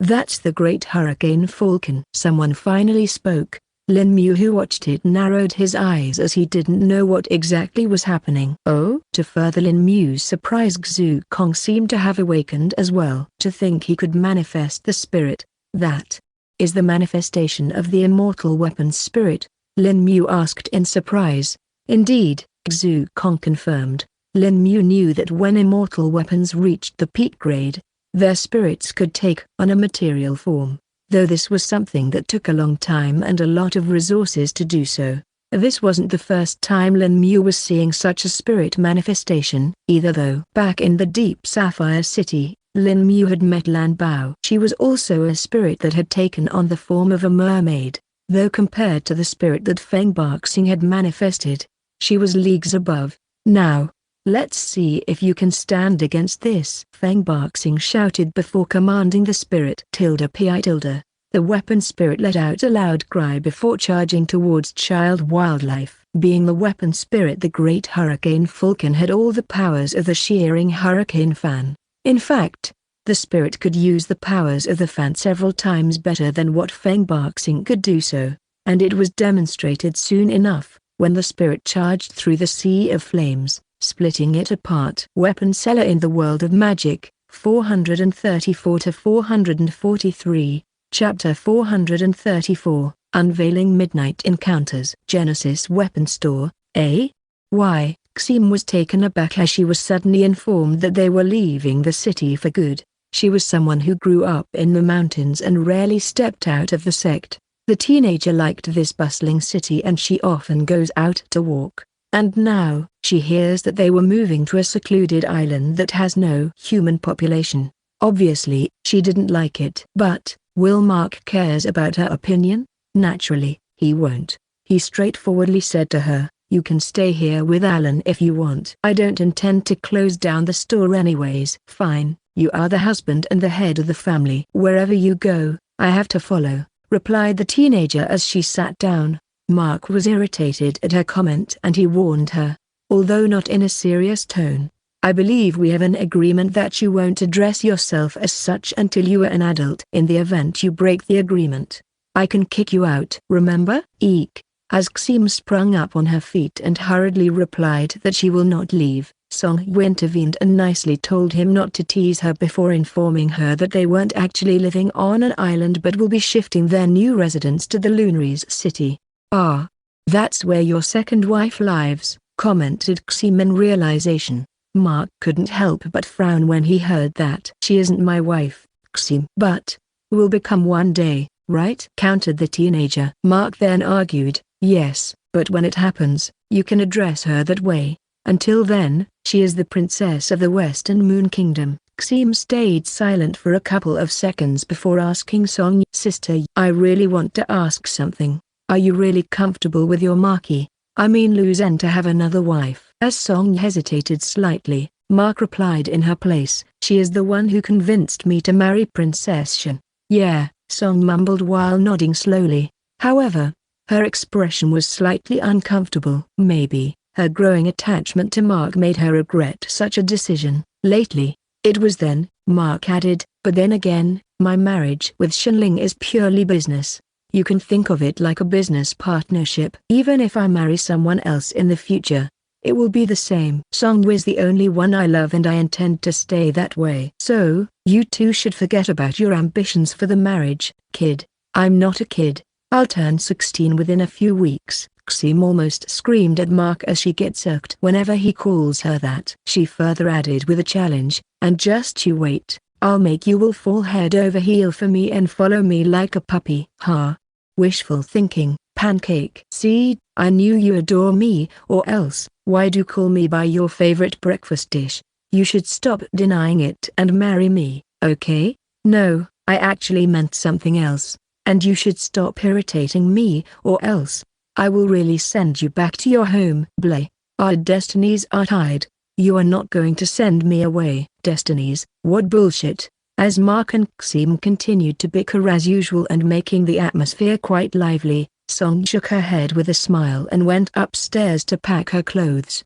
That's the great hurricane falcon. Someone finally spoke. Lin Mu, who watched it, narrowed his eyes as he didn't know what exactly was happening. Oh? To further Lin Mu's surprise, Xu Kong seemed to have awakened as well. To think he could manifest the spirit. That is the manifestation of the immortal weapon's spirit? Lin Mu asked in surprise. Indeed, Xu Kong confirmed. Lin Mu knew that when immortal weapons reached the peak grade, their spirits could take on a material form, though this was something that took a long time and a lot of resources to do so. This wasn't the first time Lin Mu was seeing such a spirit manifestation, either, though. Back in the Deep Sapphire City, Lin Mu had met Lan Bao. She was also a spirit that had taken on the form of a mermaid. Though compared to the spirit that Feng Baxing had manifested, she was leagues above. Now, let's see if you can stand against this, Feng Baxing shouted before commanding the spirit. The weapon spirit let out a loud cry before charging towards child wildlife. Being the weapon spirit, the great hurricane falcon had all the powers of the shearing hurricane fan. In fact, the spirit could use the powers of the fan several times better than what Feng Baxing could do so, and it was demonstrated soon enough, when the spirit charged through the sea of flames, splitting it apart. Weapon seller in the world of magic, 434-443, Chapter 434, Unveiling Midnight Encounters. Genesis Weapon Store, A.Y. Xim was taken aback as she was suddenly informed that they were leaving the city for good. She was someone who grew up in the mountains and rarely stepped out of the sect. The teenager liked this bustling city and she often goes out to walk. And now, she hears that they were moving to a secluded island that has no human population. Obviously, she didn't like it. But, will Mark cares about her opinion? Naturally, he won't. He straightforwardly said to her, "You can stay here with Alan if you want. I don't intend to close down the store anyways." "Fine, you are the husband and the head of the family. Wherever you go, I have to follow," replied the teenager as she sat down. Mark was irritated at her comment and he warned her, although not in a serious tone, "I believe we have an agreement that you won't address yourself as such until you are an adult. In the event you break the agreement, I can kick you out. Remember?" Eek. As Xim sprung up on her feet and hurriedly replied that she will not leave, Song intervened and nicely told him not to tease her before informing her that they weren't actually living on an island but will be shifting their new residence to the Lunaries city. "Ah, that's where your second wife lives," commented Xim in realization. Mark couldn't help but frown when he heard that. "She isn't my wife, Xim." "But, will become one day, right?" countered the teenager. Mark then argued, "Yes, but when it happens, you can address her that way. Until then, she is the princess of the Western Moon Kingdom." Xim stayed silent for a couple of seconds before asking Song, "Sister, I really want to ask something. Are you really comfortable with your Marky, I mean Luzen, to have another wife?" As Song hesitated slightly, Mark replied in her place, "She is the one who convinced me to marry Princess Shen." "Yeah," Song mumbled while nodding slowly. However, her expression was slightly uncomfortable. Maybe, her growing attachment to Mark made her regret such a decision. Lately, it was then, Mark added, "But then again, my marriage with Shenling is purely business. You can think of it like a business partnership. Even if I marry someone else in the future, it will be the same. Song is the only one I love and I intend to stay that way. So, you two should forget about your ambitions for the marriage, kid." "I'm not a kid. I'll turn 16 within a few weeks," Xim almost screamed at Mark as she gets irked whenever he calls her that. She further added with a challenge, "And just you wait, I'll make you all fall head over heel for me and follow me like a puppy." "Ha. Wishful thinking, pancake." "See, I knew you adore me, or else, why do you call me by your favorite breakfast dish? You should stop denying it and marry me, okay?" "No, I actually meant something else. And you should stop irritating me, or else, I will really send you back to your home." "Bleh. Our destinies are tied. You are not going to send me away." "Destinies, what bullshit." As Mark and Xim continued to bicker as usual and making the atmosphere quite lively, Song shook her head with a smile and went upstairs to pack her clothes.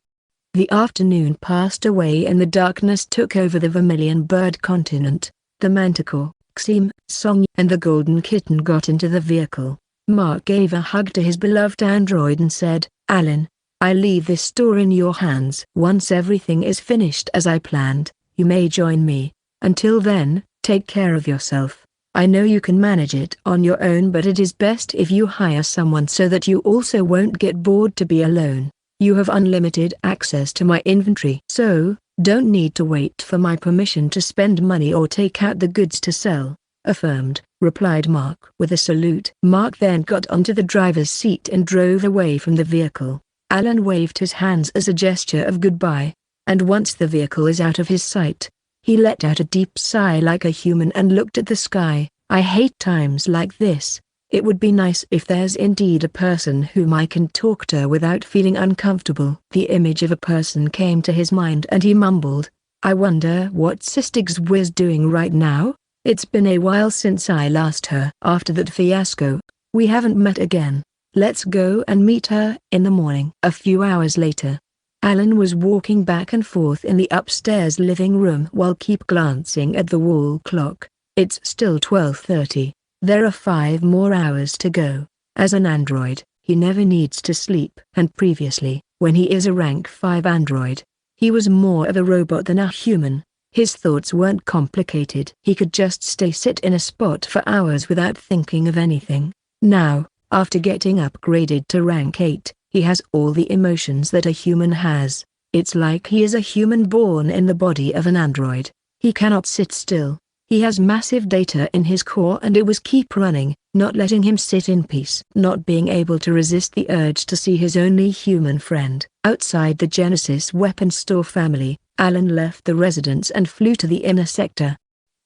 The afternoon passed away and the darkness took over the Vermilion Bird continent. The Manticore, Xim, Song and the Golden Kitten got into the vehicle. Mark gave a hug to his beloved android and said, "Alan, I leave this store in your hands. Once everything is finished as I planned, you may join me. Until then, take care of yourself. I know you can manage it on your own, but it is best if you hire someone so that you also won't get bored to be alone. You have unlimited access to my inventory, so don't need to wait for my permission to spend money or take out the goods to sell." "Affirmed," replied Mark with a salute. Mark then got onto the driver's seat and drove away from the vehicle. Alan waved his hands as a gesture of goodbye, and once the vehicle is out of his sight, he let out a deep sigh like a human and looked at the sky. "I hate times like this. It would be nice if there's indeed a person whom I can talk to without feeling uncomfortable." The image of a person came to his mind and he mumbled, "I wonder what Sistig's Wiz doing right now? It's been a while since I last her." "After that fiasco, we haven't met again. Let's go and meet her in the morning." A few hours later, Alan was walking back and forth in the upstairs living room while keep glancing at the wall clock. It's still 12:30. There are 5 more hours to go. As an android, he never needs to sleep. And previously, when he is a rank 5 android, he was more of a robot than a human. His thoughts weren't complicated. He could just sit in a spot for hours without thinking of anything. Now, after getting upgraded to rank 8, he has all the emotions that a human has. It's like he is a human born in the body of an android. He cannot sit still. He has massive data in his core and it was keep running, not letting him sit in peace. Not being able to resist the urge to see his only human friend. Outside the Genesis weapons store family, Alan left the residence and flew to the inner sector.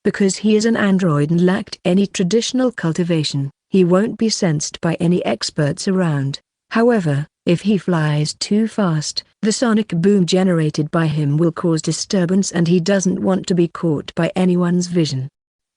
Because he is an android and lacked any traditional cultivation, he won't be sensed by any experts around. However, if he flies too fast, the sonic boom generated by him will cause disturbance and he doesn't want to be caught by anyone's vision.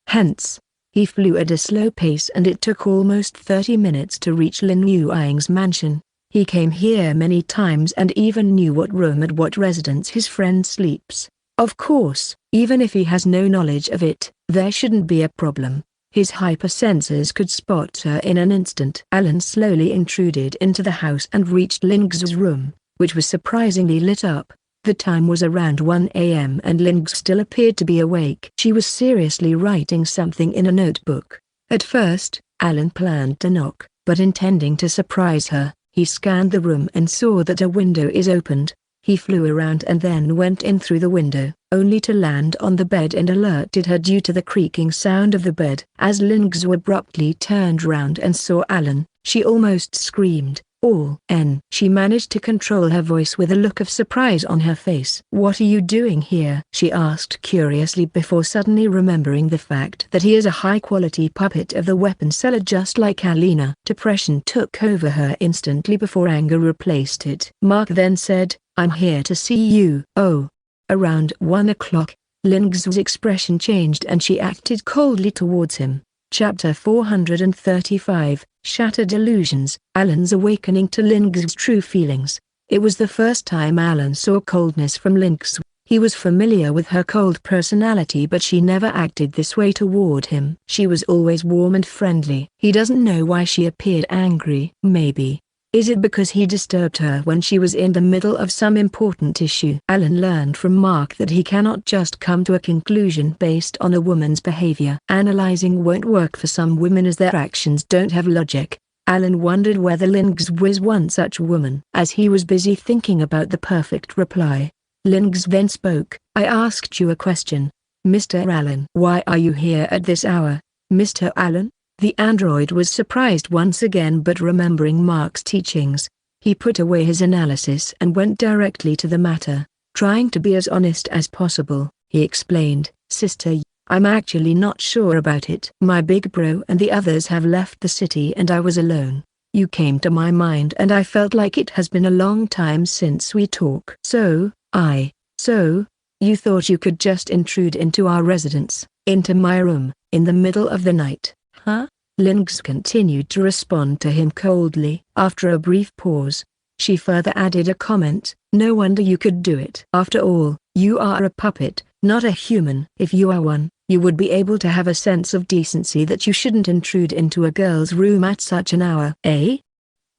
Hence, he flew at a slow pace and it took almost 30 minutes to reach Lin Yuang's mansion. He came here many times and even knew what room and what residence his friend sleeps. Of course, even if he has no knowledge of it, there shouldn't be a problem. His hypersensors could spot her in an instant. Alan slowly intruded into the house and reached Ling's room, which was surprisingly lit up. The time was around 1 a.m. and Ling still appeared to be awake. She was seriously writing something in a notebook. At first, Alan planned to knock, but intending to surprise her, he scanned the room and saw that a window is opened. He flew around and then went in through the window, only to land on the bed and alerted her due to the creaking sound of the bed. As Lingzhu abruptly turned round and saw Alan, she almost screamed, "All N!" She managed to control her voice with a look of surprise on her face. "What are you doing here?" she asked curiously before suddenly remembering the fact that he is a high-quality puppet of the weapon seller just like Alina. Depression took over her instantly before anger replaced it. Mark then said, "I'm here to see you." "Oh." Around 1 o'clock, Lingzhu's expression changed and she acted coldly towards him. Chapter 435, Shattered Illusions. Alan's awakening to Lingzhu's true feelings. It was the first time Alan saw coldness from Lingzhu. He was familiar with her cold personality but she never acted this way toward him. She was always warm and friendly. He doesn't know why she appeared angry. Maybe. Is it because he disturbed her when she was in the middle of some important issue? Alan learned from Mark that he cannot just come to a conclusion based on a woman's behavior. Analyzing won't work for some women as their actions don't have logic. Alan wondered whether Lingzhu was one such woman. As he was busy thinking about the perfect reply, Lingzhu then spoke. "I asked you a question, Mr. Alan. Why are you here at this hour, Mr. Alan?" The android was surprised once again but remembering Mark's teachings, he put away his analysis and went directly to the matter. Trying to be as honest as possible, he explained, "Sister, I'm actually not sure about it. My big bro and the others have left the city and I was alone. You came to my mind and I felt like it has been a long time since we talked. So, you thought you could just intrude into our residence, into my room, in the middle of the night, huh?" Lingzhu continued to respond to him coldly. After a brief pause, she further added a comment, "No wonder you could do it. After all, you are a puppet, not a human. If you are one, you would be able to have a sense of decency that you shouldn't intrude into a girl's room at such an hour." "Eh?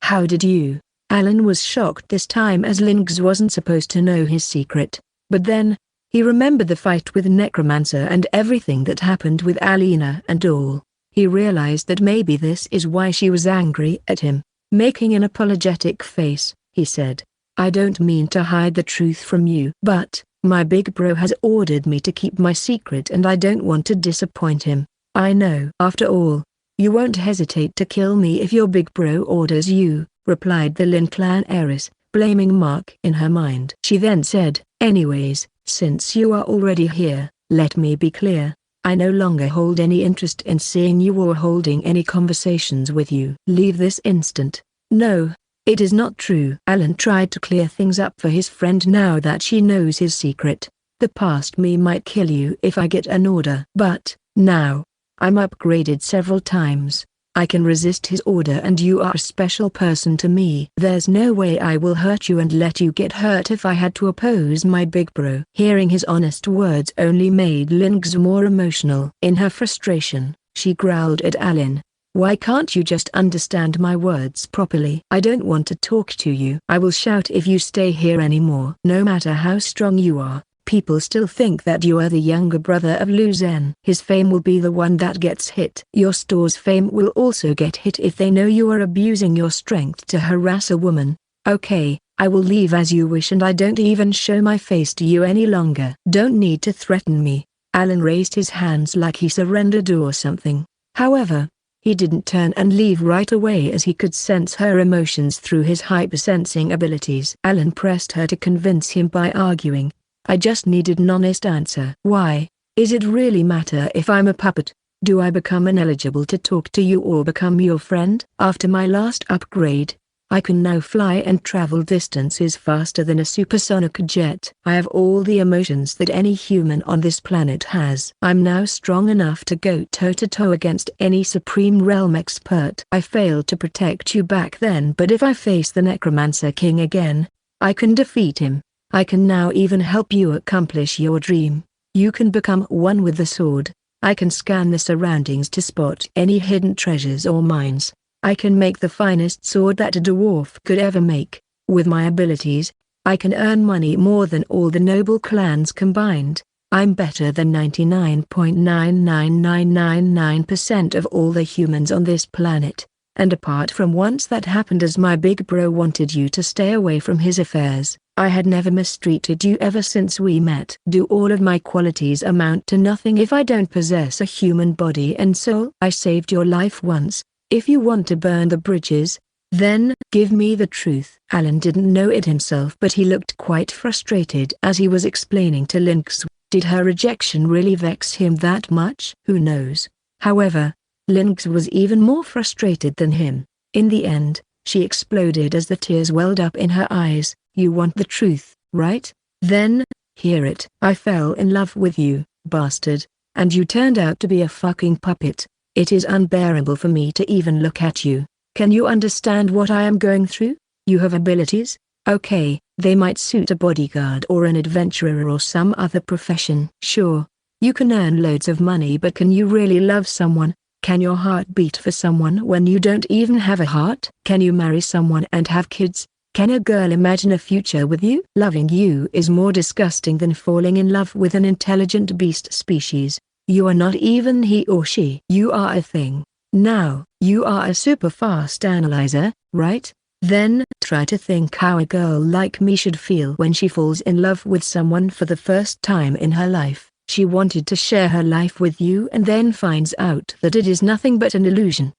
How did you?" Alan was shocked this time as Lingzhu wasn't supposed to know his secret. But then, he remembered the fight with Necromancer and everything that happened with Alina and all. He realized that maybe this is why she was angry at him. Making an apologetic face, he said, "I don't mean to hide the truth from you. But, my big bro has ordered me to keep my secret and I don't want to disappoint him. I know." "After all, you won't hesitate to kill me if your big bro orders you," replied the Lin clan heiress, blaming Mark in her mind. She then said, "Anyways, since you are already here, let me be clear. I no longer hold any interest in seeing you or holding any conversations with you. Leave this instant." "No, it is not true." Alan tried to clear things up for his friend now that she knows his secret. "The past me might kill you if I get an order. But, now, I'm upgraded several times. I can resist his order and you are a special person to me. There's no way I will hurt you and let you get hurt if I had to oppose my big bro." Hearing his honest words only made Lingzhu more emotional. In her frustration, she growled at Alan, "Why can't you just understand my words properly? I don't want to talk to you. I will shout if you stay here anymore." "No matter how strong you are, people still think that you are the younger brother of Lu Zhen. His fame will be the one that gets hit. Your store's fame will also get hit if they know you are abusing your strength to harass a woman. Okay, I will leave as you wish and I don't even show my face to you any longer." "Don't need to threaten me." Alan raised his hands like he surrendered or something. However, He didn't turn and leave right away as he could sense her emotions through his hypersensing abilities. Alan pressed her to convince him by arguing, "I just needed an honest answer. Why? Is it really matter if I'm a puppet? Do I become ineligible to talk to you or become your friend? After my last upgrade, I can now fly and travel distances faster than a supersonic jet. I have all the emotions that any human on this planet has. I'm now strong enough to go toe-to-toe against any Supreme Realm expert. I failed to protect you back then, but if I face the Necromancer King again, I can defeat him. I can now even help you accomplish your dream. You can become one with the sword. I can scan the surroundings to spot any hidden treasures or mines. I can make the finest sword that a dwarf could ever make. With my abilities, I can earn money more than all the noble clans combined. I'm better than 99.99999% of all the humans on this planet. And apart from once that happened as my big bro wanted you to stay away from his affairs, I had never mistreated you ever since we met. Do all of my qualities amount to nothing if I don't possess a human body and soul? I saved your life once. If you want to burn the bridges, then give me the truth." Alan didn't know it himself, but he looked quite frustrated as he was explaining to Lynx. Did her rejection really vex him that much? Who knows? However, Lynx was even more frustrated than him. In the end, she exploded as the tears welled up in her eyes. "You want the truth, right? Then, hear it. I fell in love with you, bastard, and you turned out to be a fucking puppet. It is unbearable for me to even look at you. Can you understand what I am going through? You have abilities? Okay, they might suit a bodyguard or an adventurer or some other profession. Sure, you can earn loads of money, but can you really love someone? Can your heart beat for someone when you don't even have a heart? Can you marry someone and have kids? Can a girl imagine a future with you? Loving you is more disgusting than falling in love with an intelligent beast species. You are not even he or she. You are a thing. Now, you are a super fast analyzer, right? Then, try to think how a girl like me should feel when she falls in love with someone for the first time in her life. She wanted to share her life with you and then finds out that it is nothing but an illusion.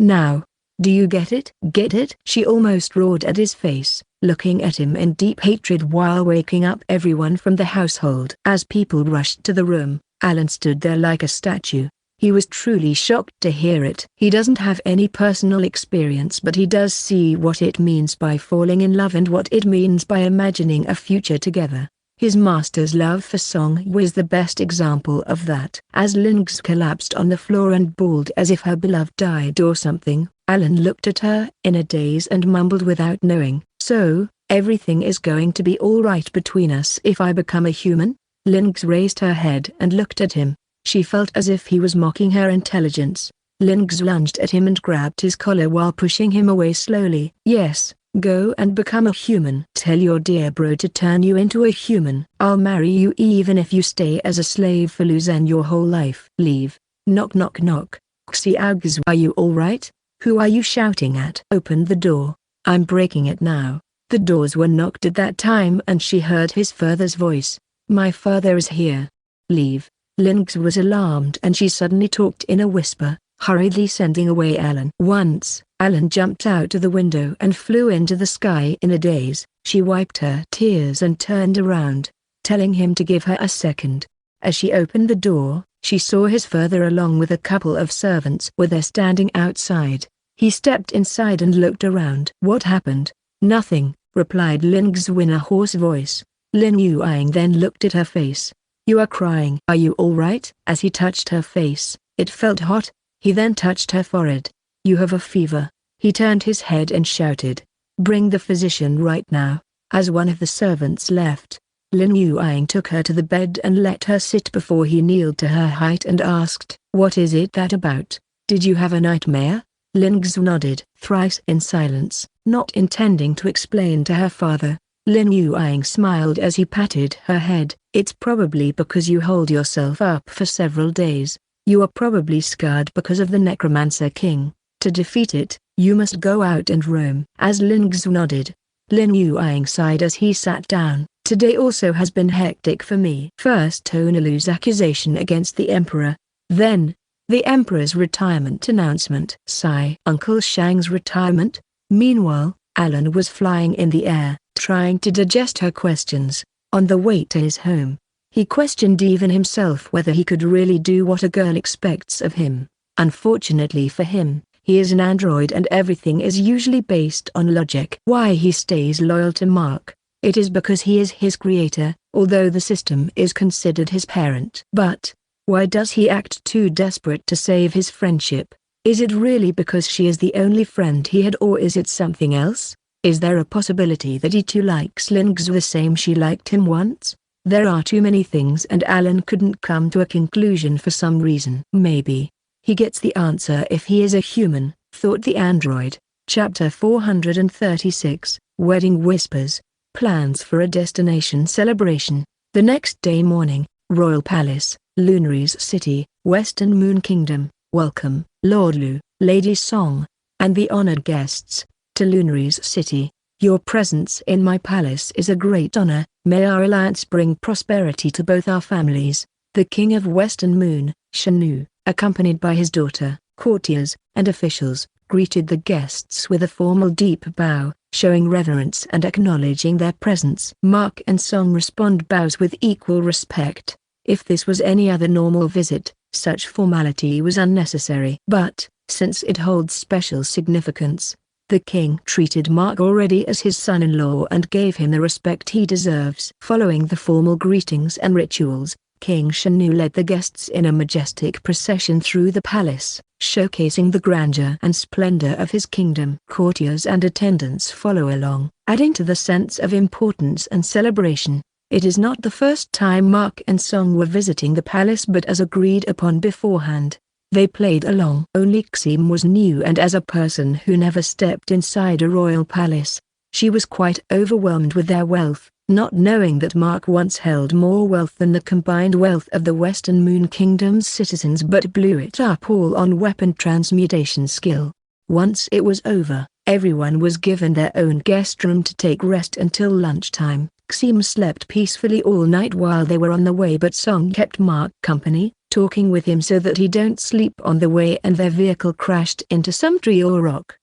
Now, do you get it? Get it? She almost roared at his face, looking at him in deep hatred while waking up everyone from the household. As people rushed to the room, Alan stood there like a statue. He was truly shocked to hear it. He doesn't have any personal experience, but he does see what it means by falling in love and what it means by imagining a future together. His master's love for Song was the best example of that. As Lynx collapsed on the floor and bawled as if her beloved died or something, Alan looked at her in a daze and mumbled without knowing, "So, everything is going to be all right between us if I become a human?" Lynx raised her head and looked at him. She felt as if he was mocking her intelligence. Lynx lunged at him and grabbed his collar while pushing him away slowly. "Yes, go and become a human. Tell your dear bro to turn you into a human. I'll marry you even if you stay as a slave for Luzan your whole life. Leave." Knock knock knock. "Xiaogs, are you alright? Who are you shouting at?" "Open the door. I'm breaking it now." The doors were knocked at that time and she heard his father's voice. "My father is here. Leave." Lynx was alarmed and she suddenly talked in a whisper, hurriedly sending away Alan. Once, Alan jumped out of the window and flew into the sky in a daze. She wiped her tears and turned around, telling him to give her a second. As she opened the door, she saw his father along with a couple of servants with her standing outside. He stepped inside and looked around. "What happened?" "Nothing," replied Lynx in a hoarse voice. Lin Yuang then looked at her face. "You are crying. Are you all right?" As he touched her face, it felt hot. He then touched her forehead. "You have a fever." He turned his head and shouted, "Bring the physician right now." As one of the servants left, Lin Yuang took her to the bed and let her sit before he kneeled to her height and asked, "What is it that about? Did you have a nightmare?" Lin Xu nodded thrice in silence, not intending to explain to her father. Lin Yuang smiled as he patted her head. "It's probably because you hold yourself up for several days. You are probably scarred because of the Necromancer King. To defeat it, you must go out and roam." As Lin Xu nodded, Lin Yuang sighed as he sat down. "Today also has been hectic for me. First Tonalu's accusation against the Emperor. Then, The Emperor's retirement announcement. Sigh. Uncle Shang's retirement? Meanwhile, Alan was flying in the air, trying to digest her questions. On the way to his home, he questioned even himself whether he could really do what a girl expects of him. Unfortunately for him, he is an android and everything is usually based on logic. Why he stays loyal to Mark? It is because he is his creator, although the system is considered his parent. But why does he act too desperate to save his friendship? Is it really because she is the only friend he had, or is it something else? Is there a possibility that he too likes Lingzhu the same she liked him once? There are too many things and Alan couldn't come to a conclusion for some reason. Maybe he gets the answer if he is a human, thought the android. Chapter 436, Wedding Whispers. Plans for a destination celebration. The next day morning, Royal Palace, Lunary's City, Western Moon Kingdom. Welcome, Lord Lu, Lady Song, and the honored guests, to Lunary's City. Your presence in my palace is a great honor. May our alliance bring prosperity to both our families. The King of Western Moon, Shanu, accompanied by his daughter, courtiers, and officials, greeted the guests with a formal deep bow, showing reverence and acknowledging their presence. Mark and Song respond bows with equal respect. If this was any other normal visit, such formality was unnecessary. But, since it holds special significance, the king treated Mark already as his son-in-law and gave him the respect he deserves. Following the formal greetings and rituals, King Shanu led the guests in a majestic procession through the palace, showcasing the grandeur and splendor of his kingdom. Courtiers and attendants follow along, adding to the sense of importance and celebration. It is not the first time Mark and Song were visiting the palace, but as agreed upon beforehand, they played along. Only Xim was new, and as a person who never stepped inside a royal palace, she was quite overwhelmed with their wealth, not knowing that Mark once held more wealth than the combined wealth of the Western Moon Kingdom's citizens, but blew it up all on weapon transmutation skill. Once it was over, everyone was given their own guest room to take rest until lunchtime. Xim slept peacefully all night while they were on the way, but Song kept Mark company, talking with him so that he don't sleep on the way, and their vehicle crashed into some tree or rock.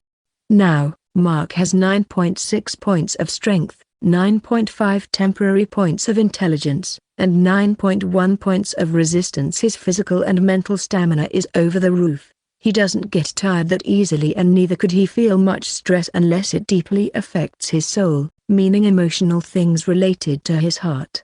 Now, Mark has 9.6 points of strength, 9.5 temporary points of intelligence, and 9.1 points of resistance. His physical and mental stamina is over the roof. He doesn't get tired that easily, and neither could he feel much stress unless it deeply affects his soul, meaning emotional things related to his heart.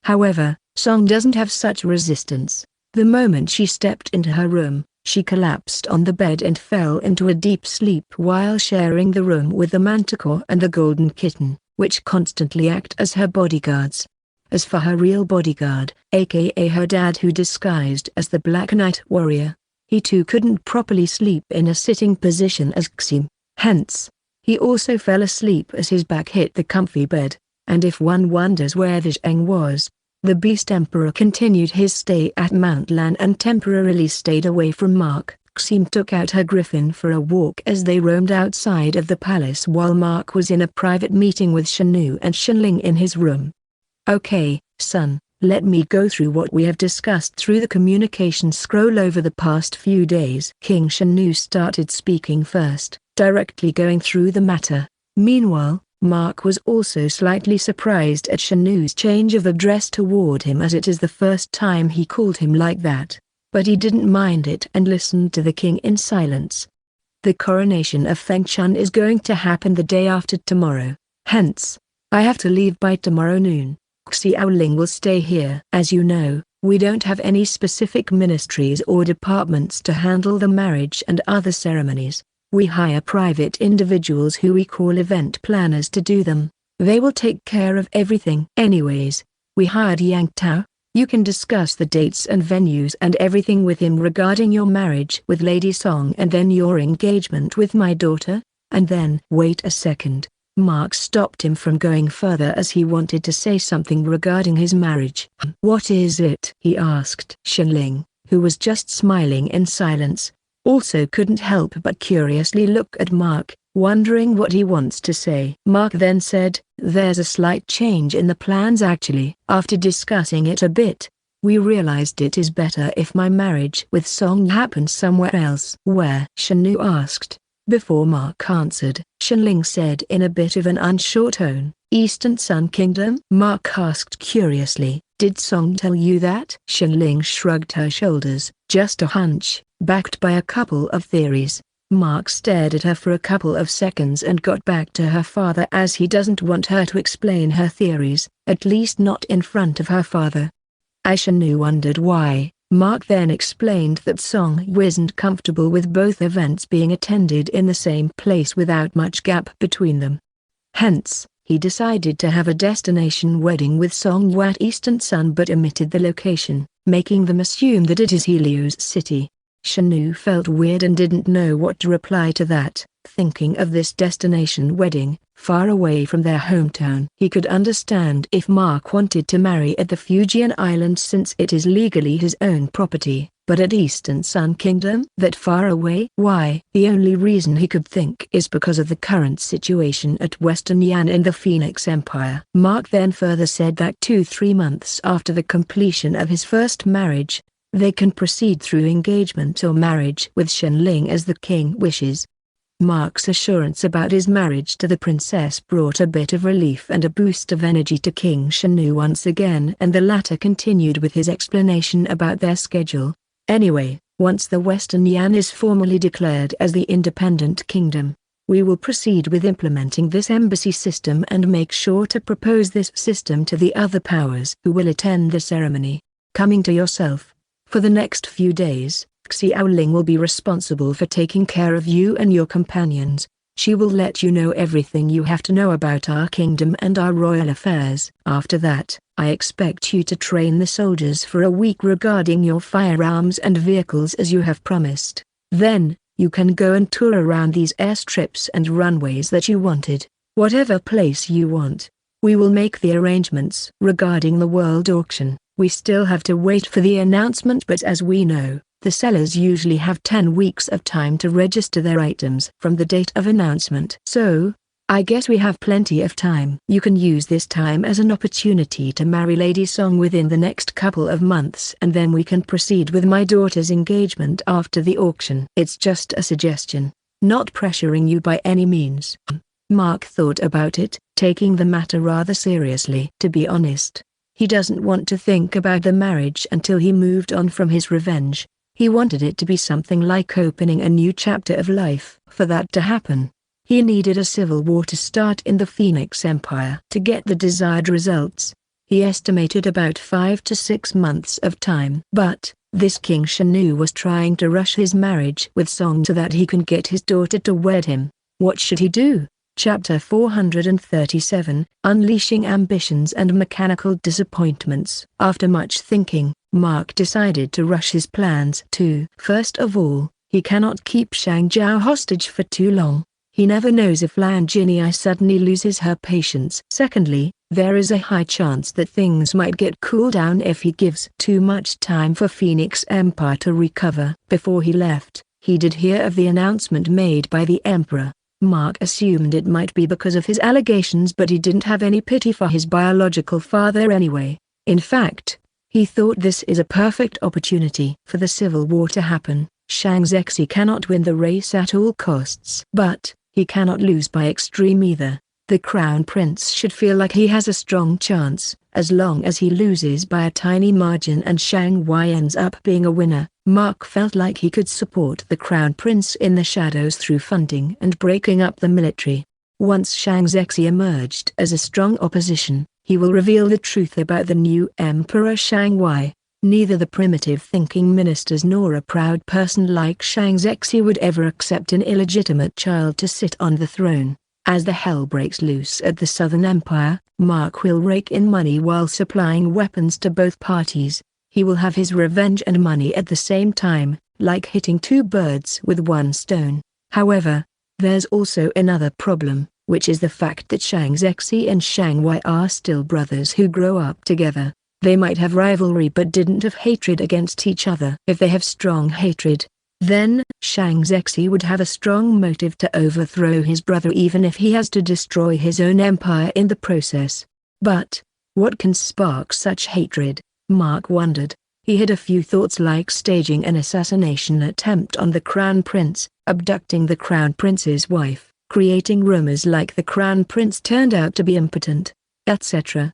However, Song doesn't have such resistance. The moment she stepped into her room, she collapsed on the bed and fell into a deep sleep while sharing the room with the manticore and the golden kitten, which constantly act as her bodyguards. As for her real bodyguard, aka her dad, who disguised as the Black Knight warrior, he too couldn't properly sleep in a sitting position as Xim. Hence, he also fell asleep as his back hit the comfy bed, and if one wonders where the Zheng was, the Beast Emperor continued his stay at Mount Lan and temporarily stayed away from Mark. Xim took out her griffin for a walk as they roamed outside of the palace while Mark was in a private meeting with Shanu and Shenling in his room. Okay, son, let me go through what we have discussed through the communication scroll over the past few days. King Shanu started speaking first, directly going through the matter. Meanwhile, Mark was also slightly surprised at Shanu's change of address toward him, as it is the first time he called him like that. But he didn't mind it and listened to the king in silence. The coronation of Feng Chun is going to happen the day after tomorrow. Hence, I have to leave by tomorrow noon. Xiaoling will stay here. As you know, we don't have any specific ministries or departments to handle the marriage and other ceremonies. We hire private individuals who we call event planners to do them. They will take care of everything. Anyways, we hired Yang Tao. You can discuss the dates and venues and everything with him regarding your marriage with Lady Song and then your engagement with my daughter, and then— Wait a second. Mark stopped him from going further as he wanted to say something regarding his marriage. What is it? He asked. Shenling, who was just smiling in silence, also couldn't help but curiously look at Mark, wondering what he wants to say. Mark then said, there's a slight change in the plans actually. After discussing it a bit, We realized it is better if my marriage with Song happened somewhere else. Where? Shen Nu asked. Before Mark answered, Shenling said in a bit of an unsure tone, Eastern Sun Kingdom? Mark asked curiously, did Song tell you that? Shenling shrugged her shoulders, just a hunch, backed by a couple of theories. Mark stared at her for a couple of seconds and got back to her father as he doesn't want her to explain her theories, at least not in front of her father. As Shen Nu wondered why, Mark then explained that Song wasn't comfortable with both events being attended in the same place without much gap between them. Hence, he decided to have a destination wedding with Song at Eastern Sun but omitted the location, making them assume that it is Helios City. Shen Nu felt weird and didn't know what to reply to that, thinking of this destination wedding, far away from their hometown. He could understand if Mark wanted to marry at the Fujian Islands since it is legally his own property, but at Eastern Sun Kingdom? That far away? Why? The only reason he could think is because of the current situation at Western Yan in the Phoenix Empire. Mark then further said that 2-3 months after the completion of his first marriage, they can proceed through engagement or marriage with Shenling as the king wishes. Mark's assurance about his marriage to the princess brought a bit of relief and a boost of energy to King Shen Nu once again, and the latter continued with his explanation about their schedule. Anyway, once the Western Yan is formally declared as the independent kingdom, we will proceed with implementing this embassy system and make sure to propose this system to the other powers who will attend the ceremony. Coming to yourself. For the next few days, Xiaoling will be responsible for taking care of you and your companions. She will let you know everything you have to know about our kingdom and our royal affairs. After that, I expect you to train the soldiers for a week regarding your firearms and vehicles as you have promised. Then, you can go and tour around these airstrips and runways that you wanted, whatever place you want. We will make the arrangements. Regarding the world auction, we still have to wait for the announcement, but as we know, the sellers usually have 10 weeks of time to register their items from the date of announcement. So, I guess we have plenty of time. You can use this time as an opportunity to marry Lady Song within the next couple of months, and then we can proceed with my daughter's engagement after the auction. It's just a suggestion, not pressuring you by any means. Mark thought about it, taking the matter rather seriously. To be honest, he doesn't want to think about the marriage until he moved on from his revenge. He wanted it to be something like opening a new chapter of life. For that to happen, he needed a civil war to start in the Phoenix Empire. To get the desired results, he estimated about 5 to 6 months of time. But, this King Shen Nu was trying to rush his marriage with Song so that he can get his daughter to wed him. What should he do? Chapter 437, Unleashing Ambitions and Mechanical Disappointments. After much thinking, Mark decided to rush his plans too. First of all, he cannot keep Shang Jiao hostage for too long. He never knows if Lan Jinyi suddenly loses her patience. Secondly, there is a high chance that things might get cooled down if he gives too much time for Phoenix Empire to recover. Before he left, he did hear of the announcement made by the Emperor. Mark assumed it might be because of his allegations, but he didn't have any pity for his biological father anyway. In fact, he thought this is a perfect opportunity for the civil war to happen. Shang Zexi cannot win the race at all costs, but he cannot lose by extreme either. The Crown Prince should feel like he has a strong chance, as long as he loses by a tiny margin and Shang Wei ends up being a winner. Mark felt like he could support the Crown Prince in the shadows through funding and breaking up the military. Once Shang Zexi emerged as a strong opposition, he will reveal the truth about the new Emperor Shang Wei. Neither the primitive-thinking ministers nor a proud person like Shang Zexi would ever accept an illegitimate child to sit on the throne. As the hell breaks loose at the Southern Empire, Mark will rake in money while supplying weapons to both parties. He will have his revenge and money at the same time, like hitting 2 birds with 1 stone. However, there's also another problem, which is the fact that Shang Zexi and Shang Wei are still brothers who grow up together. They might have rivalry but didn't have hatred against each other. If they have strong hatred, then Shang Zexi would have a strong motive to overthrow his brother even if he has to destroy his own empire in the process. But what can spark such hatred? Mark wondered. He had a few thoughts like staging an assassination attempt on the Crown Prince, abducting the Crown Prince's wife, creating rumors like the Crown Prince turned out to be impotent, etc.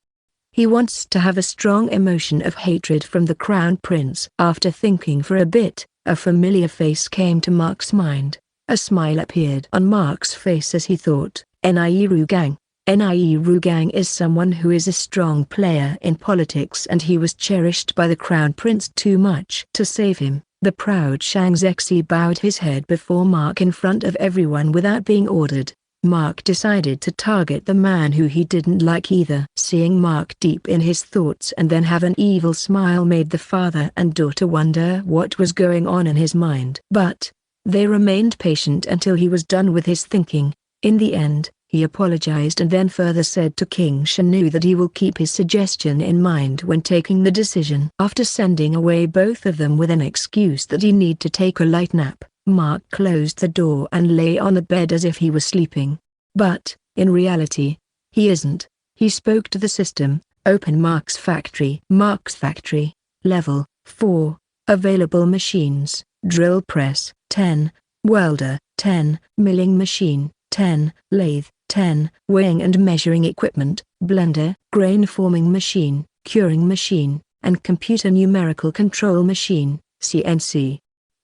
He wants to have a strong emotion of hatred from the Crown Prince. After thinking for a bit, a familiar face came to Mark's mind. A smile appeared on Mark's face as he thought, Nie Rugang. Nie Rugang is someone who is a strong player in politics, and he was cherished by the Crown Prince too much to save him. The proud Shang Zexi bowed his head before Mark in front of everyone without being ordered. Mark decided to target the man who he didn't like either. Seeing Mark deep in his thoughts and then have an evil smile made the father and daughter wonder what was going on in his mind. But they remained patient until he was done with his thinking. In the end, he apologized and then further said to King Shanu that he will keep his suggestion in mind when taking the decision. After sending away both of them with an excuse that he need to take a light nap, Mark closed the door and lay on the bed as if he was sleeping. But, in reality, he isn't. He spoke to the system. Open Mark's factory. Mark's factory. Level 4. Available machines: drill press 10, welder 10, milling machine 10, lathe 10, weighing and measuring equipment, blender, grain forming machine, curing machine, and computer numerical control machine, CNC.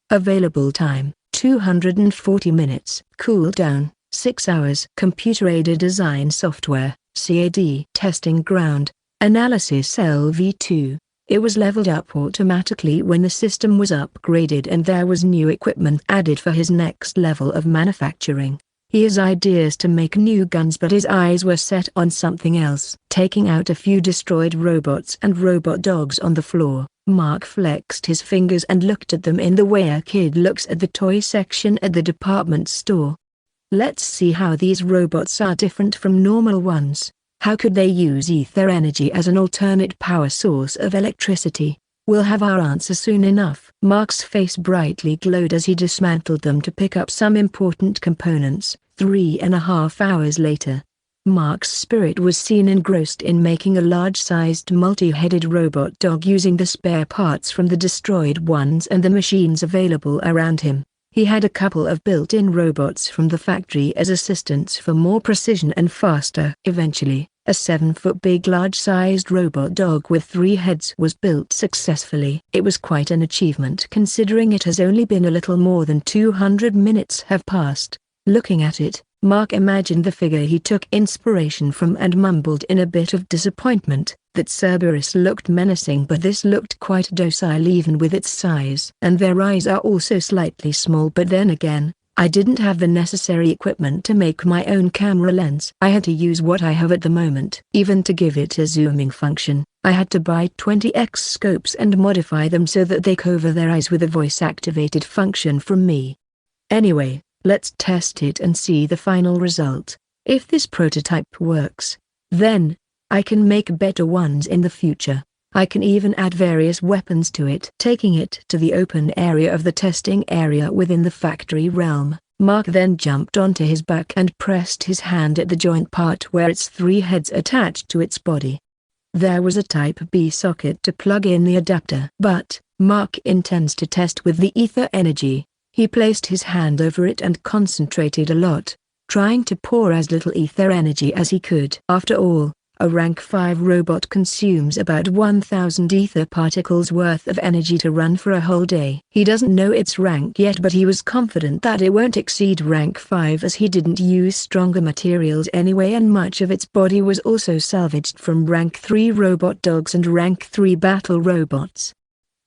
Available time: 240 minutes. Cooldown: 6 hours. Computer-aided design software, CAD. Testing ground: analysis LV2. It was leveled up automatically when the system was upgraded and there was new equipment added for his next level of manufacturing. He has ideas to make new guns, but his eyes were set on something else. Taking out a few destroyed robots and robot dogs on the floor, Mark flexed his fingers and looked at them in the way a kid looks at the toy section at the department store. Let's see how these robots are different from normal ones. How could they use ether energy as an alternate power source of electricity? We'll have our answer soon enough. Mark's face brightly glowed as he dismantled them to pick up some important components. 3.5 hours later, Mark's spirit was seen engrossed in making a large-sized multi-headed robot dog using the spare parts from the destroyed ones and the machines available around him. He had a couple of built-in robots from the factory as assistants for more precision and faster. Eventually, a 7-foot big large-sized robot dog with 3 heads was built successfully. It was quite an achievement considering it has only been a little more than 200 minutes have passed. Looking at it, Mark imagined the figure he took inspiration from and mumbled in a bit of disappointment that Cerberus looked menacing, but this looked quite docile even with its size. And their eyes are also slightly small, but then again, I didn't have the necessary equipment to make my own camera lens. I had to use what I have at the moment. Even to give it a zooming function, I had to buy 20x scopes and modify them so that they cover their eyes with a voice-activated function from me. Anyway, let's test it and see the final result. If this prototype works, then I can make better ones in the future. I can even add various weapons to it. Taking it to the open area of the testing area within the factory realm, Mark then jumped onto his back and pressed his hand at the joint part where its 3 heads attached to its body. There was a Type B socket to plug in the adapter. But Mark intends to test with the ether energy. He placed his hand over it and concentrated a lot, trying to pour as little ether energy as he could. After all, a rank 5 robot consumes about 1,000 ether particles worth of energy to run for a whole day. He doesn't know its rank yet, but he was confident that it won't exceed rank 5 as he didn't use stronger materials anyway, and much of its body was also salvaged from rank 3 robot dogs and rank 3 battle robots.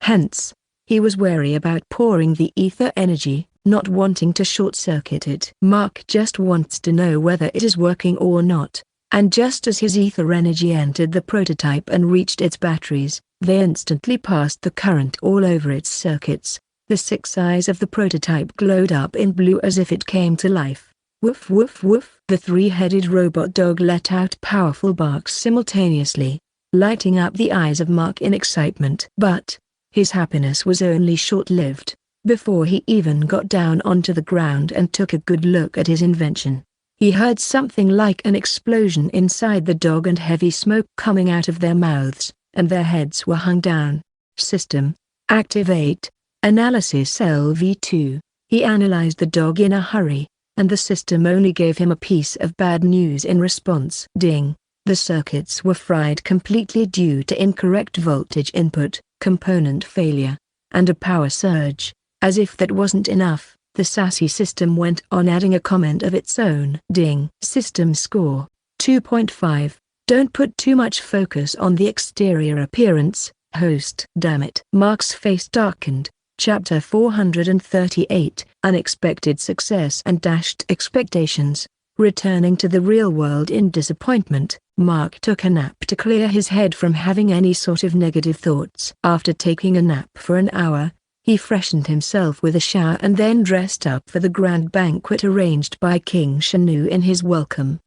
Hence, he was wary about pouring the ether energy, not wanting to short-circuit it. Mark just wants to know whether it is working or not. And just as his ether energy entered the prototype and reached its batteries, they instantly passed the current all over its circuits. The 6 eyes of the prototype glowed up in blue as if it came to life. Woof woof woof. The 3-headed robot dog let out powerful barks simultaneously, lighting up the eyes of Mark in excitement. But his happiness was only short-lived. Before he even got down onto the ground and took a good look at his invention, he heard something like an explosion inside the dog and heavy smoke coming out of their mouths. and their heads were hung down. System activate. Analysis LV2. He analyzed the dog in a hurry, and the system only gave him a piece of bad news in response. Ding. The circuits were fried completely due to incorrect voltage input, component failure, and a power surge. As if that wasn't enough, the sassy system went on adding a comment of its own. Ding. System score 2.5. Don't put too much focus on the exterior appearance, host. Damn it. Mark's face darkened. Chapter 438. Unexpected success and dashed expectations. Returning to the real world in disappointment, Mark took a nap to clear his head from having any sort of negative thoughts. After taking a nap for an hour, he freshened himself with a shower and then dressed up for the grand banquet arranged by King Shanu in his welcome.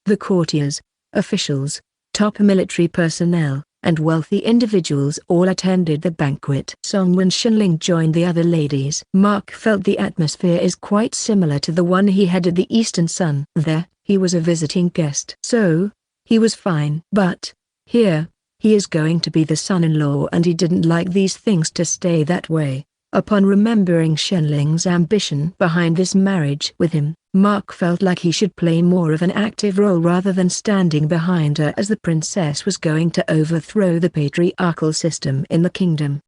The courtiers, officials, top military personnel, and wealthy individuals all attended the banquet. Song-Wen Shinling joined the other ladies. Mark felt the atmosphere is quite similar to the one he had at the Eastern Sun. There, he was a visiting guest. So, he was fine. But, here, he is going to be the son-in-law and he didn't like these things to stay that way. Upon remembering Shenling's ambition behind this marriage with him, Mark felt like he should play more of an active role rather than standing behind her as the princess was going to overthrow the patriarchal system in the kingdom.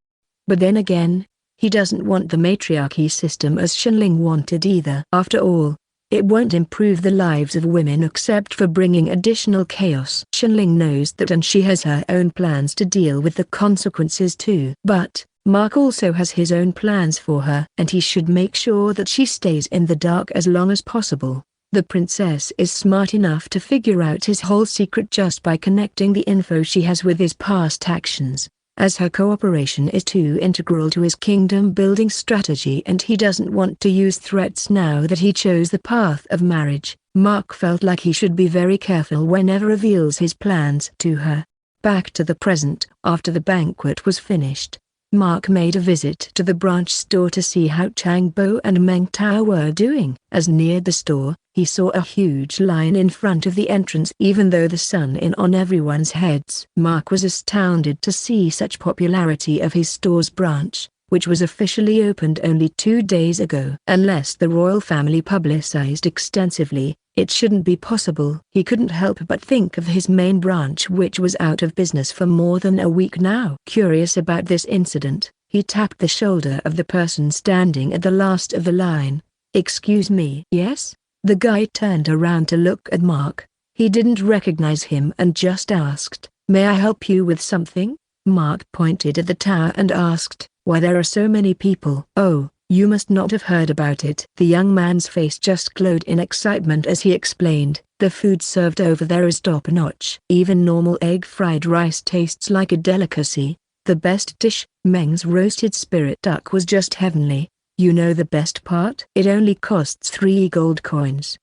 But then again, he doesn't want the matriarchy system as Shenling wanted either. After all, it won't improve the lives of women except for bringing additional chaos. Shenling knows that and she has her own plans to deal with the consequences too. But Mark also has his own plans for her and he should make sure that she stays in the dark as long as possible. The princess is smart enough to figure out his whole secret just by connecting the info she has with his past actions, as her cooperation is too integral to his kingdom-building strategy and he doesn't want to use threats now that he chose the path of marriage. Mark felt like he should be very careful whenever reveals his plans to her. Back to the present. After the banquet was finished, Mark made a visit to the branch store to see how Chang Bo and Meng Tao were doing. As neared the store, he saw a huge line in front of the entrance even though the sun in on everyone's heads. Mark was astounded to see such popularity of his store's branch, which was officially opened only 2 days ago. Unless the royal family publicized extensively, it shouldn't be possible. He couldn't help but think of his main branch which was out of business for more than a week now. Curious about this incident, he tapped the shoulder of the person standing at the last of the line. "Excuse me." "Yes?" The guy turned around to look at Mark. He didn't recognize him and just asked, "May I help you with something?" Mark pointed at the tower and asked, "Why there are so many people?" "Oh, you must not have heard about it." The young man's face just glowed in excitement as he explained, "The food served over there is top-notch. Even normal egg fried rice tastes like a delicacy. The best dish, Meng's roasted spirit duck, was just heavenly. You know the best part? It only costs 3 gold coins."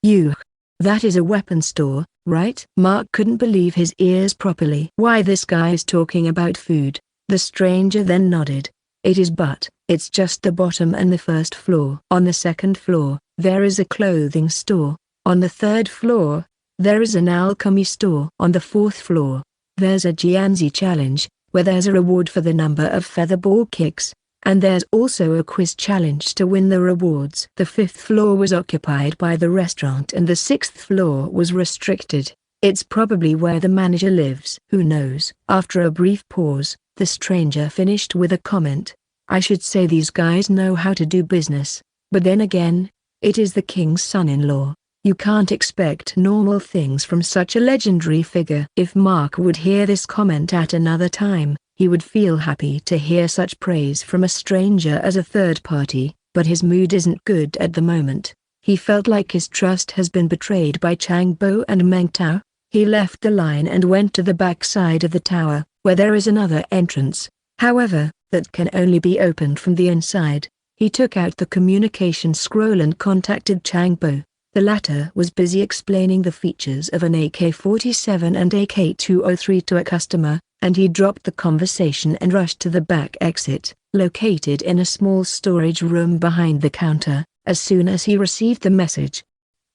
That is a weapon store, right?" Mark couldn't believe his ears properly. "Why, this guy is talking about food." The stranger then nodded. "It is, but it's just the bottom and the first floor. On the second floor, there is a clothing store. On the third floor, there is an alchemy store. On the fourth floor, there's a Jianzi challenge, where there's a reward for the number of featherball kicks, and there's also a quiz challenge to win the rewards." The fifth floor was occupied by the restaurant and the sixth floor was restricted. "It's probably where the manager lives." "Who knows?" After a brief pause, the stranger finished with a comment. "I should say these guys know how to do business, but then again, it is the king's son-in-law. You can't expect normal things from such a legendary figure." If Mark would hear this comment at another time, he would feel happy to hear such praise from a stranger as a third party, but his mood isn't good at the moment. He felt like his trust has been betrayed by Chang Bo and Meng Tao. He left the line and went to the back side of the tower, where there is another entrance. However, that can only be opened from the inside. He took out the communication scroll and contacted Chang Bo. The latter was busy explaining the features of an AK-47 and AK-203 to a customer, and he dropped the conversation and rushed to the back exit, located in a small storage room behind the counter, as soon as he received the message.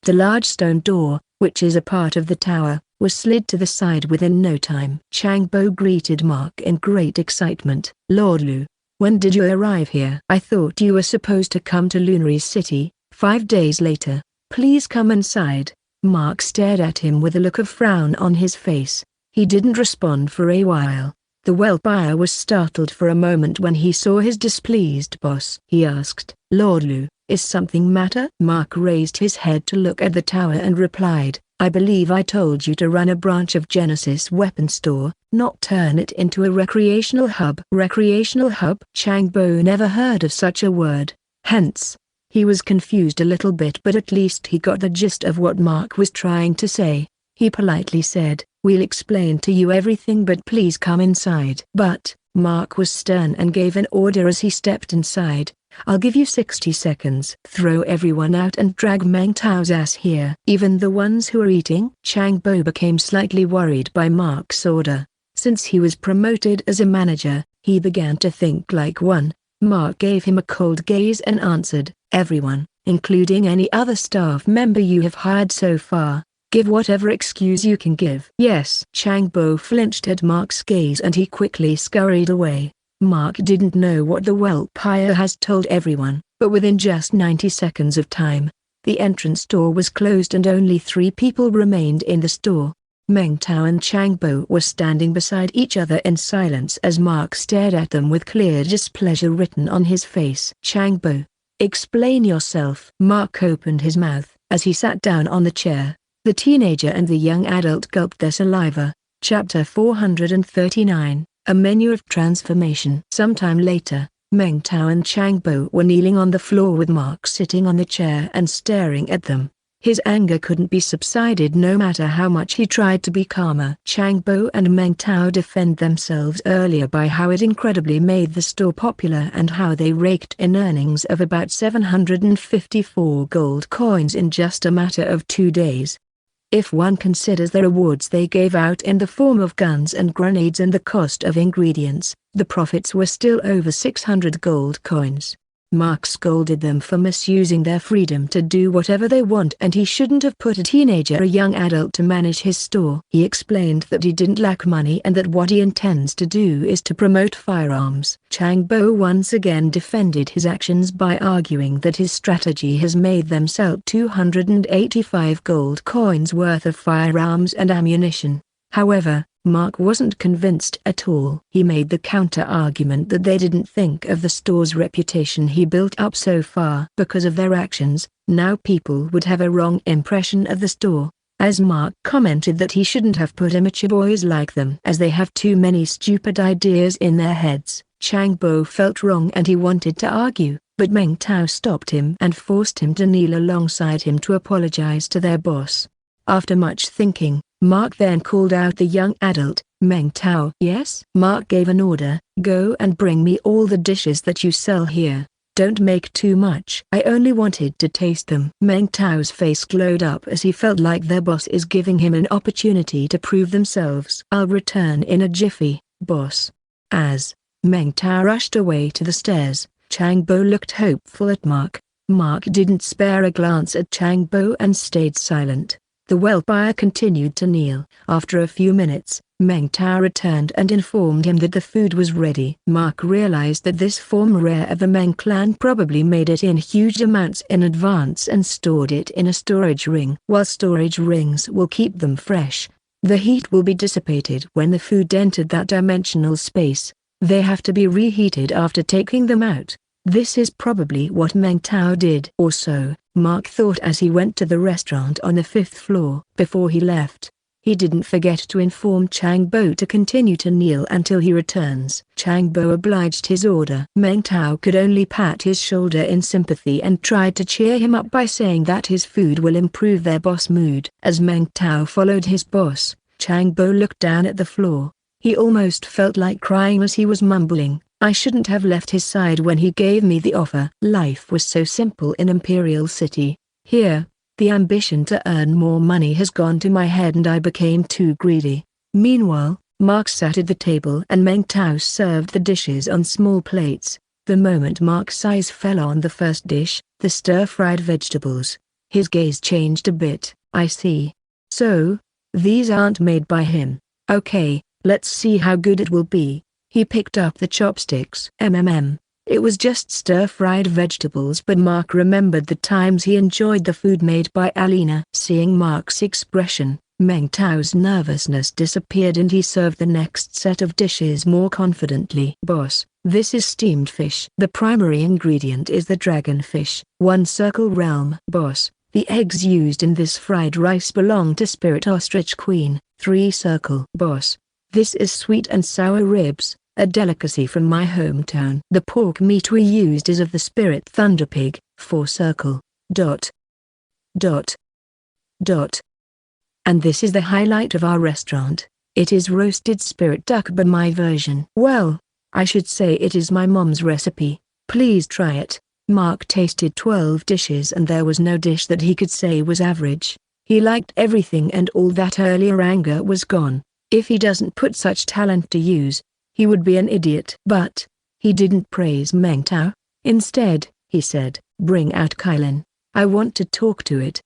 The large stone door, which is a part of the tower, was slid to the side within no time. Chang Bo greeted Mark in great excitement. "Lord Lu, when did you arrive here?" "I thought you were supposed to come to Lunary City 5 days later. Please come inside." Mark stared at him with a look of frown on his face. He didn't respond for a while. The well-buyer was startled for a moment when he saw his displeased boss. He asked, "Lord Lu, is something matter?" Mark raised his head to look at the tower and replied, "I believe I told you to run a branch of Genesis Weapon Store, not turn it into a recreational hub." Recreational hub? Chang Bo never heard of such a word. Hence, he was confused a little bit, but at least he got the gist of what Mark was trying to say. He politely said, "We'll explain to you everything, but please come inside." But Mark was stern and gave an order as he stepped inside. "I'll give you 60 seconds. Throw everyone out and drag Meng Tao's ass here. Even the ones who are eating?" Chang Bo became slightly worried by Mark's order. Since he was promoted as a manager, he began to think like one. Mark gave him a cold gaze and answered, "Everyone, including any other staff member you have hired so far. Give whatever excuse you can give." "Yes." Chang Bo flinched at Mark's gaze and he quickly scurried away. Mark didn't know what the well-buyer has told everyone, but within just 90 seconds of time, the entrance door was closed and only 3 people remained in the store. Meng Tao and Chang Bo were standing beside each other in silence as Mark stared at them with clear displeasure written on his face. "Chang Bo, explain yourself." Mark opened his mouth as he sat down on the chair. The teenager and the young adult gulped their saliva. Chapter 439, A Menu of Transformation. Sometime later, Meng Tao and Chang Bo were kneeling on the floor with Mark sitting on the chair and staring at them. His anger couldn't be subsided no matter how much he tried to be calmer. Chang Bo and Meng Tao defended themselves earlier by how it incredibly made the store popular and how they raked in earnings of about 754 gold coins in just a matter of 2 days. If one considers the rewards they gave out in the form of guns and grenades and the cost of ingredients, the profits were still over 600 gold coins. Mark scolded them for misusing their freedom to do whatever they want, and he shouldn't have put a teenager or a young adult to manage his store. He explained that he didn't lack money and that what he intends to do is to promote firearms. Chang Bo once again defended his actions by arguing that his strategy has made them sell 285 gold coins worth of firearms and ammunition. However, Mark wasn't convinced at all. He made the counter-argument that they didn't think of the store's reputation he built up so far. Because of their actions, now people would have a wrong impression of the store. As Mark commented that he shouldn't have put immature boys like them as they have too many stupid ideas in their heads. Chang Bo felt wrong and he wanted to argue, but Meng Tao stopped him and forced him to kneel alongside him to apologize to their boss. After much thinking, Mark then called out the young adult, "Meng Tao." "Yes?" Mark gave an order, "Go and bring me all the dishes that you sell here. Don't make too much. I only wanted to taste them." Meng Tao's face glowed up as he felt like their boss is giving him an opportunity to prove themselves. "I'll return in a jiffy, boss." As Meng Tao rushed away to the stairs, Chang Bo looked hopeful at Mark. Mark didn't spare a glance at Chang Bo and stayed silent. The well-buyer continued to kneel. After a few minutes, Meng Tao returned and informed him that the food was ready. Mark realized that this former heir of the Meng clan probably made it in huge amounts in advance and stored it in a storage ring. While storage rings will keep them fresh, the heat will be dissipated when the food entered that dimensional space. They have to be reheated after taking them out. This is probably what Meng Tao did. Or so, Mark thought as he went to the restaurant on the 5th floor. Before he left, he didn't forget to inform Chang Bo to continue to kneel until he returns. Chang Bo obliged his order. Meng Tao could only pat his shoulder in sympathy and tried to cheer him up by saying that his food will improve their boss' mood. As Meng Tao followed his boss, Chang Bo looked down at the floor. He almost felt like crying as he was mumbling, "I shouldn't have left his side when he gave me the offer." Life was so simple in Imperial City. Here, the ambition to earn more money has gone to my head and I became too greedy. Meanwhile, Mark sat at the table and Meng Tao served the dishes on small plates. The moment Mark's eyes fell on the first dish, the stir-fried vegetables, his gaze changed a bit. "I see. So, These aren't made by him. Okay, let's see how good it will be. He picked up the chopsticks. It was just stir-fried vegetables, but Mark remembered the times he enjoyed the food made by Alina. Seeing Mark's expression, Meng Tao's nervousness disappeared and he served the next set of dishes more confidently. Boss, this is steamed fish. The primary ingredient is the dragonfish. 1 circle realm. Boss, the eggs used in this fried rice belong to Spirit Ostrich Queen. 3 circle. Boss, this is sweet and sour ribs, a delicacy from my hometown. The pork meat we used is of the Spirit Thunder Pig. 4 circle. Dot. Dot. Dot. And this is the highlight of our restaurant. It is roasted spirit duck, but my version. Well, I should say it is my mom's recipe. Please try it. Mark tasted 12 dishes and there was no dish that he could say was average. He liked everything and all that earlier anger was gone. If he doesn't put such talent to use, he would be an idiot. But he didn't praise Meng Tao. Instead, he said, "Bring out Kylan. I want to talk to it."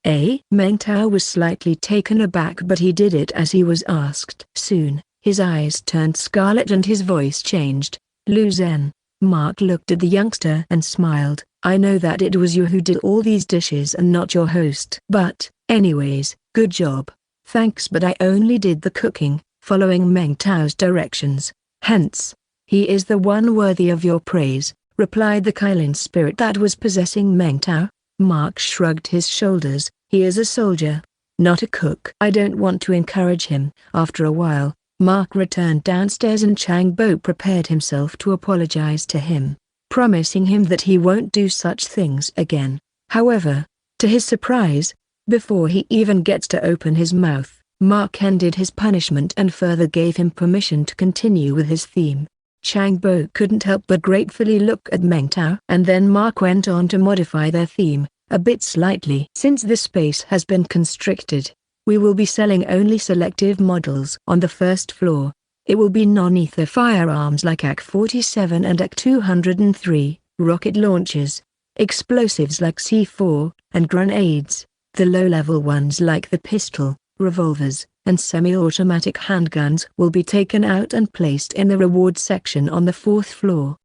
Meng Tao was slightly taken aback, but he did it as he was asked. Soon, his eyes turned scarlet and his voice changed. "Lu Zhen." Mark looked at the youngster and smiled. "I know that it was you who did all these dishes and not your host. But, anyways, good job. Thanks, but I only did the cooking, following Meng Tao's directions. Hence, he is the one worthy of your praise," replied the Kylan spirit that was possessing Meng Tao. Mark shrugged his shoulders. "He is a soldier, not a cook." "I don't want to encourage him." After a while, Mark returned downstairs and Chang Bo prepared himself to apologize to him, promising him that he won't do such things again. However, to his surprise, before he even gets to open his mouth, Mark ended his punishment and further gave him permission to continue with his theme. Chang Bo couldn't help but gratefully look at Meng Tao. And then Mark went on to modify their theme, a bit slightly. "Since this space has been constricted, we will be selling only selective models. On the first floor, it will be non-ether firearms like AK-47 and AK-203, rocket launchers, explosives like C4, and grenades, the low-level ones like the pistol, revolvers, and semi-automatic handguns will be taken out and placed in the reward section on the 4th floor.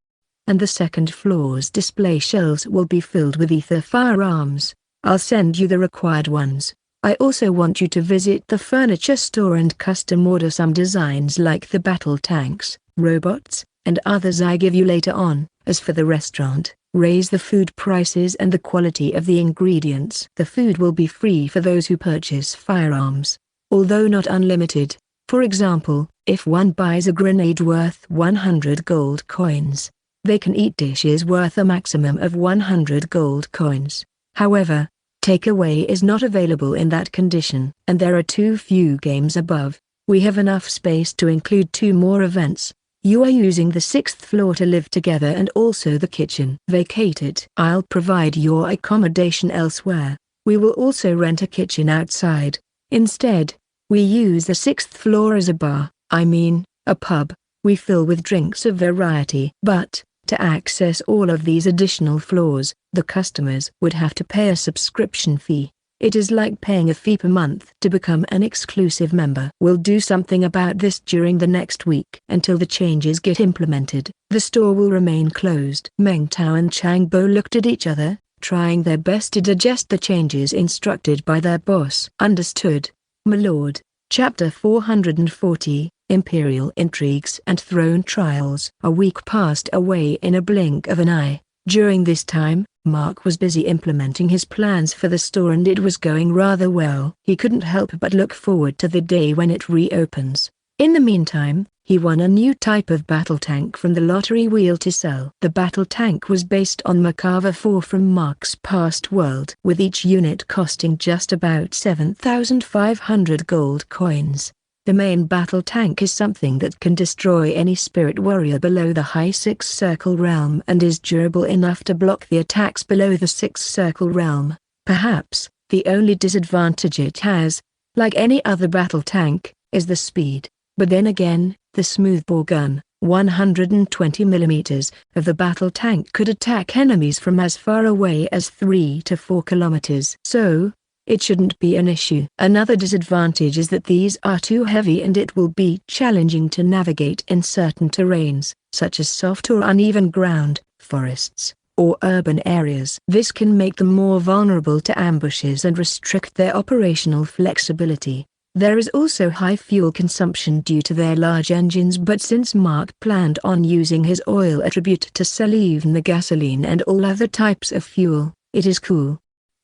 And the 2nd floor's display shelves will be filled with ether firearms. I'll send you the required ones. I also want you to visit the furniture store and custom order some designs like the battle tanks, robots, and others I give you later on. As for the restaurant, raise the food prices and the quality of the ingredients. The food will be free for those who purchase firearms, although not unlimited. For example, if one buys a grenade worth 100 gold coins, they can eat dishes worth a maximum of 100 gold coins. However, takeaway is not available in that condition. And there are too few games above. We have enough space to include 2 more events. You are using the 6th floor to live together and also the kitchen. Vacate it. I'll provide your accommodation elsewhere. We will also rent a kitchen outside. Instead, we use the 6th floor as a bar, a pub. We fill with drinks of variety. But, to access all of these additional floors, the customers would have to pay a subscription fee. It is like paying a fee per month to become an exclusive member. We'll do something about this during the next week. Until the changes get implemented, the store will remain closed. Meng Tao and Chang Bo looked at each other, trying their best to digest the changes instructed by their boss. Understood, my lord. Chapter 440, Imperial Intrigues and Throne Trials. A week passed away in a blink of an eye. During this time, Mark was busy implementing his plans for the store and it was going rather well. He couldn't help but look forward to the day when it reopens. In the meantime, he won a new type of battle tank from the lottery wheel to sell. The battle tank was based on Makava 4 from Mark's past world, with each unit costing just about 7,500 gold coins. The main battle tank is something that can destroy any spirit warrior below the high 6th circle realm and is durable enough to block the attacks below the 6th circle realm. Perhaps, the only disadvantage it has, like any other battle tank, is the speed. But then again, the smoothbore gun, 120 mm, of the battle tank could attack enemies from as far away as 3 to 4 kilometers. So, it shouldn't be an issue. Another disadvantage is that these are too heavy and it will be challenging to navigate in certain terrains, such as soft or uneven ground, forests, or urban areas. This can make them more vulnerable to ambushes and restrict their operational flexibility. There is also high fuel consumption due to their large engines, but since Mark planned on using his oil attribute to sell even the gasoline and all other types of fuel, it is cool.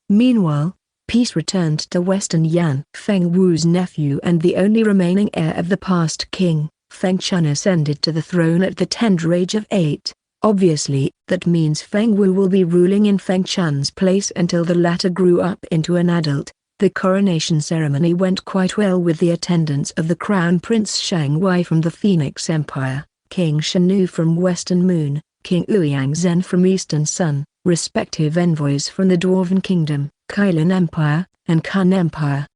Meanwhile, peace returned to Western Yan. Feng Wu's nephew and the only remaining heir of the past king, Feng Chun, ascended to the throne at the tender age of 8. Obviously, that means Feng Wu will be ruling in Feng Chun's place until the latter grew up into an adult. The coronation ceremony went quite well with the attendance of the Crown Prince Shang Wei from the Phoenix Empire, King Shanu from Western Moon, King Ouyang Zhen from Eastern Sun, respective envoys from the Dwarven Kingdom, Kailan Empire, and Kun Empire.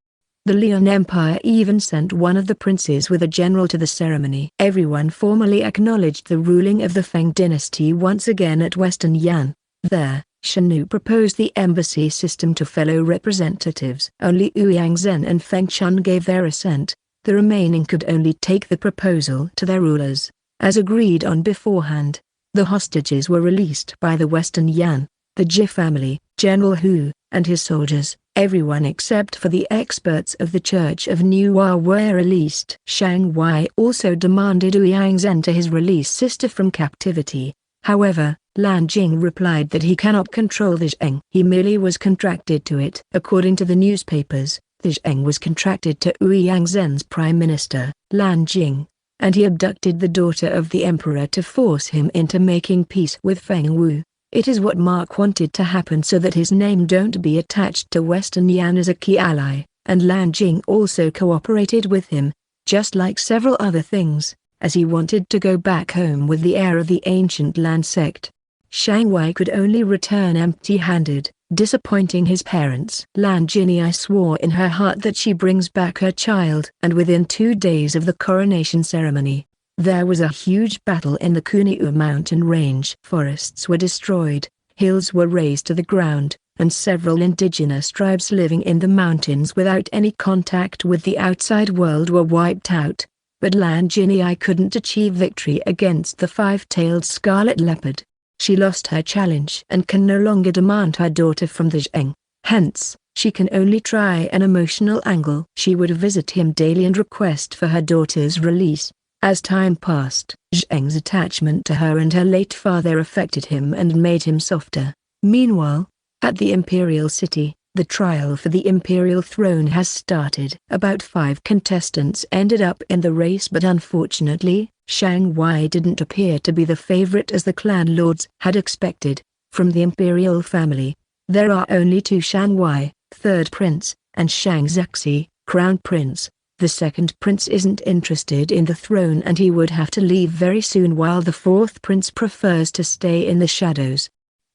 The Lian Empire even sent one of the princes with a general to the ceremony. Everyone formally acknowledged the ruling of the Feng dynasty once again at Western Yan. There, Shanu proposed the embassy system to fellow representatives. Only Ouyang Zhen and Feng Chun gave their assent. The remaining could only take the proposal to their rulers. As agreed on beforehand, the hostages were released by the Western Yan, the Ji family, General Hu, and his soldiers. Everyone except for the experts of the Church of New Hua were released. Shang Wei also demanded Ouyang Zhen to his release sister from captivity. However, Lan Jing replied that he cannot control the Zheng. He merely was contracted to it. According to the newspapers, the Zheng was contracted to Ouyang Zhen's prime minister, Lan Jing, and he abducted the daughter of the emperor to force him into making peace with Feng Wu. It is what Mark wanted to happen so that his name don't be attached to Western Yan as a key ally, and Lan Jing also cooperated with him, just like several other things, as he wanted to go back home with the heir of the ancient Lan sect. Shang Wei could only return empty-handed, disappointing his parents. Lan Jinyi swore in her heart that she brings back her child. And within 2 days of the coronation ceremony, there was a huge battle in the Kunyu mountain range. Forests were destroyed, hills were razed to the ground, and several indigenous tribes living in the mountains without any contact with the outside world were wiped out. But Lan Jinyi couldn't achieve victory against the 5-tailed scarlet leopard. She lost her challenge and can no longer demand her daughter from the Zheng. Hence, she can only try an emotional angle. She would visit him daily and request for her daughter's release. As time passed, Zheng's attachment to her and her late father affected him and made him softer. Meanwhile, at the imperial city, the trial for the imperial throne has started. About 5 contestants ended up in the race, but unfortunately, Shang Wei didn't appear to be the favorite as the clan lords had expected. From the imperial family, there are only 2: Shang Wei, 3rd prince, and Shang Zexi, crown prince. The 2nd prince isn't interested in the throne and he would have to leave very soon, while the 4th prince prefers to stay in the shadows.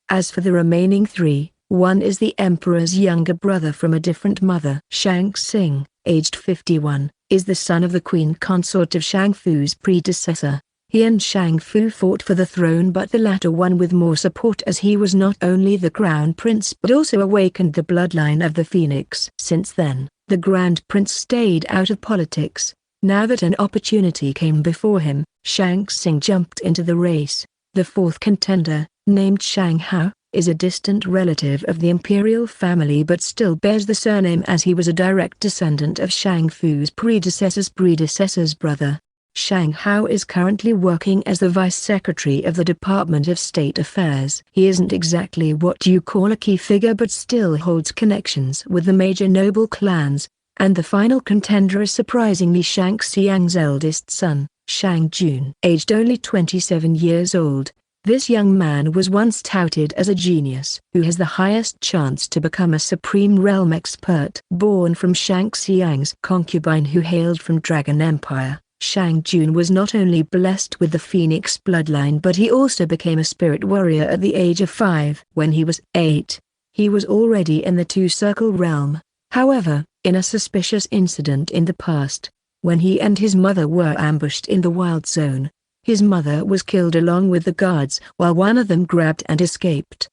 As for the remaining 3, one is the emperor's younger brother from a different mother. Shang Xing, aged 51, is the son of the queen consort of Shang Fu's predecessor. He and Shang Fu fought for the throne, but the latter won with more support, as he was not only the crown prince but also awakened the bloodline of the Phoenix. Since then, the Grand Prince stayed out of politics. Now that an opportunity came before him, Shang Xing jumped into the race. The 4th contender, named Shang Hao, is a distant relative of the imperial family but still bears the surname, as he was a direct descendant of Shang Fu's predecessor's brother. Shang Hao is currently working as the Vice Secretary of the Department of State Affairs. He isn't exactly what you call a key figure, but still holds connections with the major noble clans. And the final contender is surprisingly Shang Xiang's eldest son, Shang Jun. Aged only 27 years old, this young man was once touted as a genius who has the highest chance to become a supreme realm expert. Born from Shang Xiang's concubine who hailed from Dragon Empire, Shang Jun was not only blessed with the Phoenix bloodline, but he also became a spirit warrior at the age of 5. When he was 8, he was already in the Two-Circle realm. However, in a suspicious incident in the past, when he and his mother were ambushed in the Wild Zone, his mother was killed along with the guards while one of them grabbed and escaped.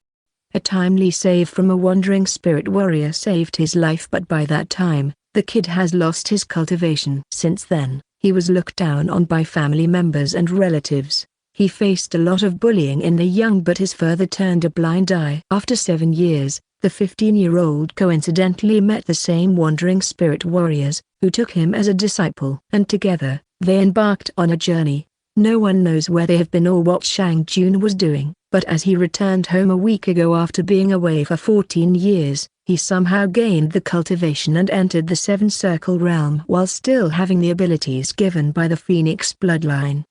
A timely save from a wandering spirit warrior saved his life, but by that time, the kid has lost his cultivation. Since then, he was looked down on by family members and relatives. He faced a lot of bullying in the young, but his father turned a blind eye. After 7 years, the 15-year-old coincidentally met the same wandering spirit warriors, who took him as a disciple. And together, they embarked on a journey. No one knows where they have been or what Shang Jun was doing, but as he returned home a week ago after being away for 14 years, he somehow gained the cultivation and entered the Seven Circle Realm while still having the abilities given by the Phoenix bloodline.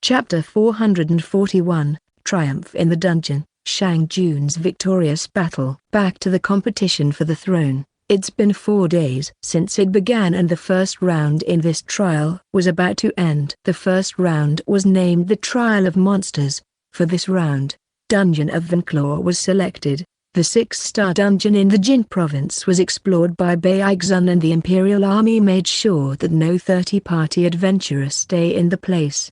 Chapter 441, Triumph in the Dungeon, Shang Jun's victorious battle. Back to the competition for the throne. It's been 4 days since it began, and the first round in this trial was about to end. The first round was named the Trial of Monsters. For this round, Dungeon of Venclaw was selected. The 6-star dungeon in the Jin province was explored by Bai Xun, and the Imperial Army made sure that no 30-party adventurers stay in the place.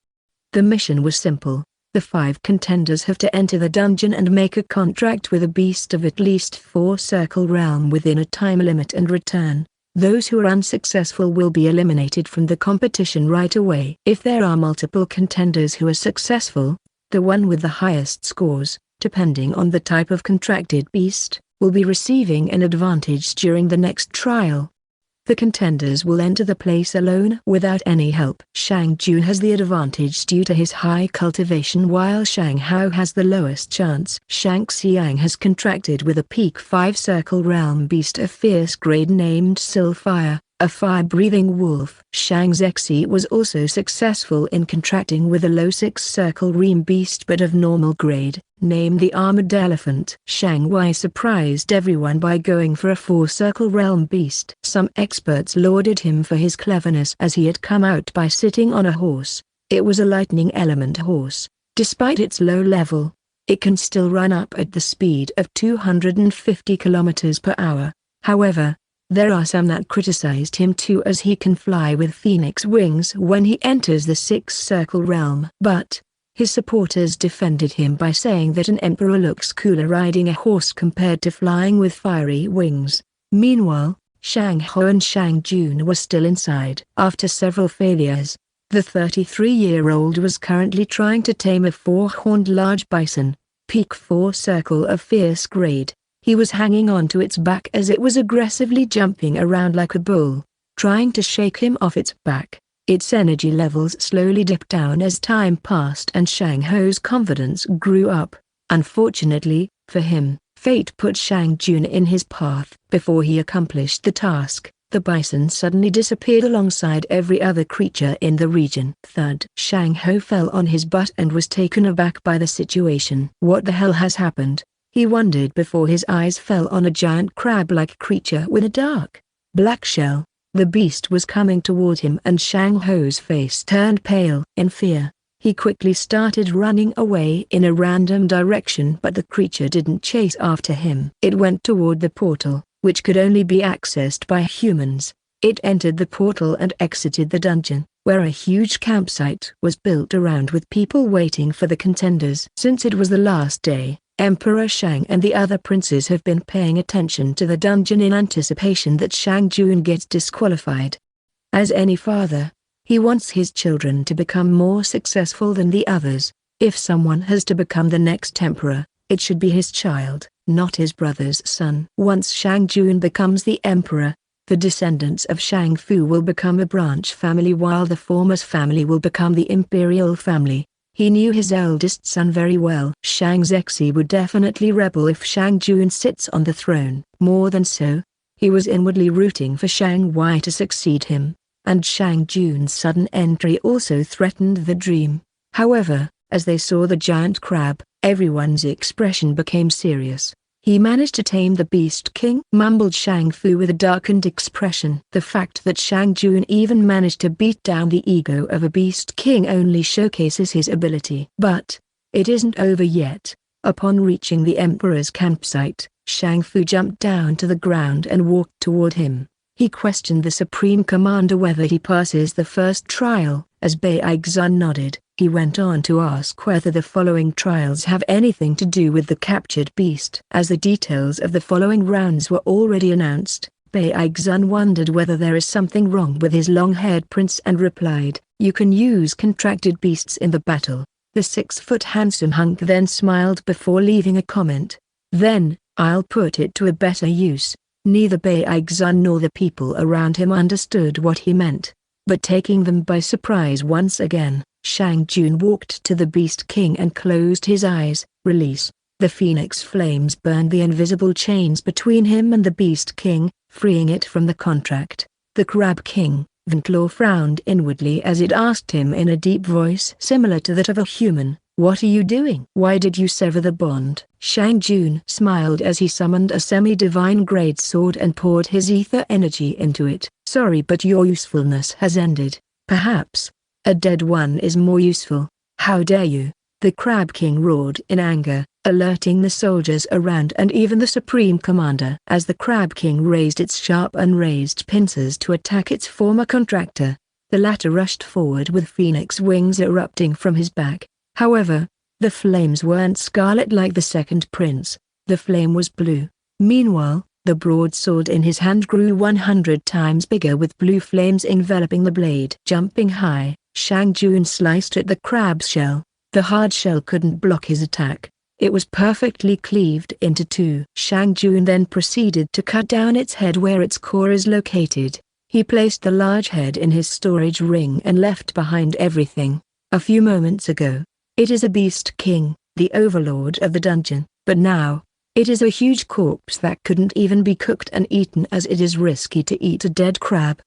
The mission was simple. The 5 contenders have to enter the dungeon and make a contract with a beast of at least 4 circle realm within a time limit and return. Those who are unsuccessful will be eliminated from the competition right away. If there are multiple contenders who are successful, the one with the highest scores, depending on the type of contracted beast, will be receiving an advantage during the next trial. The contenders will enter the place alone without any help. Shang Jun has the advantage due to his high cultivation, while Shang Hao has the lowest chance. Shang Xiang has contracted with a peak 5 circle realm beast of fierce grade named Sylfire, a fire-breathing wolf. Shang Zexi was also successful in contracting with a low 6 circle realm beast but of normal grade, named the Armored Elephant. Shang Wei surprised everyone by going for a 4 circle realm beast. Some experts lauded him for his cleverness as he had come out by sitting on a horse. It was a lightning element horse. Despite its low level, it can still run up at the speed of 250 km per hour. However, there are some that criticized him too, as he can fly with phoenix wings when he enters the 6 circle realm. But his supporters defended him by saying that an emperor looks cooler riding a horse compared to flying with fiery wings. Meanwhile, Shang Ho and Shang Jun were still inside. After several failures, the 33-year-old was currently trying to tame a 4-horned large bison, peak 4 circle of fierce grade. He was hanging on to its back as it was aggressively jumping around like a bull, trying to shake him off its back. Its energy levels slowly dipped down as time passed and Shang Ho's confidence grew up. Unfortunately, for him, fate put Shang Jun in his path. Before he accomplished the task, the bison suddenly disappeared alongside every other creature in the region. Thud! Shang Ho fell on his butt and was taken aback by the situation. What the hell has happened? He wondered before his eyes fell on a giant crab-like creature with a dark, black shell. The beast was coming toward him and Shang Ho's face turned pale. In fear, he quickly started running away in a random direction, but the creature didn't chase after him. It went toward the portal, which could only be accessed by humans. It entered the portal and exited the dungeon, where a huge campsite was built around with people waiting for the contenders. Since it was the last day, Emperor Shang and the other princes have been paying attention to the dungeon in anticipation that Shang Jun gets disqualified. As any father, he wants his children to become more successful than the others. If someone has to become the next emperor, it should be his child, not his brother's son. Once Shang Jun becomes the emperor, the descendants of Shang Fu will become a branch family, while the former's family will become the imperial family. He knew his eldest son very well. Shang Zexi would definitely rebel if Shang Jun sits on the throne. More than so, he was inwardly rooting for Shang Wei to succeed him, and Shang Jun's sudden entry also threatened the dream. However, as they saw the giant crab, everyone's expression became serious. He managed to tame the Beast King, mumbled Shang Fu with a darkened expression. The fact that Shang Jun even managed to beat down the ego of a Beast King only showcases his ability. But it isn't over yet. Upon reaching the Emperor's campsite, Shang Fu jumped down to the ground and walked toward him. He questioned the Supreme Commander whether he passes the first trial. As Bai Xun nodded, He went on to ask whether the following trials have anything to do with the captured beast. As the details of the following rounds were already announced, Baigzun wondered whether there is something wrong with his long-haired prince and replied, "You can use contracted beasts in the battle." The 6-foot handsome hunk then smiled before leaving a comment. "Then, I'll put it to a better use." Neither Baigzun nor the people around him understood what he meant. But taking them by surprise once again, Shang Jun walked to the Beast King and closed his eyes. Release. The phoenix flames burned the invisible chains between him and the Beast King, freeing it from the contract. The Crab King, Ventlaw, frowned inwardly as it asked him in a deep voice similar to that of a human, "What are you doing? Why did you sever the bond?" Shang Jun smiled as he summoned a semi-divine grade sword and poured his ether energy into it. "Sorry, but your usefulness has ended. Perhaps a dead one is more useful." "How dare you!" the Crab King roared in anger, alerting the soldiers around and even the Supreme Commander. As the Crab King raised its sharp unraised pincers to attack its former contractor, the latter rushed forward with phoenix wings erupting from his back. However, the flames weren't scarlet like the second prince. The flame was blue. Meanwhile, the broadsword in his hand grew 100 times bigger with blue flames enveloping the blade. Jumping high, Shang Jun sliced at the crab's shell. The hard shell couldn't block his attack. It was perfectly cleaved into two. Shang Jun then proceeded to cut down its head where its core is located. He placed the large head in his storage ring and left behind everything. A few moments ago, it is a Beast King, the overlord of the dungeon, but now, it is a huge corpse that couldn't even be cooked and eaten as it is risky to eat a dead crab.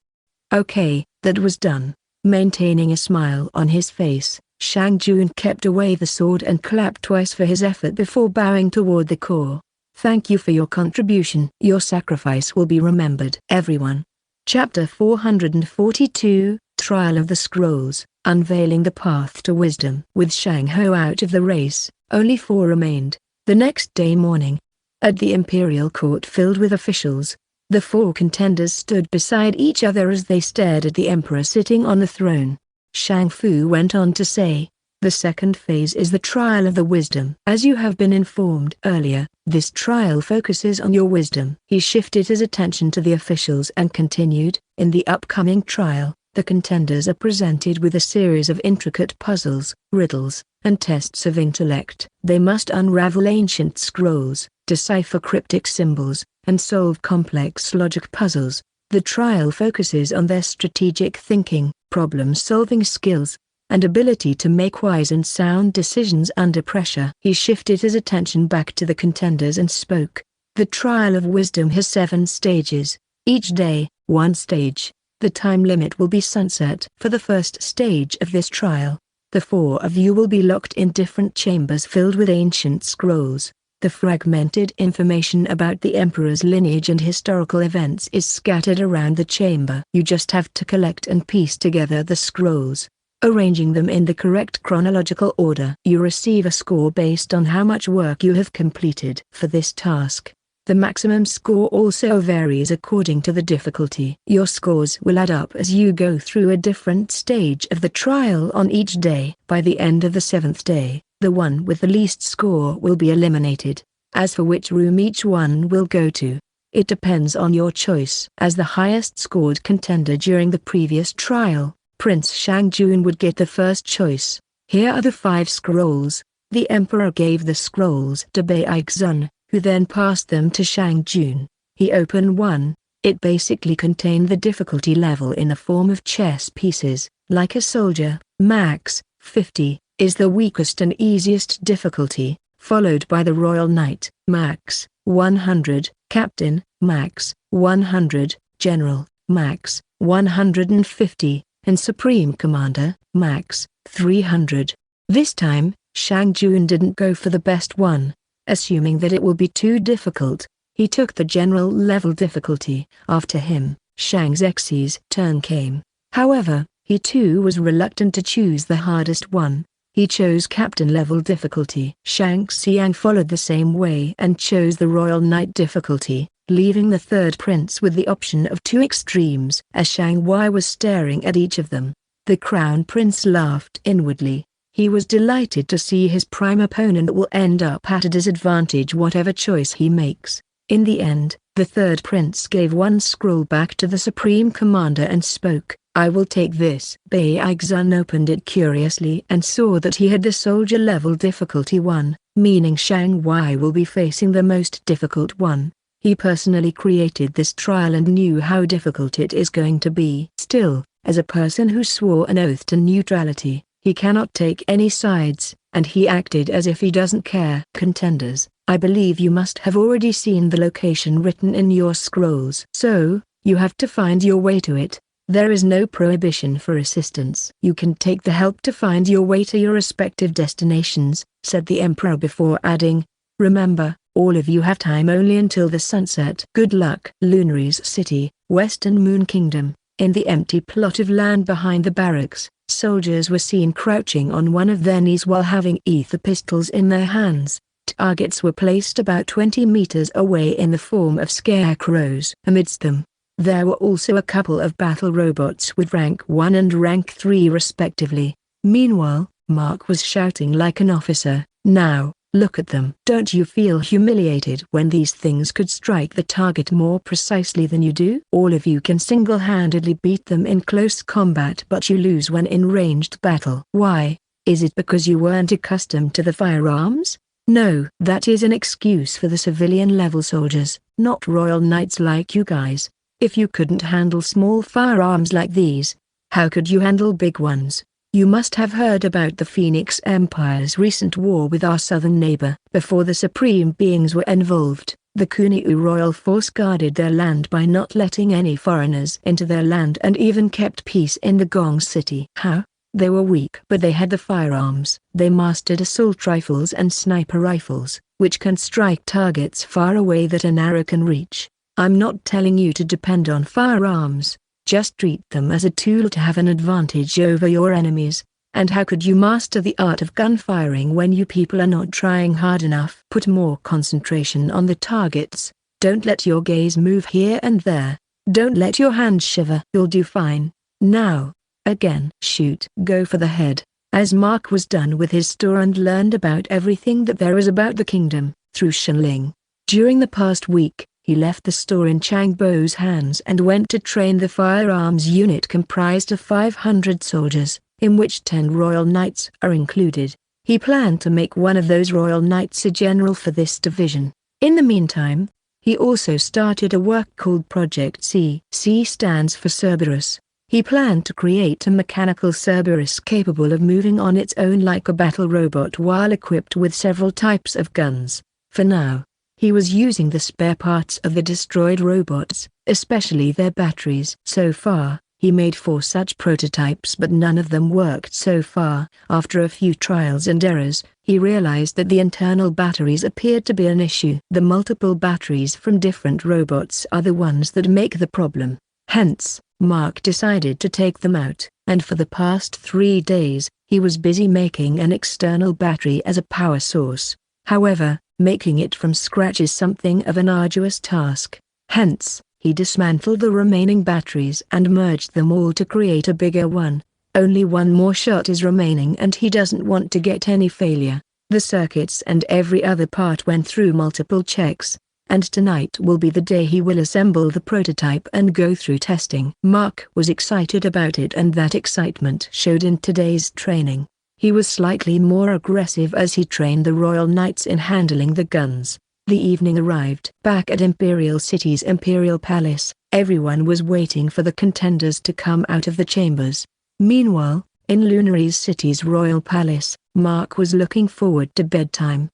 Okay, that was done. Maintaining a smile on his face, Shang Jun kept away the sword and clapped twice for his effort before bowing toward the core. "Thank you for your contribution. Your sacrifice will be remembered." Everyone. Chapter 442, Trial of the Scrolls, Unveiling the Path to Wisdom. With Shang Ho out of the race, only 4 remained. The next day morning, at the imperial court filled with officials, the 4 contenders stood beside each other as they stared at the emperor sitting on the throne. Shang Fu went on to say, "The second phase is the trial of the wisdom. As you have been informed earlier, this trial focuses on your wisdom." He shifted his attention to the officials and continued, "In the upcoming trial, the contenders are presented with a series of intricate puzzles, riddles, and tests of intellect. They must unravel ancient scrolls, decipher cryptic symbols, and solve complex logic puzzles. The trial focuses on their strategic thinking, problem-solving skills, and ability to make wise and sound decisions under pressure." He shifted his attention back to the contenders and spoke. "The trial of wisdom has 7 stages, each day, 1 stage. The time limit will be sunset. For the first stage of this trial, the 4 of you will be locked in different chambers filled with ancient scrolls. The fragmented information about the emperor's lineage and historical events is scattered around the chamber. You just have to collect and piece together the scrolls, arranging them in the correct chronological order. You receive a score based on how much work you have completed. For this task, the maximum score also varies according to the difficulty. Your scores will add up as you go through a different stage of the trial on each day. By the end of the 7th day, the one with the least score will be eliminated. As for which room each one will go to, it depends on your choice. As the highest scored contender during the previous trial, Prince Shang Jun would get the first choice. Here are the 5 scrolls. The emperor gave the scrolls to Baigzun, who then passed them to Shang Jun. He opened one. It basically contained the difficulty level in the form of chess pieces. Like a soldier, max 50 is the weakest and easiest difficulty, followed by the Royal Knight, max 100, Captain, max 100, General, max 150, and Supreme Commander, max 300. This time, Shang Jun didn't go for the best one, assuming that it will be too difficult. He took the general level difficulty. After him, Shang Zexi's turn came. However, he too was reluctant to choose the hardest one. He chose captain level difficulty. Shang Xiang followed the same way and chose the Royal Knight difficulty, leaving the third prince with the option of 2 extremes. As Shang Wei was staring at each of them, the Crown Prince laughed inwardly. He was delighted to see his prime opponent will end up at a disadvantage whatever choice he makes. In the end, the third prince gave one scroll back to the supreme commander and spoke, "I will take this." Baixun opened it curiously and saw that he had the soldier level difficulty 1, meaning Shang Wei will be facing the most difficult one. He personally created this trial and knew how difficult it is going to be. Still, as a person who swore an oath to neutrality, he cannot take any sides, and he acted as if he doesn't care. "Contenders, I believe you must have already seen the location written in your scrolls. So, you have to find your way to it. There is no prohibition for assistance. You can take the help to find your way to your respective destinations," said the emperor before adding, "Remember, all of you have time only until the sunset. Good luck." Lunary's city, Western Moon Kingdom. In the empty plot of land behind the barracks, soldiers were seen crouching on one of their knees while having ether pistols in their hands. Targets were placed about 20 meters away in the form of scarecrows. Amidst them, there were also a couple of battle robots with rank 1 and rank 3 respectively. Meanwhile, Mark was shouting like an officer, "Now, look at them." "Don't you feel humiliated when these things could strike the target more precisely than you do? All of you can single-handedly beat them in close combat, but you lose when in ranged battle. Why? Is it because you weren't accustomed to the firearms? No, that is an excuse for the civilian-level soldiers, not royal knights like you guys. If you couldn't handle small firearms like these, how could you handle big ones? You must have heard about the Phoenix Empire's recent war with our southern neighbor. Before the supreme beings were involved, the Kunio royal force guarded their land by not letting any foreigners into their land and even kept peace in the Gong City. How? They were weak, but they had the firearms. They mastered assault rifles and sniper rifles, which can strike targets far away that an arrow can reach. I'm not telling you to depend on firearms, just treat them as a tool to have an advantage over your enemies. And how could you master the art of gun firing when you people are not trying hard enough? Put more concentration on the targets. Don't let your gaze move here and there. Don't let your hands shiver. You'll do fine. Now, again, shoot. Go for the head." As Mark was done with his tour and learned about everything that there is about the kingdom, through Shenling. During the past week, he left the store in Changbo's hands and went to train the firearms unit comprised of 500 soldiers, in which 10 royal knights are included. He planned to make one of those royal knights a general for this division. In the meantime, he also started a work called Project C. C stands for Cerberus. He planned to create a mechanical Cerberus capable of moving on its own like a battle robot while equipped with several types of guns. For now, he was using the spare parts of the destroyed robots, especially their batteries. So far, he made 4 such prototypes, but none of them worked so far. After a few trials and errors, he realized that the internal batteries appeared to be an issue. The multiple batteries from different robots are the ones that make the problem. Hence, Mark decided to take them out, and for the past 3 days, he was busy making an external battery as a power source. However, making it from scratch is something of an arduous task. Hence, he dismantled the remaining batteries and merged them all to create a bigger one. Only one more shot is remaining and he doesn't want to get any failure. The circuits and every other part went through multiple checks, and tonight will be the day he will assemble the prototype and go through testing. Mark was excited about it, and that excitement showed in today's training. He was slightly more aggressive as he trained the royal knights in handling the guns. The evening arrived. Back at Imperial City's Imperial Palace, everyone was waiting for the contenders to come out of the chambers. Meanwhile, in Lunary's City's Royal Palace, Mark was looking forward to bedtime.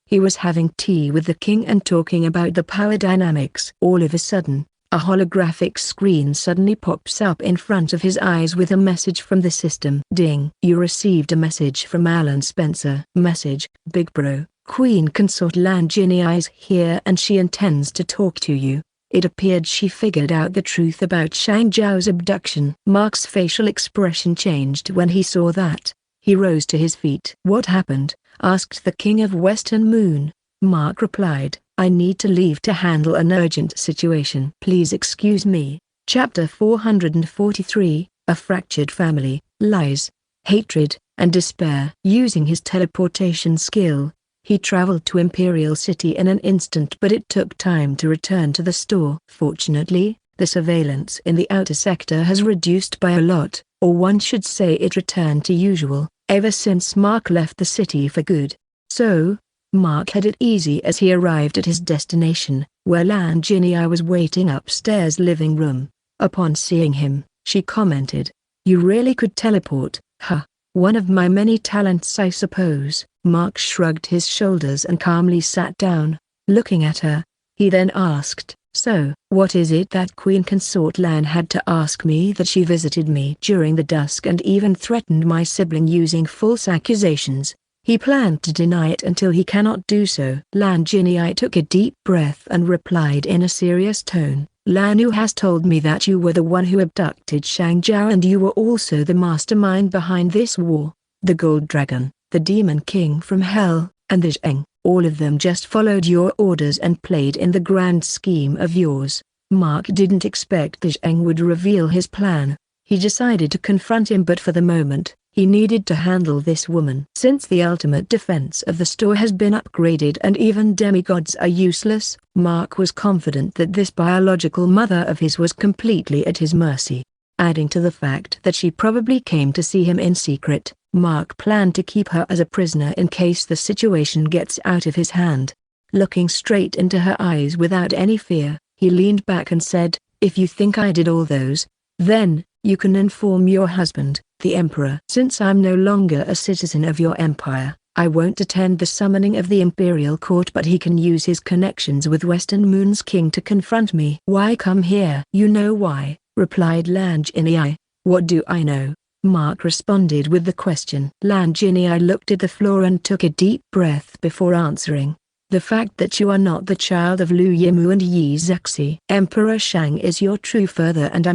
He was having tea with the king and talking about the power dynamics. All of a sudden, a holographic screen suddenly pops up in front of his eyes with a message from the system. Ding! You received a message from Alan Spencer. Message: Big Bro, Queen Consort Langini is here and she intends to talk to you. It appeared she figured out the truth about Shang Zhao's abduction. Mark's facial expression changed when he saw that. He rose to his feet. What happened? Asked the King of Western Moon. Mark replied, I need to leave to handle an urgent situation. Please excuse me. Chapter 443, A Fractured Family, Lies, Hatred, and despair. Using his teleportation skill, he traveled to Imperial City in an instant, but it took time to return to the store. Fortunately, the surveillance in the outer sector has reduced by a lot, or one should say it returned to usual, ever since Mark left the city for good. So, Mark had it easy as he arrived at his destination, where Lan Jinyi was waiting upstairs living room. Upon seeing him, she commented, "You really could teleport, huh? One of my many talents, I suppose." Mark shrugged his shoulders and calmly sat down, looking at her. He then asked, "So, what is it that Queen Consort Lan had to ask me that she visited me during the dusk and even threatened my sibling using false accusations?" He planned to deny it until he cannot do so. Lan Jinyi took a deep breath and replied in a serious tone, "Lanu has told me that you were the one who abducted Shang Zhao and you were also the mastermind behind this war. The Gold Dragon, the Demon King from Hell, and the Zheng, all of them just followed your orders and played in the grand scheme of yours." Mark didn't expect the Zheng would reveal his plan. He decided to confront him, but for the moment, he needed to handle this woman. Since the ultimate defense of the store has been upgraded and even demigods are useless, Mark was confident that this biological mother of his was completely at his mercy. Adding to the fact that she probably came to see him in secret, Mark planned to keep her as a prisoner in case the situation gets out of his hand. Looking straight into her eyes without any fear, he leaned back and said, "If you think I did all those, then, you can inform your husband, the Emperor. Since I'm no longer a citizen of your empire, I won't attend the summoning of the Imperial Court, but he can use his connections with Western Moon's king to confront me." "Why come here?" "You know why," replied Lan Jinyi. "What do I know?" Mark responded with the question. Lan Jinyi looked at the floor and took a deep breath before answering. "The fact that you are not the child of Lu Yimu and Yi Zexi. Emperor Shang is your true father and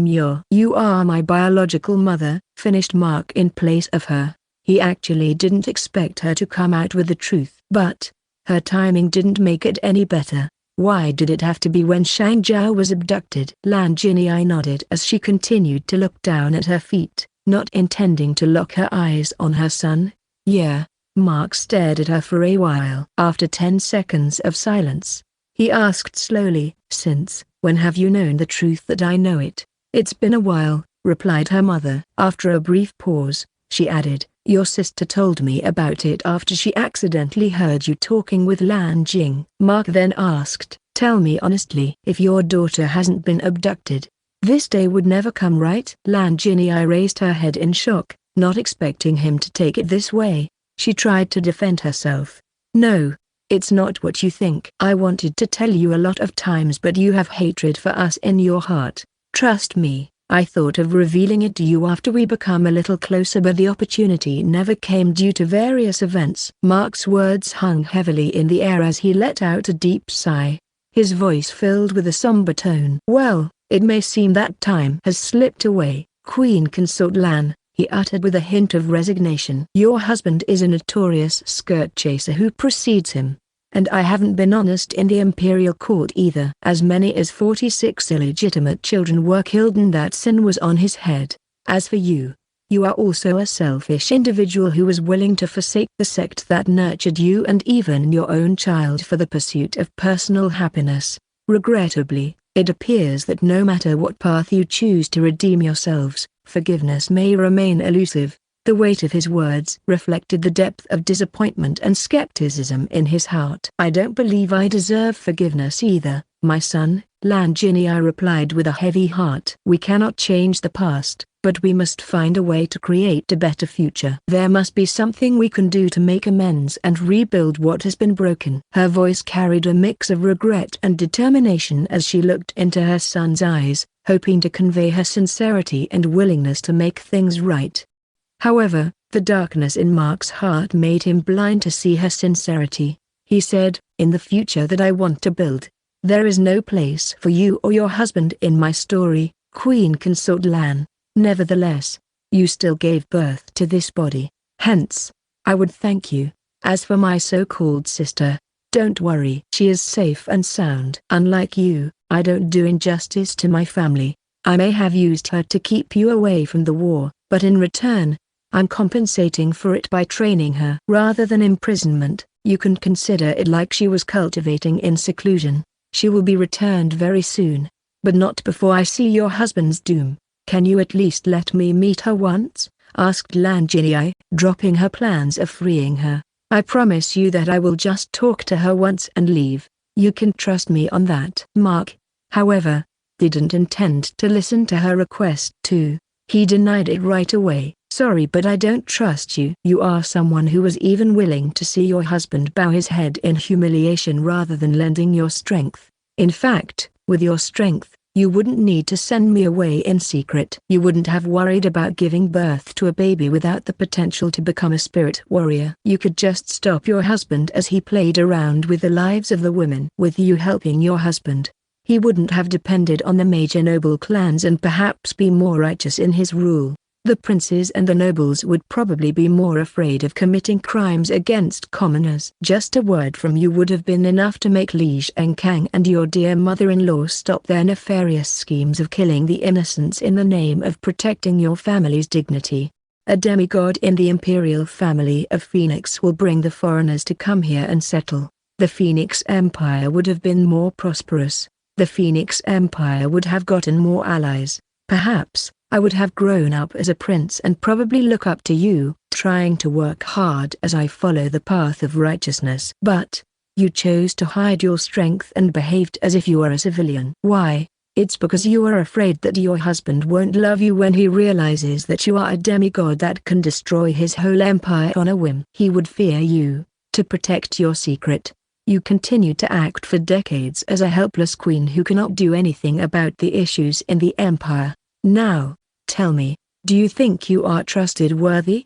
You are my biological mother," finished Mark in place of her. He actually didn't expect her to come out with the truth. But, her timing didn't make it any better. Why did it have to be when Shang Zhao was abducted? Lan Jinyi nodded as she continued to look down at her feet, not intending to lock her eyes on her son. "Yeah." Mark stared at her for a while. After 10 seconds of silence, he asked slowly, "Since when have you known the truth that I know it?" "It's been a while," replied her mother. After a brief pause, she added, "Your sister told me about it after she accidentally heard you talking with Lan Jing." Mark then asked, "Tell me honestly, if your daughter hasn't been abducted, this day would never come, right?" Lan Jinyi raised her head in shock, not expecting him to take it this way. She tried to defend herself. "No, it's not what you think. I wanted to tell you a lot of times, but you have hatred for us in your heart. Trust me, I thought of revealing it to you after we become a little closer, but the opportunity never came due to various events." Mark's words hung heavily in the air as he let out a deep sigh. His voice filled with a somber tone. "Well, it may seem that time has slipped away, Queen Consort Lan," he uttered with a hint of resignation. "Your husband is a notorious skirt chaser who precedes him, and I haven't been honest in the Imperial Court either. As many as 46 illegitimate children were killed and that sin was on his head. As for you, you are also a selfish individual who was willing to forsake the sect that nurtured you and even your own child for the pursuit of personal happiness. Regrettably, it appears that no matter what path you choose to redeem yourselves, forgiveness may remain elusive." The weight of his words reflected the depth of disappointment and skepticism in his heart. "I don't believe I deserve forgiveness either, my son," Lan Jinyi replied with a heavy heart. "We cannot change the past, but we must find a way to create a better future. There must be something we can do to make amends and rebuild what has been broken." Her voice carried a mix of regret and determination as she looked into her son's eyes, hoping to convey her sincerity and willingness to make things right. However, the darkness in Mark's heart made him blind to see her sincerity. He said, "In the future that I want to build, there is no place for you or your husband in my story, Queen Consort Lan. Nevertheless, you still gave birth to this body. Hence, I would thank you. As for my so-called sister, don't worry. She is safe and sound. Unlike you, I don't do injustice to my family. I may have used her to keep you away from the war, but in return, I'm compensating for it by training her. Rather than imprisonment, you can consider it like she was cultivating in seclusion. She will be returned very soon. But not before I see your husband's doom. Can you at least let me meet her once? Asked Lan Jinyi, dropping her plans of freeing her. I promise you that I will just talk to her once and leave. You can trust me on that. Mark, however, didn't intend to listen to her request too. He denied it right away. Sorry, but I don't trust you. You are someone who was even willing to see your husband bow his head in humiliation rather than lending your strength. In fact, with your strength, you wouldn't need to send me away in secret. You wouldn't have worried about giving birth to a baby without the potential to become a spirit warrior. You could just stop your husband as he played around with the lives of the women. With you helping your husband, he wouldn't have depended on the major noble clans and perhaps be more righteous in his rule. The princes and the nobles would probably be more afraid of committing crimes against commoners. Just a word from you would have been enough to make Li Zhenkang and your dear mother-in-law stop their nefarious schemes of killing the innocents in the name of protecting your family's dignity. A demigod in the imperial family of Phoenix will bring the foreigners to come here and settle. The Phoenix Empire would have been more prosperous. The Phoenix Empire would have gotten more allies. Perhaps I would have grown up as a prince and probably look up to you, trying to work hard as I follow the path of righteousness. But you chose to hide your strength and behaved as if you were a civilian. Why? It's because you are afraid that your husband won't love you when he realizes that you are a demigod that can destroy his whole empire on a whim. He would fear you. To protect your secret, you continued to act for decades as a helpless queen who cannot do anything about the issues in the empire. Now, tell me, do you think you are trusted worthy?